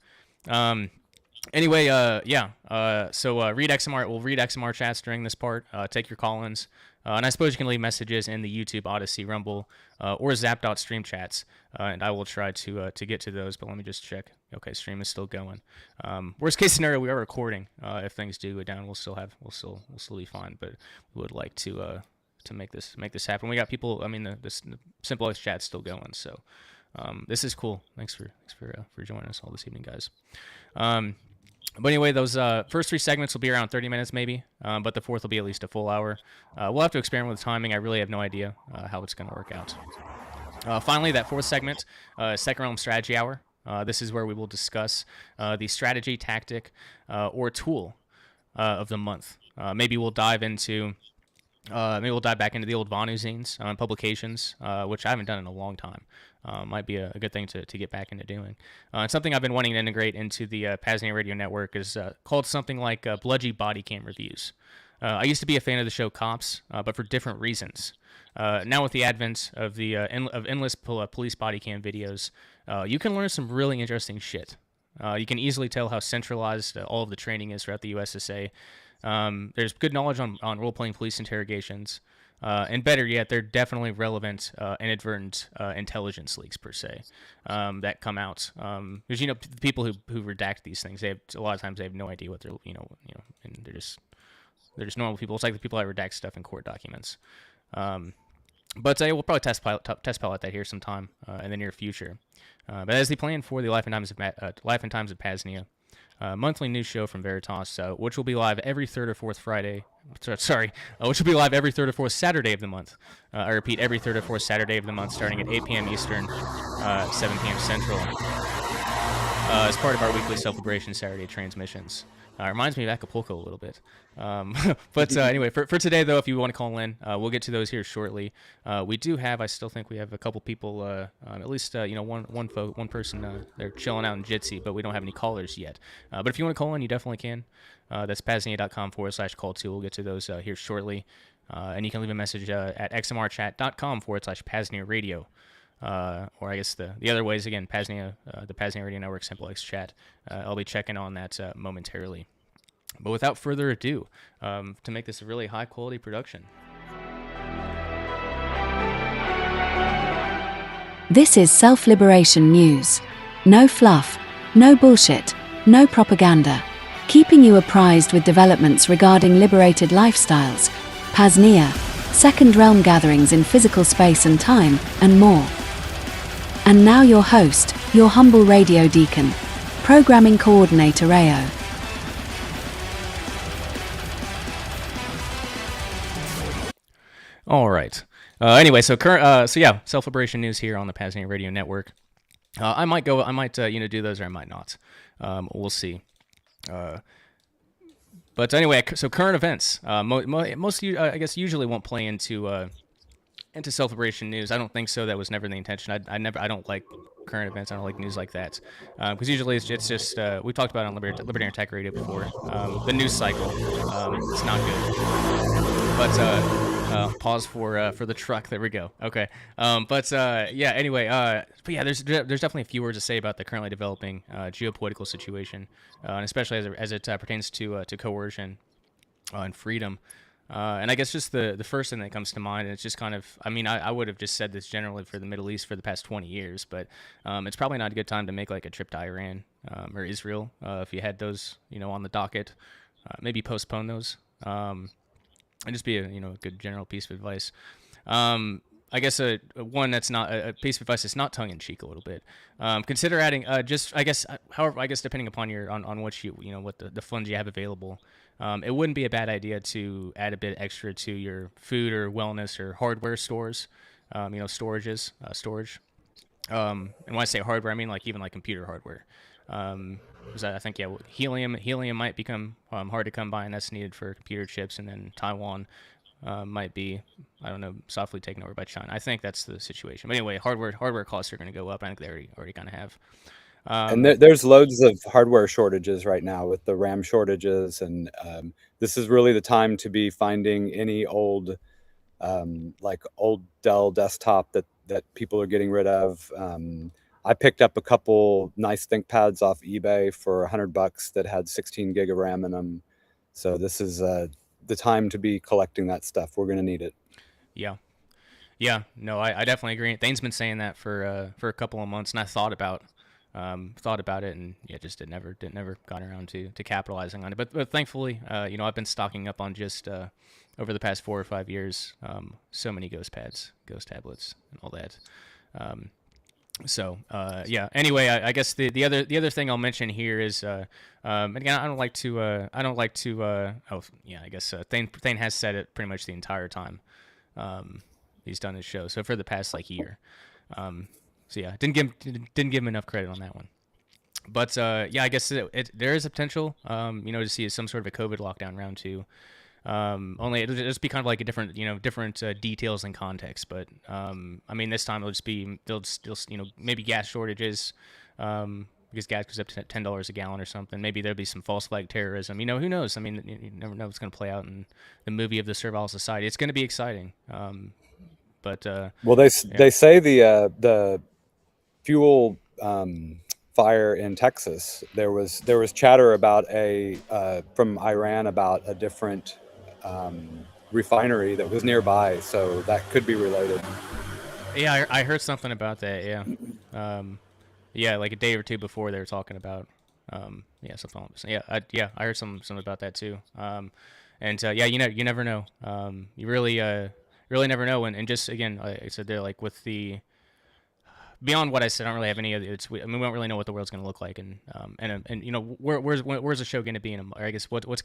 Anyway, so read XMR. We'll read XMR chats during this part. Take your call-ins, and I suppose you can leave messages in the YouTube, Odyssey, Rumble, or Zap.stream chats, and I will try to get to those. But let me just check. Okay, stream is still going. Worst case scenario, we are recording. If things do go down, we'll still be fine. But we would like to make this happen. We got people. I mean, the Simple X chat's still going. So this is cool. Thanks for joining us all this evening, guys. But anyway, those first three segments will be around 30 minutes maybe, but the fourth will be at least a full hour. We'll have to experiment with timing. I really have no idea how it's going to work out. Finally, that fourth segment, Second Realm Strategy Hour. This is where we will discuss the strategy, tactic, or tool of the month. Maybe we'll dive back into the old Vonu zines publications, which I haven't done in a long time. Might be a good thing to get back into doing. And something I've been wanting to integrate into the PAZNIA Radio Network is called something like Bludgy Body Cam Reviews. I used to be a fan of the show Cops, but for different reasons. Now with the advent of the endless police body cam videos, you can learn some really interesting shit. You can easily tell how centralized all of the training is throughout the USSA. There's good knowledge on role-playing police interrogations. And better yet, they're definitely relevant, inadvertent intelligence leaks per se that come out. Because the people who redact these things, a lot of times they have no idea what they're and they're just normal people. It's like the people that redact stuff in court documents. But we'll probably test pilot that here sometime in the near future. But as the plan for the Life and Times of PAZNIA. Monthly news show from VERITAS, which will be live every third or fourth Friday. Which will be live every third or fourth Saturday of the month. I repeat, every third or fourth Saturday of the month, starting at 8 p.m. Eastern, 7 p.m. Central, as part of our weekly Self-Liberation Saturday transmissions. Reminds me of Acapulco a little bit. But anyway, for today, though, if you want to call in, we'll get to those here shortly. We do have, I still think we have a couple people, at least, one person, they're chilling out in Jitsi, but we don't have any callers yet. But if you want to call in, you definitely can. That's PAZNIA.com/call2. We'll get to those here shortly. And you can leave a message at xmrchat.com/PAZNIA Radio. Or I guess the other ways, again, PAZNIA, the PAZNIA Radio Network Simple X chat. I'll be checking on that momentarily. But without further ado, to make this a really high quality production. This is Self-Liberation News. No fluff, no bullshit, no propaganda. Keeping you apprised with developments regarding liberated lifestyles, PAZNIA, Second Realm gatherings in physical space and time, and more. And now your host, your humble radio deacon, programming coordinator Rayo. All right. Anyway, Self-Liberation News here on the PAZNIA Radio Network. I might do those, or I might not. We'll see. But anyway, so current events. Most of you, I guess, usually won't play into Self-Liberation News. I don't think so. That was never the intention. I don't like current events. I don't like news like that. Because usually it's just we talked about it on Libertarian Tech Radio before. The news cycle. It's not good. But pause for the truck. There we go. Okay. Anyway. But yeah, there's definitely a few words to say about the currently developing geopolitical situation, and especially as it pertains to coercion and freedom. And I guess just the first thing that comes to mind, and it's just kind of, I would have just said this generally for the Middle East for the past 20 years, but it's probably not a good time to make like a trip to Iran or Israel if you had those, on the docket. Maybe postpone those, and just be a good general piece of advice. I guess one that's not a piece of advice that's not tongue in cheek a little bit. Consider adding just I guess however I guess depending upon your on what you know what the funds you have available, it wouldn't be a bad idea to add a bit extra to your food or wellness or hardware stores, storage. And when I say hardware, I mean like even like computer hardware. Because I think helium might become hard to come by, and that's needed for computer chips, and then Taiwan might be, I don't know, softly taken over by China. I think that's the situation. But anyway, hardware costs are going to go up. I think they already kind of have. And there's loads of hardware shortages right now with the RAM shortages, and this is really the time to be finding any old, like old Dell desktop that people are getting rid of. I picked up a couple nice ThinkPads off eBay for $100 that had 16 gig of RAM in them. So this is the time to be collecting that stuff. We're going to need it. Yeah. No, I definitely agree. Thane's been saying that for a couple of months, and I thought about it, and yeah, just never got around to capitalizing on it. But thankfully, I've been stocking up on just over the past 4 or 5 years, so many Ghost pads, Ghost tablets, and all that. Yeah. Anyway, I guess the other thing I'll mention here is, again, I don't like to. Oh yeah, I guess Thane has said it pretty much the entire time. He's done his show, so for the past like year. So yeah, didn't give him enough credit on that one. But yeah, I guess there is a potential, to see some sort of a COVID lockdown round 2. Only it'll just be kind of like a different details and context. But I mean, this time they'll maybe gas shortages, because gas goes up to $10 a gallon or something. Maybe there'll be some false flag terrorism. Who knows? I mean, you never know what's going to play out in the movie of the Servile Society. It's going to be exciting. But well, they say the fuel fire in Texas, there was chatter about from Iran about a different refinery that was nearby, so that could be related. Yeah, I heard something about that. Yeah, yeah, like a day or two before they were talking about something. Yeah, I heard some about that too. Yeah, you never know. You really never know. And just again, like I said, they're like with the. Beyond what I said, I don't really have any of it. We don't really know what the world's going to look like, and where's the show going to be or I guess what's the world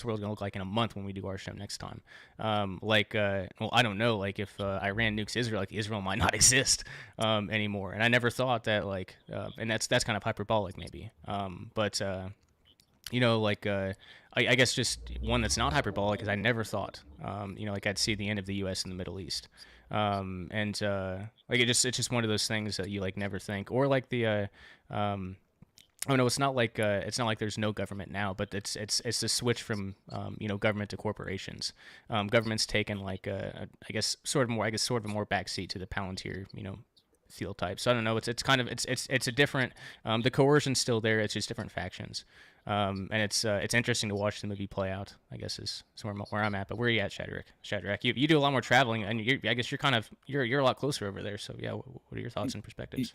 going to look like in a month when we do our show next time? I don't know. Like if Iran nukes Israel, like Israel might not exist anymore. And I never thought that and that's kind of hyperbolic maybe. I guess just one that's not hyperbolic is I never thought I'd see the end of the U.S. in the Middle East. It's just one of those things that you never think, or like the it's not like there's no government now, but it's the switch from government to corporations. Government's taken I guess sort of a more backseat to the Palantir field type. So I don't know. It's a different. The coercion's still there. It's just different factions. And it's interesting to watch the movie play out, I guess is where I'm at. But where are you at, Shadrach? Shadrach, you do a lot more traveling, and I guess you're a lot closer over there. So yeah, what are your thoughts and perspectives?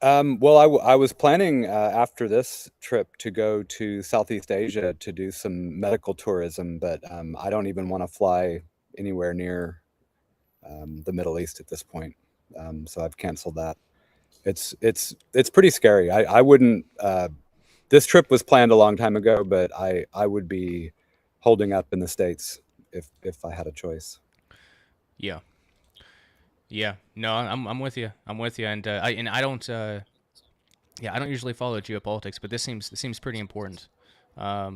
Well, I was planning after this trip to go to Southeast Asia to do some medical tourism, but I don't even want to fly anywhere near the Middle East at this point. So I've canceled that. It's pretty scary. I wouldn't. This trip was planned a long time ago, but I would be holding up in the States if I had a choice. Yeah. No, I'm with you. And I don't. I don't usually follow geopolitics, but this seems pretty important. Not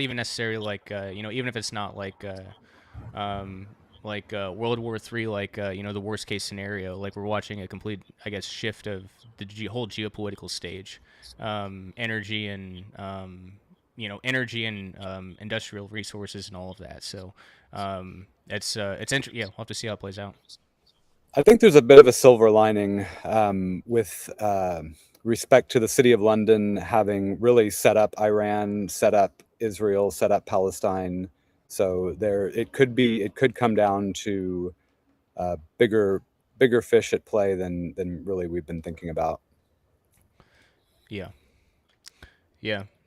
even necessarily even if it's not World War III, the worst case scenario. Like we're watching a complete, I guess, shift of the whole geopolitical stage, energy and industrial resources and all of that. So it's interesting. Yeah, we'll have to see how it plays out. I think there's a bit of a silver lining with respect to the City of London having really set up Iran, set up Israel, set up Palestine. So it could come down to bigger fish at play than really we've been thinking about. Yeah.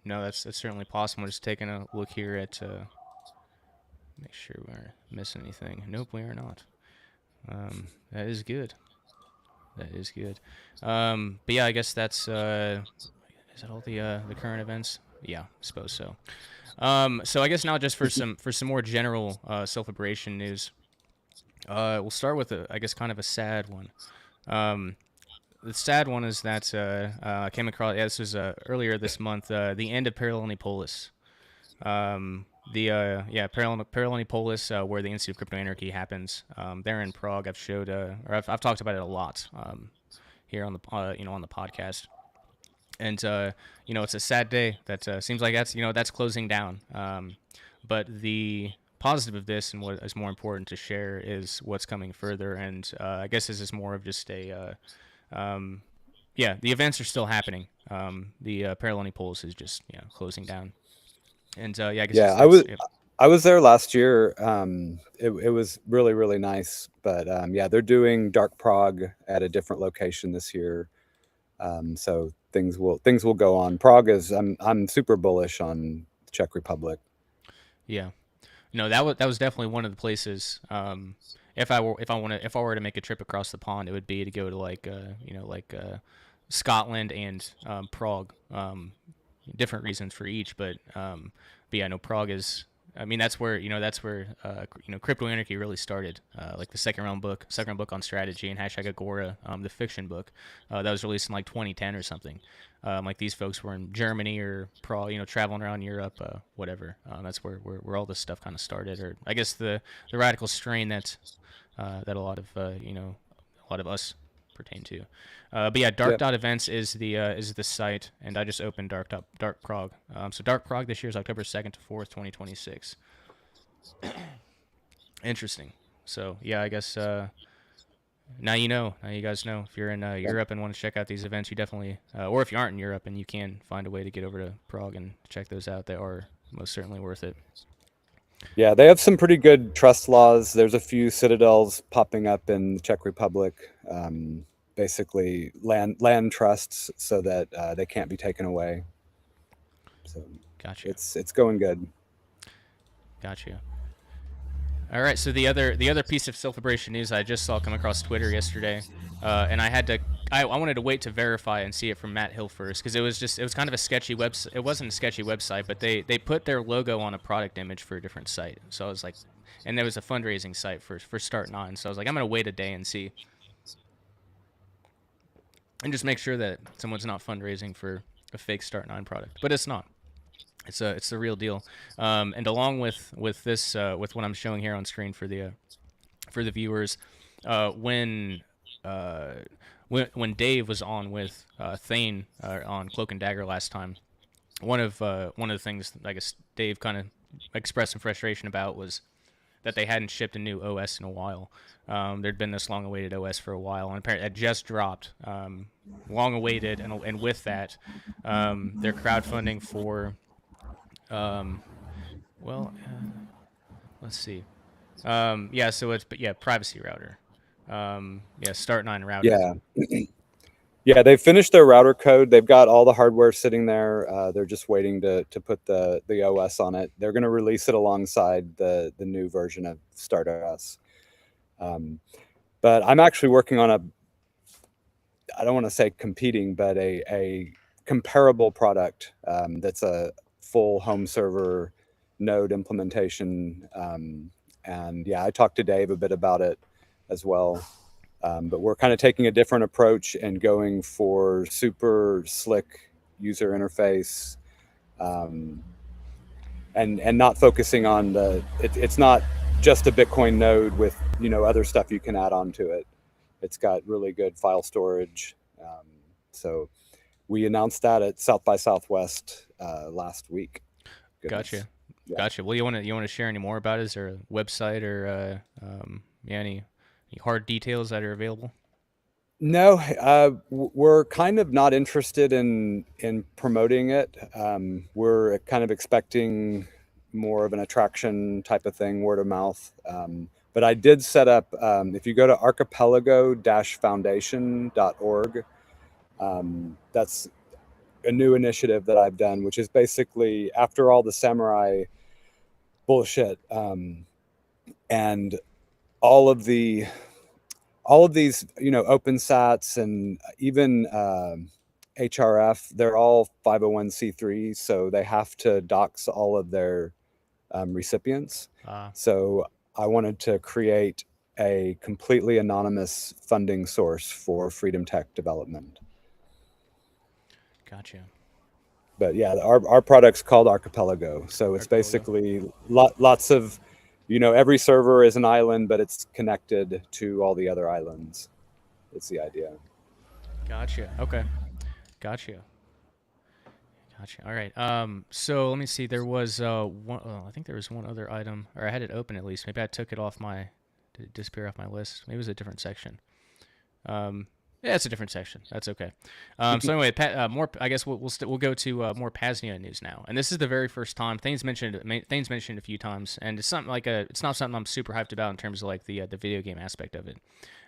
No, that's certainly possible. Just taking a look here at Make sure we aren't missing anything. Nope, we are not. That is good. That is good. But yeah, I guess that's is that all the current events? Yeah, I suppose so. So I guess now just for some more general self-liberation news. We'll start with I guess kind of a sad one. The sad one is that I came across. Yeah, this was earlier this month. The end of Parallelonipolis. Parallelonipolis, where the Institute of Crypto Anarchy happens. There in Prague. I've talked about it a lot here on the on the podcast. And it's a sad day. That seems like that's closing down. But the positive of this, and what is more important to share, is what's coming further. And I guess this is more of just a the events are still happening. The Parallelonipolis is just closing down. And I guess I was there last year. It was really, really nice. But they're doing Dark Prague at a different location this year. So things will go on. Prague is I'm super bullish on the Czech Republic. Yeah, no, that was definitely one of the places. If I were to make a trip across the pond, it would be to go to Scotland and Prague. Different reasons for each, but yeah, no, Prague is. I mean, that's where crypto anarchy really started. Like the second book on strategy and #Agora, the fiction book that was released in like 2010 or something. Like these folks were in Germany or Prague, traveling around Europe, whatever. That's where all this stuff kind of started, or I guess the radical strain that a lot of us pertain to. But yeah, Dark.events is the site, and I just opened Dark Prague. So Dark Prague this year is October 2nd to 4th, 2026. Interesting. So yeah, I guess now you guys know. If you're in Europe and want to check out these events, you definitely, or if you aren't in Europe and you can find a way to get over to Prague and check those out, they are most certainly worth it. Yeah, they have some pretty good trust laws. There's a few citadels popping up in the Czech Republic. Basically land trusts so that they can't be taken away. So gotcha. It's going good. Gotcha. All right, so the other piece of self-liberation news I just saw come across Twitter yesterday, and I wanted to wait to verify and see it from Matt Hill first, because it was kind of a sketchy website. It wasn't a sketchy website, but they put their logo on a product image for a different site. So I was like, and there was a fundraising site for Start9. So I was like, I'm gonna wait a day and see, and just make sure that someone's not fundraising for a fake Start9 product, but it's not. It's the real deal. And along with this, with what I'm showing here on screen for the viewers, when Dave was on with Thane on Cloak Dagger last time, one of the things I guess Dave kind of expressed some frustration about was that they hadn't shipped a new OS in a while. There'd been this long-awaited OS for a while, and apparently it just dropped. Long-awaited, and with that, they're crowdfunding for. Let's see. So it's privacy router. Start9 router. Yeah, they finished their router code. They've got all the hardware sitting there. They're just waiting to put the OS on it. They're going to release it alongside the new version of StartOS. But I'm actually working on I don't want to say competing, but a comparable product that's a full home server node implementation. And yeah, I talked to Dave a bit about it as well. But we're kind of taking a different approach and going for super slick user interface, and not focusing on it's not just a Bitcoin node with other stuff you can add on to it. It's got really good file storage. So we announced that at South by Southwest last week. Gotcha. Well, you want to share any more about it? Is there a website or any hard details that are available? No, we're kind of not interested in promoting it. We're kind of expecting more of an attraction type of thing, word of mouth. But I did set up, if you go to archipelago-foundation.org, that's a new initiative that I've done, which is basically after all the samurai bullshit, and all of these, OpenSats and even HRF, they're all 501c3, so they have to dox all of their recipients. So I wanted to create a completely anonymous funding source for freedom tech development. Gotcha. But yeah, our product's called Archipelago. So it's basically lots of, every server is an island, but it's connected to all the other islands. It's the idea. Gotcha. Okay. Gotcha. All right. So let me see. There was one. I think there was one other item, or I had it open at least. Maybe I took it off did it disappear off my list? Maybe it was a different section. Yeah, it's a different section. That's okay. So anyway, more. I guess we'll go to more PAZNIA news now. And this is the very first time Thane's mentioned a few times, and it's something like it's not something I'm super hyped about in terms of like the video game aspect of it.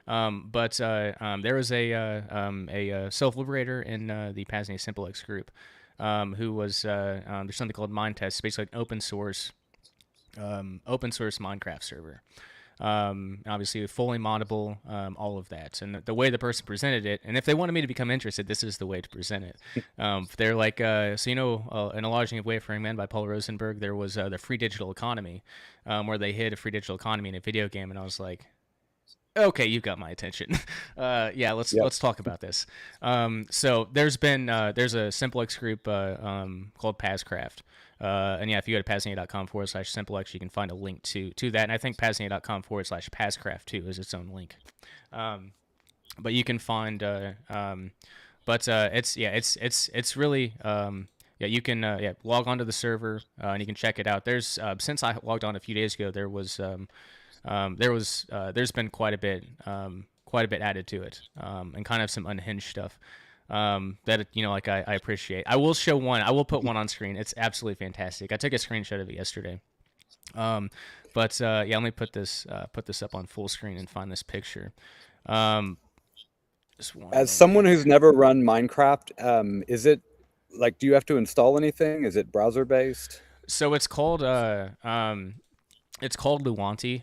But there was a self-liberator in the PAZNIA SimpleX group who was there's something called Mindtest, it's basically an open source Minecraft server. Obviously fully moddable, all of that. And the way the person presented it, and if they wanted me to become interested, this is the way to present it. They're like, an Enlarging of Wayfaring Man by Paul Rosenberg, there was the free digital economy, where they hid a free digital economy in a video game, and I was like, okay, you got my attention. Yeah, let's talk about this. So there's a SimpleX group called PazCraft. And yeah, if you go to PAZNIA.com/SimpleX, you can find a link to that. And I think PAZNIA.com/PazCraft too is its own link. But you can find, it's really, you can log onto the server and you can check it out. There's since I logged on a few days ago, there's been quite a bit added to it, and kind of some unhinged stuff. That I appreciate. I will show one. I will put one on screen. It's absolutely fantastic. I took a screenshot of it yesterday. Let me put this up on full screen and find this picture. As someone who's never run Minecraft, is it like, do you have to install anything? Is it browser based? So it's called Luanti,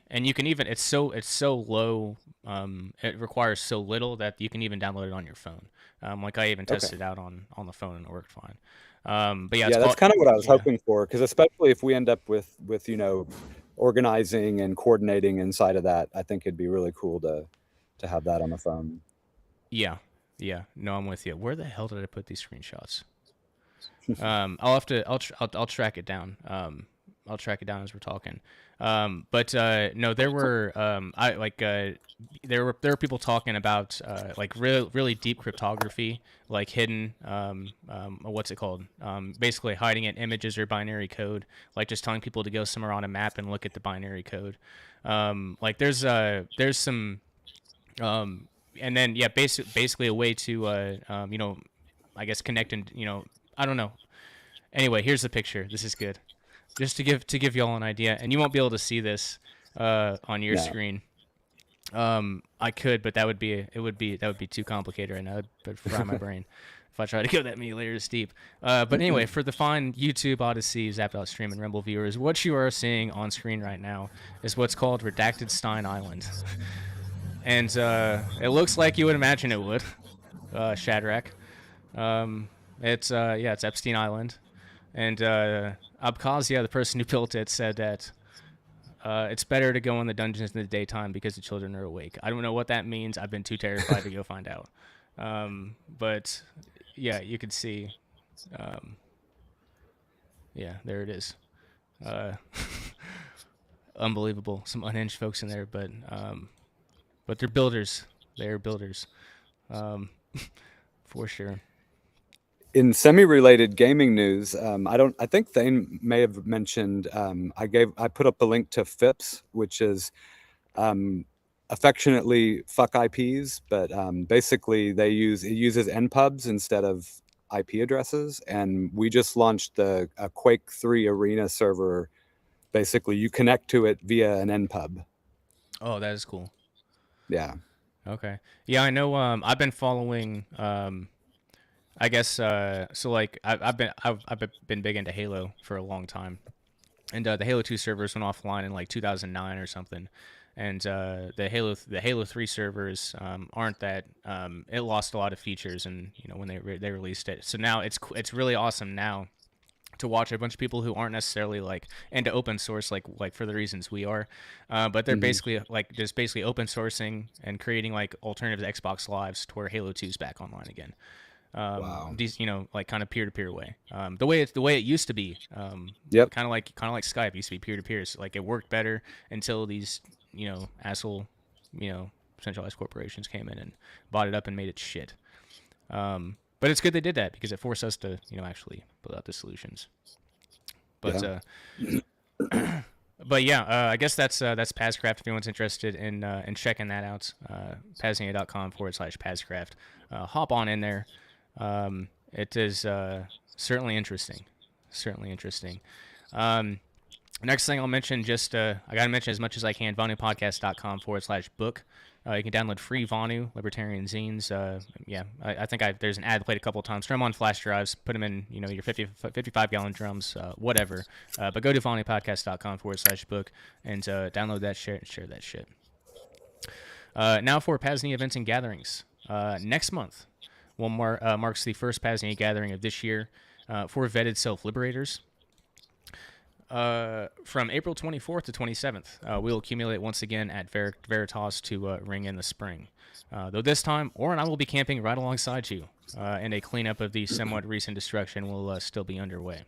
and you can even it's so low. It requires so little that you can even download it on your phone. I even tested it out on the phone and it worked fine. But yeah, that's kind of what I was hoping for, because especially if we end up with organizing and coordinating inside of that, I think it'd be really cool to have that on the phone. Yeah. No, I'm with you. Where the hell did I put these screenshots? I'll track it down. I'll track it down as we're talking. No, there were there were people talking about really deep cryptography, like hidden what's it called? Basically hiding in images or binary code, like just telling people to go somewhere on a map and look at the binary code. There's some and then basically a way to I guess connect and I don't know. Anyway, here's the picture. This is good. Just to give y'all an idea, and you won't be able to see this on your screen. I could, but that would be too complicated right now. That'd fry my brain if I try to go that many layers deep. But anyway, for the fine YouTube, Odyssey, Zap.stream, and Rumble viewers, what you are seeing on screen right now is what's called Redacted Stein Island, and it looks like you would imagine it would. Shadrach. It's Epstein Island. And Abkhazia, the person who built it, said that it's better to go in the dungeons in the daytime because the children are awake. I don't know what that means. I've been too terrified to go find out. But yeah, you can see. There it is. Unbelievable. Some unhinged folks in there, but they're builders. They are builders, for sure. In semi-related gaming news, I think Thane may have mentioned, I put up a link to FIPS, which is affectionately fuck IPs, but basically it uses npubs instead of IP addresses, and we just launched a Quake 3 arena server. Basically, you connect to it via an npub. Oh, that is cool. Yeah. Okay. Yeah, I know. I've been following. I guess I've been big into Halo for a long time, and the Halo 2 servers went offline in like 2009 or something. And the Halo 3 servers aren't that. It lost a lot of features, and when they released it. So now it's really awesome now to watch a bunch of people who aren't necessarily like into open source like for the reasons we are, but they're basically like just basically open sourcing and creating like alternative Xbox Lives to where Halo 2 is back online again. Wow. These like kind of peer-to-peer way, the way it used to be. Yep. Kind of like Skype used to be peer-to-peer. So like it worked better until these asshole centralized corporations came in and bought it up and made it shit. But it's good they did that because it forced us to actually build out the solutions. But but yeah, I guess that's PAZcraft. If anyone's interested in checking that out, PAZNIA.com/PAZcraft. Hop on in there. It is certainly interesting. Next thing I'll mention, I gotta mention as much as I can, VonuPodcast.com/book. You can download free Vonu Libertarian zines. I think there's an ad played a couple of times. Throw them on flash drives. Put them in your 55-gallon drums, whatever. But go to VonuPodcast.com/book and download that, share that shit. Now for PAZNIA events and gatherings. Next month marks the first PAZNIA gathering of this year for vetted self-liberators. From April 24th to 27th, we'll accumulate once again at VERITAS to ring in the spring. Though this time, Oren and I will be camping right alongside you, and a cleanup of the somewhat recent destruction will still be underway.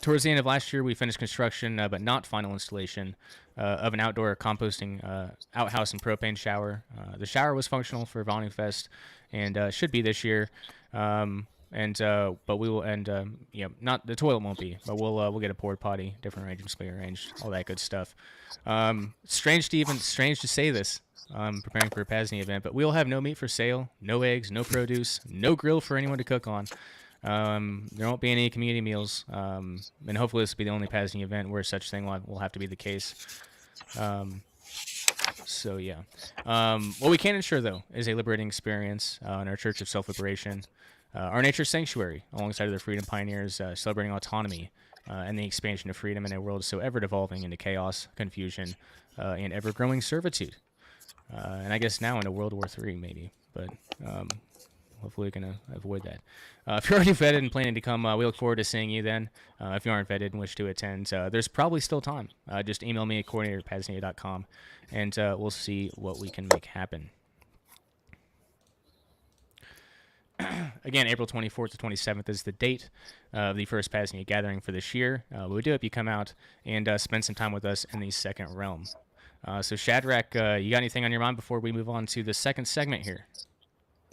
Towards the end of last year, we finished construction, but not final installation, of an outdoor composting outhouse and propane shower. The shower was functional for Vonu Fest, and should be this year. But we will, not the toilet won't be, but we'll get a porta potty, different arrangements will be arranged, all that good stuff. Strange to say this, preparing for a PAZNIA event, but we'll have no meat for sale, no eggs, no produce, no grill for anyone to cook on. There won't be any community meals, and hopefully this will be the only PAZNIA event where such thing will have to be the case. So yeah, what we can ensure though is a liberating experience in our Church of Self-Liberation. Our nature sanctuary, alongside of the freedom pioneers, celebrating autonomy and the expansion of freedom in a world so ever devolving into chaos, confusion, and ever-growing servitude. And I guess now into World War III, maybe, but hopefully we can avoid that. If you're already vetted and planning to come, we look forward to seeing you then. If you aren't vetted and wish to attend, there's probably still time. Just email me at coordinator@PAZNIA.com, and we'll see what we can make happen. Again, April 24th to 27th is the date of the first PAZNIA gathering for this year. We do hope you come out and spend some time with us in the second realm. So Shadrach, you got anything on your mind before we move on to the second segment here?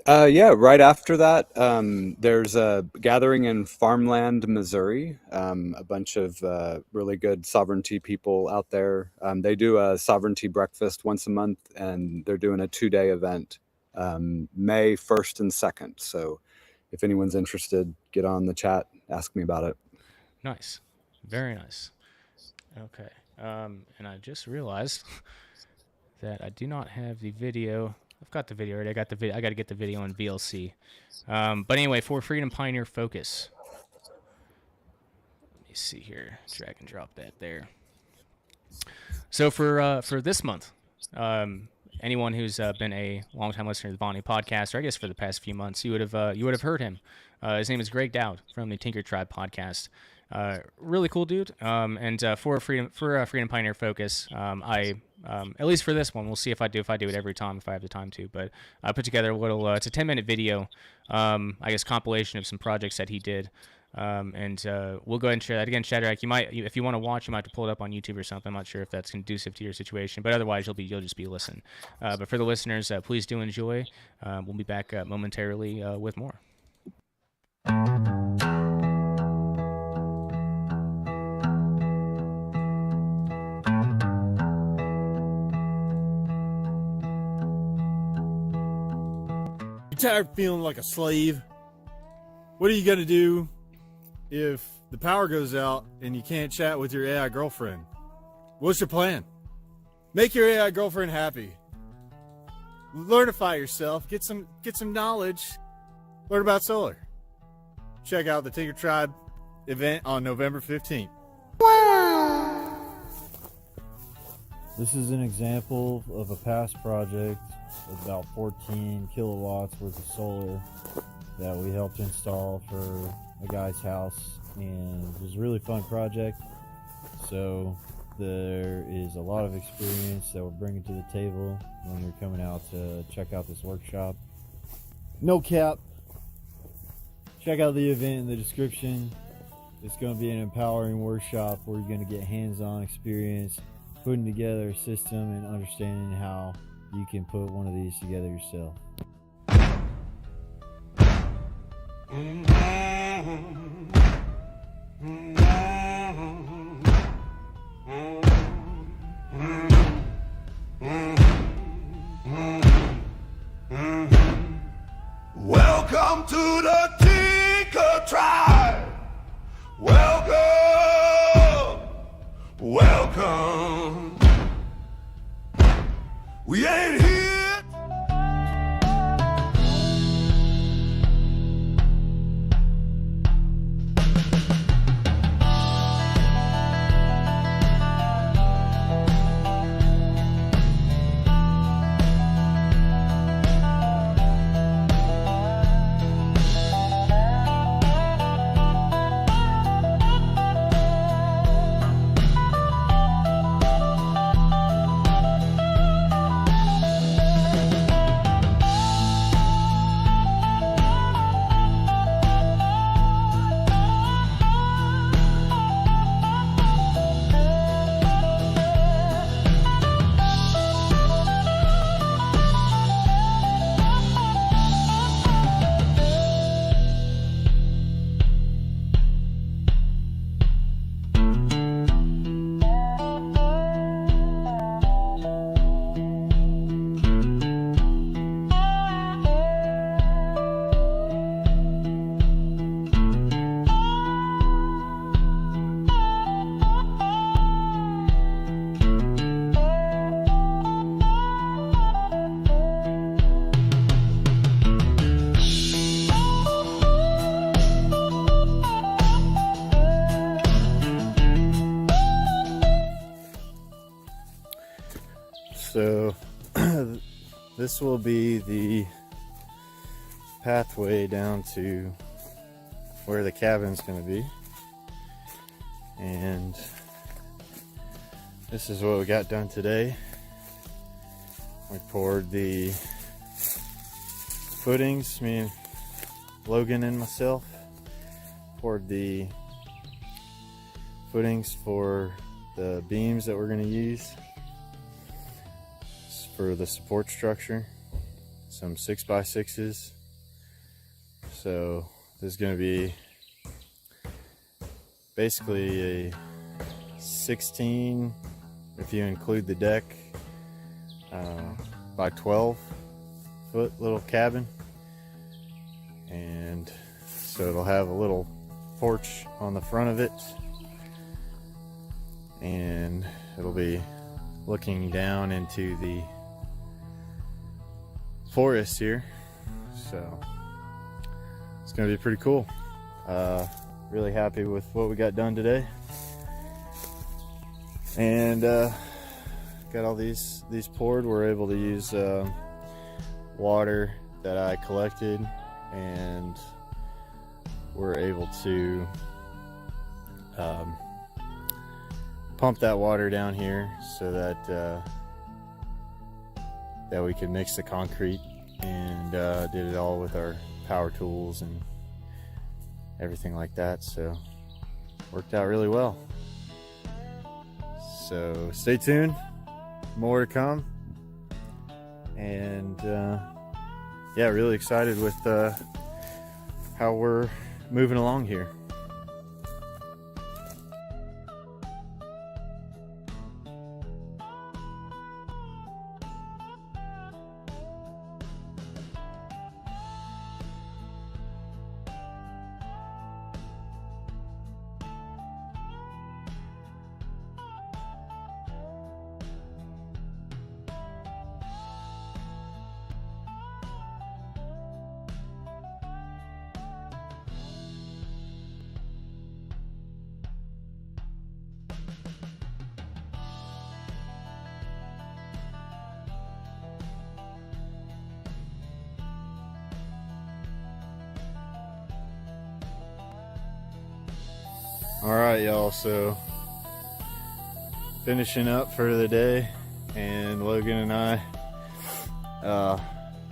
Yeah, right after that, there's a gathering in Farmland, Missouri. A bunch of really good sovereignty people out there. They do a sovereignty breakfast once a month, and they're doing a 2-day event. May 1st and 2nd. So if anyone's interested, get on the chat, ask me about it. Nice. Very nice. Okay. And I just realized that I do not have the video. I've got the video already. I got to get the video on VLC. But anyway, for Freedom Pioneer Focus. Let me see here. Drag and drop that there. So for this month, anyone who's been a long-time listener to the Vonu podcast, or I guess for the past few months, you would have heard him. His name is Greg Dowd from the Tinker Tribe podcast. Really cool dude. And for Freedom Pioneer Focus, I at least for this one, we'll see if I do it every time if I have the time to. But I put together a little. It's a 10-minute video, I guess compilation of some projects that he did. And we'll go ahead and share that. Again, Shadrach, if you want to watch, you might have to pull it up on YouTube or something. I'm not sure if that's conducive to your situation, but otherwise you'll just be listening. But for the listeners, please do enjoy. We'll be back momentarily with more. You tired of feeling like a slave? What are you gonna do if the power goes out and you can't chat with your AI girlfriend? What's your plan? Make your AI girlfriend happy. Learnify yourself. Get some knowledge. Learn about solar. Check out the Tinker Tribe event on November 15th. This is an example of a past project of about 14 kilowatts worth of solar that we helped install for a guy's house, and it was a really fun project. So there is a lot of experience that we're bringing to the table when you're coming out to check out this workshop. No cap. Check out the event in the description. It's going to be an empowering workshop where you're going to get hands-on experience putting together a system and understanding how you can put one of these together yourself. Welcome to the Tinker Tribe. Welcome, welcome. We ain't here. So this will be the pathway down to where the cabin's going to be, and this is what we got done today. We poured the footings, me and Logan and myself poured the footings for the beams that we're going to use for the support structure, some 6x6s. So this is going to be basically a 16, if you include the deck, by 12 foot little cabin, and so it'll have a little porch on the front of it, and it'll be looking down into the forest here, so it's gonna be pretty cool. Really happy with what we got done today, and got all these poured. We're able to use water that I collected, and we're able to pump that water down here so that that we can mix the concrete, and did it all with our power tools and everything like that, so worked out really well. So stay tuned, more to come, and yeah, really excited with how we're moving along here. All right, y'all. So finishing up for the day, and Logan and I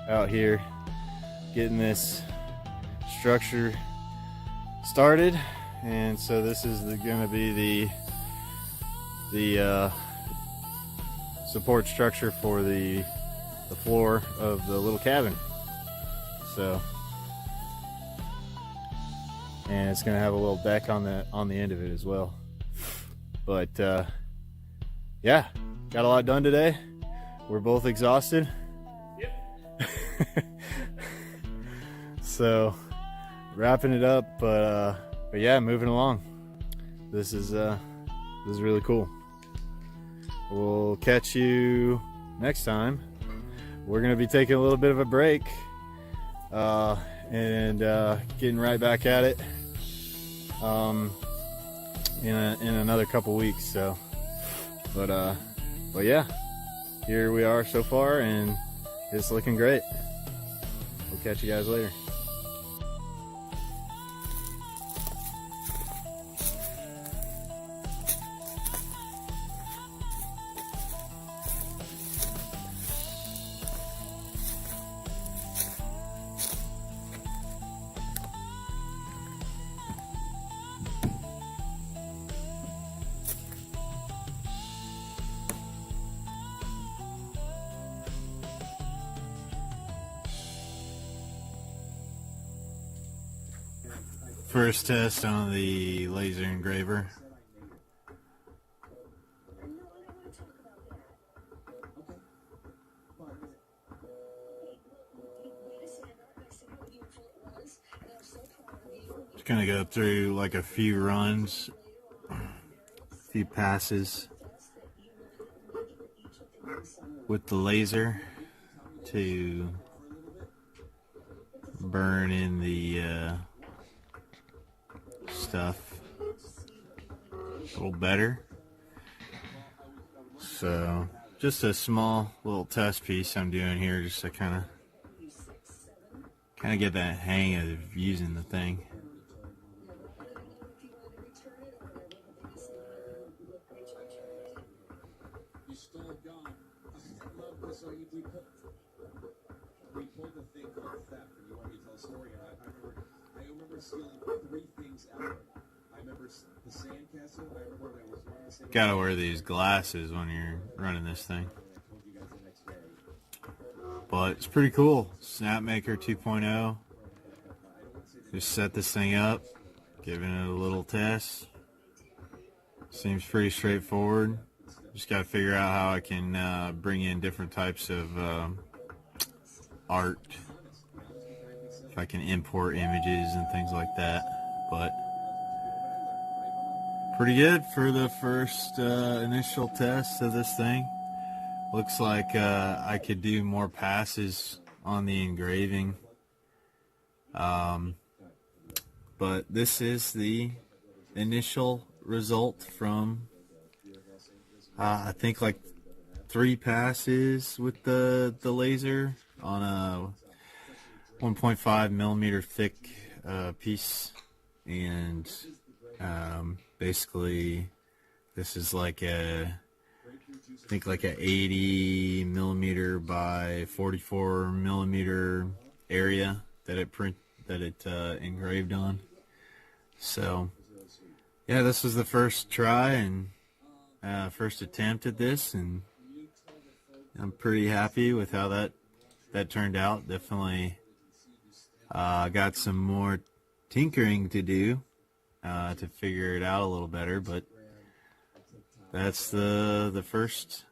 out here getting this structure started. And so this is going to be the support structure for the floor of the little cabin. So, and it's going to have a little deck on the end of it as well. But yeah, got a lot done today. We're both exhausted. Yep. So wrapping it up, but yeah, moving along. This is really cool. We'll catch you next time. We're gonna be taking a little bit of a break and getting right back at it in another couple weeks. So, but yeah, here we are so far, and it's looking great. We'll catch you guys later. First test on the laser engraver. Just gonna go through like a few runs, a few passes with the laser to burn in the stuff a little better. So just a small little test piece I'm doing here, just to kind of get that hang of using the thing. We pulled the thing called theft, and you want me to tell a story? I remember stealing 3 things out. I remember the sandcastle. I remember when I was running the sandcastle. Gotta wear these glasses when you're running this thing. But it's pretty cool. Snapmaker 2.0. Just set this thing up, giving it a little test. Seems pretty straightforward. Just gotta figure out how I can bring in different types of art. If I can import images and things like that. But pretty good for the first initial test of this thing. Looks like I could do more passes on the engraving. But this is the initial result from I think like 3 passes with the laser on a 1.5 millimeter thick piece, and basically this is like I think like a 80 millimeter by 44 millimeter area that it engraved on. So yeah, this was the first try and first attempt at this, and I'm pretty happy with how that turned out. Definitely got some more tinkering to do to figure it out a little better, but that's the first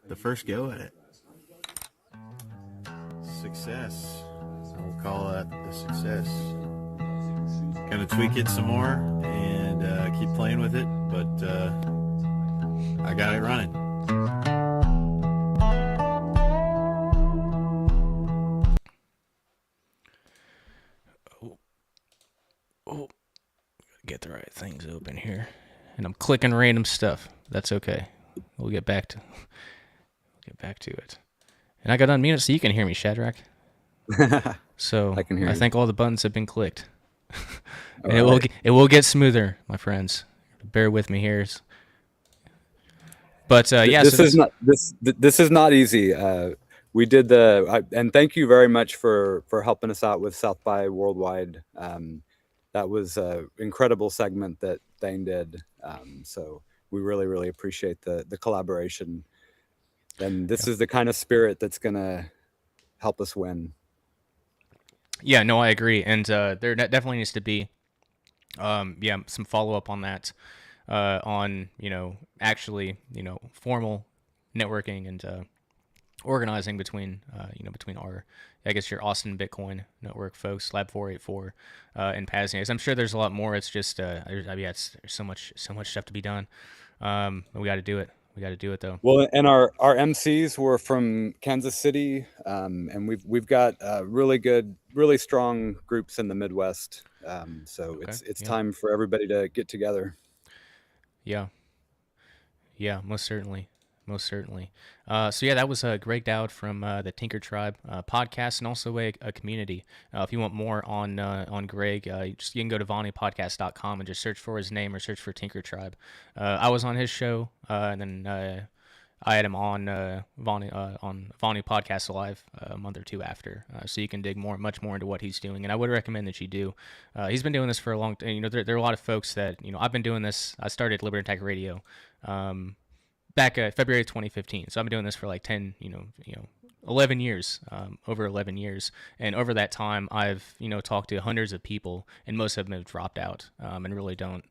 go at it. Success. So we'll call that the success. Gonna tweak it some more and keep playing with it, but I got it running. Oh, get the right things open here, and I'm clicking random stuff. That's okay. We'll get back to it. And I got to unmute it so you can hear me, Shadrach. So I can hear I you. think all the buttons have been clicked. And it will get smoother, my friends. bear with me here. But yeah, this is not easy. We did and thank you very much for helping us out with South by Worldwide. That was an incredible segment that Thane did. So we really appreciate the collaboration. And this is the kind of spirit that's gonna help us win. Yeah, no, I agree, and there definitely needs to be, yeah, some follow up on that, on actually formal networking and organizing between between our, I guess, your Austin Bitcoin network folks, Lab 484, and PAZNIA. I'm sure there's a lot more. It's just there's so much stuff to be done. We got to do it. We got to do it though. Well, and our MCs were from Kansas City, and we've got really good, really strong groups in the Midwest. So it's time for everybody to get together. Yeah. Yeah, most certainly. Most certainly. So yeah, that was Greg Dowd from the Tinker Tribe podcast, and also a community. If you want more on Greg, you can go to VonuPodcast.com and just search for his name or search for Tinker Tribe. I was on his show, and then I had him on Vonu Podcast Live a month or two after, so you can dig much more into what he's doing. And I would recommend that you do. He's been doing this for a long time. There are a lot of folks that I've been doing this. I started Liberty Attack Radio back February 2015. So I've been doing this for like 11 years, over 11 years. And over that time, I've, talked to hundreds of people, and most of them have dropped out and really don't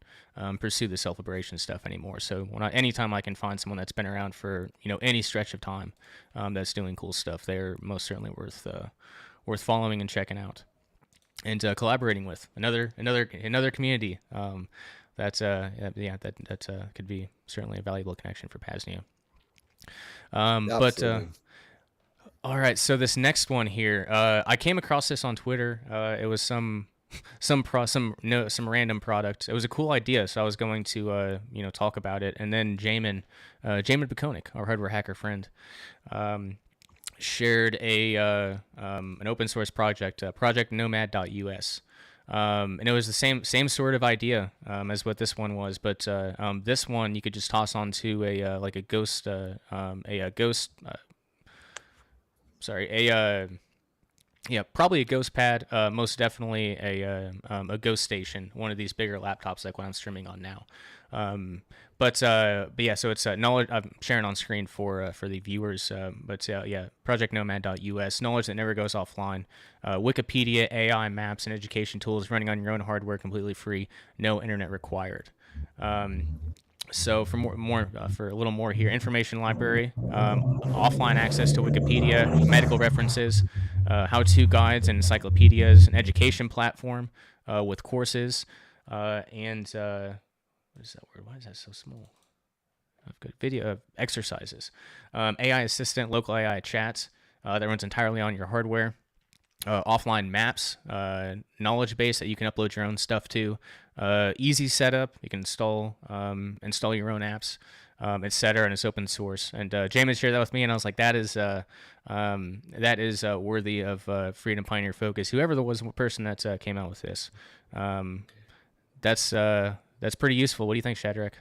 pursue the self-liberation stuff anymore. So anytime I can find someone that's been around for, any stretch of time that's doing cool stuff, they're most certainly worth following and checking out and collaborating with. Another community. That could be certainly a valuable connection for PAZNIA. But all right, so this next one here, I came across this on Twitter. It was some random product. It was a cool idea, so I was going to talk about it. And then Jamin Bukonik, our hardware hacker friend, shared an open source project, projectnomad.us. And it was the same sort of idea as what this one was, but this one you could just toss onto a ghost probably a ghost pad, most definitely a ghost station, one of these bigger laptops like what I'm streaming on now. But yeah, so it's knowledge. I'm sharing on screen for the viewers. But yeah, projectnomad.us, knowledge that never goes offline. Wikipedia, AI, maps, and education tools running on your own hardware, completely free, no internet required. So for for a little more here, information library, offline access to Wikipedia, medical references, how-to guides and encyclopedias, an education platform with courses, and what is that word? Why is that so small? I've got video exercises, AI assistant, local AI chat that runs entirely on your hardware. Offline maps, knowledge base that you can upload your own stuff to, easy setup. You can install your own apps, etc. And it's open source. And Jamin shared that with me, and I was like, that is worthy of Freedom Pioneer Focus. Whoever there was, person that came out with this, that's pretty useful. What do you think, Shadrach?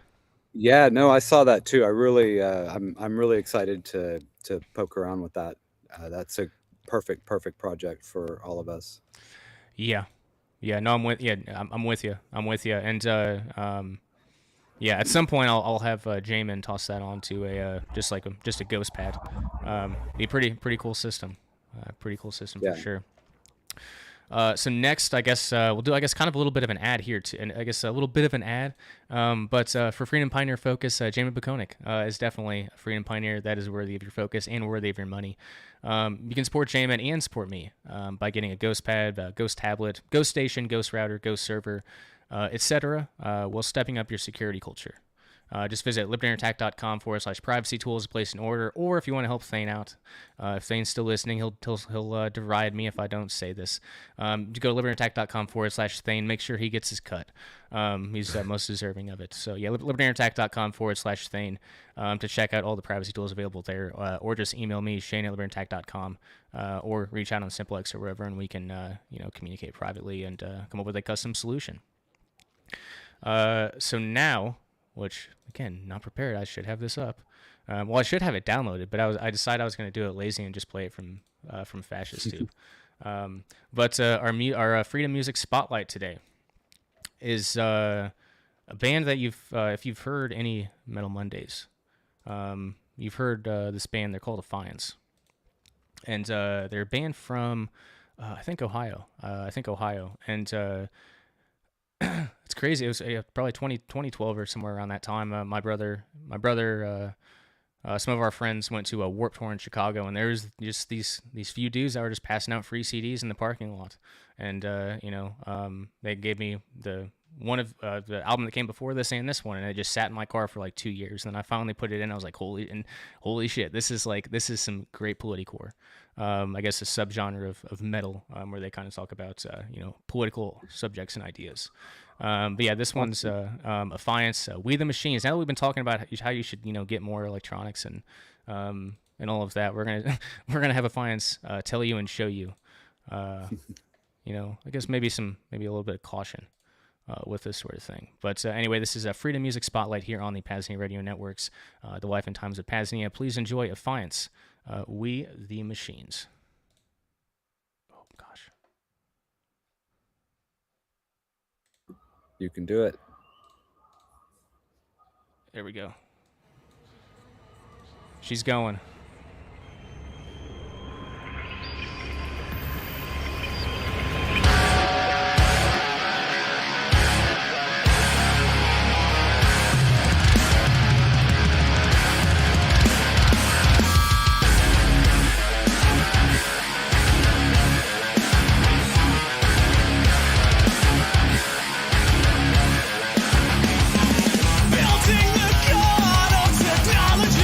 Yeah, no, I saw that too. I really, I'm really excited to poke around with that. That's a perfect project for all of us. Yeah, no, I'm with you. And yeah, at some point I'll have Jamin toss that onto just a ghost pad. Be a pretty cool system. For sure. So next, I guess we'll do kind of a little bit of an ad here too, and I guess a little bit of an ad. But for Freedom Pioneer Focus, Jamin Bukonik is definitely a Freedom Pioneer that is worthy of your focus and worthy of your money. You can support Jamin and support me by getting a Ghost Pad, Ghost Tablet, Ghost Station, Ghost Router, Ghost Server, etc. While stepping up your security culture. Just visit libertarianattack.com/privacy tools to place an order, or if you want to help Thane out, if Thane's still listening, he'll deride me if I don't say this. Go to libertarianattack.com/Thane. Make sure he gets his cut. He's most deserving of it. So yeah, libertarianattack.com/Thane to check out all the privacy tools available there, or just email me Shane@libertarianattack.com, or reach out on Simplex or wherever, and we can communicate privately and come up with a custom solution. So now, which again, not prepared, I should have this up. Well, I should have it downloaded, but I decided I was going to do it lazy and just play it from Fascist Tube. But our Freedom Music Spotlight today is a band that if you've heard any Metal Mondays, you've heard this band. They're called Defiance, and they're a band from I think Ohio. And it's crazy. It was probably 2012 or somewhere around that time. My brother, some of our friends went to a Warped Tour in Chicago, and there was just these few dudes that were just passing out free CDs in the parking lot. And they gave me the album that came before this and this one, and it just sat in my car for like 2 years. And then I finally put it in. I was like, holy shit, this is some great politicore. I guess a subgenre of metal, where they kind of talk about political subjects and ideas. But yeah, this one's Defiance, We the Machines. Now that we've been talking about how you should get more electronics and all of that, we're gonna have Defiance tell you and show you. I guess maybe a little bit of caution with this sort of thing. But anyway, this is a Freedom Music Spotlight here on the PAZNIA Radio Networks, the life and times of PAZNIA. Please enjoy Defiance, We the Machines. Oh gosh. You can do it. There we go. She's going. Building the god of technology.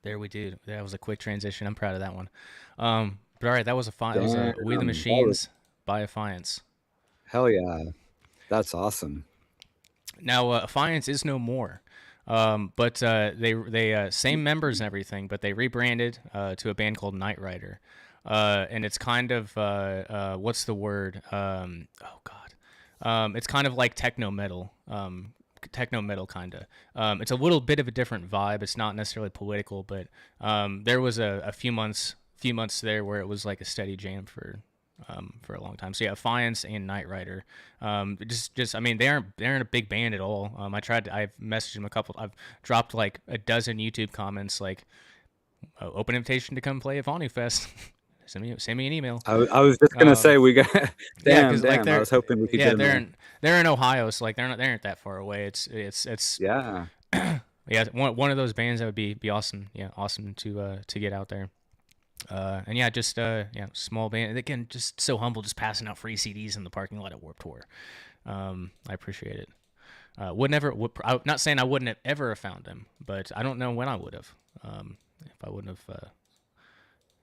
There we do. That was a quick transition. I'm proud of that one. But all right, that was that was a We the Damn, Machines by Affiance. Hell yeah, that's awesome. Now, Affiance is no more, but they same members and everything, but they rebranded to a band called Knight Rider, and it's kind of what's the word? Oh God, it's kind of like techno metal. Techno metal kind of. It's a little bit of a different vibe. It's not necessarily political, but there was a few months there where it was like a steady jam for a long time. So yeah, Affiance and Knight Rider. I mean, they aren't a big band at all. I've messaged them I've dropped like a dozen YouTube comments like, open invitation to come play at Vonu Fest. Send me an email. I was just gonna say we got. damn, like I was hoping we could get them. They're in Ohio, so like they aren't that far away. It's yeah. Yeah, one of those bands that would be awesome. Yeah, awesome to get out there. And yeah, just small band. Again, just so humble, just passing out free CDs in the parking lot at Warped Tour. I appreciate it. I'm not saying I wouldn't have ever found them, but I don't know when I would have. If I wouldn't have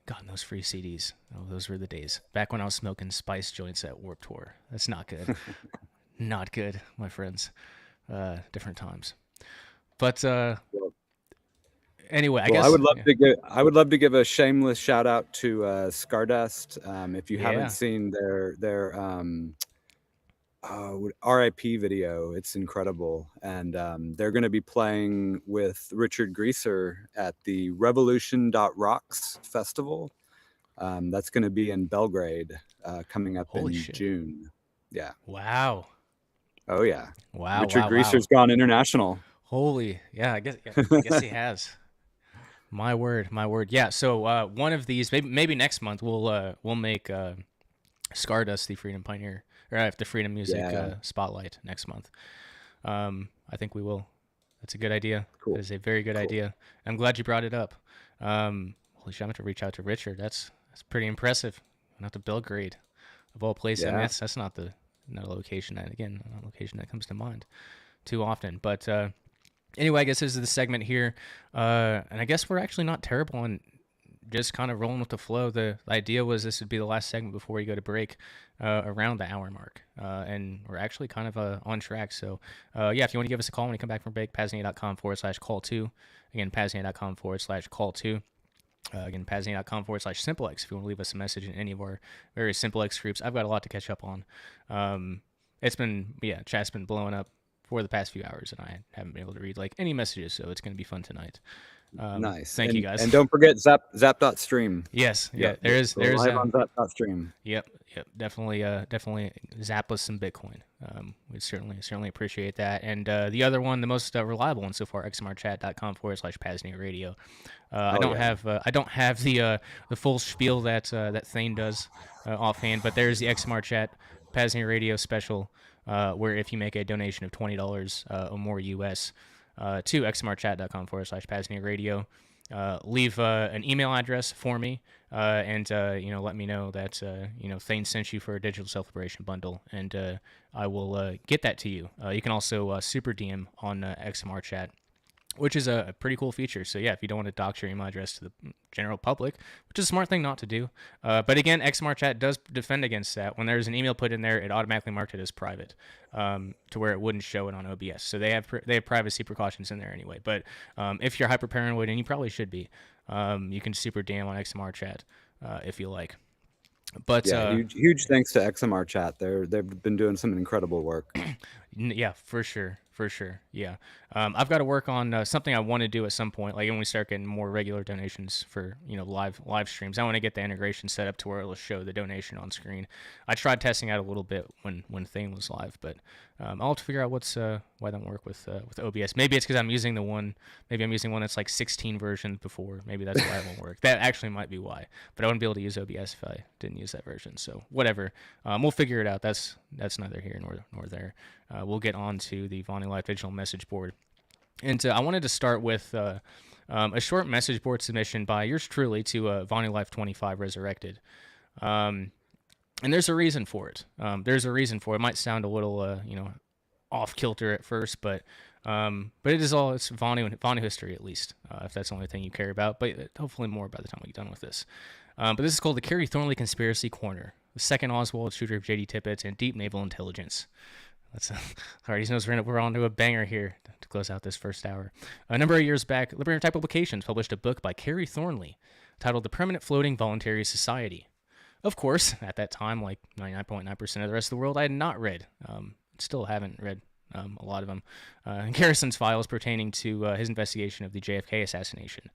gotten those free CDs. Oh, those were the days. Back when I was smoking spice joints at Warped Tour. That's not good. Not good, my friends. Different times. But anyway, I guess I would love to give a shameless shout out to Stardust. If you haven't seen their RIP video, it's incredible, and they're going to be playing with Richard Greaser at the Revolution.Rocks festival. That's going to be in Belgrade, coming up in June. Yeah. Wow. Oh yeah. Wow. Richard Greaser's gone international. Holy, yeah. I guess he has. My word. Yeah. So one of these, maybe next month, we'll make Stardust the Freedom Pioneer, or the Freedom Music Spotlight next month. I think we will. That's a good idea. Cool. That is a very good idea. I'm glad you brought it up. Holy shit, I'm going to reach out to Richard. That's pretty impressive. Not to Belgrade, of all places. Yeah. I mean, that's not a location that comes to mind too often. But anyway, I guess this is the segment here, and I guess we're actually not terrible on just kind of rolling with the flow. The idea was this would be the last segment before you go to break, around the hour mark, and we're actually kind of on track. So if you want to give us a call when you come back from break, PAZNIA.com/call2. Again, PAZNIA.com/call2. Again, PAZNIA.com/simplex if you want to leave us a message in any of our various simplex groups. I've got a lot to catch up on. Chat's been blowing up for the past few hours, and I haven't been able to read like any messages, so it's going to be fun tonight. Nice. Thank you guys. And don't forget Zap.stream. Yes. Yeah. There's live on Zap.stream. Yep. Definitely zap us some Bitcoin. We certainly appreciate that. And the other one, the most reliable one so far, xmrchat.com/PAZNIA Radio. I don't have the full spiel that Thane does offhand, but there's the XMR Chat PAZNIA Radio special, where if you make a donation of $20 or more US to xmrchat.com/PAZNIA Radio, leave an email address for me, and let me know that Thane sent you for a digital self-liberation bundle, and I will get that to you. You can also super DM on XMR Chat, which is a pretty cool feature. So yeah, if you don't want to dox your email address to the general public, which is a smart thing not to do. But again, XMR Chat does defend against that. When there's an email put in there, it automatically marked it as private, to where it wouldn't show it on OBS. So they have privacy precautions in there anyway. But if you're hyper paranoid, and you probably should be, you can super DM on XMR Chat if you like. But huge thanks to XMR Chat. They've been doing some incredible work. Yeah, for sure. Yeah. I've got to work on something I want to do at some point, like when we start getting more regular donations for live streams. I want to get the integration set up to where it'll show the donation on screen. I tried testing out a little bit when Thane was live, but I'll have to figure out why that won't work with OBS. Maybe it's because I'm using one that's like 16 versions before. Maybe that's why it won't work. That actually might be why. But I wouldn't be able to use OBS if I didn't use that version. So whatever. We'll figure it out. That's neither here nor there. We'll get on to the Vonu Live digital message board. And I wanted to start with a short message board submission by yours truly to Vonu Live 25 Resurrected. And there's a reason for it. It might sound a little, off kilter at first, but it's Vonu history at least, if that's the only thing you care about. But hopefully more by the time we get done with this. But this is called the Kerry Thornley Conspiracy Corner, the second Oswald shooter of J.D. Tippett and deep naval intelligence. All right, he knows we're on to a banger here to close out this first hour. A number of years back, Libertarian Type Publications published a book by Kerry Thornley titled The Permanent Floating Voluntary Society. Of course, at that time, like 99.9% of the rest of the world, I had not read. Still haven't read a lot of them. Garrison's files pertaining to his investigation of the JFK assassination.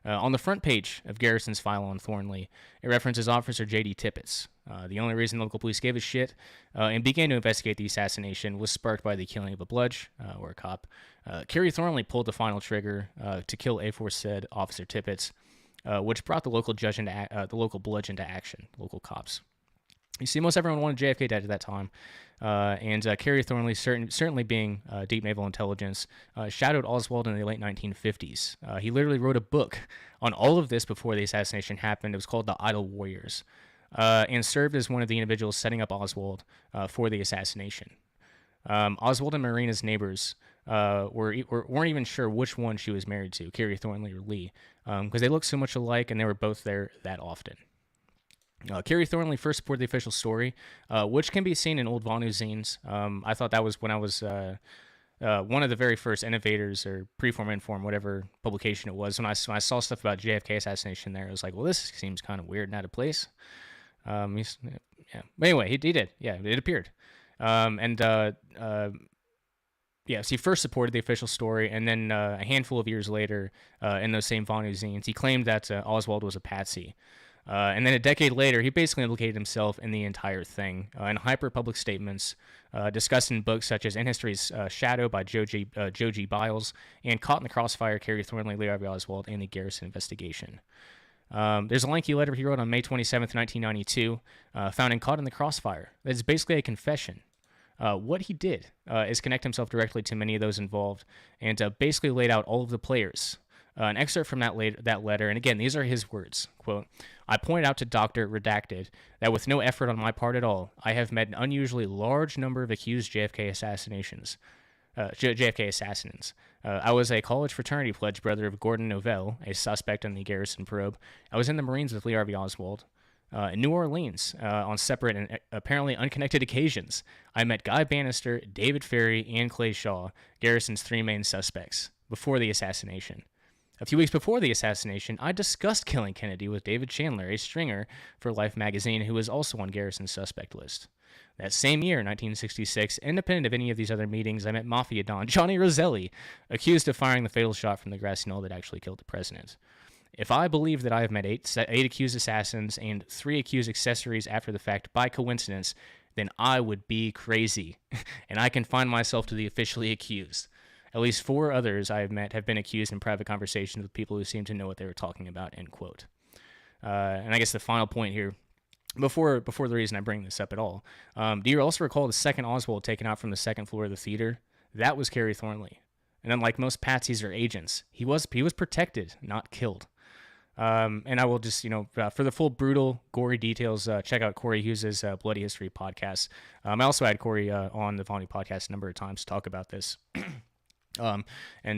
On the front page of Garrison's file on Thornley, it references Officer J.D. Tippett. The only reason local police gave a shit and began to investigate the assassination was sparked by the killing of a bludge, or a cop. Kerry Thornley pulled the final trigger to kill aforesaid Officer Tippett, which brought the local bludge into action, local cops. You see, most everyone wanted JFK dead at that time, and Kerry Thornley, certainly being deep naval intelligence, shadowed Oswald in the late 1950s. He literally wrote a book on all of this before the assassination happened. It was called The Idle Warriors, and served as one of the individuals setting up Oswald for the assassination. Oswald and Marina's neighbors weren't even sure which one she was married to, Kerry Thornley or Lee, because they looked so much alike and they were both there that often. Kerry Thornley first supported the official story, which can be seen in old Vonu zines. I thought that was when I was one of the very first innovators, or preform, inform, whatever publication it was. When I saw stuff about JFK assassination there, I was like, well, this seems kind of weird and out of place. Yeah. But anyway, he did. Yeah, it appeared. So he first supported the official story, and then a handful of years later, in those same Vonu zines, he claimed that Oswald was a patsy. And then a decade later, he basically implicated himself in the entire thing in hyper-public statements discussed in books such as In History's Shadow by Joe G. Biles and Caught in the Crossfire, Kerry Thornley, Lee Harvey Oswald, and the Garrison Investigation. There's a lengthy letter he wrote on May 27th, 1992, found in Caught in the Crossfire. It's basically a confession. What he did is connect himself directly to many of those involved and basically laid out all of the players. An excerpt from that letter, and again, these are his words, quote, "I pointed out to Dr. Redacted that with no effort on my part at all, I have met an unusually large number of accused JFK assassins. I was a college fraternity pledge brother of Gordon Novell, a suspect in the Garrison probe. I was in the Marines with Lee Harvey Oswald. In New Orleans, on separate and apparently unconnected occasions, I met Guy Bannister, David Ferry, and Clay Shaw, Garrison's three main suspects, before the assassination. A few weeks before the assassination, I discussed killing Kennedy with David Chandler, a stringer for Life magazine, who was also on Garrison's suspect list. That same year, 1966, independent of any of these other meetings, I met Mafia Don Johnny Roselli, accused of firing the fatal shot from the grassy knoll that actually killed the president. If I believe that I have met eight accused assassins and 3 accused accessories after the fact by coincidence, then I would be crazy, and I confine myself to the officially accused. At least 4 others I have met have been accused in private conversations with people who seem to know what they were talking about," end quote. And I guess the final point here, before the reason I bring this up at all, do you also recall the second Oswald taken out from the second floor of the theater? That was Kerry Thornley. And unlike most patsies or agents, he was protected, not killed. And I will just, for the full brutal, gory details, check out Corey Hughes' Bloody History podcast. I also had Corey on the Vonu podcast a number of times to talk about this. And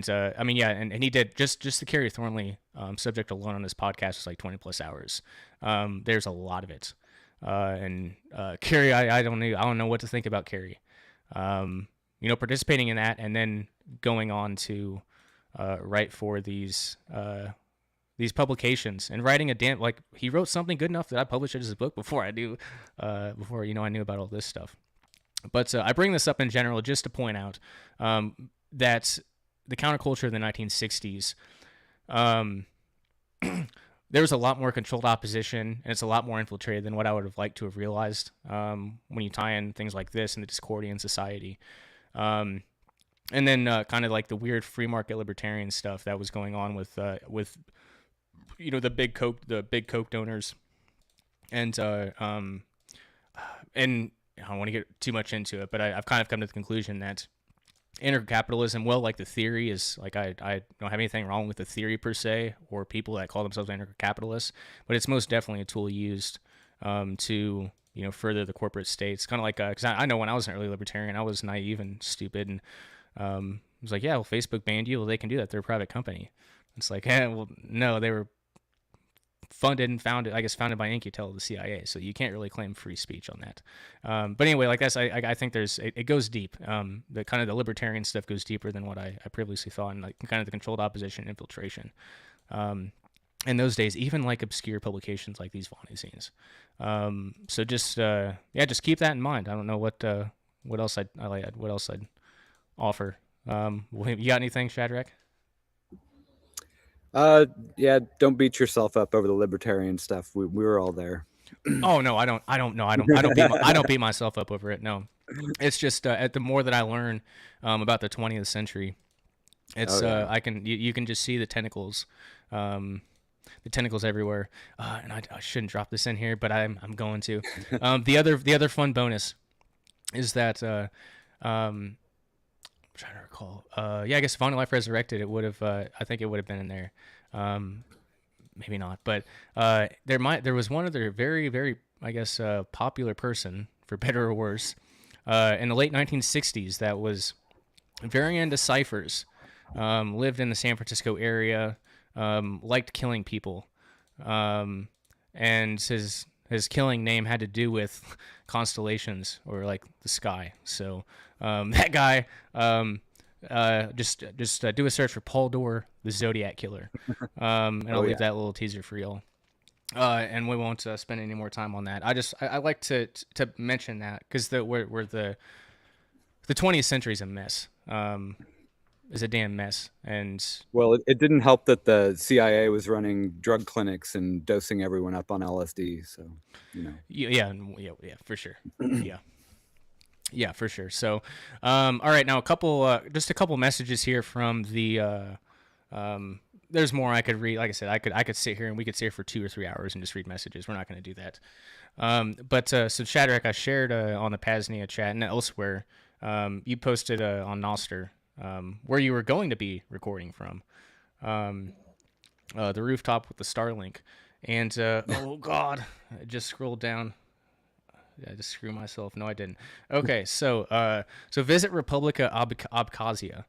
he did just the Kerry Thornley subject alone on this podcast was like 20 plus hours. There's a lot of it. Kerry, I don't know what to think about Kerry. Participating in that and then going on to write for these publications and writing he wrote something good enough that I published it as a book before I knew about all this stuff. But I bring this up in general just to point out that the counterculture of the 1960s, there was a lot more controlled opposition, and it's a lot more infiltrated than what I would have liked to have realized when you tie in things like this and the Discordian society. And then kind of like the weird free market libertarian stuff that was going on with the big Coke donors, and I don't want to get too much into it, but I've kind of come to the conclusion that anarcho-capitalism, well, like the theory is like I don't have anything wrong with the theory per se or people that call themselves anarcho-capitalists, but it's most definitely a tool used to further the corporate states. Kind of like because I know when I was an early libertarian, I was naive and stupid, and I was like, yeah, well, Facebook banned you. Well, they can do that. They're a private company. It's like, well, no, they were funded and founded by Incutel, the CIA. So you can't really claim free speech on that. But anyway, like that's I think it goes deep. The kind of the libertarian stuff goes deeper than what I previously thought, and like kind of the controlled opposition infiltration. In those days, even like obscure publications like these Vonu scenes. So just just keep that in mind. I don't know what else I'd offer. You got anything, Shadrach? Yeah, don't beat yourself up over the libertarian stuff. We were all there. Oh no, I don't beat myself up over it. No, it's just the more that I learn about the 20th century, it's you can just see the tentacles. The tentacles everywhere, and I shouldn't drop this in here, but I'm going to. The other fun bonus is that I'm trying to recall. I guess Vonu Life Resurrected. It would have. I think it would have been in there. Maybe not, but there was one other very, very, I guess, popular person, for better or worse, in the late 1960s that was very into ciphers. Lived in the San Francisco area. Liked killing people, and his killing name had to do with constellations or like the sky. So that guy, just do a search for Paul Dore, the Zodiac Killer, and I'll leave that little teaser for y'all. And we won't spend any more time on that. I like to mention that because the 20th century is a mess. Is a damn mess. And well, it didn't help that the CIA was running drug clinics and dosing everyone up on LSD. So, you know. Yeah, for sure. Yeah, for sure. So, all right, now just a couple messages here from the. There's more I could read. Like I said, I could sit here and we could sit here for 2 or 3 hours and just read messages. We're not going to do that. But so Shadrach, I shared on the PAZNIA chat and elsewhere. You posted on Noster. Where you were going to be recording from, the rooftop with the Starlink, and oh god, I just scrolled down. I just screwed myself. No, I didn't. Okay, so visit Republika Abkhazia.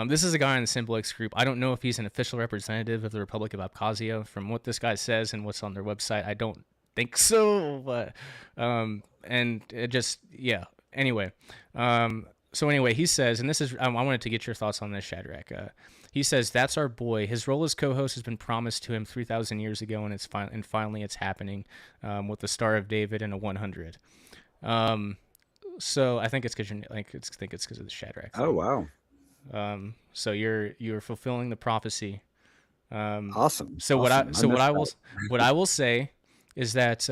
This is a guy in the Symbolics group. I don't know if he's an official representative of the Republic of Abkhazia. From what this guy says and what's on their website, I don't think so. But and it just Anyway. So anyway, he says, and this is, I wanted to get your thoughts on this, Shadrach. He says, that's our boy. His role as co-host has been promised to him 3,000 years ago, and finally it's happening with the Star of David and a 100. So I think it's because it's because of the Shadrach. Oh wow. So you're fulfilling the prophecy. Awesome. So awesome. What I will say is that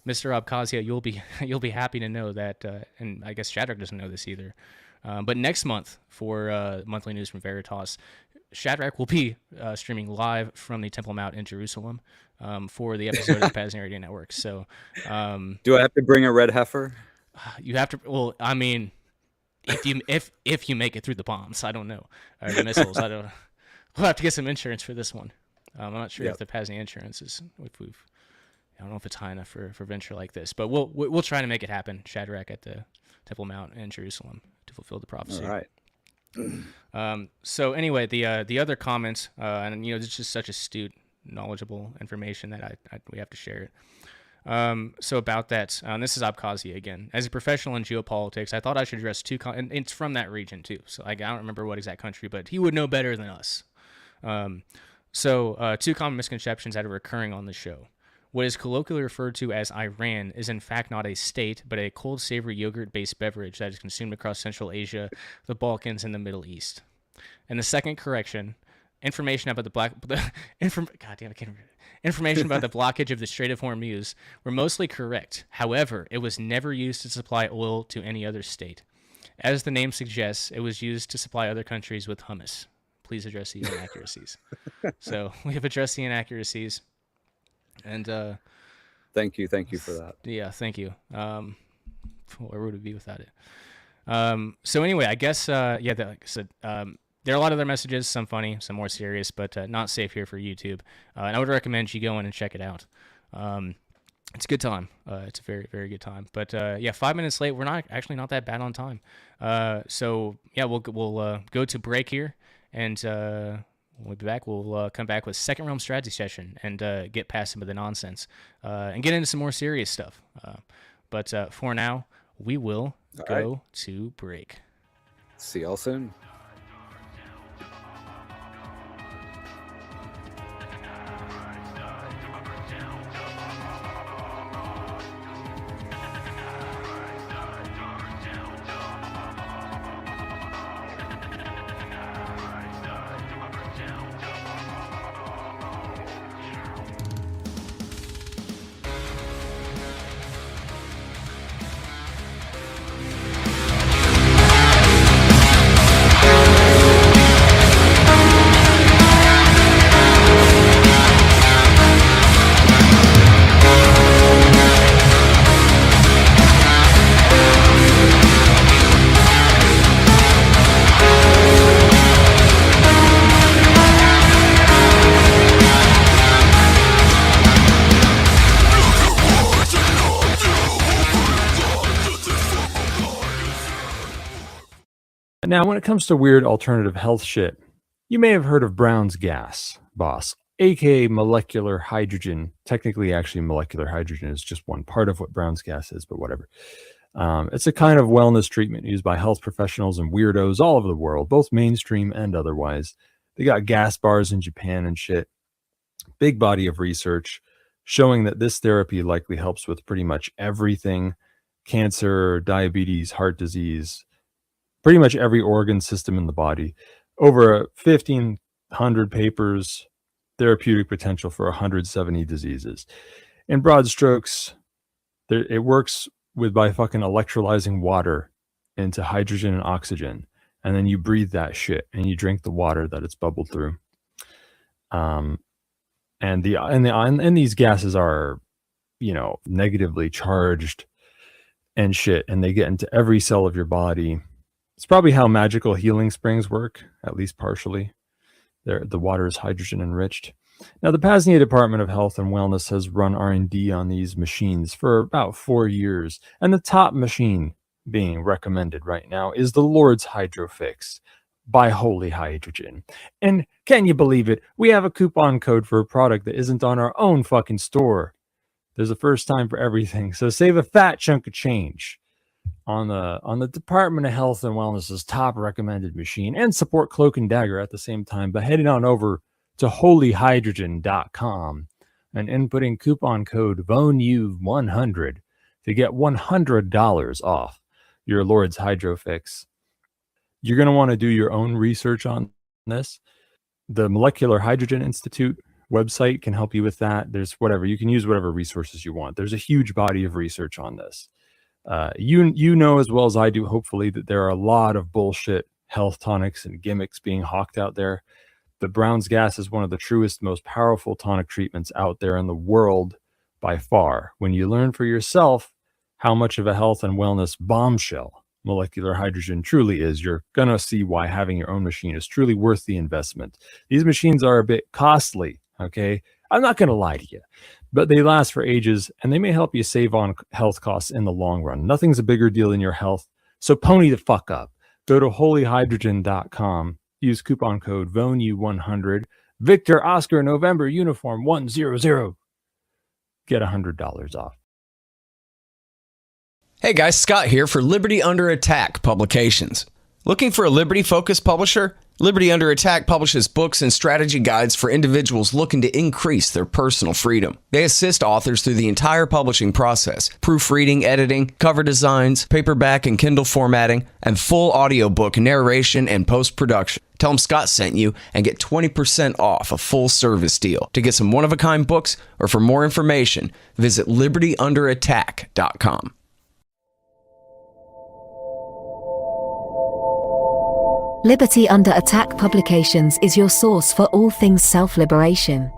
Mr. Abkhazia, you'll be happy to know that, and I guess Shadrach doesn't know this either. But next month for monthly news from Veritas, Shadrach will be streaming live from the Temple Mount in Jerusalem for the episode of the PAZNIA Radio Network. So, do I have to bring a red heifer? You have to. Well, I mean, if you make it through the bombs, I don't know, or the missiles, I don't. We'll have to get some insurance for this one. I'm not sure if the PAZNIA insurance is I don't know if it's high enough for a venture like this, but we'll try to make it happen, Shadrach, at the Temple Mount in Jerusalem to fulfill the prophecy. All right. So anyway, the other comments, and it's just such astute, knowledgeable information that we have to share it. So about that, this is Abkhazia again. As a professional in geopolitics, I thought I should address and it's from that region too. So I don't remember what exact country, but he would know better than us. So 2 common misconceptions that are recurring on the show. What is colloquially referred to as Iran is in fact not a state, but a cold, savory yogurt-based beverage that is consumed across Central Asia, the Balkans, and the Middle East. And the second correction, information about the information about the blockage of the Strait of Hormuz were mostly correct. However, it was never used to supply oil to any other state. As the name suggests, it was used to supply other countries with hummus. Please address these inaccuracies. So we have addressed the inaccuracies. And thank you for that. Yeah, thank you. Where would it be without it? So anyway, I guess like I said, there are a lot of other messages, some funny, some more serious, but not safe here for YouTube. And I would recommend you go in and check it out. It's a good time. It's a very, very good time. But 5 minutes late. We're not that bad on time. So yeah, we'll go to break here, and we'll be back. We'll come back with Second Realm Strategy Session and get past some of the nonsense and get into some more serious stuff. But for now, we will go to break. See y'all soon. Now, when it comes to weird alternative health shit, you may have heard of Brown's gas, boss, aka molecular hydrogen. Technically, actually, molecular hydrogen is just one part of what Brown's gas is, but whatever. It's a kind of wellness treatment used by health professionals and weirdos all over the world, both mainstream and otherwise. They got gas bars in Japan and shit. Big body of research showing that this therapy likely helps with pretty much everything: cancer, diabetes, heart disease, pretty much every organ system in the body. Over 1,500 papers, therapeutic potential for 170 diseases. In broad strokes, it works by fucking electrolyzing water into hydrogen and oxygen, and then you breathe that shit and you drink the water that it's bubbled through. And these gases are, negatively charged and shit, and they get into every cell of your body. It's probably how magical healing springs work, at least partially. The water is hydrogen enriched. Now, the PAZNIA Department of Health and Wellness has run R&D on these machines for about 4 years, and the top machine being recommended right now is the Lord's Hydrofix by Holy Hydrogen. And can you believe it? We have a coupon code for a product that isn't on our own fucking store. There's a first time for everything, so save a fat chunk of change on the Department of Health and Wellness's top recommended machine, and support Cloak and Dagger at the same time by heading on over to holyhydrogen.com and inputting coupon code VONU100 to get $100 off your Lord's Hydrofix. You're going to want to do your own research on this. The Molecular Hydrogen Institute website can help you with that. There's whatever, you can use whatever resources you want. There's a huge body of research on this. You know as well as I do, hopefully, that there are a lot of bullshit health tonics and gimmicks being hawked out there. The Brown's gas is one of the truest, most powerful tonic treatments out there in the world by far. When you learn for yourself how much of a health and wellness bombshell molecular hydrogen truly is, you're gonna see why having your own machine is truly worth the investment. These machines are a bit costly, okay? I'm not gonna lie to you, but they last for ages, and they may help you save on health costs in the long run. Nothing's a bigger deal than your health, so pony the fuck up. Go to holyhydrogen.com, use coupon code VONU100, Victor Oscar November Uniform 100. Get $100 off. Hey guys, Scott here for Liberty Under Attack Publications. Looking for a Liberty-focused publisher? Liberty Under Attack publishes books and strategy guides for individuals looking to increase their personal freedom. They assist authors through the entire publishing process: proofreading, editing, cover designs, paperback and Kindle formatting, and full audiobook narration and post-production. Tell them Scott sent you and get 20% off a full service deal. To get some one-of-a-kind books or for more information, visit libertyunderattack.com. Liberty Under Attack Publications is your source for all things self-liberation.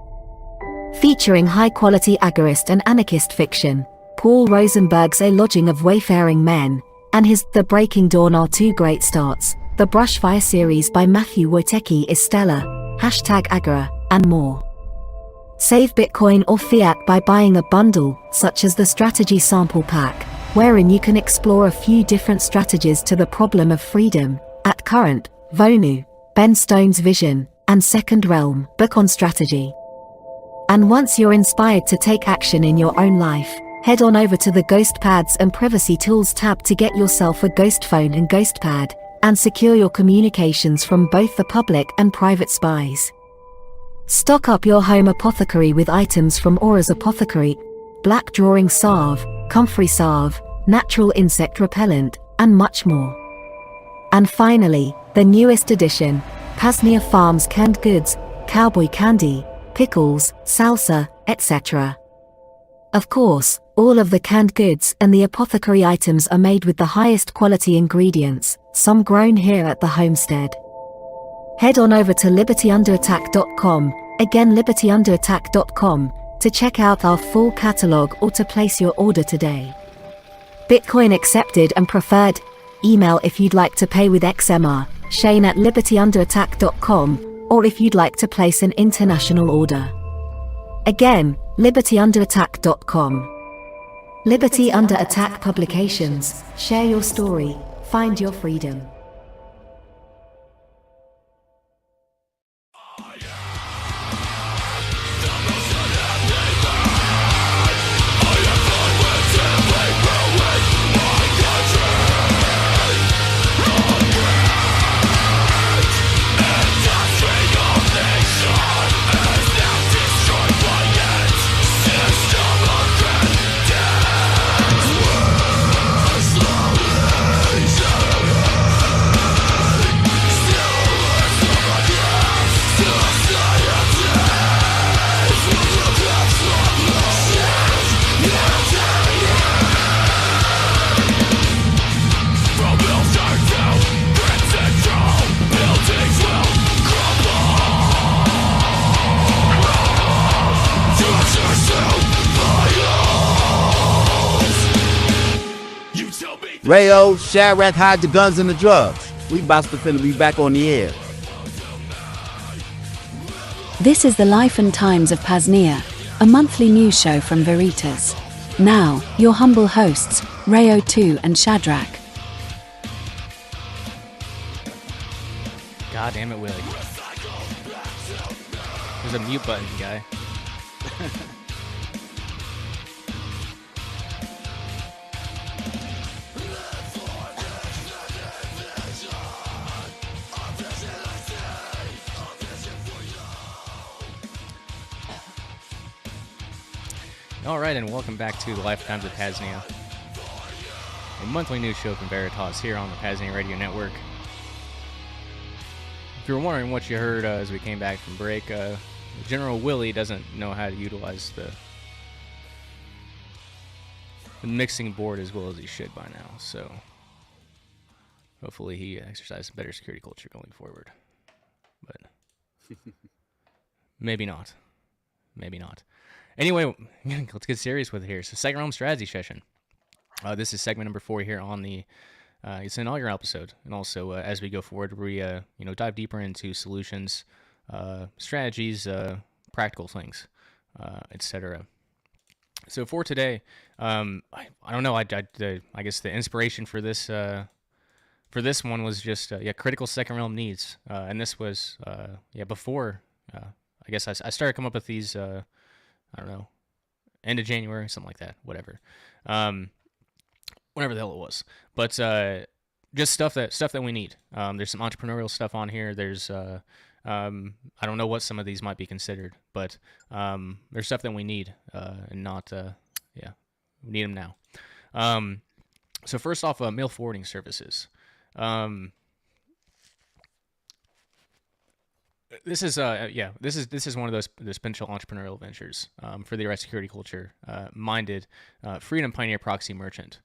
Featuring high-quality agorist and anarchist fiction, Paul Rosenberg's A Lodging of Wayfaring Men and his The Breaking Dawn are two great starts. The Brushfire series by Matthew Wojtecki is stellar, #Agora, and more. Save Bitcoin or fiat by buying a bundle, such as the Strategy Sample Pack, wherein you can explore a few different strategies to the problem of freedom. At current, Vonu, Ben Stone's vision, and Second Realm book on strategy. And once you're inspired to take action in your own life, head on over to the Ghost Pads and Privacy Tools tab to get yourself a Ghost Phone and Ghost Pad, and secure your communications from both the public and private spies. Stock up your home apothecary with items from Aura's Apothecary, Black Drawing Salve, Comfrey Salve, Natural Insect Repellent, and much more. And finally, the newest addition, PAZNIA Farms canned goods, cowboy candy, pickles, salsa, etc. Of course, all of the canned goods and the apothecary items are made with the highest quality ingredients, some grown here at the homestead. Head on over to libertyunderattack.com, again libertyunderattack.com, to check out our full catalog or to place your order today. Bitcoin accepted and preferred. Email if you'd like to pay with XMR, shane@libertyunderattack.com, or if you'd like to place an international order. Again, libertyunderattack.com. Liberty Under Attack Publications. Share your story. Find your freedom. Rayo, Shadrach, hide the guns and the drugs. We about to be back on the air. This is the Life and Times of PAZNIA, a monthly news show from VERITAS. Now, your humble hosts, Rayo 2 and Shadrach. God damn it, Willie. There's a mute button, guy. Alright, and welcome back to the Lifetimes of PAZNIA, a monthly news show from VERITAS here on the PAZNIA Radio Network. If you were wondering what you heard as we came back from break, General Willie doesn't know how to utilize the mixing board as well as he should by now, so hopefully he exercises better security culture going forward. But maybe not. Maybe not. Anyway, let's get serious with it here. So, Second Realm Strategy Session. This is segment number 4 here on the it's an inaugural episode, and also as we go forward, we dive deeper into solutions, strategies, practical things, etc. So for today, I don't know. I guess the inspiration for this one was just critical Second Realm needs, and this was before. I guess I started coming up with these. I don't know, end of January, something like that, whatever. Whatever the hell it was. But just stuff that we need. There's some entrepreneurial stuff on here. There's I don't know what some of these might be considered, but there's stuff that we need and not we need them now. So first off, mail forwarding services. This is this is one of those potential entrepreneurial ventures for the right security culture minded freedom pioneer proxy merchant,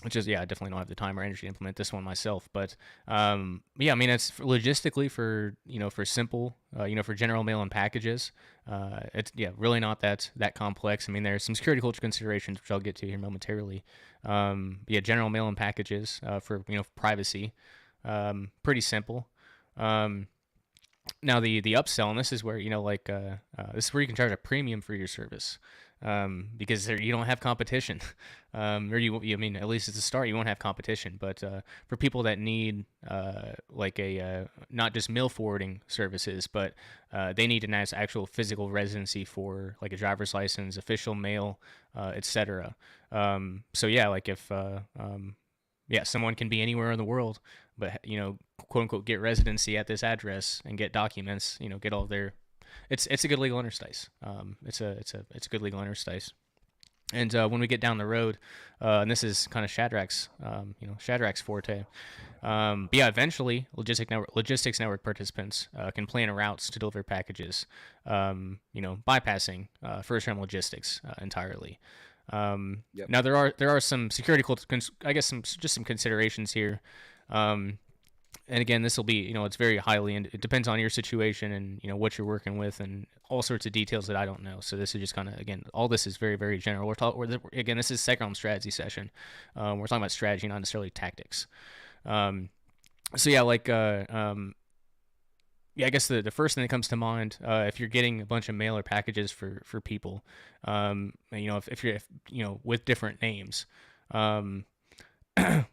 which is I definitely don't have the time or energy to implement this one myself, but I mean it's logistically for for simple for general mail and packages. It's really not that complex. I mean there's some security culture considerations which I'll get to here momentarily. General mail and packages for privacy, pretty simple. Now the upsell, and this is where this is where you can charge a premium for your service. because you don't have competition, or I mean, at least at the start, you won't have competition. But for people that need like a not just mail forwarding services, but they need a nice actual physical residency for like a driver's license, official mail, etc. So yeah, like if yeah, someone can be anywhere in the world, but quote unquote, get residency at this address and get documents. Get all their. It's a good legal interstice. It's a good legal interstice. And when we get down the road, and this is kind of Shadrach's, Shadrach's forte. But yeah, eventually, logistics network participants can plan routes to deliver packages. Bypassing first-round logistics entirely. Yep. Now there are some security, I guess some considerations here. And again, this will be, it's very highly, and it depends on your situation and, what you're working with and all sorts of details that I don't know. So this is just kind of, again, all this is very, very general. Again, this is second round strategy session. We're talking about strategy, not necessarily tactics. So yeah, like, yeah, I guess the first thing that comes to mind, if you're getting a bunch of mail or packages for people, if you're, with different names,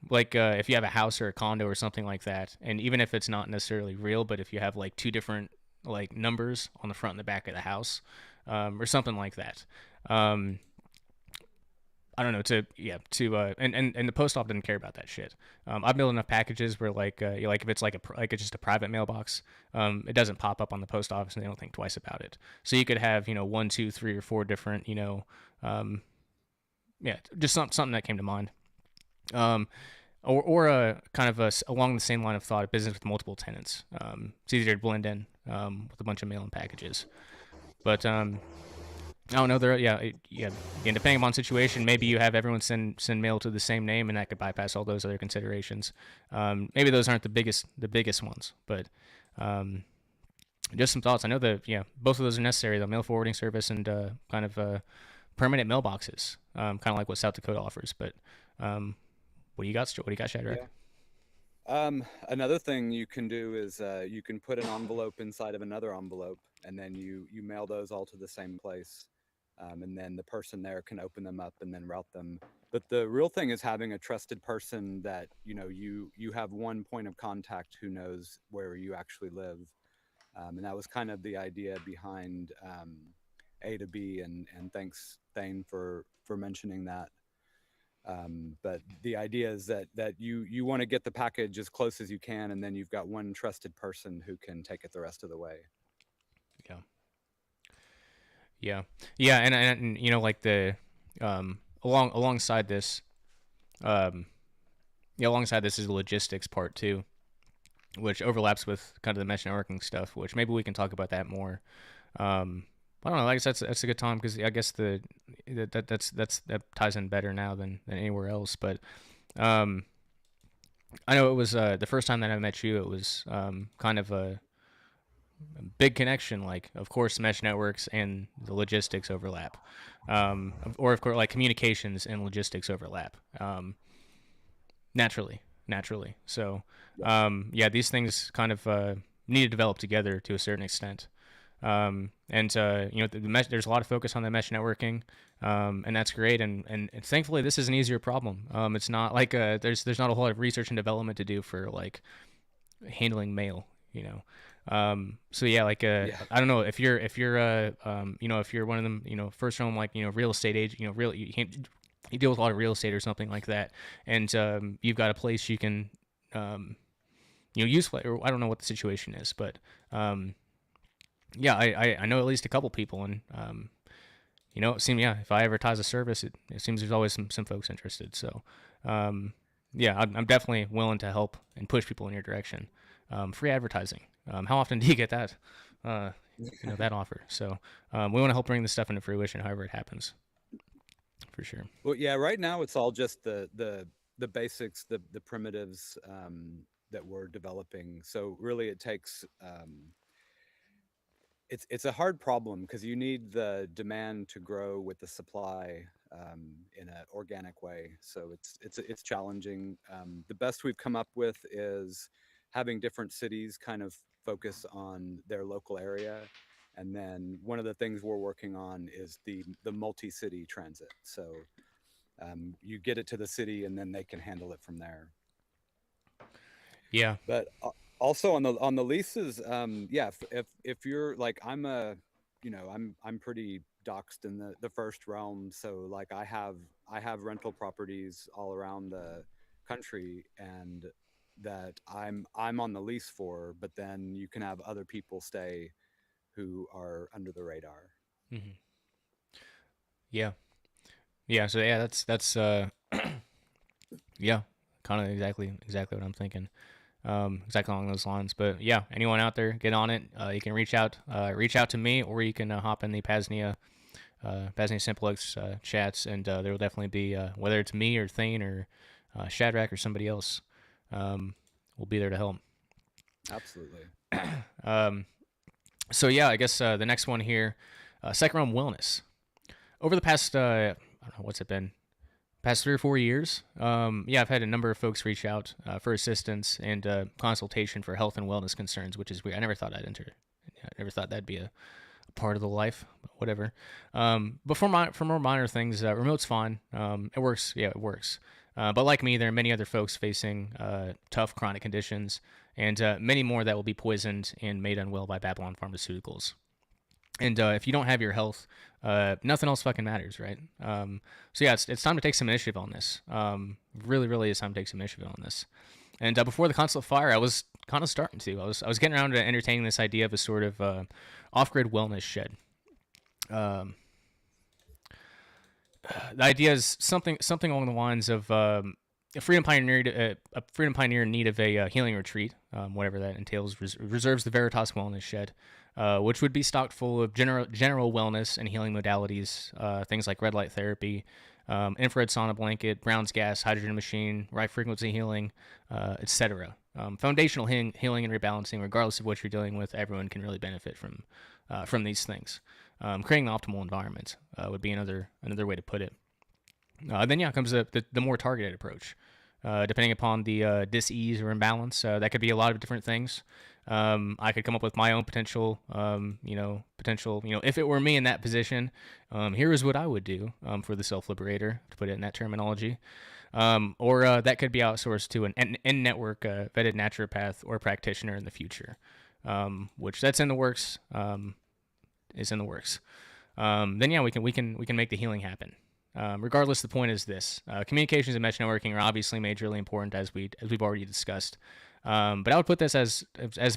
like if you have a house or a condo or something like that, and even if it's not necessarily real, but if you have like two different like numbers on the front and the back of the house, or something like that, I don't know, and the post office doesn't care about that shit. I've mailed enough packages where like if it's like it's just a private mailbox, it doesn't pop up on the post office and they don't think twice about it. So you could have 1, 2, 3, or 4 different just something that came to mind. Or a kind of along the same line of thought, a business with multiple tenants. It's easier to blend in with a bunch of mail and packages. But I don't know. Again, depending upon situation, maybe you have everyone send mail to the same name, and that could bypass all those other considerations. Maybe those aren't the biggest ones, but just some thoughts. I know both of those are necessary. The mail forwarding service and kind of permanent mailboxes, kind of like what South Dakota offers. But what do you got, Shadrach? Yeah. Another thing you can do is you can put an envelope inside of another envelope, and then you mail those all to the same place, and then the person there can open them up and then route them. But the real thing is having a trusted person that you have one point of contact who knows where you actually live, and that was kind of the idea behind A to B, and thanks Thane for mentioning that. But the idea is that you want to get the package as close as you can, and then you've got one trusted person who can take it the rest of the way. Yeah, and like the alongside this, alongside this is the logistics part too, which overlaps with kind of the mesh networking stuff, which maybe we can talk about that more. I don't know. I guess that's a good time because I guess that ties in better now than anywhere else. But I know it was the first time that I met you. It was kind of a big connection. Like, of course, mesh networks and the logistics overlap, or of course, like communications and logistics overlap naturally. So these things kind of need to develop together to a certain extent. There's a lot of focus on the mesh networking, and that's great. And thankfully, this is an easier problem. It's not like there's not a whole lot of research and development to do for like handling mail. So yeah, like I don't know if you're if you're one of them, first home like real estate agent, you deal with a lot of real estate or something like that, and you've got a place you can use, or I don't know what the situation is, but yeah, I know at least a couple people, and it seems, if I advertise a service, it seems there's always some folks interested. So I'm definitely willing to help and push people in your direction. Free advertising. How often do you get that that offer? So we want to help bring this stuff into fruition, however it happens, for sure. Well, yeah, right now it's all just the basics, the primitives that we're developing. So really it takes it's a hard problem because you need the demand to grow with the supply in an organic way. So it's challenging. The best we've come up with is having different cities kind of focus on their local area, And then one of the things we're working on is the multi-city transit. So you get it to the city, and then they can handle it from there. Yeah. But also on the leases, yeah, if you're like, I'm pretty doxed in the first realm, so like I have rental properties all around the country, and that I'm on the lease for, but then you can have other people stay who are under the radar. Mm-hmm. Yeah. Yeah. So yeah, that's yeah, kind of exactly what I'm thinking. Exactly along those lines. But yeah, anyone out there, get on it. You can reach out to me, or you can hop in the PAZNIA Simplex chats, and there will definitely be, whether it's me or Thane or Shadrach or somebody else, we'll be there to help. Absolutely. So yeah, I guess the next one here, second realm wellness. Over the past, I don't know, what's it been? Past 3 or 4 years, yeah, I've had a number of folks reach out for assistance and consultation for health and wellness concerns, which is weird. I never thought I'd enter. I never thought that'd be a part of the life, but whatever. But for more minor things, remote's fine. It works. Yeah, it works. But like me, there are many other folks facing tough chronic conditions, and many more that will be poisoned and made unwell by Babylon Pharmaceuticals. And if you don't have your health, nothing else fucking matters, right? So yeah, it's time to take some initiative on this. Really, really is time to take some initiative on this. And before the Consulate Fire, I was kind of starting to. I was getting around to entertaining this idea of a sort of off-grid wellness shed. The idea is something along the lines of a freedom pioneer in need of a healing retreat, whatever that entails, reserves the VERITAS Wellness Shed, which would be stocked full of general wellness and healing modalities, things like red light therapy, infrared sauna blanket, Brown's gas, hydrogen machine, right frequency healing, etc. Foundational healing and rebalancing, regardless of what you're dealing with, everyone can really benefit from these things. Creating the optimal environment would be another way to put it. Then yeah, comes the more targeted approach. Depending upon the dis-ease or imbalance, that could be a lot of different things. I could come up with my own potential, if it were me in that position, here is what I would do for the self-liberator, to put it in that terminology. Or that could be outsourced to an in-network vetted naturopath or practitioner in the future, which that's in the works, is in the works. Then yeah, we can make the healing happen. Regardless, the point is this: communications and mesh networking are obviously majorly important, as we've already discussed. But I would put this as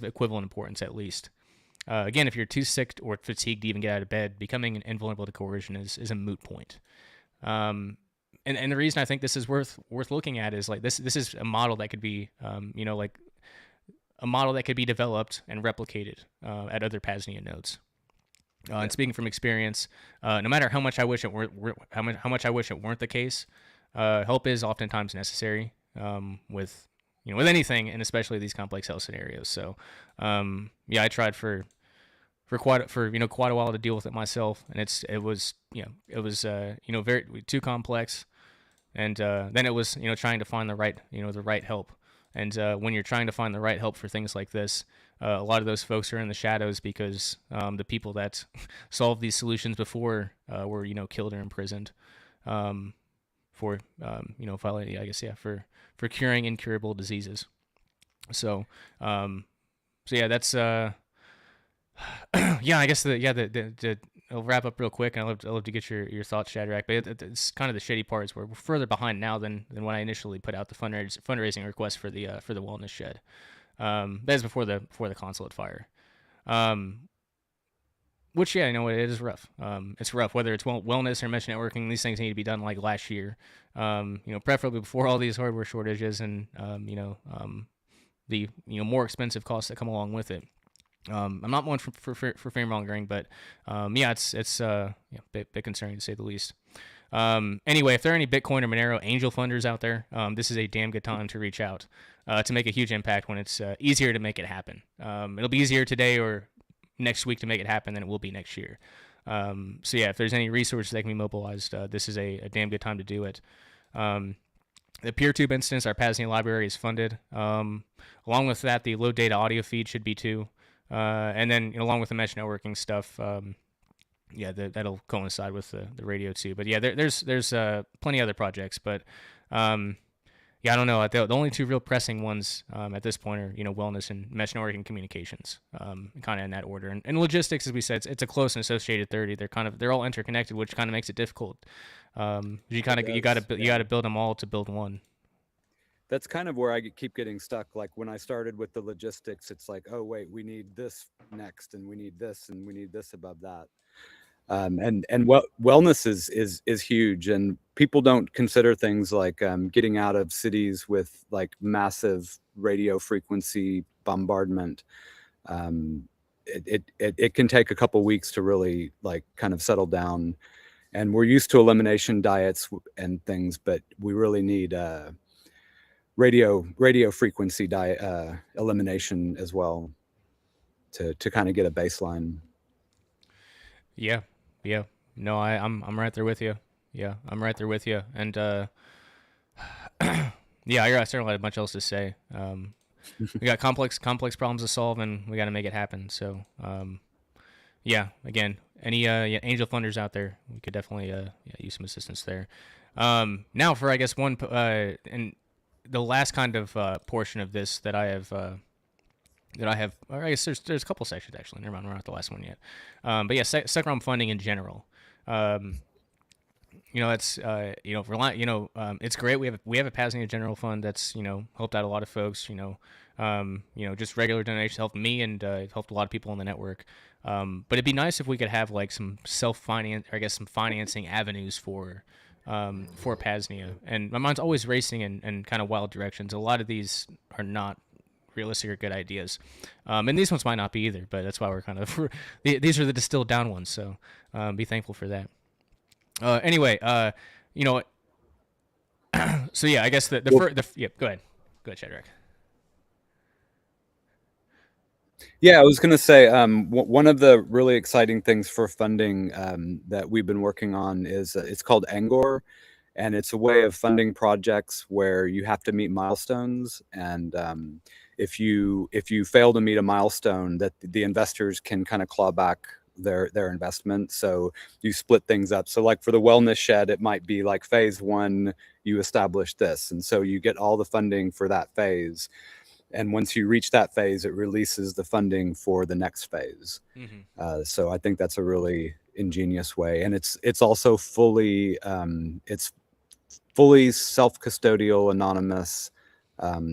equivalent importance, at least. Again, if you're too sick or fatigued to even get out of bed, becoming invulnerable to coercion is a moot point. And the reason I think this is worth looking at is like this is a model that could be like a model that could be developed and replicated at other PAZNIA nodes. And speaking from experience, no matter how much I wish it weren't the case, help is oftentimes necessary with anything, and especially these complex health scenarios. So yeah, I tried for quite a while to deal with it myself, and it was very too complex, and then it was trying to find the right help. And when you're trying to find the right help for things like this, a lot of those folks are in the shadows because the people that solved these solutions before were killed or imprisoned for violating, I guess, yeah, for curing incurable diseases. So yeah, that's yeah, I guess I'll wrap up real quick, and I'd love to get your thoughts, Shadrach. But it's kind of the shitty part is we're further behind now than when I initially put out the fundraising request for the wellness shed. That is before the Consulate Fire. Which yeah, it is rough. It's rough whether it's wellness or mesh networking. These things need to be done like last year. Preferably before all these hardware shortages and the more expensive costs that come along with it. I'm not one for fear mongering, but yeah, it's bit concerning to say the least. Anyway, if there are any Bitcoin or Monero angel funders out there, this is a damn good time to reach out to make a huge impact when it's easier to make it happen. It'll be easier today or next week to make it happen than it will be next year. So yeah, if there's any resources that can be mobilized, this is a damn good time to do it. The PeerTube instance, our PAZNIA library is funded. Along with that, the low data audio feed should be too. And then along with the mesh networking stuff, yeah, that'll coincide with the radio too. But yeah, there's plenty of other projects, but yeah, I don't know. The only two real pressing ones at this point are wellness and mesh networking communications, kind of in that order. And logistics, as we said, it's a close and associated 30. They're all interconnected, which kind of makes it difficult. You got to build them all to build one. That's kind of where I keep getting stuck. Like when I started with the logistics, it's like, oh wait, we need this next, and we need this, and we need this above that. And wellness is huge, and people don't consider things like getting out of cities with like massive radio frequency bombardment. It can take a couple weeks to really like kind of settle down, and we're used to elimination diets and things, but we really need radio frequency diet elimination as well to kind of get a baseline. Yeah. No, I'm right there with you. Yeah, I'm right there with you. And yeah, I certainly have much else to say. We got complex problems to solve, and we got to make it happen. So yeah, again, any angel funders out there, we could definitely use some assistance there. Now for I guess one and the last kind of portion of this that I have. Or I guess there's a couple sections actually. Never mind, we're not the last one yet. But yeah, second round funding in general. It's it's great. We have a PAZNIA general fund that's helped out a lot of folks. Just regular donations helped me and helped a lot of people on the network. But it'd be nice if we could have like some some financing avenues for PAZNIA. And my mind's always racing in kind of wild directions. A lot of these are not realistic or good ideas, and these ones might not be either, but that's why we're kind of these are the distilled down ones, so be thankful for that. Anyway, so yeah, I guess yeah, go ahead Shadrach. Yeah, I was going to say one of the really exciting things for funding that we've been working on is it's called Angor, and it's a way of funding projects where you have to meet milestones, and if you fail to meet a milestone, that the investors can kind of claw back their investment. So you split things up. So like for the wellness shed, it might be like phase 1, you establish this, and so you get all the funding for that phase. And once you reach that phase, it releases the funding for the next phase. Mm-hmm. So I think that's a really ingenious way, and it's also fully self-custodial, anonymous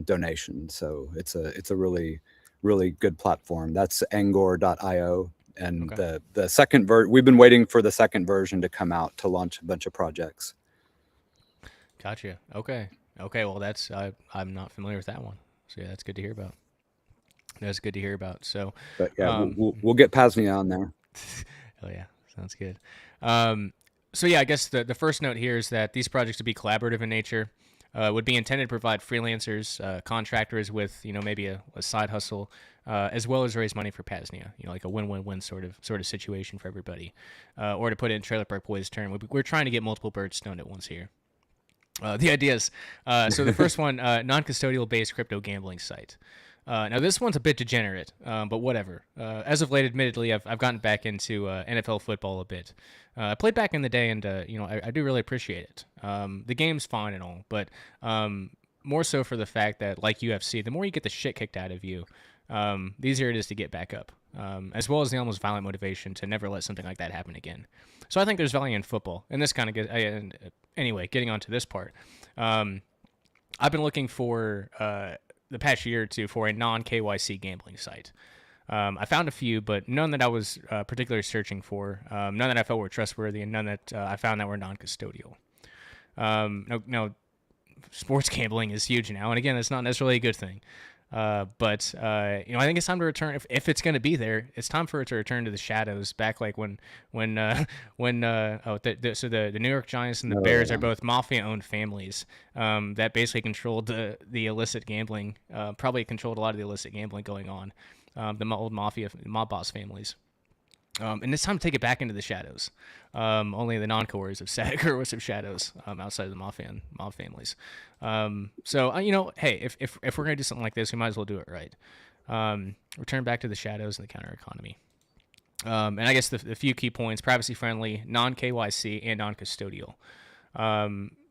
donation. So it's a really, really good platform. That's angor.io. And okay. The second we've been waiting for the second version to come out to launch a bunch of projects. Gotcha. Okay. Well, that's I'm not familiar with that one. So yeah, that's good to hear about. So, but yeah, we'll get PAZNIA on there. Oh yeah, sounds good. So yeah, I guess the first note here is that these projects would be collaborative in nature, would be intended to provide freelancers, contractors with maybe a side hustle, as well as raise money for PAZNIA. Like a win-win-win sort of situation for everybody, or to put it in Trailer Park Boys' term, we're trying to get multiple birds stoned at once here. The ideas. So the first one, non-custodial based crypto gambling site. Now this one's a bit degenerate, but whatever. As of late, admittedly, I've gotten back into NFL football a bit. I played back in the day, and I do really appreciate it. The game's fine and all, but more so for the fact that, like UFC, the more you get the shit kicked out of you, the easier it is to get back up, as well as the almost violent motivation to never let something like that happen again. So I think there's value in football, and this kind of gets. Anyway, getting on to this part, I've been looking for the past year or two for a non-KYC gambling site. I found a few, but none that I was particularly searching for, none that I felt were trustworthy, and none that I found that were non-custodial. Now, sports gambling is huge now, and again, it's not necessarily a good thing. But I think it's time to return. If it's going to be there, it's time for it to return to the shadows. Back like when the New York Giants and the Bears are both mafia-owned families that basically controlled the illicit gambling. Probably controlled a lot of the illicit gambling going on. The old mob boss families. And it's time to take it back into the shadows. Only the non-coercive shadows outside of the mob families. So hey, if we're gonna do something like this, we might as well do it right. Return back to the shadows and the counter economy. And I guess the few key points: privacy-friendly, non-KYC, and non-custodial.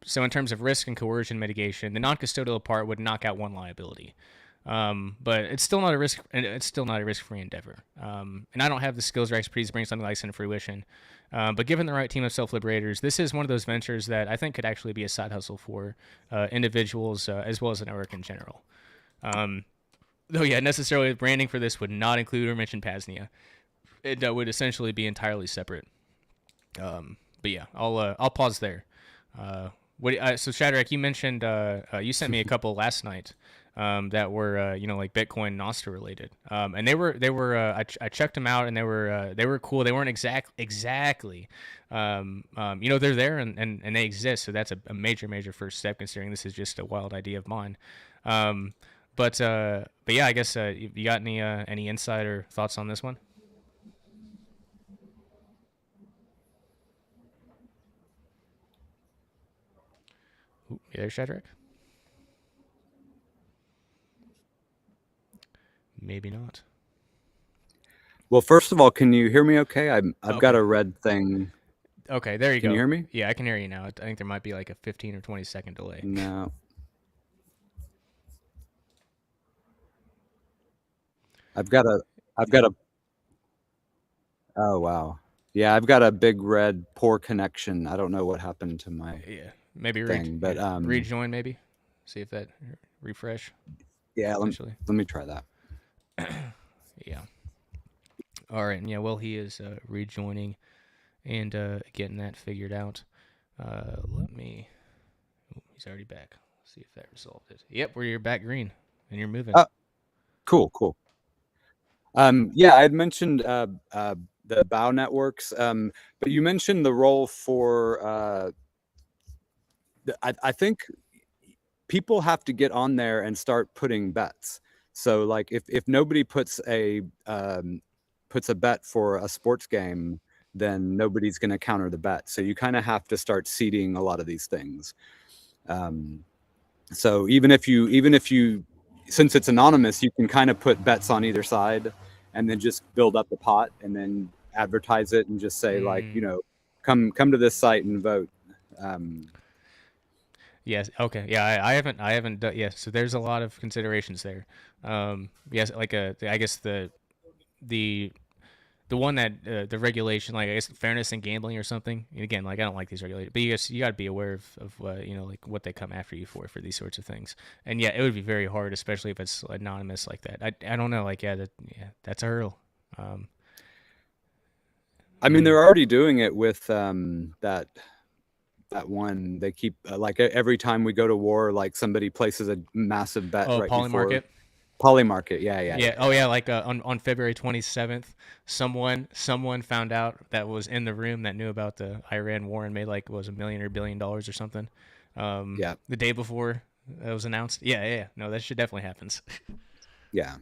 So in terms of risk and coercion mitigation, the non-custodial part would knock out one liability. But it's still not a risk. It's still not a risk-free endeavor. And I don't have the skills or expertise to bring something like this into fruition. But given the right team of self-liberators, this is one of those ventures that I think could actually be a side hustle for individuals as well as the network in general. Though, yeah, necessarily branding for this would not include or mention PAZNIA. It would essentially be entirely separate. But yeah, I'll pause there. So Shadrach, you mentioned you sent me a couple last night that were like Bitcoin Nostr related, and they were I checked them out and they were cool. They weren't exactly they're there and they exist, so that's a major first step, considering this is just a wild idea of mine. But yeah, I guess you got any insight or thoughts on this one? Ooh, you there, Shadrach? Maybe not. Well, first of all, can you hear me okay? I've got a red thing. Okay, there you go. Can you hear me? Yeah, I can hear you now. I think there might be like a 15 or 20 second delay. No. I've got a Oh, wow. Yeah, I've got a big red poor connection. I don't know what happened to my Maybe thing, but rejoin, maybe. See if that refresh. Yeah, let me try that. Yeah. All right. Yeah. Well, he is rejoining and getting that figured out. He's already back. Let's see if that resolved it. Yep, you're back green and you're moving. Cool. Yeah, I had mentioned the BOW networks, but you mentioned the role for. I think people have to get on there and start putting bets. So, like, if nobody puts a bet for a sports game, then nobody's going to counter the bet. So you kind of have to start seeding a lot of these things. So even if you, since it's anonymous, you can kind of put bets on either side, and then just build up the pot, and then advertise it, and just say like, come to this site and vote. Yes. Okay. Yeah. I haven't done. Yes. So there's a lot of considerations there. Yes. Like I guess the one that the regulation, like I guess fairness in gambling or something. And again, like I don't like these regulations, but you got to be aware of like what they come after you for these sorts of things. And yeah, it would be very hard, especially if it's anonymous like that. I don't know. Like that's a hurdle. I mean, they're already doing it with that one. They keep like every time we go to war, like somebody places a massive bet right Polymarket? before. Polymarket, yeah. Oh yeah, like on February 27th, someone found out that was in the room that knew about the Iran war and made like $1 million or $1 billion or something. The day before it was announced. Yeah. No, that shit definitely happens. Yeah.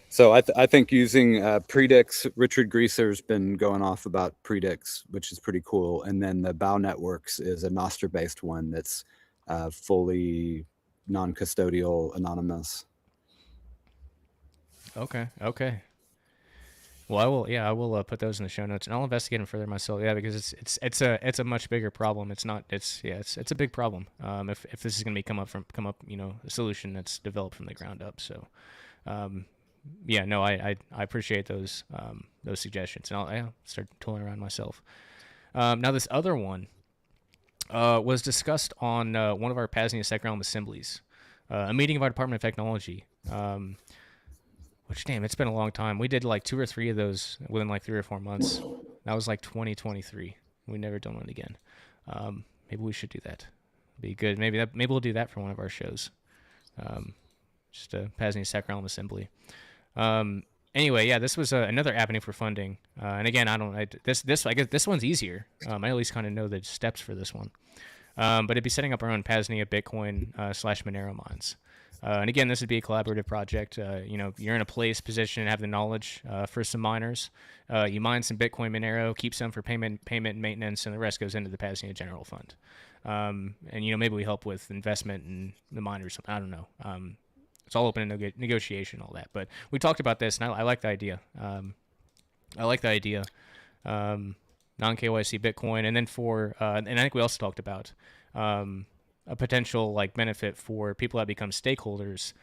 So I think using Predix, Richard Grieser's been going off about Predix, which is pretty cool. And then the BOW Networks is a Nostr-based one that's fully non-custodial, anonymous. Okay. Well, I will put those in the show notes, and I'll investigate them further myself. Yeah, because it's a much bigger problem. It's a big problem. If this is going to come up, a solution that's developed from the ground up. So. I appreciate those suggestions, and I'll start tooling around myself. Now, this other one was discussed on one of our PAZNIA SecRealm assemblies, a meeting of our Department of Technology, which, damn, it's been a long time. We did like 2 or 3 of those within like 3 or 4 months. That was like 2023. We've never done one again. Maybe we should do that. Be good. Maybe we'll do that for one of our shows. Just a PAZNIA SecRealm assembly. Anyway, yeah, this was another avenue for funding. And again, I guess this one's easier. I at least kind of know the steps for this one. But it'd be setting up our own PAZNIA Bitcoin / Monero mines. And again, this would be a collaborative project. You're in a position and have the knowledge for some miners. You mine some Bitcoin Monero, keep some for payment and maintenance, and the rest goes into the PAZNIA General Fund. And maybe we help with investment in the miners. I don't know. it's all open to negotiation, all that. But we talked about this, and I like the idea. I like the idea. Non-KYC Bitcoin, and then and I think we also talked about a potential like benefit for people that become stakeholders.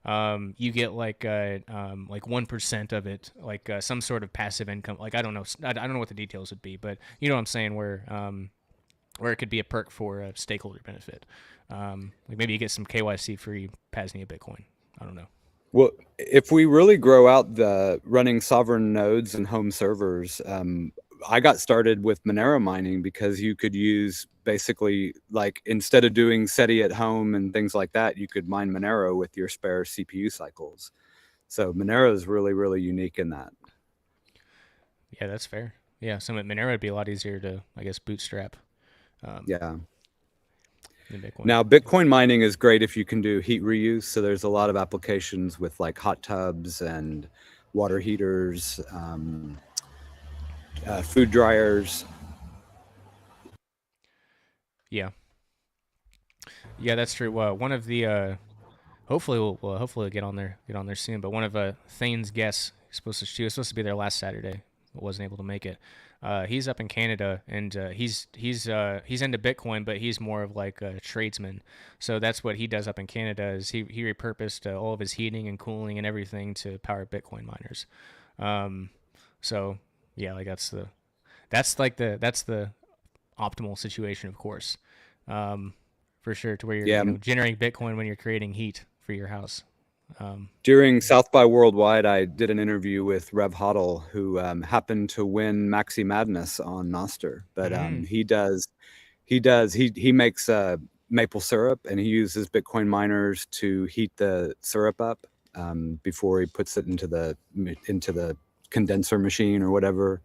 You get like 1% of it, like some sort of passive income. Like I don't know what the details would be, but you know what I'm saying, where it could be a perk for a stakeholder benefit. Like maybe you get some KYC free PAZNIA Bitcoin. I don't know. Well, if we really grow out the running sovereign nodes and home servers, I got started with Monero mining because you could use basically, like, instead of doing SETI at home and things like that, you could mine Monero with your spare CPU cycles. So Monero is really, really unique in that. Yeah, that's fair. Yeah, so Monero would be a lot easier to, I guess, bootstrap. Yeah. Than Bitcoin. Now, Bitcoin mining is great if you can do heat reuse. So there's a lot of applications with like hot tubs and water heaters, food dryers. Yeah, that's true. One of the hopefully we'll get on there soon. But one of Thane's guests she was supposed to be there last Saturday, but wasn't able to make it. He's up in Canada, and he's into Bitcoin, but he's more of like a tradesman. So that's what he does up in Canada. Is he repurposed all of his heating and cooling and everything to power Bitcoin miners. So yeah, like that's the optimal situation, of course, for sure, to where you're generating Bitcoin when you're creating heat for your house. During South by Worldwide, I did an interview with Rev Hodl, who happened to win Maxi Madness on Noster. But he makes maple syrup, and he uses Bitcoin miners to heat the syrup up before he puts it into the condenser machine or whatever.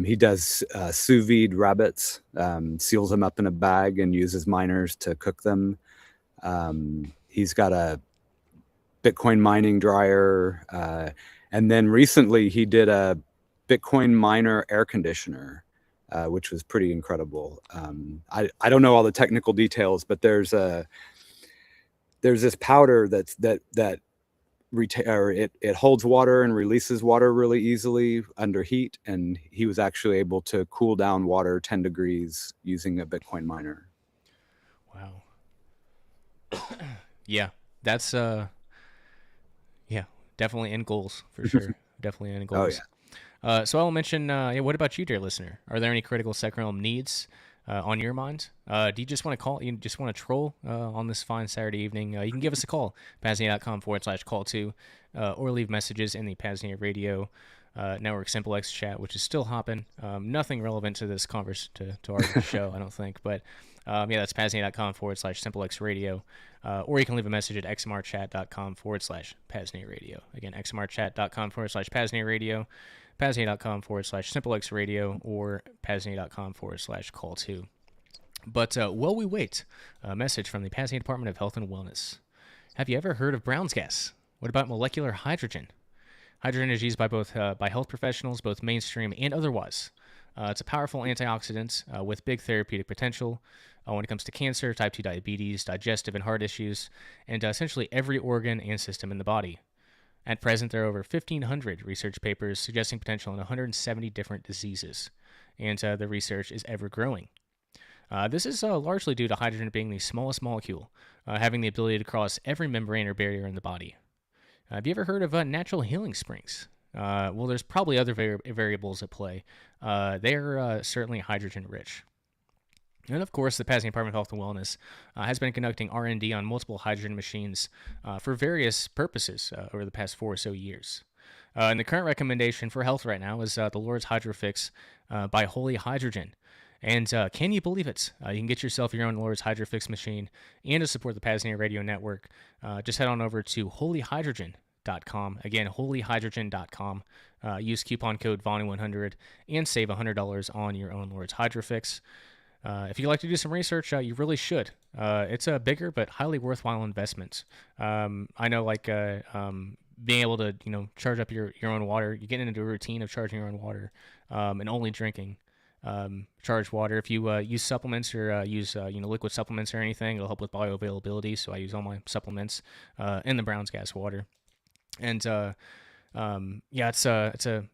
He does sous vide rabbits, seals them up in a bag and uses miners to cook them. He's got a Bitcoin mining dryer. And then recently he did a Bitcoin miner air conditioner, which was pretty incredible. I don't know all the technical details, but there's this powder it holds water and releases water really easily under heat, and he was actually able to cool down water 10 degrees using a Bitcoin miner. Wow. Yeah, that's definitely end goals for sure. Definitely end goals. Oh yeah. So I'll mention. What about you, dear listener? Are there any critical SecRealm needs on your mind? Do you just want to call? You just want to troll on this fine Saturday evening? You can give us a call, PAZNIA.com/call2, or leave messages in the PAZNIA Radio Network SimpleX chat, which is still hopping. Nothing relevant to this to our show, I don't think. But that's PAZNIA.com/SimpleX Radio. Or you can leave a message at xmrchat.com/PAZNIA Radio. Again, xmrchat.com/PAZNIA Radio. PAZNIA.com/SimpleX Radio, or PAZNIA.com/call2. But while we wait, a message from the PAZNIA Department of Health and Wellness. Have you ever heard of Brown's gas? What about molecular hydrogen? Hydrogen is used by health professionals, both mainstream and otherwise. It's a powerful antioxidant with big therapeutic potential when it comes to cancer, type 2 diabetes, digestive and heart issues, and essentially every organ and system in the body. At present, there are over 1,500 research papers suggesting potential in 170 different diseases, and the research is ever growing. This is largely due to hydrogen being the smallest molecule, having the ability to cross every membrane or barrier in the body. Have you ever heard of natural healing springs? Well, there's probably other variables at play. They're certainly hydrogen-rich. And of course, the PAZNIA Department of Health and Wellness has been conducting R&D on multiple hydrogen machines for various purposes over the past 4 or so years. And the current recommendation for health right now is the Lord's Hydrofix by Holy Hydrogen. And can you believe it? You can get yourself your own Lord's Hydrofix machine, and to support the PAZNIA Radio Network, just head on over to holyhydrogen.com. Again, holyhydrogen.com. Use coupon code VONU100 and save $100 on your own Lord's Hydrofix. If you'd like to do some research, you really should. It's a bigger but highly worthwhile investment. I know, like being able to, charge up your own water. You get into a routine of charging your own water and only drinking. charged water. If you use supplements or use liquid supplements or anything, it'll help with bioavailability. So I use all my supplements in the Brown's gas water, and it's a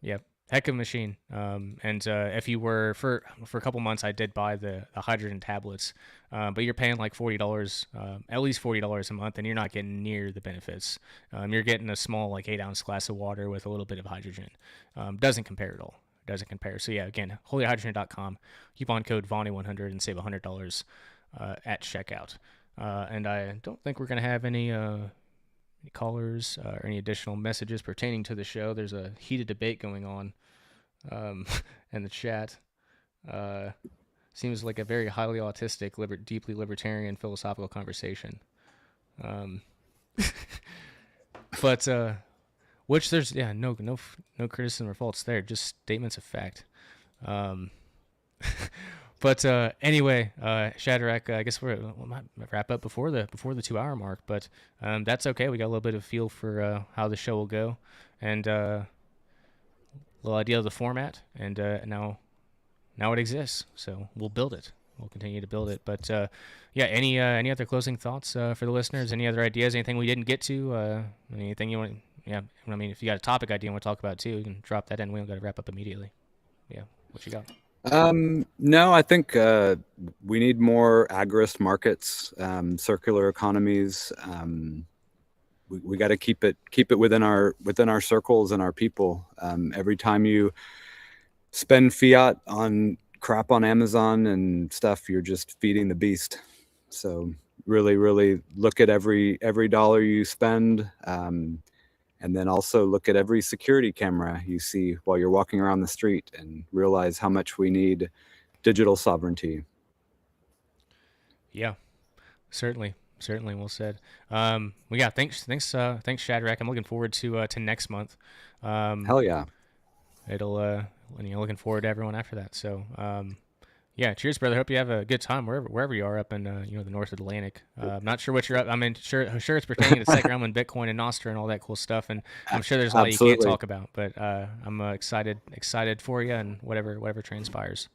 heck of a machine. And if you were for a couple months, I did buy the hydrogen tablets, but you're paying like $40, at least $40 a month, and you're not getting near the benefits. You're getting a small like 8-ounce glass of water with a little bit of hydrogen. Doesn't compare at all. Doesn't compare. So yeah, again, holyhydrogen.com. Coupon code VONI100 and save $100 at checkout. And I don't think we're gonna have any callers or any additional messages pertaining to the show. There's a heated debate going on in the chat. Seems like a very highly autistic, deeply libertarian philosophical conversation. But which there's no criticism or faults there, just statements of fact. But anyway, Shadrach, I guess we might wrap up before the 2-hour mark, but that's okay. We got a little bit of feel for how the show will go, and a little idea of the format, and now it exists. So we'll build it. We'll continue to build it. But any other closing thoughts for the listeners? Any other ideas? Anything we didn't get to? Anything you want? Yeah, I mean, if you got a topic idea you want to talk about too, you can drop that in. We don't got to wrap up immediately. Yeah, what you got? No, I think we need more agorist markets, circular economies. We got to keep it within our circles and our people. Every time you spend fiat on crap on Amazon and stuff, you're just feeding the beast. So really, really look at every dollar you spend. And then also look at every security camera you see while you're walking around the street and realize how much we need digital sovereignty. Yeah, certainly well said. Thanks Shadrach. I'm looking forward to next month. Hell yeah. It'll looking forward to everyone after that. So yeah, cheers, brother. Hope you have a good time wherever you are up in the North Atlantic. I'm not sure what you're up. I mean, sure it's pertaining to Second Realm and Bitcoin and Nostra and all that cool stuff, and I'm sure there's a lot you can't talk about. But I'm excited for you and whatever transpires.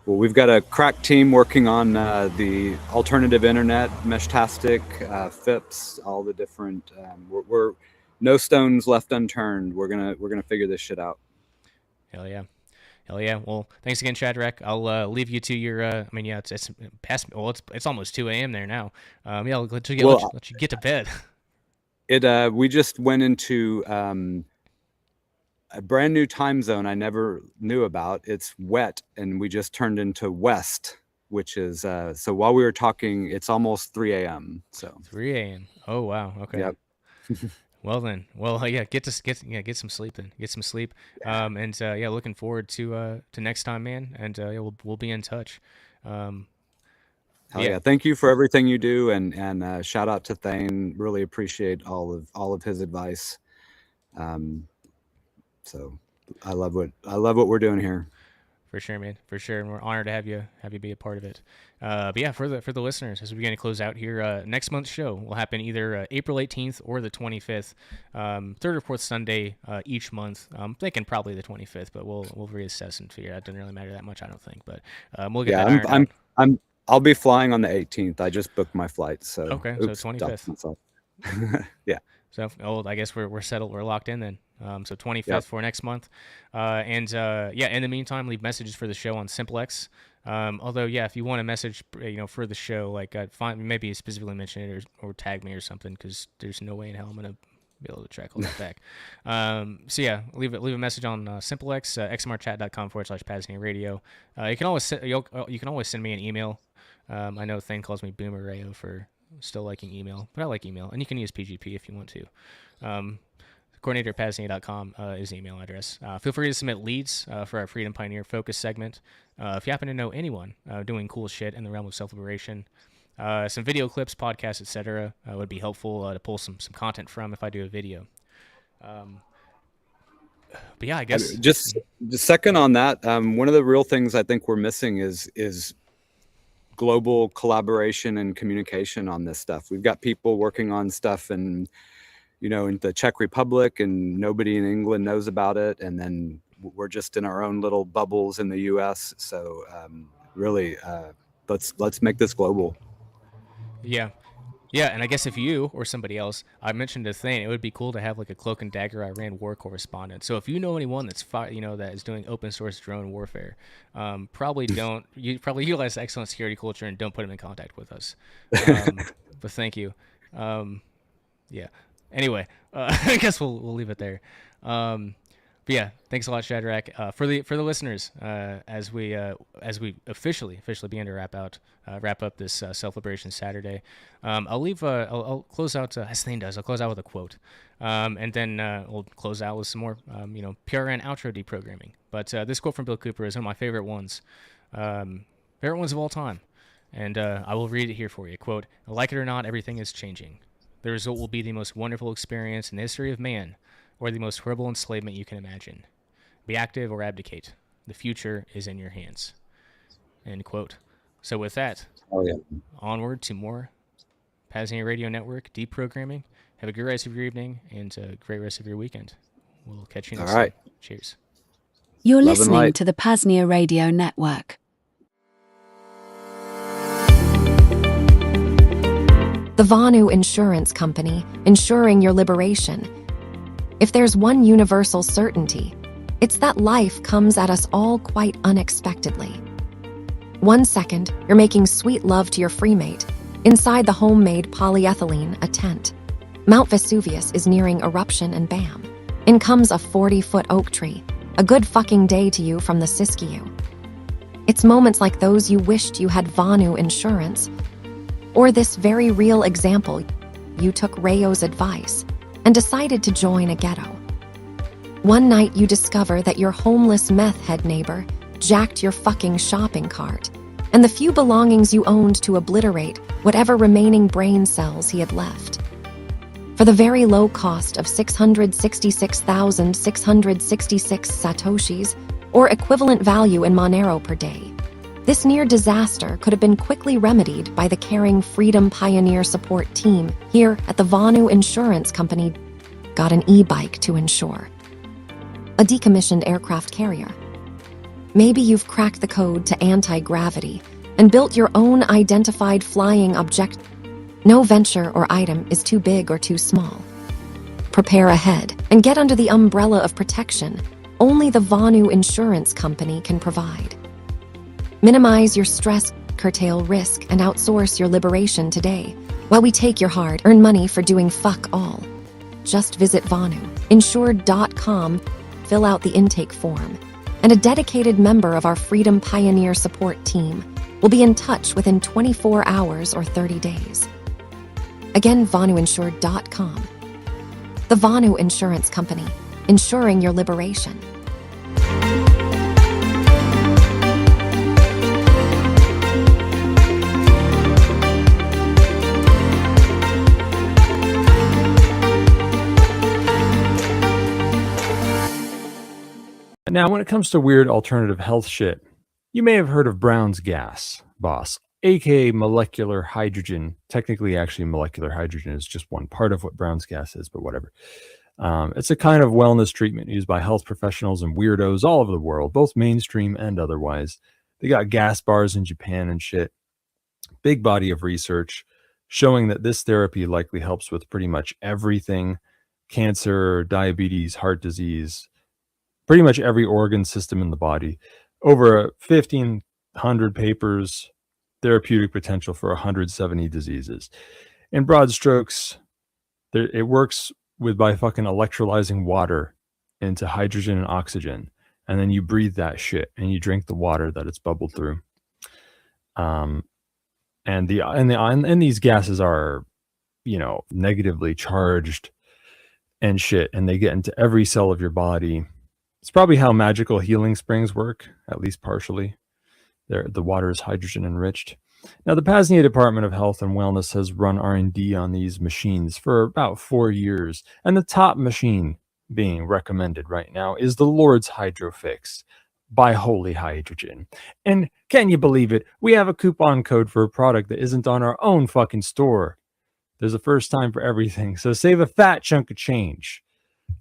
Well, we've got a crack team working on the alternative internet, Meshtastic, FIPS, all the different. We're no stones left unturned. We're gonna figure this shit out. Hell yeah. Well, thanks again, Shadrach. I'll leave you to your. It's past. Well, it's almost 2 a.m. there now. Let you get to bed. We just went into a brand new time zone I never knew about. It's wet, and we just turned into west, which is so while we were talking, it's almost 3 a.m. So 3 a.m. Oh wow. Okay. Yep. Well then, get some sleep then. Get some sleep. Looking forward to next time, man. And we'll be in touch. Hell yeah. Thank you for everything you do, and shout out to Thane. Really appreciate all of his advice. So I love what we're doing here. For sure, man. For sure, and we're honored to have you be a part of it. But yeah, for the listeners, as we begin to close out here, next month's show will happen either April 18th or the 25th, third or fourth Sunday each month. I'm thinking probably the 25th, but we'll reassess and figure it out. It doesn't really matter that much, I don't think. But we'll get that ironed out. I'll be flying on the 18th. I just booked my flight, so okay, so 25th. Yeah. So I guess we're settled. We're locked in then. So 25th for next month. In the meantime, leave messages for the show on Simplex. Although, if you want a message, for the show, like maybe specifically mention it or tag me or something, because there's no way in hell I'm gonna be able to track all that back. Leave a message on Simplex, xmrchat.com/PAZNIA radio. You can always send me an email. I know Thane calls me Boomer Rayo for still liking email, but I like email, and you can use PGP if you want to. Coordinator at PAZNIA.com is the email address. Feel free to submit leads for our Freedom Pioneer Focus segment. If you happen to know anyone doing cool shit in the realm of self-liberation, some video clips, podcasts, etc., would be helpful to pull some content from if I do a video. But yeah, I guess just second on that. One of the real things I think we're missing is global collaboration and communication on this stuff. We've got people working on stuff in the Czech Republic, and nobody in England knows about it. And then we're just in our own little bubbles in the U.S. So really, let's make this global. Yeah. Yeah, and I guess if you or somebody else, I mentioned to Thane, it would be cool to have like a Cloak and Dagger Iran war correspondent. So if you know anyone that's that is doing open source drone warfare, probably utilize excellent security culture and don't put them in contact with us. But thank you. Yeah. Anyway, I guess we'll leave it there. But yeah, thanks a lot, Shadrach. For the listeners, as we officially begin to wrap up this Self-Liberation Saturday, I'll close out as Thane does. I'll close out with a quote, and then we'll close out with some more PRN outro deprogramming. But this quote from Bill Cooper is one of my favorite ones of all time, and I will read it here for you. Quote: "Like it or not, everything is changing. The result will be the most wonderful experience in the history of man, or the most horrible enslavement you can imagine. Be active or abdicate. The future is in your hands." End quote. So with that, onward to more PAZNIA Radio Network deprogramming. Have a great rest of your evening and a great rest of your weekend. We'll catch you next time. Cheers. You're listening to the PAZNIA Radio Network. The Vonu Insurance Company, ensuring your liberation. If there's one universal certainty, it's that life comes at us all quite unexpectedly. 1 second, you're making sweet love to your freemate. Inside the homemade polyethylene, a tent. Mount Vesuvius is nearing eruption and bam. In comes a 40-foot oak tree. A good fucking day to you from the Siskiyou. It's moments like those you wished you had Vonu insurance. Or this very real example, you took Rayo's advice and decided to join a ghetto. One night you discover that your homeless meth head neighbor jacked your fucking shopping cart and the few belongings you owned to obliterate whatever remaining brain cells he had left. For the very low cost of 666,666 satoshis, or equivalent value in Monero per day, this near disaster could have been quickly remedied by the caring Freedom Pioneer support team here at the Vonu Insurance Company. Got an e-bike to insure. A decommissioned aircraft carrier. Maybe you've cracked the code to anti-gravity and built your own identified flying object. No venture or item is too big or too small. Prepare ahead and get under the umbrella of protection only the Vonu Insurance Company can provide. Minimize your stress, curtail risk, and outsource your liberation today, while we take your hard-earned money for doing fuck all. Just visit VonuInsured.com, fill out the intake form, and a dedicated member of our Freedom Pioneer support team will be in touch within 24 hours or 30 days. Again, VonuInsured.com. The Vonu Insurance Company, ensuring your liberation. Now, when it comes to weird alternative health shit, you may have heard of Brown's gas, boss, aka molecular hydrogen. Technically, actually, molecular hydrogen is just one part of what Brown's gas is, but whatever. It's a kind of wellness treatment used by health professionals and weirdos all over the world, both mainstream and otherwise. They got gas bars in Japan and shit. Big body of research showing that this therapy likely helps with pretty much everything: cancer, diabetes, heart disease, pretty much every organ system in the body. Over 1,500 papers, therapeutic potential for 170 diseases. In broad strokes, it works by fucking electrolyzing water into hydrogen and oxygen, and then you breathe that shit and you drink the water that it's bubbled through. And these gases are, negatively charged and shit, and they get into every cell of your body. It's probably how magical healing springs work, at least partially. The water is hydrogen enriched. Now, the PAZNIA Department of Health and Wellness has run R&D on these machines for about 4 years, and the top machine being recommended right now is the Lord's Hydrofix by Holy Hydrogen. And can you believe it? We have a coupon code for a product that isn't on our own fucking store. There's a first time for everything, so save a fat chunk of change.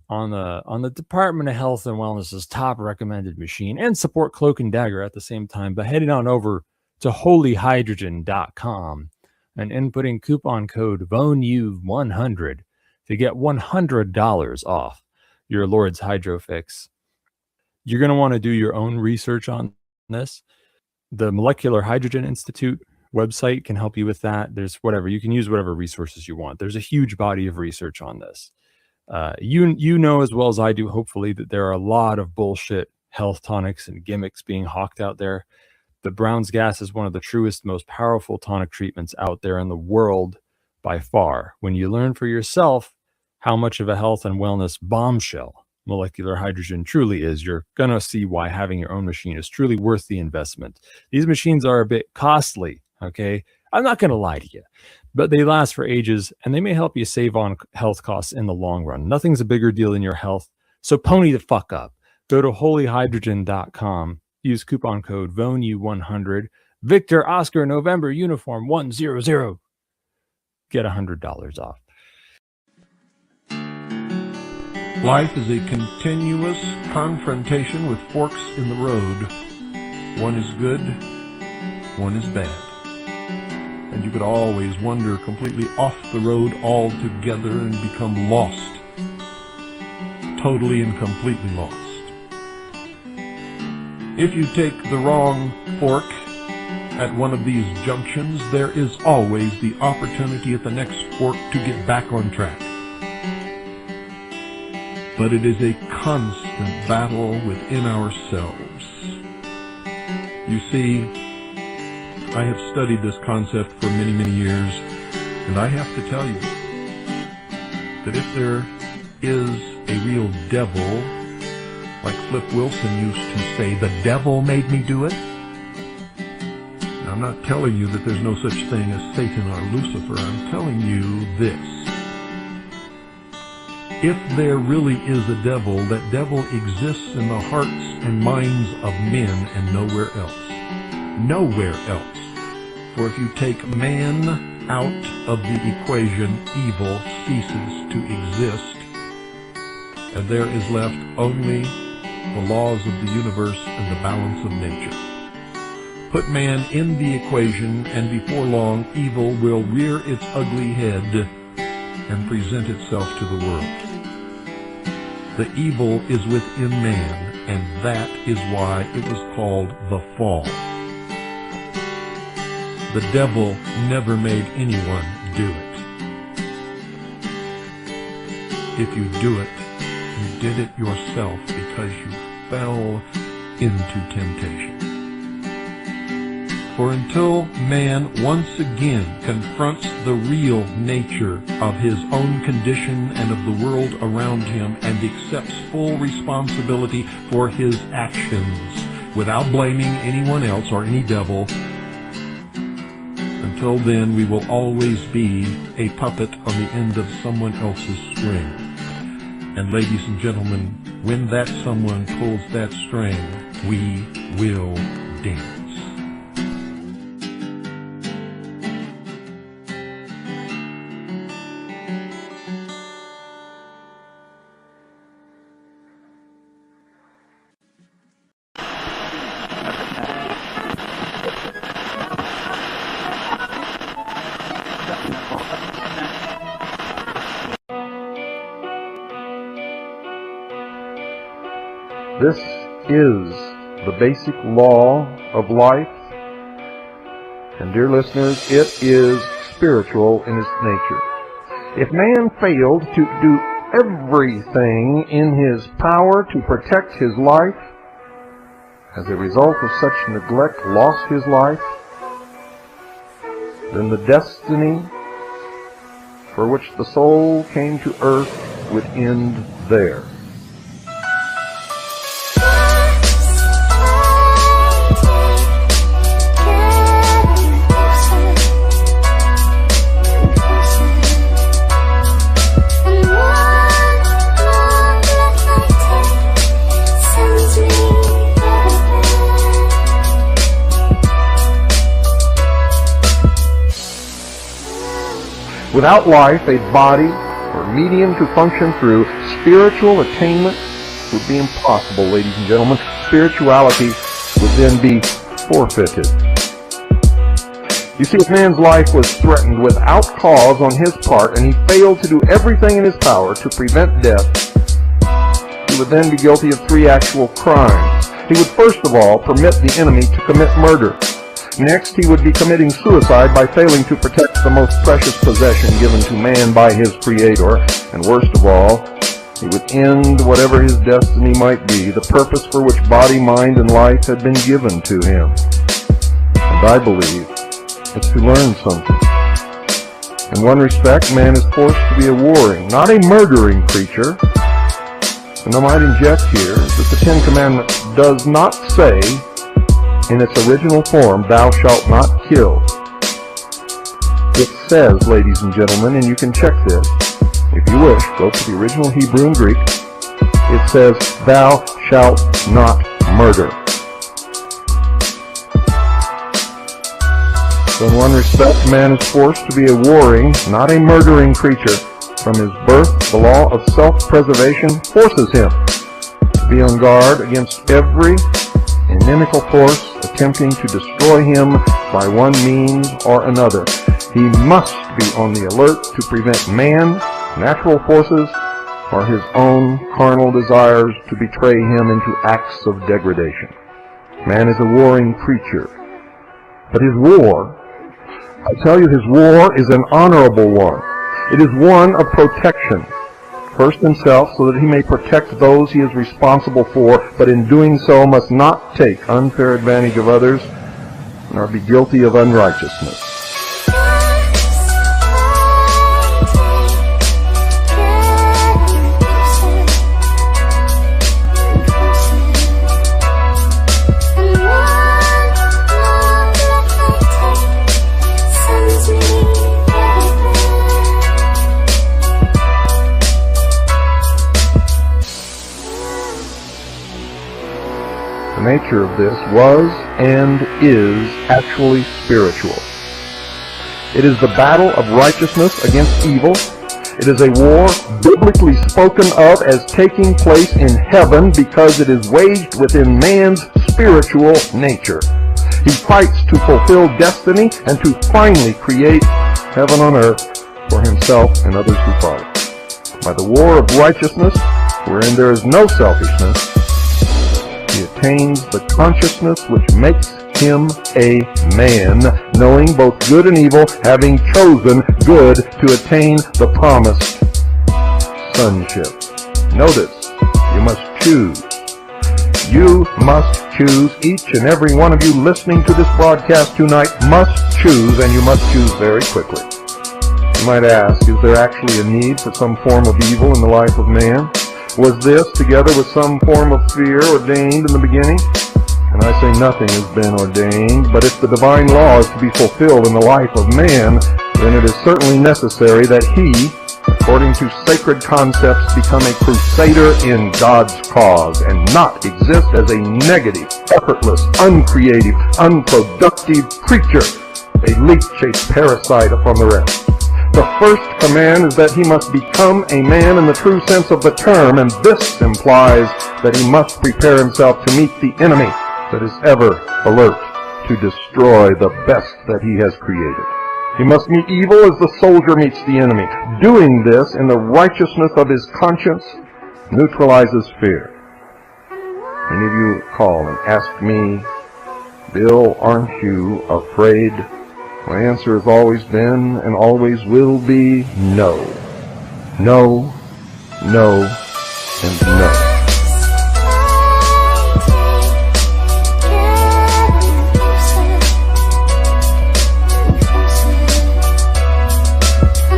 on the Department of Health and Wellness's top recommended machine and support Cloak and Dagger at the same time by heading on over to holyhydrogen.com and inputting coupon code VONU100 to get $100 off your Lord's Hydro Fix. You're going to want to do your own research on this. The Molecular Hydrogen Institute website can help you with that. There's whatever, you can use whatever resources you want. There's a huge body of research on this. You know as well as I do, hopefully, that there are a lot of bullshit health tonics and gimmicks being hawked out there. The Brown's gas is one of the truest, most powerful tonic treatments out there in the world by far. When you learn for yourself how much of a health and wellness bombshell molecular hydrogen truly is, you're going to see why having your own machine is truly worth the investment. These machines are a bit costly, okay? I'm not going to lie to you, but they last for ages and they may help you save on health costs in the long run. Nothing's a bigger deal than your health, so pony the fuck up. Go to holyhydrogen.com, use coupon code VONU100, Victor Oscar November Uniform 100. Get $100 off. Life is a continuous confrontation with forks in the road. One is good, one is bad. And you could always wander completely off the road altogether and become lost. Totally and completely lost. If you take the wrong fork at one of these junctions, there is always the opportunity at the next fork to get back on track. But it is a constant battle within ourselves. You see, I have studied this concept for many, many years, and I have to tell you that if there is a real devil, like Flip Wilson used to say, the devil made me do it. Now, I'm not telling you that there's no such thing as Satan or Lucifer. I'm telling you this. If there really is a devil, that devil exists in the hearts and minds of men and nowhere else. Nowhere else. For if you take man out of the equation, evil ceases to exist, and there is left only the laws of the universe and the balance of nature. Put man in the equation, and before long, evil will rear its ugly head and present itself to the world. The evil is within man, and that is why it was called the fall. The devil never made anyone do it. If you do it, you did it yourself because you fell into temptation. For until man once again confronts the real nature of his own condition and of the world around him and accepts full responsibility for his actions without blaming anyone else or any devil, until then we will always be a puppet on the end of someone else's string. And ladies and gentlemen, when that someone pulls that string, we will dance. This is the basic law of life, and dear listeners, it is spiritual in its nature. If man failed to do everything in his power to protect his life, as a result of such neglect lost his life, then the destiny for which the soul came to earth would end there. Without life, a body or medium to function through, spiritual attainment would be impossible, ladies and gentlemen. Spirituality would then be forfeited. You see, if man's life was threatened without cause on his part, and he failed to do everything in his power to prevent death, he would then be guilty of 3 actual crimes. He would first of all permit the enemy to commit murder. Next, he would be committing suicide by failing to protect the most precious possession given to man by his Creator. And worst of all, he would end whatever his destiny might be, the purpose for which body, mind, and life had been given to him. And I believe it's to learn something. In one respect, man is forced to be a warring, not a murdering creature. And I might inject here that the Ten Commandments does not say, in its original form, thou shalt not kill. It says, ladies and gentlemen, and you can check this, if you wish, go to the original Hebrew and Greek, it says, thou shalt not murder. So in one respect, man is forced to be a warring, not a murdering creature. From his birth, the law of self-preservation forces him to be on guard against every inimical force attempting to destroy him by one means or another. He must be on the alert to prevent man, natural forces, or his own carnal desires to betray him into acts of degradation. Man is a warring creature. But his war, I tell you, his war is an honorable one. It is one of protection. First himself, so that he may protect those he is responsible for, but in doing so must not take unfair advantage of others, nor be guilty of unrighteousness. The nature of this was and is actually spiritual. It is the battle of righteousness against evil. It is a war biblically spoken of as taking place in heaven because it is waged within man's spiritual nature. He fights to fulfill destiny and to finally create heaven on earth for himself and others who follow. By the war of righteousness, wherein there is no selfishness, he attains the consciousness which makes him a man, knowing both good and evil, having chosen good to attain the promised sonship. Notice, you must choose. You must choose. Each and every one of you listening to this broadcast tonight must choose, and you must choose very quickly. You might ask, is there actually a need for some form of evil in the life of man? Was this, together with some form of fear, ordained in the beginning? And I say nothing has been ordained, but if the divine law is to be fulfilled in the life of man, then it is certainly necessary that he, according to sacred concepts, become a crusader in God's cause, and not exist as a negative, effortless, uncreative, unproductive creature, a leech-chased parasite upon the rest. The first command is that he must become a man in the true sense of the term, and this implies that he must prepare himself to meet the enemy that is ever alert to destroy the best that he has created. He must meet evil as the soldier meets the enemy. Doing this in the righteousness of his conscience neutralizes fear. Many of you call and ask me, Bill, aren't you afraid? My answer has always been and always will be no. No, no, and no.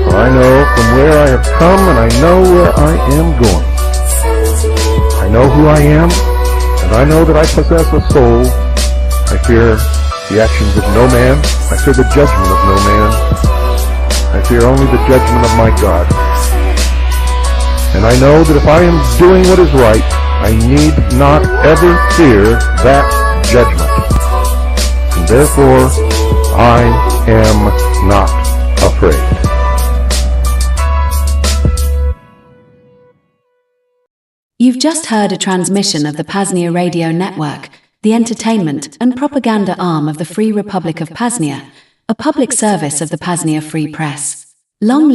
For I know from where I have come, and I know where I am going. I know who I am, and I know that I possess a soul. I fear the actions of no man. I fear the judgment of no man. I fear only the judgment of my God. And I know that if I am doing what is right, I need not ever fear that judgment. And therefore, I am not afraid. You've just heard a transmission of the PAZNIA radio network, the entertainment and propaganda arm of the Free Republic of PAZNIA, a public service of the PAZNIA Free Press. Long